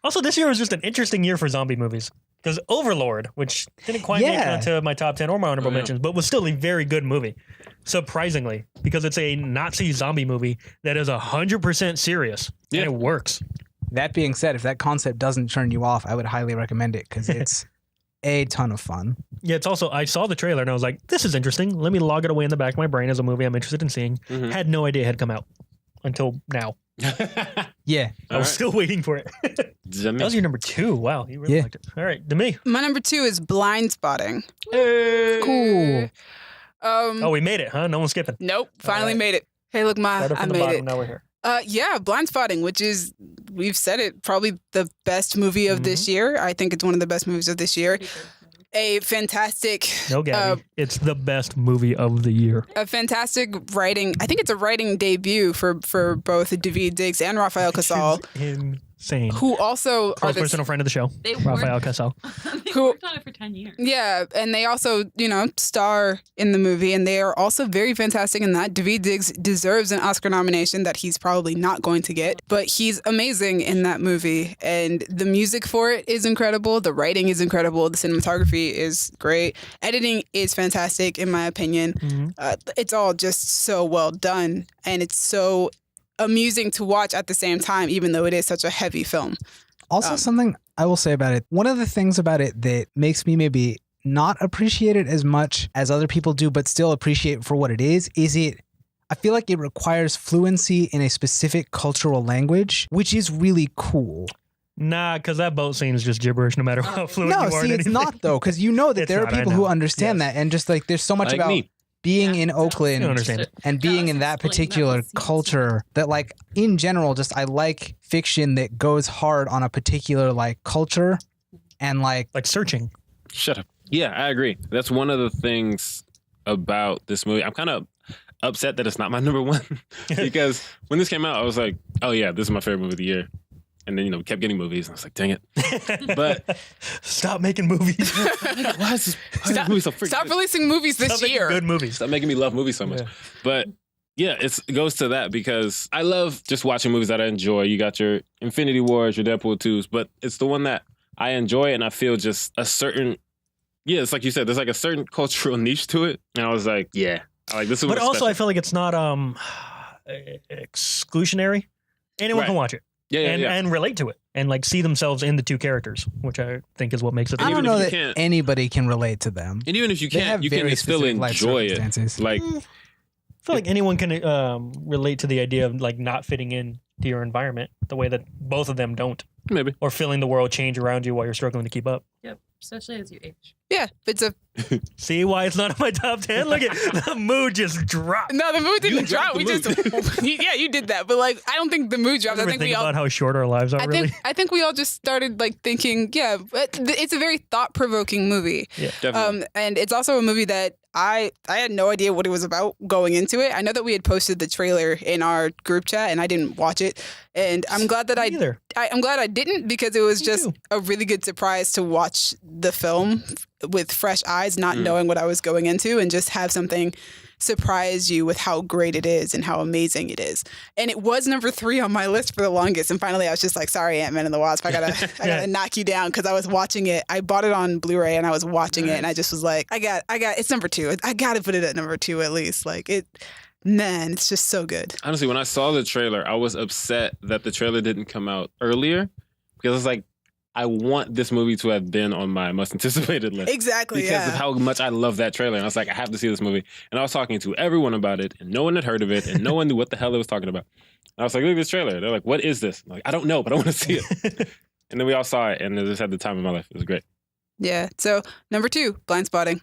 Speaker 1: Also, this year was just an interesting year for zombie movies. Because Overlord, which didn't quite make
Speaker 2: Yeah.
Speaker 1: it onto my top 10 or my honorable
Speaker 4: Oh, yeah.
Speaker 1: mentions, but was still a very good movie. Surprisingly, because it's a Nazi zombie movie that is 100% serious.
Speaker 4: Yeah.
Speaker 1: And it works.
Speaker 2: that being said, if that concept doesn't turn you off, I would highly recommend it because it's a ton of fun.
Speaker 1: Yeah, it's also, I saw the trailer and I was like, this is interesting. Let me log it away in the back of my brain as a movie I'm interested in seeing.
Speaker 4: Mhm.
Speaker 1: Had no idea it had come out until now.
Speaker 2: Yeah.
Speaker 1: I was still waiting for it. That was your number 2. Wow, you really liked it. All right, to me.
Speaker 3: My number 2 is Blind Spotting.
Speaker 2: Cool.
Speaker 1: Oh, we made it, huh? No one's skipping.
Speaker 3: Nope, finally
Speaker 1: right.
Speaker 3: made it. Hey, look,
Speaker 1: Started
Speaker 3: I
Speaker 1: from the
Speaker 3: made
Speaker 1: bottom,
Speaker 3: it.
Speaker 1: now we're here.
Speaker 3: Yeah, Blind Spotting, which is, we've said it, probably the best movie of this year. I think it's one of the best movies of this year. A fantastic...
Speaker 1: No, Gabby. It's the best movie of the year.
Speaker 3: A fantastic writing... I think it's a writing debut for both David Diggs and Rafael Casal.
Speaker 1: Insane.
Speaker 3: Who also
Speaker 1: Close personal friend of the show, Rafael Casal.
Speaker 5: They worked on it for 10 years.
Speaker 3: Yeah, and they also, star in the movie, and they are also very fantastic in that. David Diggs deserves an Oscar nomination that he's probably not going to get, but he's amazing in that movie, and the music for it is incredible, the writing is incredible, the cinematography is great, editing is fantastic in my opinion. It's all just so well done, and it's so amusing to watch at the same time, even though it is such a heavy film.
Speaker 2: Also, something I will say about it, one of the things about it that makes me maybe not appreciate it as much as other people do, but still appreciate it for what it is I feel like it requires fluency in a specific cultural language, which is really cool.
Speaker 1: Nah, because that boat scene is just gibberish no matter how fluent you are.
Speaker 2: No, see,
Speaker 1: in
Speaker 2: it's
Speaker 1: anything.
Speaker 2: not though, because you know that
Speaker 1: It's
Speaker 2: there are
Speaker 1: not, I
Speaker 2: people who
Speaker 1: know.
Speaker 2: understand
Speaker 1: Yes.
Speaker 2: that, and just like there's so much
Speaker 4: Like
Speaker 2: about
Speaker 4: me.
Speaker 2: being in Oakland
Speaker 1: You understand it.
Speaker 2: and being in that
Speaker 5: Explain
Speaker 2: particular
Speaker 5: that scene.
Speaker 2: culture that like in general just I like fiction that goes hard on a particular like culture and like
Speaker 1: Like searching.
Speaker 4: Shut up. Yeah, I agree. That's one of the things about this movie. I'm kind of upset that it's not my number 1 because when this came out, I was like, oh yeah, this is my favorite movie of the year. And then, we kept getting movies and I was like, dang it. But
Speaker 1: Stop making movies.
Speaker 4: why is this movie so freaking
Speaker 3: Stop
Speaker 4: good?
Speaker 3: releasing movies this
Speaker 1: Stop making
Speaker 3: year.
Speaker 1: good movies.
Speaker 4: Stop making me love movies so much.
Speaker 1: Yeah.
Speaker 4: But yeah, it goes to that because I love just watching movies that I enjoy. You got your Infinity Wars, your Deadpool 2s, but it's the one that I enjoy and I feel just a certain, it's like you said, there's like a certain cultural niche to it. And I was like, yeah, I like this is
Speaker 1: But
Speaker 4: what's
Speaker 1: also,
Speaker 4: special.
Speaker 1: I feel like it's not exclusionary. Anyone
Speaker 4: Right.
Speaker 1: can watch it and relate to it and like see themselves in the 2 characers, which I think is what makes it.
Speaker 2: I don't
Speaker 4: even
Speaker 2: know
Speaker 4: if you
Speaker 2: that
Speaker 4: can't-
Speaker 2: anybody can relate to them.
Speaker 4: And even if you
Speaker 2: They
Speaker 4: can't,
Speaker 2: have
Speaker 4: you
Speaker 2: very
Speaker 4: can still
Speaker 2: specific life
Speaker 4: enjoy it.
Speaker 2: circumstances.
Speaker 4: Like,
Speaker 1: I feel like anyone can relate to the idea of like not fitting in to your environment the way that both of them don't,
Speaker 4: maybe.
Speaker 1: or feeling the world change around you while you're struggling to keep up.
Speaker 5: Yep, especially as you age.
Speaker 3: Yeah, it's a...
Speaker 1: See why it's not in my top 10? Look at the mood just dropped.
Speaker 3: No, the mood didn't drop.
Speaker 4: dropped
Speaker 3: We
Speaker 4: the
Speaker 3: just... yeah, you did that. But like, I don't think the mood dropped. I
Speaker 1: Ever
Speaker 3: think
Speaker 1: think
Speaker 3: we all...
Speaker 1: about how short our lives are, really?
Speaker 3: I think we all just started like thinking, yeah, but it's a very thought-provoking movie.
Speaker 1: Yeah.
Speaker 4: Definitely.
Speaker 3: And it's also a movie that I had no idea what it was about going into it. I know that we had posted the trailer in our group chat and I didn't watch it. And I'm glad that
Speaker 1: Either.
Speaker 3: I'm glad I didn't because it was
Speaker 1: Me
Speaker 3: just
Speaker 1: too.
Speaker 3: a really good surprise to watch the film with fresh eyes, not knowing what I was going into, and just have something surprise you with how great it is and how amazing it is. And it was number 3 on my list for the longest. And finally, I was just like, sorry, Ant-Man and the Wasp, I gotta knock you down because I was watching it. I bought it on Blu-ray and I was watching it, and I just was like, I got it's number 2. I gotta put it at number 2 at least. Like it. Man, it's just so good.
Speaker 4: Honestly, when I saw the trailer, I was upset that the trailer didn't come out earlier because I was like, I want this movie to have been on my most anticipated list.
Speaker 3: Exactly,
Speaker 4: Because of how much I love that trailer. And I was like, I have to see this movie. And I was talking to everyone about it, and no one had heard of it, and no one knew what the hell it was talking about. And I was like, look at this trailer. They're like, what is this? I'm like, I don't know, but I want to see it. And then we all saw it, and it just had the time of my life. It was great.
Speaker 3: Yeah. So number 2, Blind Spotting.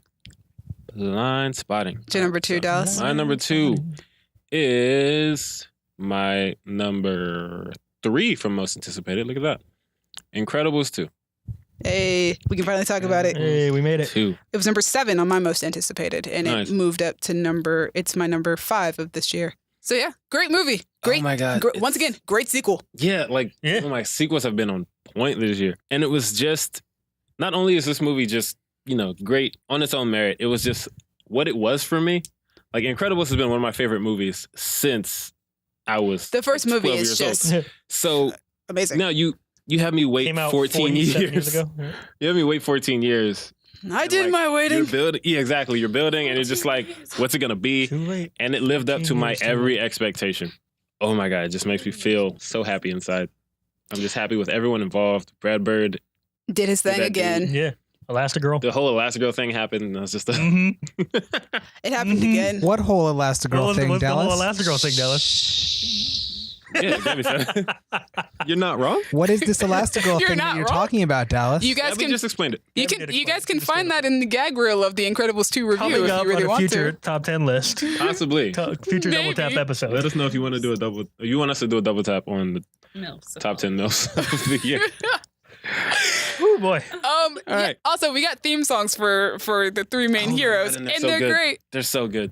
Speaker 4: Blind Spotting.
Speaker 3: What's your number 2, Dallas?
Speaker 4: My number 2 is my number 3 from most anticipated. Look at that. Incredibles 2.
Speaker 3: Hey, we can finally talk about it.
Speaker 1: Hey, we made it.
Speaker 4: 2.
Speaker 3: It was number 7 on my most anticipated, and
Speaker 4: Nice.
Speaker 3: it moved up to it's my number 5 of this year. So yeah, great movie. Great.
Speaker 4: Oh my God.
Speaker 3: Once again, great sequel.
Speaker 4: Yeah, like
Speaker 1: Yeah.
Speaker 4: some of my sequels have been on point this year. And it was just, not only is this movie just, great on its own merit, it was just what it was for me. Like, Incredibles has been one of my favorite movies since I was
Speaker 3: The first
Speaker 4: like,
Speaker 3: movie
Speaker 4: 12
Speaker 3: is
Speaker 4: years
Speaker 3: just
Speaker 4: old. So
Speaker 3: amazing.
Speaker 4: now you have me wait
Speaker 1: Came out
Speaker 4: 14
Speaker 1: 47
Speaker 4: years.
Speaker 1: ago. Yeah.
Speaker 4: You have me wait 14 years.
Speaker 3: I
Speaker 4: And,
Speaker 3: did
Speaker 4: like,
Speaker 3: my waiting.
Speaker 4: You're building, yeah, exactly. You're building, and it's just like, what's it gonna be?
Speaker 1: Too late.
Speaker 4: And it lived up to
Speaker 1: 14
Speaker 4: my
Speaker 1: years too
Speaker 4: every
Speaker 1: late.
Speaker 4: expectation. Oh my God, it just makes me feel so happy inside. I'm just happy with everyone involved. Brad Bird,
Speaker 3: Did his thing
Speaker 4: that
Speaker 3: again.
Speaker 1: Yeah. Elastigirl.
Speaker 4: the whole Elastigirl thing happened, and I was just
Speaker 1: Mhm.
Speaker 3: It happened
Speaker 1: Mhm.
Speaker 3: again.
Speaker 2: What whole Elastigirl
Speaker 1: What was
Speaker 2: thing,
Speaker 1: the whole
Speaker 2: Dallas?
Speaker 1: Elastigirl thing, Dallas?
Speaker 4: Yeah, Gabby said. You're not wrong.
Speaker 2: What is this Elastigirl
Speaker 3: You're
Speaker 2: thing
Speaker 3: not
Speaker 2: that you're
Speaker 3: wrong.
Speaker 2: talking about, Dallas?
Speaker 3: You guys
Speaker 4: Gabby
Speaker 3: can
Speaker 4: just explained it.
Speaker 3: you guys can find that in the gag reel of the Incredibles 2 review
Speaker 1: Coming
Speaker 3: if
Speaker 1: up
Speaker 3: you really
Speaker 1: on a
Speaker 3: want
Speaker 1: future
Speaker 3: to.
Speaker 1: top 10 list.
Speaker 4: Possibly.
Speaker 1: Future double tap
Speaker 3: Maybe.
Speaker 1: episode.
Speaker 4: Let us know if you want to do a double. You want us to do a double tap on the
Speaker 5: MILFs.
Speaker 4: top 10 mills of the year.
Speaker 1: Oh boy.
Speaker 4: All right.
Speaker 3: Also, we got theme songs for the three main
Speaker 4: Oh my
Speaker 3: heroes,
Speaker 4: God,
Speaker 3: and
Speaker 4: and they're so
Speaker 3: they're
Speaker 4: good.
Speaker 3: great.
Speaker 4: They're so good.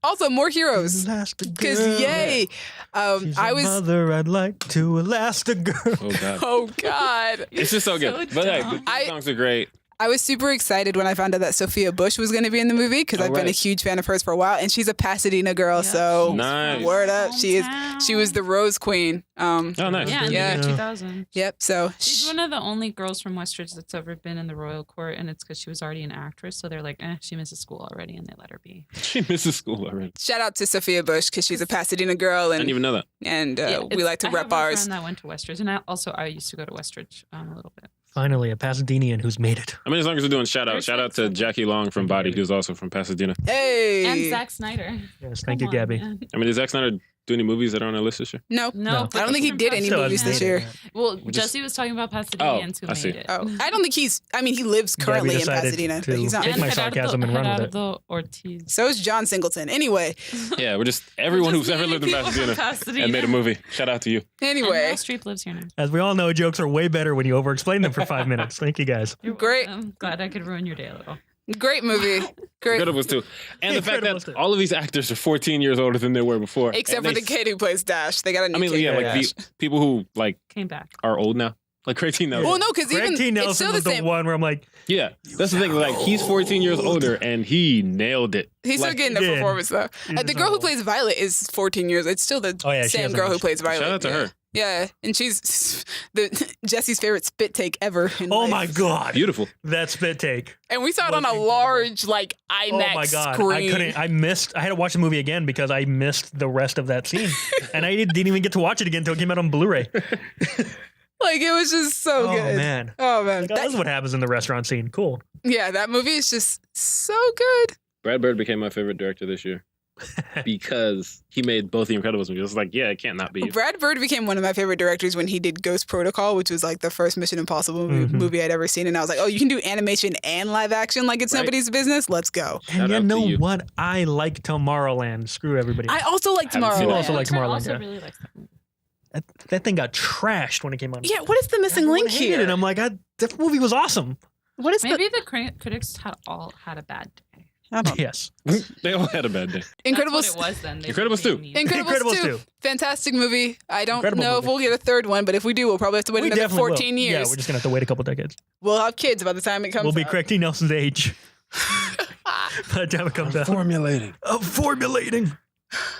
Speaker 3: Also, more heroes. Because yay,
Speaker 1: She's
Speaker 3: I
Speaker 1: a
Speaker 3: was.
Speaker 1: mother I'd like to Elastigirl.
Speaker 4: Oh God.
Speaker 3: Oh God.
Speaker 4: It's just so good.
Speaker 5: So
Speaker 4: But hey,
Speaker 5: dumb.
Speaker 4: the songs are great.
Speaker 3: I was super excited when I found out that Sophia Bush was going to be in the movie because I've been a
Speaker 4: Alright.
Speaker 3: huge fan of hers for a while, and she's a Pasadena girl.
Speaker 5: Yeah,
Speaker 3: So
Speaker 5: she's
Speaker 4: Nice.
Speaker 5: from
Speaker 3: word up, she
Speaker 5: hometown.
Speaker 3: was the Rose Queen.
Speaker 4: Oh, nice.
Speaker 5: Yeah, in the
Speaker 3: Yeah.
Speaker 5: year 2000.
Speaker 3: Yep. So
Speaker 5: She's one of the only girls from Westridge that's ever been in the royal court, and it's because she was already an actress. So they're like, she misses school already, and they let her be.
Speaker 4: She misses school already.
Speaker 3: shout out to Sophia Bush because she's a Pasadena girl,
Speaker 4: I didn't
Speaker 3: and
Speaker 4: even know that.
Speaker 5: Yeah,
Speaker 3: we like to
Speaker 5: I
Speaker 3: rep
Speaker 5: have a
Speaker 3: ours.
Speaker 5: friend that went to Westridge, and I used to go to Westridge a little bit.
Speaker 1: Finally, a Pasadenian who's made it.
Speaker 4: I mean, as long as we're doing shout out.
Speaker 5: There's
Speaker 4: Shout out to
Speaker 5: like-
Speaker 4: Jackie Long from Body, who's also from Pasadena.
Speaker 3: Hey.
Speaker 5: And Zack Snyder.
Speaker 1: Yes, thank
Speaker 5: Come
Speaker 1: you, Gabby.
Speaker 5: on, man.
Speaker 4: I mean, did Zack Snyder do any movies that are on our list this year?
Speaker 3: No.
Speaker 5: No, but
Speaker 3: I don't think he
Speaker 5: he's
Speaker 3: did
Speaker 5: from
Speaker 3: any
Speaker 1: Still
Speaker 3: movies
Speaker 1: hasn't
Speaker 3: this
Speaker 1: made it
Speaker 3: year.
Speaker 1: yet.
Speaker 5: Well,
Speaker 4: just-
Speaker 5: Jesse was talking about Pasadenians who
Speaker 4: I see.
Speaker 5: made it.
Speaker 3: Oh, I don't think he's. I mean, he lives currently
Speaker 1: Gabby
Speaker 3: in
Speaker 1: decided
Speaker 3: Pasadena,
Speaker 1: to
Speaker 3: but he's not.
Speaker 1: take
Speaker 5: And
Speaker 1: my
Speaker 5: head out of
Speaker 1: sarcasm
Speaker 5: the,
Speaker 1: and run
Speaker 5: head
Speaker 1: with
Speaker 5: out of the Ortiz.
Speaker 3: So is John Singleton. Anyway,
Speaker 4: Yeah, we're just everyone
Speaker 5: Just
Speaker 4: who's ever
Speaker 5: naming
Speaker 4: lived in
Speaker 5: people from
Speaker 4: Pasadena and made a movie. Shout out to you.
Speaker 5: And
Speaker 3: anyway,
Speaker 5: Meryl Streep lives here now.
Speaker 1: As we all know, jokes are way better when you over-explain them for 5 minutes. Thank you, guys.
Speaker 5: You're
Speaker 3: Great.
Speaker 5: welcome. Glad I could ruin your day a little.
Speaker 3: great movie. Great.
Speaker 4: Incredibles too. And the fact
Speaker 1: Incredibles
Speaker 4: that
Speaker 1: 2.
Speaker 4: all of these actors are 14 years older than they were before.
Speaker 3: Except
Speaker 4: And
Speaker 3: for the
Speaker 4: they-
Speaker 3: kid who plays Dash. They got a new
Speaker 4: I mean,
Speaker 3: kid.
Speaker 4: yeah,
Speaker 3: for
Speaker 4: like
Speaker 3: Dash.
Speaker 4: the people who like
Speaker 5: Came back.
Speaker 4: are old now. Like Craig T. Nelson.
Speaker 3: Well, no, because
Speaker 1: Greg
Speaker 3: even
Speaker 1: T.
Speaker 3: it's
Speaker 1: Nelson
Speaker 3: still the
Speaker 1: was the
Speaker 3: same.
Speaker 1: one where I'm like,
Speaker 4: Yeah, that's the thing. Like he's 14 years older and he nailed it.
Speaker 3: He's still
Speaker 4: Like,
Speaker 3: getting the
Speaker 1: he did.
Speaker 3: performance though.
Speaker 1: He
Speaker 3: The
Speaker 1: was
Speaker 3: girl who
Speaker 1: old.
Speaker 3: plays Violet is 14 years. It's still the
Speaker 1: Oh, yeah, she
Speaker 3: same
Speaker 1: hasn't
Speaker 3: girl who
Speaker 1: aged.
Speaker 3: plays Violet.
Speaker 4: Shout out to
Speaker 3: yeah.
Speaker 4: her.
Speaker 3: Yeah, and she's Jesse's favorite spit take ever. In
Speaker 1: oh
Speaker 3: life.
Speaker 1: my God.
Speaker 4: Beautiful.
Speaker 1: That spit take.
Speaker 3: And we saw it on a
Speaker 1: was
Speaker 3: large like IMAX
Speaker 1: Oh my God.
Speaker 3: screen.
Speaker 1: I had to watch the movie again because I missed the rest of that scene. And I didn't even get to watch it again until it came out on Blu-ray.
Speaker 3: Like it was just so
Speaker 1: Oh,
Speaker 3: good.
Speaker 1: man.
Speaker 3: Oh man.
Speaker 1: Like, that's what happens in the restaurant scene. Cool.
Speaker 3: Yeah, that movie is just so good.
Speaker 4: Brad Bird became my favorite director this year because he made both the Incredibles movies. I was like, yeah, it can't not be you.
Speaker 3: Brad Bird became one of my favorite directors when he did Ghost Protocol, which was like the first Mission Impossible
Speaker 1: Mhm.
Speaker 3: movie I'd ever seen. And I was like, oh, you can do animation and live action like it's
Speaker 4: Right.
Speaker 3: nobody's business? Let's go.
Speaker 1: And
Speaker 4: Shout
Speaker 1: you
Speaker 4: out to
Speaker 1: know
Speaker 4: you.
Speaker 1: what? I like Tomorrowland. Screw everybody.
Speaker 3: I also like
Speaker 4: Haven't seen it.
Speaker 1: You
Speaker 3: Tomorrowland.
Speaker 1: also like
Speaker 5: Hunter
Speaker 1: Tomorrowland,
Speaker 5: also
Speaker 1: yeah.
Speaker 5: really likes that movie.
Speaker 1: that thing got trashed when it came out.
Speaker 3: Yeah, what is the missing
Speaker 1: Everyone
Speaker 3: link
Speaker 1: hated
Speaker 3: here?
Speaker 1: it. And I'm like, that movie was awesome.
Speaker 3: What is
Speaker 5: Maybe the critics had a bad day.
Speaker 1: Yes.
Speaker 4: They all had a bad day.
Speaker 5: That's
Speaker 3: Incredibles?
Speaker 5: what it was then. They
Speaker 4: Incredibles
Speaker 5: were
Speaker 4: 2.
Speaker 5: being mean.
Speaker 3: Incredibles 2. Fantastic movie. I don't
Speaker 1: Incredible
Speaker 3: know if
Speaker 1: movie.
Speaker 3: we'll get a third one, but if we do, we'll probably have to wait
Speaker 1: We
Speaker 3: another
Speaker 1: definitely
Speaker 3: 14
Speaker 1: will. Yeah,
Speaker 3: years.
Speaker 1: we're just going to have to wait a couple decades.
Speaker 3: We'll have kids by the time it comes
Speaker 1: We'll be
Speaker 3: out.
Speaker 1: Craig T. Nelson's age by the time it comes out.
Speaker 4: Formulating.
Speaker 1: Formulating.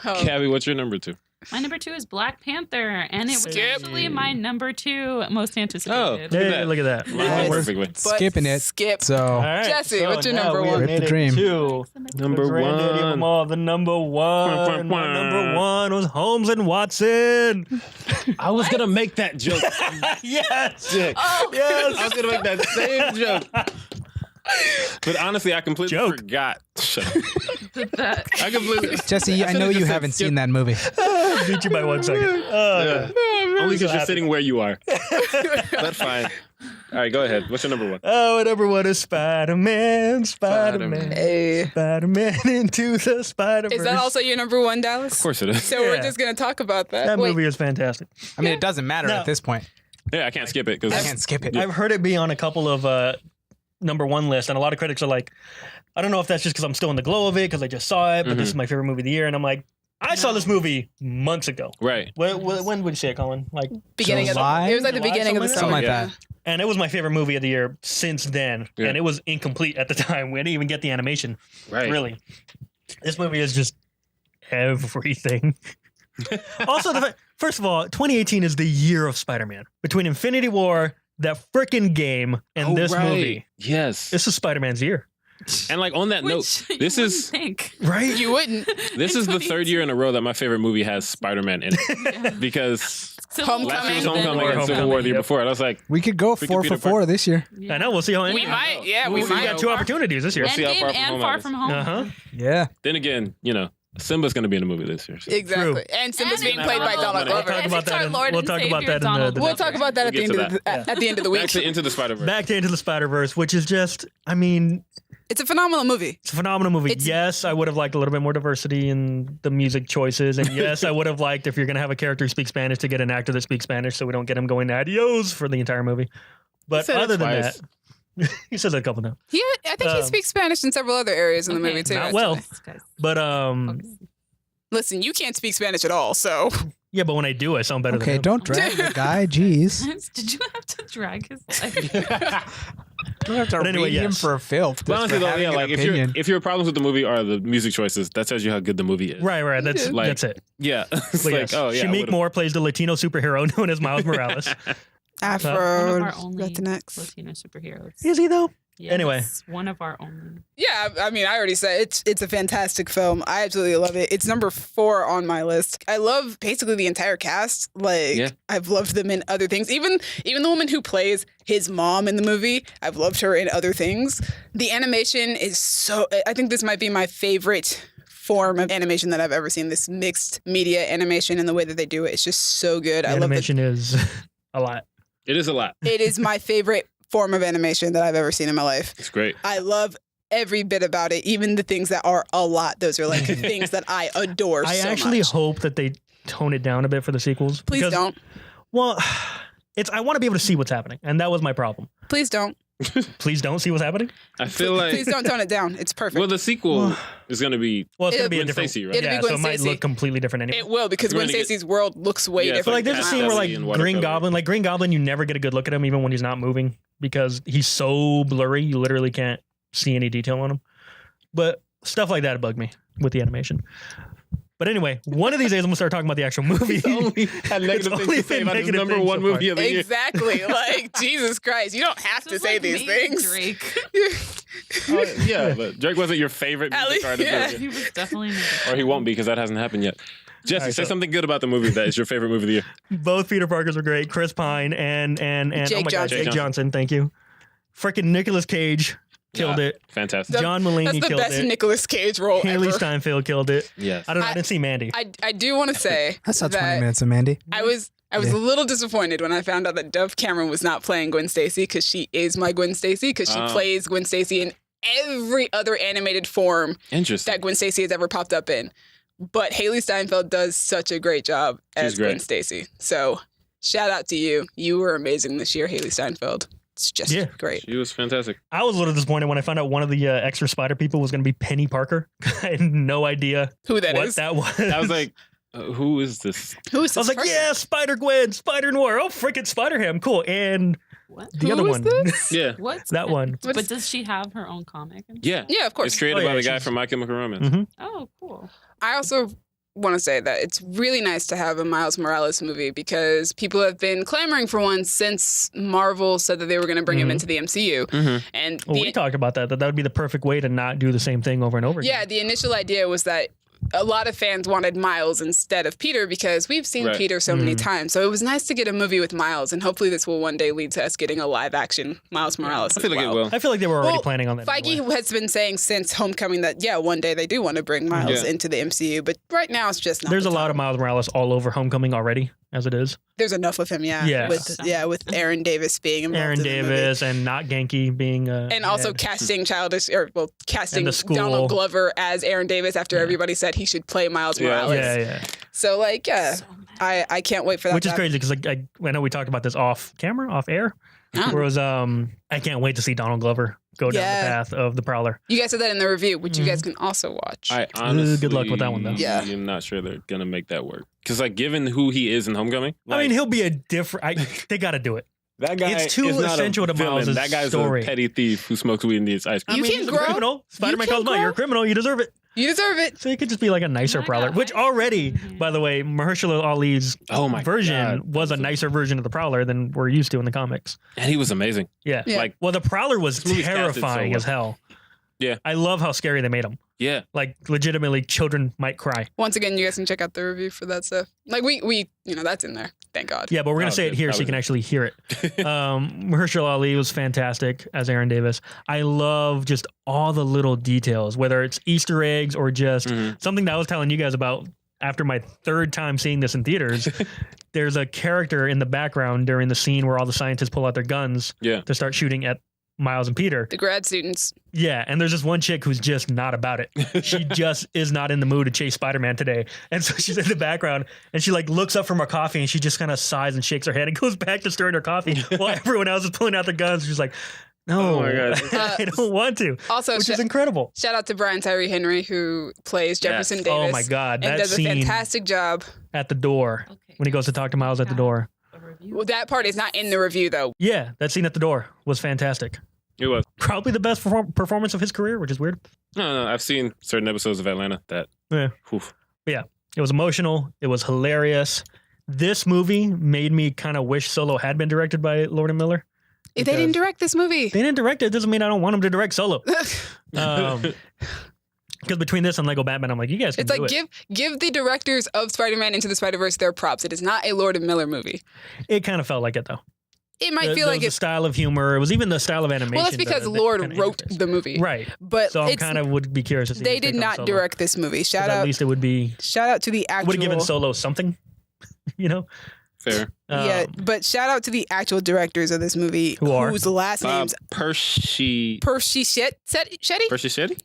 Speaker 3: Oh.
Speaker 4: Cabby, what's your number 2?
Speaker 5: My number 2 is Black Panther, and it was
Speaker 3: Skip.
Speaker 5: actually my number 2 most anticipated.
Speaker 4: Look at
Speaker 1: Hey,
Speaker 4: that.
Speaker 1: look at that.
Speaker 3: Nice.
Speaker 4: Perfectly.
Speaker 3: But
Speaker 2: Skipping it.
Speaker 3: Skip.
Speaker 2: So
Speaker 3: Jesse, what's your number
Speaker 1: we have
Speaker 3: one?
Speaker 2: Rip
Speaker 1: made
Speaker 2: the
Speaker 1: it
Speaker 2: dream.
Speaker 1: to
Speaker 4: Number
Speaker 1: the granddaddy of them
Speaker 4: one.
Speaker 1: all, the number one. My number one was Holmes and Watson.
Speaker 4: I was going to make that joke.
Speaker 1: Yes.
Speaker 4: Dick.
Speaker 3: Oh,
Speaker 1: Yes.
Speaker 4: I was going to make that same joke. But honestly, I completely
Speaker 1: Joke.
Speaker 4: forgot. Shut up.
Speaker 5: That
Speaker 4: I completely.
Speaker 2: Jesse, I know
Speaker 4: should've
Speaker 2: you
Speaker 4: just said
Speaker 2: haven't
Speaker 4: skip.
Speaker 2: seen that movie.
Speaker 1: Beat you by 1 second.
Speaker 4: Yeah. Only because
Speaker 1: so
Speaker 4: you're
Speaker 1: happy.
Speaker 4: sitting where you are. That's fine. All right, go ahead. What's your number 1?
Speaker 1: Oh, number one is Spider-Man. Spider-Man.
Speaker 3: Hey.
Speaker 1: Spider-Man into the Spider-Verse.
Speaker 3: Is that also your number one, Dallas?
Speaker 4: Of course it is.
Speaker 3: So we're
Speaker 1: Yeah.
Speaker 3: just gonna talk about that.
Speaker 1: That
Speaker 3: Wait,
Speaker 1: movie is fantastic.
Speaker 2: I mean, it doesn't matter
Speaker 1: No.
Speaker 2: at this point.
Speaker 4: Yeah, I can't skip it
Speaker 2: I
Speaker 4: because
Speaker 2: can't skip it.
Speaker 1: I've heard it be on a couple of number one lists, and a lot of critics are like, I don't know if that's just because I'm still in the glow of it, because I just saw it, but this is my favorite movie of the year. And I'm like, I saw this movie months ago.
Speaker 4: right.
Speaker 1: When would you say it, Colin? Like,
Speaker 3: beginning
Speaker 2: July?
Speaker 3: of the, it was like the
Speaker 1: July,
Speaker 3: beginning of the
Speaker 1: something
Speaker 3: summer.
Speaker 2: like that.
Speaker 1: and it was my favorite movie of the year since then.
Speaker 4: Yeah.
Speaker 1: And it was incomplete at the time. We didn't even get the animation.
Speaker 4: Right.
Speaker 1: Really. This movie is just everything. Also, first of all, 2018 is the year of Spider-Man. Between Infinity War, that frickin' game, and
Speaker 4: Oh,
Speaker 1: this
Speaker 4: right.
Speaker 1: movie,
Speaker 4: Yes.
Speaker 1: this is Spider-Man's year.
Speaker 4: And like on that note,
Speaker 5: Which
Speaker 4: this
Speaker 5: you
Speaker 4: is
Speaker 5: wouldn't think.
Speaker 1: Right?
Speaker 3: You wouldn't.
Speaker 4: this is the third year in a row that my favorite movie has Spider-Man in it because
Speaker 5: Civil
Speaker 3: Homecoming.
Speaker 4: last year was
Speaker 3: Then
Speaker 4: Homecoming and Civil War the year
Speaker 1: Yep.
Speaker 4: before. And I was like,
Speaker 2: We could go
Speaker 4: Freaking
Speaker 2: 4
Speaker 4: Peter
Speaker 2: for 4 this year.
Speaker 1: I know. We'll see how it
Speaker 3: We
Speaker 1: ends.
Speaker 3: might. Yeah, we
Speaker 4: We'll
Speaker 1: We
Speaker 3: might.
Speaker 1: got two opportunities this year.
Speaker 4: see how
Speaker 5: Endgame
Speaker 4: Far From
Speaker 5: and
Speaker 4: Home
Speaker 5: Far
Speaker 4: is.
Speaker 5: From Home.
Speaker 1: Uh-huh.
Speaker 2: Yeah.
Speaker 4: then again, you know, Simba's going to be in a movie this year. So.
Speaker 3: Exactly. And Simba's being played by Donald
Speaker 1: We'll
Speaker 3: Glover.
Speaker 1: talk about that.
Speaker 5: Lord
Speaker 1: We'll
Speaker 5: and
Speaker 1: talk about
Speaker 5: Savior
Speaker 1: that in
Speaker 5: Donald
Speaker 1: the
Speaker 3: We'll talk about that at the
Speaker 4: We'll
Speaker 3: end
Speaker 4: get
Speaker 3: of the, at the end of the week.
Speaker 4: Back to Into the Spider-Verse.
Speaker 1: Back to Into the Spider-Verse, which is just, I mean,
Speaker 3: It's a phenomenal movie.
Speaker 1: it's a phenomenal movie.
Speaker 3: It's-
Speaker 1: Yes, I would have liked a little bit more diversity in the music choices. And yes, I would have liked if you're going to have a character who speaks Spanish to get an actor that speaks Spanish so we don't get him going adios for the entire movie. But
Speaker 4: said it
Speaker 1: other than
Speaker 4: twice.
Speaker 1: that, he says it a couple times.
Speaker 3: I think he speaks Spanish in several other areas in the
Speaker 5: Okay.
Speaker 3: movie too.
Speaker 1: Not
Speaker 3: actually.
Speaker 1: well.
Speaker 5: Guys,
Speaker 1: But
Speaker 5: focus.
Speaker 3: Listen, you can't speak Spanish at all, so
Speaker 1: yeah, but when I do, I sound better
Speaker 2: Okay,
Speaker 1: than him.
Speaker 2: don't drag the guy. Jeez.
Speaker 5: Did you have to drag his life?
Speaker 2: Don't have to
Speaker 1: But anyway,
Speaker 2: read him
Speaker 1: yes.
Speaker 2: for a filth.
Speaker 4: But
Speaker 2: just
Speaker 4: honestly,
Speaker 2: for
Speaker 4: though,
Speaker 2: having
Speaker 4: yeah,
Speaker 2: an
Speaker 4: like
Speaker 2: opinion.
Speaker 4: if your problems with the movie are the music choices, that tells you how good the movie is.
Speaker 1: Right. That's
Speaker 4: Like,
Speaker 1: that's it.
Speaker 4: Yeah. It's
Speaker 1: But
Speaker 4: like,
Speaker 1: yes,
Speaker 4: oh yeah. I
Speaker 1: Shamik
Speaker 4: would've-
Speaker 1: Moore plays the Latino superhero known as Miles Morales.
Speaker 3: Afro,
Speaker 5: One of our only
Speaker 3: Latinx.
Speaker 5: Latino superheroes.
Speaker 1: Is he though?
Speaker 5: Yes,
Speaker 1: Anyway.
Speaker 5: one of our only.
Speaker 3: Yeah, I mean, I already said it's a fantastic film. I absolutely love it. It's number 4 on my list. I love basically the entire cast. Like,
Speaker 4: Yeah.
Speaker 3: I've loved them in other things. Even the woman who plays his mom in the movie, I've loved her in other things. The animation is so. I think this might be my favorite form of animation that I've ever seen. This mixed media animation and the way that they do it, it's just so good.
Speaker 1: The
Speaker 3: I love it.
Speaker 1: animation is a lot.
Speaker 4: It is a lot.
Speaker 3: It is my favorite form of animation that I've ever seen in my life.
Speaker 4: It's great.
Speaker 3: I love every bit about it, even the things that are a lot. Those are like things that I adore
Speaker 1: I
Speaker 3: so
Speaker 1: actually
Speaker 3: much.
Speaker 1: hope that they tone it down a bit for the sequels.
Speaker 3: Please
Speaker 1: because-
Speaker 3: don't.
Speaker 1: Well, I want to be able to see what's happening, and that was my problem.
Speaker 3: Please don't.
Speaker 1: Please don't see what's happening.
Speaker 4: I feel like
Speaker 3: Please don't tone it down. It's perfect.
Speaker 4: well, the sequel is going to be
Speaker 1: Well, it's going to be a
Speaker 4: Gwen
Speaker 1: different.
Speaker 4: Stacy, right?
Speaker 3: It'll be
Speaker 1: Yeah,
Speaker 3: Gwen
Speaker 1: so it might
Speaker 3: Stacy.
Speaker 1: look completely different anyway.
Speaker 3: It will, because
Speaker 4: We're
Speaker 3: Gwen
Speaker 4: gonna get-
Speaker 3: Stacy's world looks way
Speaker 4: Yeah,
Speaker 1: So
Speaker 3: different.
Speaker 1: like there's a
Speaker 4: Cat
Speaker 1: scene where
Speaker 4: Deli
Speaker 1: like
Speaker 4: and
Speaker 1: Green
Speaker 4: watercolor.
Speaker 1: Goblin, you never get a good look at him even when he's not moving because he's so blurry. You literally can't see any detail on him. But stuff like that bugged me with the animation. But anyway, one of these days I'm gonna start talking about the actual movie.
Speaker 4: He's only had negative
Speaker 1: It's
Speaker 4: things
Speaker 1: only
Speaker 4: to say
Speaker 1: been
Speaker 4: about his
Speaker 1: negative
Speaker 4: number
Speaker 1: things
Speaker 4: one
Speaker 1: so far.
Speaker 4: movie of the year.
Speaker 3: Exactly. Like, Jesus Christ. You don't have to
Speaker 5: This
Speaker 3: say
Speaker 5: is like
Speaker 3: these
Speaker 5: me and
Speaker 3: things.
Speaker 5: Drake.
Speaker 4: Yeah, but Drake wasn't your favorite
Speaker 3: At
Speaker 4: music
Speaker 3: least-
Speaker 4: artist,
Speaker 3: yeah.
Speaker 4: was it?
Speaker 5: He was definitely not.
Speaker 4: Or he won't be because that hasn't happened yet. Jesse,
Speaker 1: All right,
Speaker 4: say
Speaker 1: so-
Speaker 4: something good about the movie that is your favorite movie of the year.
Speaker 1: Both Peter Parkers were great. Chris Pine and
Speaker 3: Jake
Speaker 1: oh my God,
Speaker 3: Johnson.
Speaker 1: Jake Johnson. Thank you. Freaking Nicolas Cage killed
Speaker 4: Yeah.
Speaker 1: it.
Speaker 4: Fantastic.
Speaker 1: John Mulaney
Speaker 3: That's the
Speaker 1: killed
Speaker 3: best
Speaker 1: it.
Speaker 3: Nicolas Cage role
Speaker 1: Haley
Speaker 3: ever.
Speaker 1: Steinfeld killed it.
Speaker 4: Yes.
Speaker 1: I don't know. I
Speaker 3: I-
Speaker 1: didn't see Mandy.
Speaker 3: I do want to say
Speaker 2: That's not 20
Speaker 3: that
Speaker 2: minutes of Mandy.
Speaker 3: I was
Speaker 2: Yeah.
Speaker 3: a little disappointed when I found out that Dove Cameron was not playing Gwen Stacy because she is my Gwen Stacy because she
Speaker 4: Oh.
Speaker 3: plays Gwen Stacy in every other animated form
Speaker 4: Interesting.
Speaker 3: that Gwen Stacy has ever popped up in. But Haley Steinfeld does such a great job as
Speaker 4: She's great.
Speaker 3: Gwen Stacy. So shout out to you. You were amazing this year, Haley Steinfeld. It's just
Speaker 1: Yeah.
Speaker 3: great.
Speaker 4: She was fantastic.
Speaker 1: I was a little disappointed when I found out one of the extra spider people was going to be Penny Parker. I had no idea
Speaker 3: Who that
Speaker 1: what
Speaker 3: is?
Speaker 1: that was.
Speaker 4: I was like, who is this?
Speaker 3: Who is this
Speaker 1: I was like,
Speaker 3: person?
Speaker 1: yeah, Spider Gwen, Spider Noir. Oh, freaking Spider Ham. Cool. And
Speaker 5: What?
Speaker 1: the
Speaker 3: Who
Speaker 1: other
Speaker 3: is
Speaker 1: one.
Speaker 3: this?
Speaker 4: Yeah.
Speaker 5: What's
Speaker 1: That one.
Speaker 3: What
Speaker 5: But
Speaker 3: is-
Speaker 5: does she have her own comic?
Speaker 4: Yeah.
Speaker 3: Yeah, of course.
Speaker 4: It's created
Speaker 1: Oh,
Speaker 4: by
Speaker 1: yeah,
Speaker 4: the guy
Speaker 1: she's-
Speaker 4: from My Chemical Romance.
Speaker 1: Mhm.
Speaker 5: Oh, cool.
Speaker 3: I also want to say that it's really nice to have a Miles Morales movie because people have been clamoring for one since Marvel said that they were going to bring him
Speaker 1: Mhm.
Speaker 3: into the MCU.
Speaker 4: Mhm.
Speaker 3: And
Speaker 1: Well, we talked about that would be the perfect way to not do the same thing over and over again.
Speaker 3: yeah, the initial idea was that a lot of fans wanted Miles instead of Peter because we've seen
Speaker 4: Right.
Speaker 3: Peter so many
Speaker 1: Mhm.
Speaker 3: times. So it was nice to get a movie with Miles, and hopefully this will one day lead to us getting a live action Miles Morales.
Speaker 4: I feel
Speaker 3: as
Speaker 4: like
Speaker 3: well.
Speaker 4: it will.
Speaker 1: I feel like they were already
Speaker 3: Well,
Speaker 1: planning on that.
Speaker 3: Feige
Speaker 1: anyway.
Speaker 3: has been saying since Homecoming that one day they do want to bring Miles
Speaker 4: Yeah.
Speaker 3: into the MCU, but right now it's just not.
Speaker 1: There's
Speaker 3: the
Speaker 1: a lot of
Speaker 3: time.
Speaker 1: Miles Morales all over Homecoming already, as it is.
Speaker 3: There's enough of him, yeah.
Speaker 1: Yeah.
Speaker 3: With Aaron Davis being involved.
Speaker 1: Aaron
Speaker 3: in the movie.
Speaker 1: Davis and not Genki being
Speaker 3: And also
Speaker 1: dead.
Speaker 3: casting casting
Speaker 1: And the school.
Speaker 3: Donald Glover as Aaron Davis after
Speaker 1: Yeah.
Speaker 3: everybody said he should play Miles
Speaker 4: Yeah.
Speaker 3: Morales.
Speaker 1: yeah.
Speaker 3: So like, yeah,
Speaker 5: So mad.
Speaker 3: I can't wait for that.
Speaker 1: Which is
Speaker 3: to happen.
Speaker 1: crazy because like I know we talked about this off camera, off air.
Speaker 3: Ah.
Speaker 1: Where it was I can't wait to see Donald Glover go down
Speaker 3: Yeah.
Speaker 1: the path of the Prowler.
Speaker 3: You guys said that in the review, which you
Speaker 1: Mhm.
Speaker 3: guys can also watch.
Speaker 4: I honestly,
Speaker 1: good luck with that one, though.
Speaker 3: Yeah.
Speaker 4: I'm not sure they're gonna make that work because, like, given who he is in Homecoming,
Speaker 1: I mean, he'll be a different. They got to do it.
Speaker 4: that guy
Speaker 1: it's too
Speaker 4: is not
Speaker 1: essential
Speaker 4: a
Speaker 1: to
Speaker 4: villain.
Speaker 1: Miles'
Speaker 4: That guy's
Speaker 1: story.
Speaker 4: a petty thief who smokes weed and eats ice cream.
Speaker 3: You can
Speaker 1: he's
Speaker 3: grow.
Speaker 1: a criminal. Spider-Man
Speaker 3: can
Speaker 1: calls him out.
Speaker 3: grow.
Speaker 1: You're a criminal. You deserve it.
Speaker 3: You deserve it.
Speaker 1: So he could just be like a nicer
Speaker 5: My
Speaker 1: Prowler,
Speaker 5: God.
Speaker 1: which already,
Speaker 5: Mhm.
Speaker 1: by the way, Mahershala Ali's
Speaker 4: Oh my
Speaker 1: version
Speaker 4: God.
Speaker 1: was a nicer version of the Prowler than we're used to in the comics.
Speaker 4: And he was amazing.
Speaker 1: Yeah.
Speaker 3: Yeah.
Speaker 4: Like,
Speaker 1: Well, the Prowler was
Speaker 4: This movie's casted so
Speaker 1: terrifying
Speaker 4: well.
Speaker 1: as hell.
Speaker 4: Yeah.
Speaker 1: I love how scary they made him.
Speaker 4: yeah.
Speaker 1: Like, legitimately, children might cry.
Speaker 3: Once again, you guys can check out the review for that stuff. Like we that's in there. Thank God.
Speaker 1: Yeah, but we're gonna say it here so you can actually hear it. Mahershala Ali was fantastic as Aaron Davis. I love just all the little details, whether it's Easter eggs or just something that I was telling you guys about after my third time seeing this in theaters. There's a character in the background during the scene where all the scientists pull out their guns to start shooting at Miles and Peter.
Speaker 3: The grad students.
Speaker 1: Yeah, and there's this one chick who's just not about it. She just is not in the mood to chase Spider-Man today. And so she's in the background and she like looks up from her coffee and she just kind of sighs and shakes her head and goes back to stirring her coffee while everyone else is pulling out the guns. She's like, no,
Speaker 4: Oh my God.
Speaker 1: I don't want to.
Speaker 3: Also,
Speaker 1: Which is incredible.
Speaker 3: shout out to Brian Tyree Henry, who plays Jefferson Davis.
Speaker 1: Oh my God,
Speaker 3: and
Speaker 1: that
Speaker 3: does a
Speaker 1: scene
Speaker 3: fantastic job.
Speaker 1: at the door when he goes to talk to Miles at the door.
Speaker 3: Well, that part is not in the review, though.
Speaker 1: Yeah, that scene at the door was fantastic.
Speaker 4: It was.
Speaker 1: Probably the best performance of his career, which is weird.
Speaker 4: No. I've seen certain episodes of Atlanta that.
Speaker 1: Yeah.
Speaker 4: Oof.
Speaker 1: It was emotional. It was hilarious. This movie made me kind of wish Solo had been directed by Lord and Miller.
Speaker 3: If they didn't direct this movie.
Speaker 1: They didn't direct it. It doesn't mean I don't want him to direct Solo. Because between this and Lego Batman, I'm like, you guys can
Speaker 3: It's
Speaker 1: do
Speaker 3: like
Speaker 1: it.
Speaker 3: give the directors of Spider-Man Into the Spider-Verse their props. It is not a Lord and Miller movie.
Speaker 1: It kind of felt like it, though.
Speaker 3: It might feel like
Speaker 1: the
Speaker 3: it's...
Speaker 1: style of humor. It was even the style of animation.
Speaker 3: Well, that's because
Speaker 1: that
Speaker 3: Lord
Speaker 1: kinda
Speaker 3: wrote
Speaker 1: interesting.
Speaker 3: the movie.
Speaker 1: Right.
Speaker 3: But
Speaker 1: So I
Speaker 3: it's...
Speaker 1: kind of would be curious to see
Speaker 3: They
Speaker 1: if
Speaker 3: did
Speaker 1: come
Speaker 3: not
Speaker 1: Solo.
Speaker 3: direct this movie.
Speaker 1: 'Cause
Speaker 3: Shout
Speaker 1: at
Speaker 3: out
Speaker 1: least it would be...
Speaker 3: to the actual...
Speaker 1: Would have given Solo something, you know?
Speaker 4: Fair.
Speaker 3: Yeah, but shout out to the actual directors of this movie,
Speaker 1: Who are?
Speaker 3: whose last names
Speaker 4: Percy
Speaker 3: Shetty,
Speaker 4: Shetty?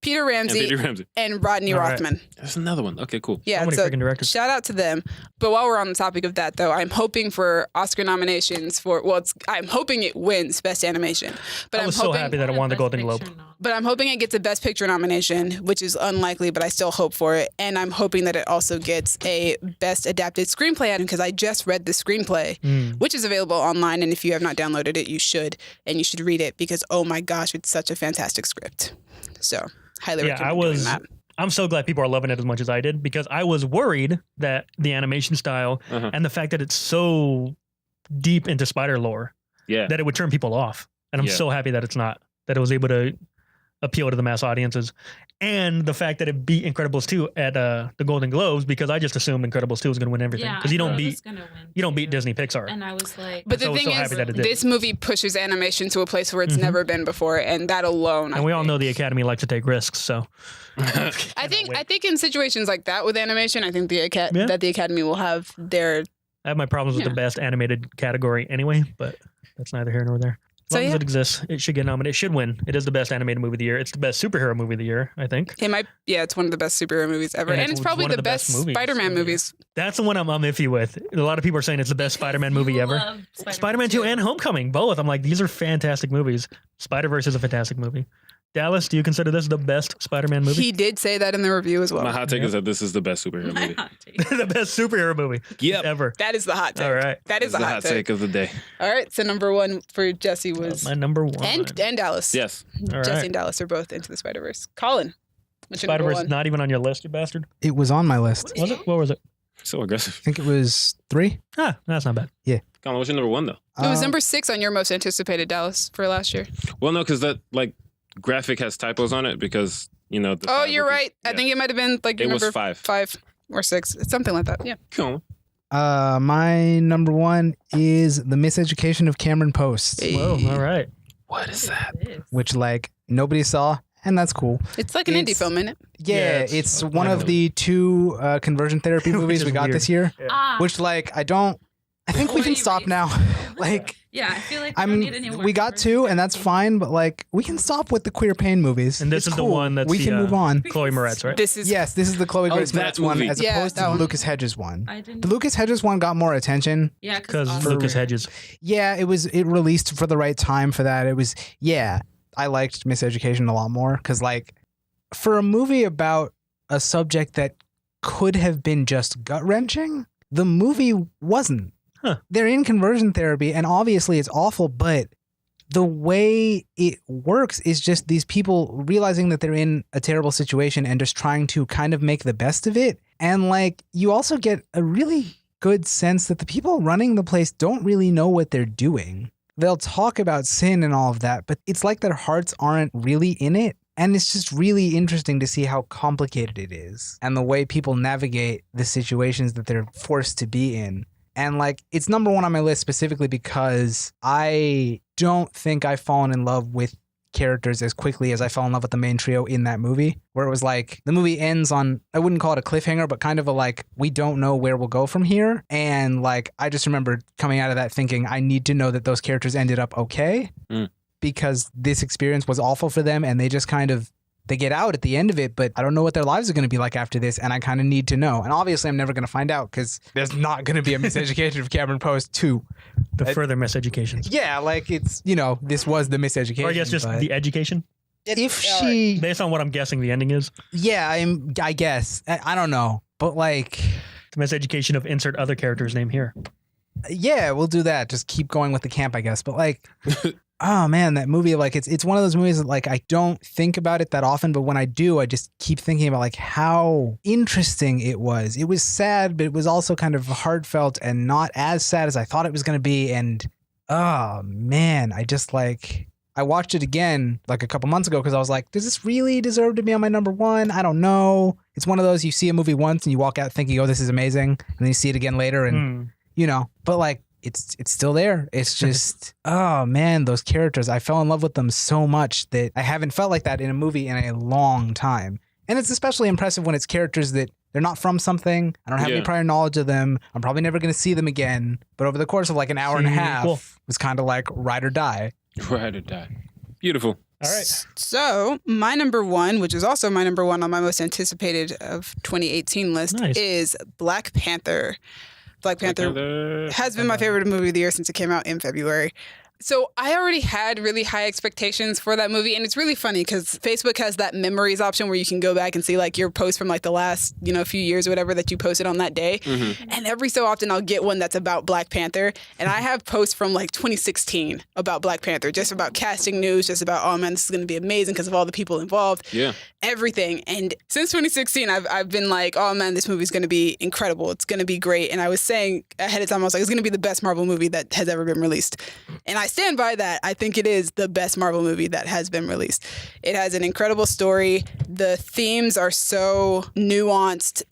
Speaker 3: Peter
Speaker 4: And
Speaker 3: Ramsey,
Speaker 4: Peter Ramsey.
Speaker 3: and Rodney
Speaker 1: All right.
Speaker 3: Rothman.
Speaker 4: There's another one. Okay, cool.
Speaker 3: Yeah,
Speaker 1: So many
Speaker 3: so
Speaker 1: freaking directors.
Speaker 3: shout out to them. But while we're on the topic of that, though, I'm hoping for Oscar nominations for. Well, I'm hoping it wins Best Animation. But
Speaker 1: I was so happy that it won the Golden Globe.
Speaker 3: But I'm hoping it gets a Best Picture nomination, which is unlikely, but I still hope for it. And I'm hoping that it also gets a Best Adapted Screenplay because I just read the screenplay, which is available online. And if you have not downloaded it, you should. And you should read it because, oh my gosh, it's such a fantastic script. So, highly recommend doing that.
Speaker 1: I'm so glad people are loving it as much as I did because I was worried that the animation style and the fact that it's so deep into spider lore that it would turn people off. And I'm so happy that it's not, that it was able to appeal to the mass audiences. And the fact that it beat Incredibles 2 at the Golden Globes because I just assumed Incredibles 2 was going to win everything because you don't beat Disney Pixar.
Speaker 5: And I was like,
Speaker 3: but the thing is, this movie pushes animation to a place where it's never been before, and that alone.
Speaker 1: And we all know the Academy likes to take risks, so
Speaker 3: I think in situations like that with animation, I think that the Academy will have their.
Speaker 1: I have my problems with the best animated category anyway, but that's neither here nor there. As long as it exists, it should get nominated. It should win. It is the best animated movie of the year. It's the best superhero movie of the year, I think.
Speaker 3: It's one of the best superhero movies ever. And it's probably the best Spider-Man movies.
Speaker 1: That's the one I'm iffy with. A lot of people are saying it's the best Spider-Man movie ever. Spider-Man 2 and Homecoming, both. I'm like, these are fantastic movies. Spider-Verse is a fantastic movie. Dallas, do you consider this the best Spider-Man movie?
Speaker 3: He did say that in the review as well.
Speaker 4: My hot take is that this is the best superhero movie.
Speaker 1: The best superhero movie ever.
Speaker 3: That is the hot take.
Speaker 1: All right.
Speaker 3: That is the hot take
Speaker 4: of the day.
Speaker 3: All right. So number one for Jesse was
Speaker 1: my number one.
Speaker 3: And Dallas.
Speaker 4: Yes.
Speaker 1: All right.
Speaker 3: Jesse and Dallas are both Into the Spider-Verse. Colin, what's your number
Speaker 1: Spider-Verse
Speaker 3: one?
Speaker 1: not even on your list, you bastard.
Speaker 2: It was on my list.
Speaker 1: Was it? What was it?
Speaker 4: So aggressive.
Speaker 2: I think it was 3.
Speaker 1: That's not bad.
Speaker 2: Yeah.
Speaker 4: Colin, what's your number one though?
Speaker 3: It was number 6 on your most anticipated, Dallas, for last year.
Speaker 4: Well, no, because that graphic has typos on it because
Speaker 3: You're right. I think it might have been like your
Speaker 4: it was
Speaker 3: number 5 or 6. It's something like that. Yeah.
Speaker 4: Cool.
Speaker 2: My number one is The Miseducation of Cameron Post,
Speaker 1: Whoa, all right.
Speaker 4: What is that?
Speaker 2: which nobody saw, and that's cool.
Speaker 3: It's like an indie film, isn't it?
Speaker 2: Yeah,
Speaker 1: it's
Speaker 2: it's one of the 2 conversion therapy movies
Speaker 1: is
Speaker 2: we got
Speaker 1: weird.
Speaker 2: this year,
Speaker 5: Ah,
Speaker 2: which I think we can stop now.
Speaker 5: yeah, I feel like we don't need any more
Speaker 2: we got 2, and that's fine, but we can stop with the queer pain movies.
Speaker 1: And this
Speaker 2: It's
Speaker 1: is the
Speaker 2: cool.
Speaker 1: one that's
Speaker 2: we can move on.
Speaker 1: Chloe Moretz, right?
Speaker 3: This is
Speaker 2: Yes, this is the Chloe Grace
Speaker 4: that
Speaker 2: Moretz one,
Speaker 4: movie.
Speaker 2: as
Speaker 3: Yeah,
Speaker 2: opposed to
Speaker 3: that
Speaker 2: the
Speaker 3: one.
Speaker 2: Lucas Hedges one.
Speaker 5: I didn't.
Speaker 2: The Lucas Hedges one got more attention.
Speaker 5: Yeah,
Speaker 1: Because Lucas Hedges.
Speaker 2: Yeah, it released for the right time for that. I liked Miseducation a lot more because for a movie about a subject that could have been just gut wrenching, the movie wasn't.
Speaker 1: Huh.
Speaker 2: They're in conversion therapy, and obviously it's awful, but the way it works is just these people realizing that they're in a terrible situation and just trying to kind of make the best of it. And you also get a really good sense that the people running the place don't really know what they're doing. They'll talk about sin and all of that, but it's like their hearts aren't really in it. And it's just really interesting to see how complicated it is and the way people navigate the situations that they're forced to be in. And like, it's number one on my list specifically because I don't think I've fallen in love with characters as quickly as I fell in love with the main trio in that movie, where it was like the movie ends on, I wouldn't call it a cliffhanger, but kind of a like, we don't know where we'll go from here. And like, I just remember coming out of that thinking, I need to know that those characters ended up okay because this experience was awful for them and they just kind of, they get out at the end of it, but I don't know what their lives are going to be like after this, and I kind of need to know. And obviously, I'm never going to find out because there's not going to be a Miseducation of Cameron Post 2.
Speaker 1: The further miseducations.
Speaker 2: Yeah, like it's, this was the Miseducation.
Speaker 1: Or I guess just the education.
Speaker 2: If she...
Speaker 1: Based on what I'm guessing the ending is.
Speaker 2: Yeah, I guess. I don't know. But like...
Speaker 1: The miseducation of insert other character's name here.
Speaker 2: Yeah, we'll do that. Just keep going with the camp, I guess. But like... Oh man, that movie, like it's one of those movies that like I don't think about it that often, but when I do, I just keep thinking about like how interesting it was. It was sad, but it was also kind of heartfelt and not as sad as I thought it was going to be. And oh man, I just like, I watched it again like a couple months ago because I was like, does this really deserve to be on my number one? I don't know. It's one of those, you see a movie once and you walk out thinking, oh, this is amazing. And then you see it again later and but like, it's still there. It's just, oh man, those characters. I fell in love with them so much that I haven't felt like that in a movie in a long time. And it's especially impressive when it's characters that they're not from something. I don't have any prior knowledge of them. I'm probably never going to see them again. But over the course of like an hour and a half, it was kind of like ride or die.
Speaker 4: Ride or die. Beautiful.
Speaker 1: All right.
Speaker 3: So my number one, which is also my number one on my most anticipated of 2018 list, is Black Panther. Black Panther has been my favorite movie of the year since it came out in February. So I already had really high expectations for that movie. And it's really funny because Facebook has that memories option where you can go back and see like your post from like the last, few years or whatever that you posted on that day. Mm-hmm. And every so often I'll get one that's about Black Panther. And I have posts from like 2016 about Black Panther, just about casting news, just about, oh man, this is going to be amazing because of all the people involved. Yeah. Everything. And since 2016, I've been like, oh man, this movie's going to be incredible. It's going to be great. And I was saying ahead of time, I was like, it's going to be the best Marvel movie that has ever been released. And I stand by that. I think it is the best Marvel movie that has been released. It has an incredible story. The themes are so nuanced.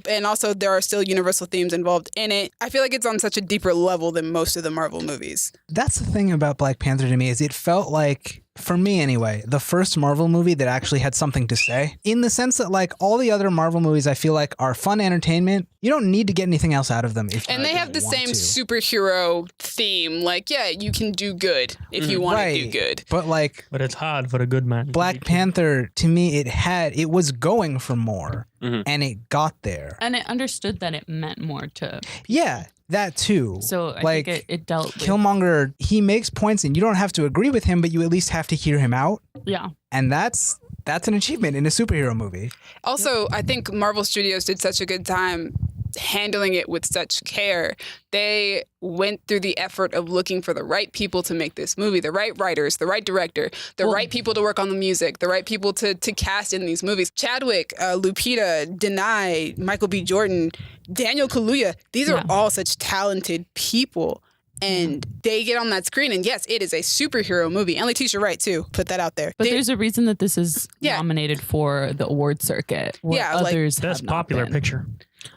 Speaker 3: And also there are still universal themes involved in it. I feel like it's on such a deeper level than most of the Marvel movies.
Speaker 2: That's the thing about Black Panther to me is it felt like, for me anyway, the first Marvel movie that actually had something to say. In the sense that like all the other Marvel movies I feel like are fun entertainment. You don't need to get anything else out of them.
Speaker 3: And they have the same superhero theme. Like, yeah, you can do good if you want to do good.
Speaker 2: But
Speaker 1: it's hard for a good man.
Speaker 2: Black Panther, to me, it was going for more. Mm-hmm. And it got there.
Speaker 5: And it understood that it meant more to...
Speaker 2: Yeah, that too.
Speaker 5: So I think it dealt with...
Speaker 2: Killmonger, he makes points and you don't have to agree with him, but you at least have to hear him out.
Speaker 5: Yeah.
Speaker 2: And that's an achievement in a superhero movie.
Speaker 3: Also, I think Marvel Studios did such a good time handling it with such care. They went through the effort of looking for the right people to make this movie, the right writers, the right director, the right people to work on the music, the right people to cast in these movies. Chadwick, Lupita, Denai, Michael B. Jordan, Daniel Kaluuya. These are all such talented people. And they get on that screen, and yes, it is a superhero movie. And Letitia Wright, too. Put that out there.
Speaker 5: But there's a reason that this is nominated for the award circuit. Others
Speaker 1: Best Popular Picture.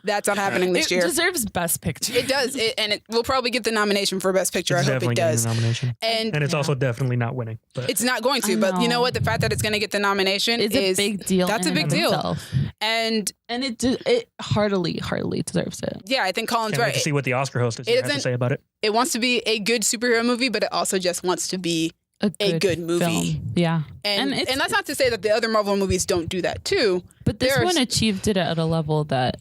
Speaker 3: That's not happening this year.
Speaker 5: It deserves Best Picture.
Speaker 3: It does. And it will probably get the nomination for Best Picture.
Speaker 1: It's
Speaker 3: I hope it does.
Speaker 1: Nomination. And it's also definitely not winning. But.
Speaker 3: It's not going to. But you know what? The fact that it's going to get the nomination is
Speaker 5: a big deal.
Speaker 3: That's a big deal.
Speaker 5: Itself.
Speaker 3: And
Speaker 5: it heartily deserves it.
Speaker 3: Yeah, I think Colin's right.
Speaker 1: To see what the Oscar host has to say about it.
Speaker 3: It wants to be a good superhero movie, but it also just wants to be a good movie.
Speaker 5: Film. Yeah.
Speaker 3: And that's not to say that the other Marvel movies don't do that too.
Speaker 5: But this one achieved it at a level that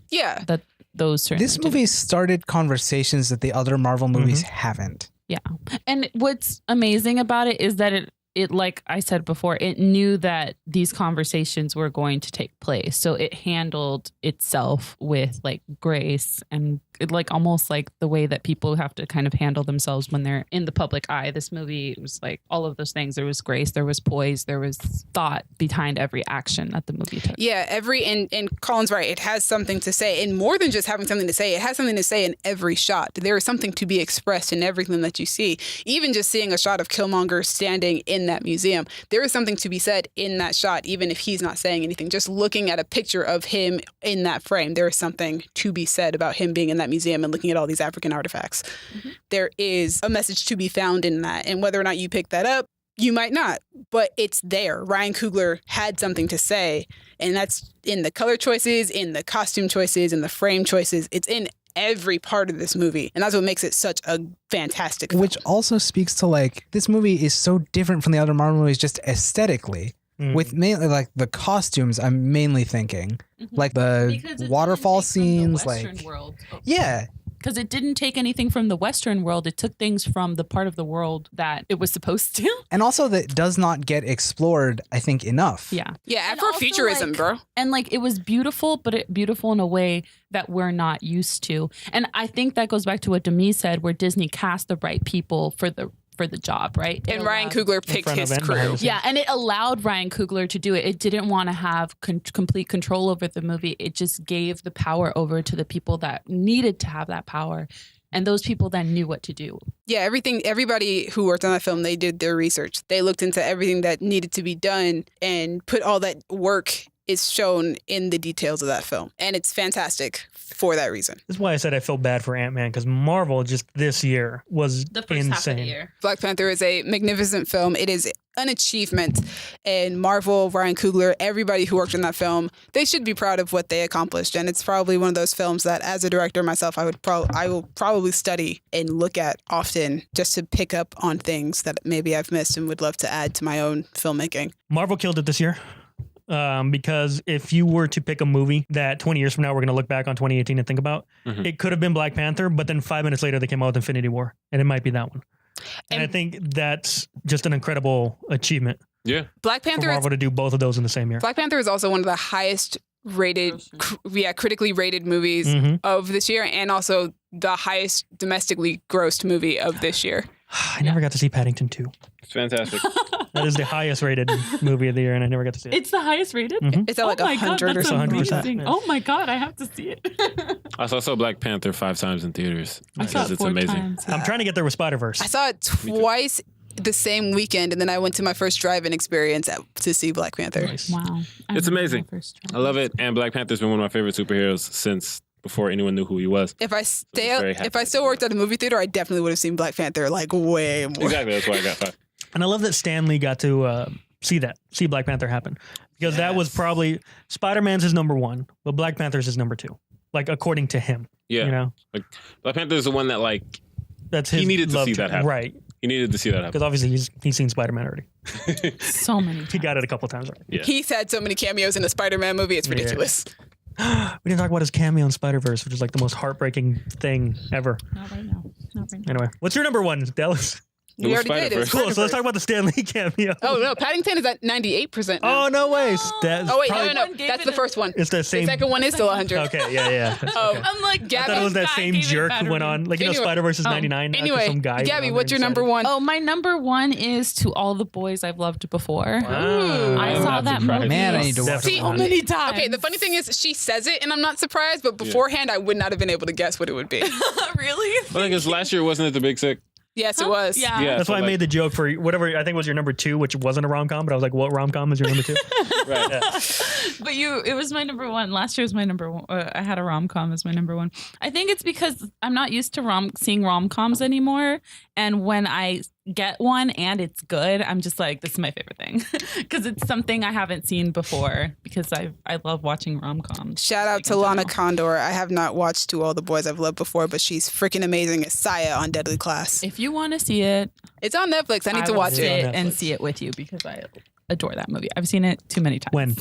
Speaker 5: this
Speaker 2: movie started conversations that the other Marvel movies haven't.
Speaker 5: Yeah. And what's amazing about it is that it, like I said before, it knew that these conversations were going to take place. So it handled itself with like grace and like almost like the way that people have to kind of handle themselves when they're in the public eye. This movie was like all of those things. There was grace, there was poise, there was thought behind every action that the movie took.
Speaker 3: Yeah, and Colin's right. It has something to say. And more than just having something to say, it has something to say in every shot. There is something to be expressed in everything that you see. Even just seeing a shot of Killmonger standing in in that museum. There is something to be said in that shot, even if he's not saying anything. Just looking at a picture of him in that frame, there is something to be said about him being in that museum and looking at all these African artifacts. Mm-hmm. There is a message to be found in that. And whether or not you pick that up, you might not, but it's there. Ryan Coogler had something to say, and that's in the color choices, in the costume choices, in the frame choices. It's in every part of this movie, and that's what makes it such a fantastic film.
Speaker 2: Which also speaks to, like, this movie is so different from the other Marvel movies just aesthetically. With mainly, like, the costumes, I'm mainly thinking. Like, the waterfall scenes, like...
Speaker 5: World.
Speaker 2: Yeah.
Speaker 5: Because it didn't take anything from the Western world. It took things from the part of the world that it was supposed to.
Speaker 2: And also that does not get explored, I think, enough.
Speaker 5: Yeah.
Speaker 3: Yeah, Afrofuturism, like, bro.
Speaker 5: And like it was beautiful, but beautiful in a way that we're not used to. And I think that goes back to what Demi said, where Disney cast the right people for the job, right?
Speaker 3: And Ryan Coogler picked his crew.
Speaker 5: Yeah, and it allowed Ryan Coogler to do it. It didn't want to have complete control over the movie. It just gave the power over to the people that needed to have that power. And those people then knew what to do.
Speaker 3: Yeah, everybody who worked on that film, they did their research. They looked into everything that needed to be done and put all that work is shown in the details of that film. And it's fantastic for that reason.
Speaker 1: That's why I said I feel bad for Ant-Man, because Marvel just this year was
Speaker 5: the first
Speaker 1: insane.
Speaker 5: Half of the year.
Speaker 3: Black Panther is a magnificent film. It is an achievement. And Marvel, Ryan Coogler, everybody who worked on that film, they should be proud of what they accomplished. And it's probably one of those films that, as a director myself, I will probably study and look at often just to pick up on things that maybe I've missed and would love to add to my own filmmaking.
Speaker 1: Marvel killed it this year. Because if you were to pick a movie that 20 years from now we're going to look back on 2018 and think about, it could have been Black Panther, but then 5 minutes later they came out with Infinity War, and it might be that one. And I think that's just an incredible achievement.
Speaker 4: Yeah,
Speaker 3: Black Panther
Speaker 1: for Marvel to do both of those in the same year.
Speaker 3: Black Panther is also one of the highest rated, critically rated movies of this year, and also the highest domestically grossed movie of this year.
Speaker 1: I never got to see Paddington 2.
Speaker 4: it's fantastic.
Speaker 1: That is the highest rated movie of the year, and I never got to see it.
Speaker 5: It's the highest rated?
Speaker 3: It's at like 100 or
Speaker 5: that's
Speaker 3: something.
Speaker 1: 100%.
Speaker 5: Oh my God, I have to see it.
Speaker 4: I saw Black Panther 5 times in theaters
Speaker 5: I saw
Speaker 4: because
Speaker 5: it
Speaker 4: it's
Speaker 5: 4
Speaker 4: amazing.
Speaker 5: times.
Speaker 1: I'm trying to get there with Spider-Verse.
Speaker 3: I saw it twice the same weekend, and then I went to my first drive-in experience to see Black Panther.
Speaker 1: Nice.
Speaker 5: Wow.
Speaker 4: It's amazing. I love it, and Black Panther's been one of my favorite superheroes since before anyone knew who he was.
Speaker 3: If I still worked at a movie theater, I definitely would have seen Black Panther like way more.
Speaker 4: Exactly, that's why I got 5.
Speaker 1: And I love that Stan Lee got to see Black Panther happen, because that was probably Spider-Man's his number 1, but Black Panther's his number 2, like according to him.
Speaker 4: Yeah,
Speaker 1: you know,
Speaker 4: like Black Panther is the one that like
Speaker 1: that's his.
Speaker 4: he needed to
Speaker 1: love
Speaker 4: see that happen.
Speaker 1: right?
Speaker 4: He needed to see that happen
Speaker 1: Because obviously he's seen Spider-Man already.
Speaker 5: So many times.
Speaker 1: He got it a couple times already.
Speaker 4: Yeah.
Speaker 3: He's had so many cameos in a Spider-Man movie, it's ridiculous.
Speaker 1: We didn't talk about his cameo in Spider-Verse, which is like the most heartbreaking thing ever.
Speaker 5: Not right now.
Speaker 1: Anyway, what's your number 1, Dallas?
Speaker 3: We already did.
Speaker 4: Spider-Verse.
Speaker 1: Cool. So let's talk about the Stan Lee cameo.
Speaker 3: Oh no, Paddington is at 98% now.
Speaker 1: Oh no way! That's
Speaker 3: Oh wait,
Speaker 1: probably-
Speaker 3: no. That's the first one.
Speaker 1: It's the
Speaker 3: The
Speaker 1: same.
Speaker 3: second one is still 100.
Speaker 1: Okay, yeah.
Speaker 3: Oh,
Speaker 1: Okay.
Speaker 5: I'm like,
Speaker 1: I thought it was that same jerk who went on, like, you know,
Speaker 3: Anyway.
Speaker 1: Spider-Verse is 99. now 'cause
Speaker 3: Anyway,
Speaker 1: some guy went
Speaker 3: Gabby,
Speaker 1: on there
Speaker 3: what's your
Speaker 1: and
Speaker 3: number
Speaker 1: decided-
Speaker 3: 1?
Speaker 5: Oh, my number 1 is To All the Boys I've Loved Before.
Speaker 1: Wow.
Speaker 5: I
Speaker 4: I'm
Speaker 5: saw
Speaker 4: not
Speaker 5: that
Speaker 4: surprised.
Speaker 5: movie
Speaker 2: Man, I need to watch
Speaker 1: Definitely.
Speaker 2: it.
Speaker 5: so many times.
Speaker 3: Okay, the funny thing is she says it and I'm not surprised, but beforehand I would not have been able to guess what it would be.
Speaker 5: Really?
Speaker 4: I think it's last year, wasn't it, The Big Sick?
Speaker 3: Yes, it was.
Speaker 5: Yeah.
Speaker 4: Yeah,
Speaker 1: That's
Speaker 4: so
Speaker 1: why I
Speaker 4: like-
Speaker 1: made the joke for whatever I think was your number 2, which wasn't a rom-com, but I was like, what rom-com is your number 2?
Speaker 4: Right.
Speaker 5: But it was my number 1. Last year was my number 1. I had a rom-com as my number 1. I think it's because I'm not used to seeing rom-coms anymore. And when I get one and it's good, I'm just like, this is my favorite thing. Because it's something I haven't seen before, because I love watching rom-coms.
Speaker 3: Shout out to Lana Condor. I have not watched To All the Boys I've Loved Before, but she's freaking amazing as Saya on Deadly Class.
Speaker 5: If you want to see it,
Speaker 3: It's on Netflix. I need to
Speaker 5: will
Speaker 3: watch
Speaker 5: sit
Speaker 3: it.
Speaker 1: on
Speaker 5: and
Speaker 1: Netflix.
Speaker 5: see it with you, because I adore that movie. I've seen it too many times.
Speaker 1: When?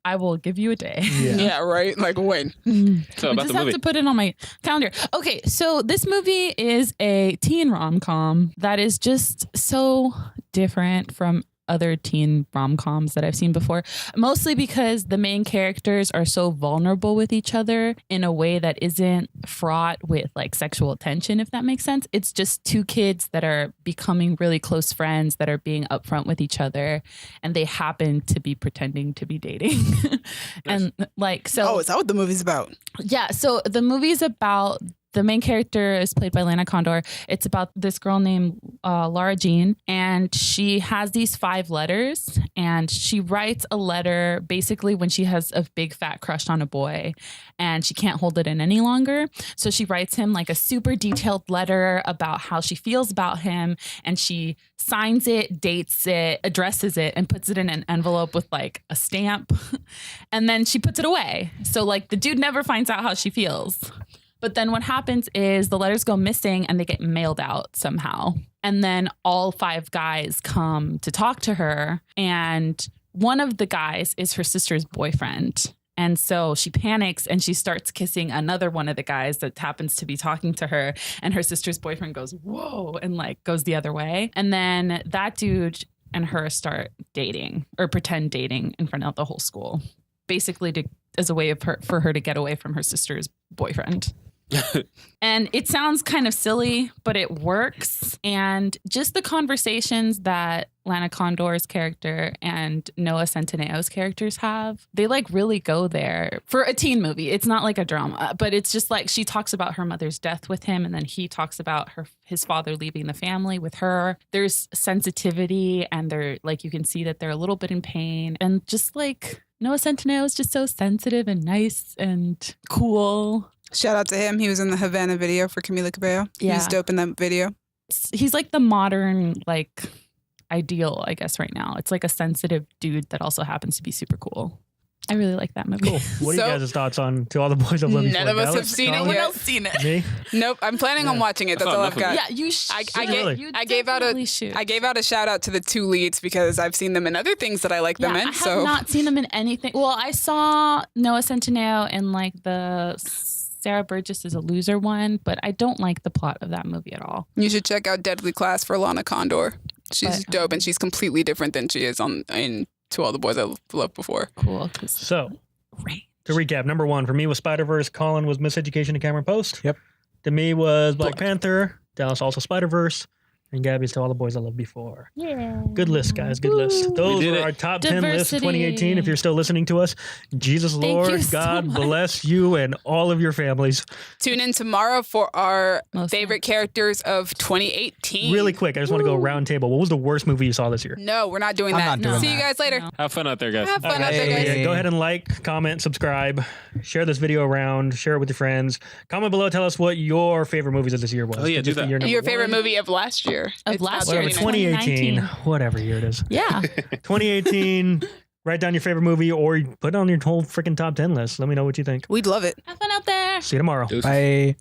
Speaker 5: I will give you a day.
Speaker 3: Yeah, right? Like when?
Speaker 4: So
Speaker 5: I
Speaker 4: about
Speaker 5: just
Speaker 4: the
Speaker 5: have
Speaker 4: movie.
Speaker 5: to put it on my calendar. Okay, so this movie is a teen rom-com that is just so different from other teen rom-coms that I've seen before, mostly because the main characters are so vulnerable with each other in a way that isn't fraught with like sexual tension, if that makes sense. It's just 2 kids that are becoming really close friends that are being upfront with each other, and they happen to be pretending to be dating. And like, so
Speaker 3: Oh, is that what the movie's about?
Speaker 5: yeah, so the movie's about The main character is played by Lana Condor. It's about this girl named Laura Jean, and she has these 5 letters, and she writes a letter basically when she has a big fat crush on a boy and she can't hold it in any longer. So she writes him like a super detailed letter about how she feels about him, and she signs it, dates it, addresses it, and puts it in an envelope with like a stamp. And then she puts it away. So like the dude never finds out how she feels. But then what happens is the letters go missing and they get mailed out somehow. And then all 5 guys come to talk to her. And one of the guys is her sister's boyfriend. And so she panics and she starts kissing another one of the guys that happens to be talking to her. And her sister's boyfriend goes, whoa, and like goes the other way. And then that dude and her start dating or pretend dating in front of the whole school, basically as a way of for her to get away from her sister's boyfriend. And it sounds kind of silly, but it works. And just the conversations that Lana Condor's character and Noah Centineo's characters have, they like really go there for a teen movie. It's not like a drama, but it's just like she talks about her mother's death with him, and then he talks about his father leaving the family with her. There's sensitivity, and they're like, you can see that they're a little bit in pain, and just like Noah Centineo is just so sensitive and nice and cool.
Speaker 3: Shout out to him. He was in the Havana video for Camila Cabello.
Speaker 5: Yeah.
Speaker 3: He's dope in that video.
Speaker 5: He's like the modern, like, ideal, I guess, right now. It's like a sensitive dude that also happens to be super cool. I really like that movie.
Speaker 1: Cool. What are
Speaker 3: So-
Speaker 1: you guys' thoughts on To All the Boys I've Loved Before?
Speaker 3: None of us have
Speaker 1: Alex,
Speaker 3: seen it
Speaker 1: Colin?
Speaker 5: No one
Speaker 3: yet.
Speaker 5: else seen it.
Speaker 1: Me?
Speaker 3: Nope. I'm planning on watching it. That's
Speaker 4: I saw
Speaker 3: all I've
Speaker 4: enough
Speaker 3: got.
Speaker 5: Yeah, you should.
Speaker 1: Really?
Speaker 5: You
Speaker 3: I gave out a-
Speaker 5: definitely should.
Speaker 3: I gave out a shout out to the 2 leads because I've seen them in other things that I like them
Speaker 5: Yeah,
Speaker 3: in.
Speaker 5: I have
Speaker 3: So
Speaker 5: not seen them in anything. Well, I saw Noah Centineo in like the Sarah Burgess is a Loser one, but I don't like the plot of that movie at all.
Speaker 3: you should check out Deadly Class for Lana Condor. She's
Speaker 5: But,
Speaker 3: dope, and she's completely different than she is in To All the Boys I've Loved Before.
Speaker 5: Cool. 'Cause
Speaker 1: So,
Speaker 5: great.
Speaker 1: to recap, number 1 for me was Spider-Verse. Colin was Miseducation to Cameron Post.
Speaker 2: Yep.
Speaker 1: To me was Black Panther. Dallas also Spider-Verse. And Gabby's To All the Boys I Loved Before.
Speaker 5: Yeah.
Speaker 1: Good list, guys. Good list. Those
Speaker 4: did
Speaker 1: were
Speaker 4: it.
Speaker 1: our top 10 lists of
Speaker 5: Diversity.
Speaker 1: 2018. If you're still listening to us, Jesus
Speaker 5: Thank
Speaker 1: Lord,
Speaker 5: you so
Speaker 1: God
Speaker 5: much.
Speaker 1: bless you and all of your families.
Speaker 3: Tune in tomorrow for our
Speaker 5: Most
Speaker 3: favorite characters of 2018.
Speaker 1: Really quick, I just want to go round table. What was the worst movie you saw this year?
Speaker 3: No, we're not doing
Speaker 2: I'm
Speaker 3: that.
Speaker 2: not doing
Speaker 3: See you
Speaker 2: that.
Speaker 3: guys later.
Speaker 5: No.
Speaker 4: Have fun out there, guys.
Speaker 3: Have fun out
Speaker 1: Okay,
Speaker 3: there, guys.
Speaker 2: Hey.
Speaker 1: Go ahead and like, comment, subscribe, share this video around, share it with your friends. Comment below, tell us what your favorite movies of this year was.
Speaker 4: Oh, yeah, do
Speaker 1: Just the
Speaker 4: that.
Speaker 1: year number
Speaker 3: Your favorite
Speaker 1: 1.
Speaker 3: movie of last year.
Speaker 5: Of
Speaker 3: It's
Speaker 5: last
Speaker 3: not
Speaker 5: year,
Speaker 1: Whatever,
Speaker 3: 2019.
Speaker 1: 2018, whatever year it is.
Speaker 5: Yeah.
Speaker 1: 2018, write down your favorite movie or put it on your whole freaking top 10 list. Let me know what you think.
Speaker 3: We'd love it.
Speaker 5: Have fun out there.
Speaker 1: See you tomorrow.
Speaker 4: Deuces.
Speaker 2: Bye.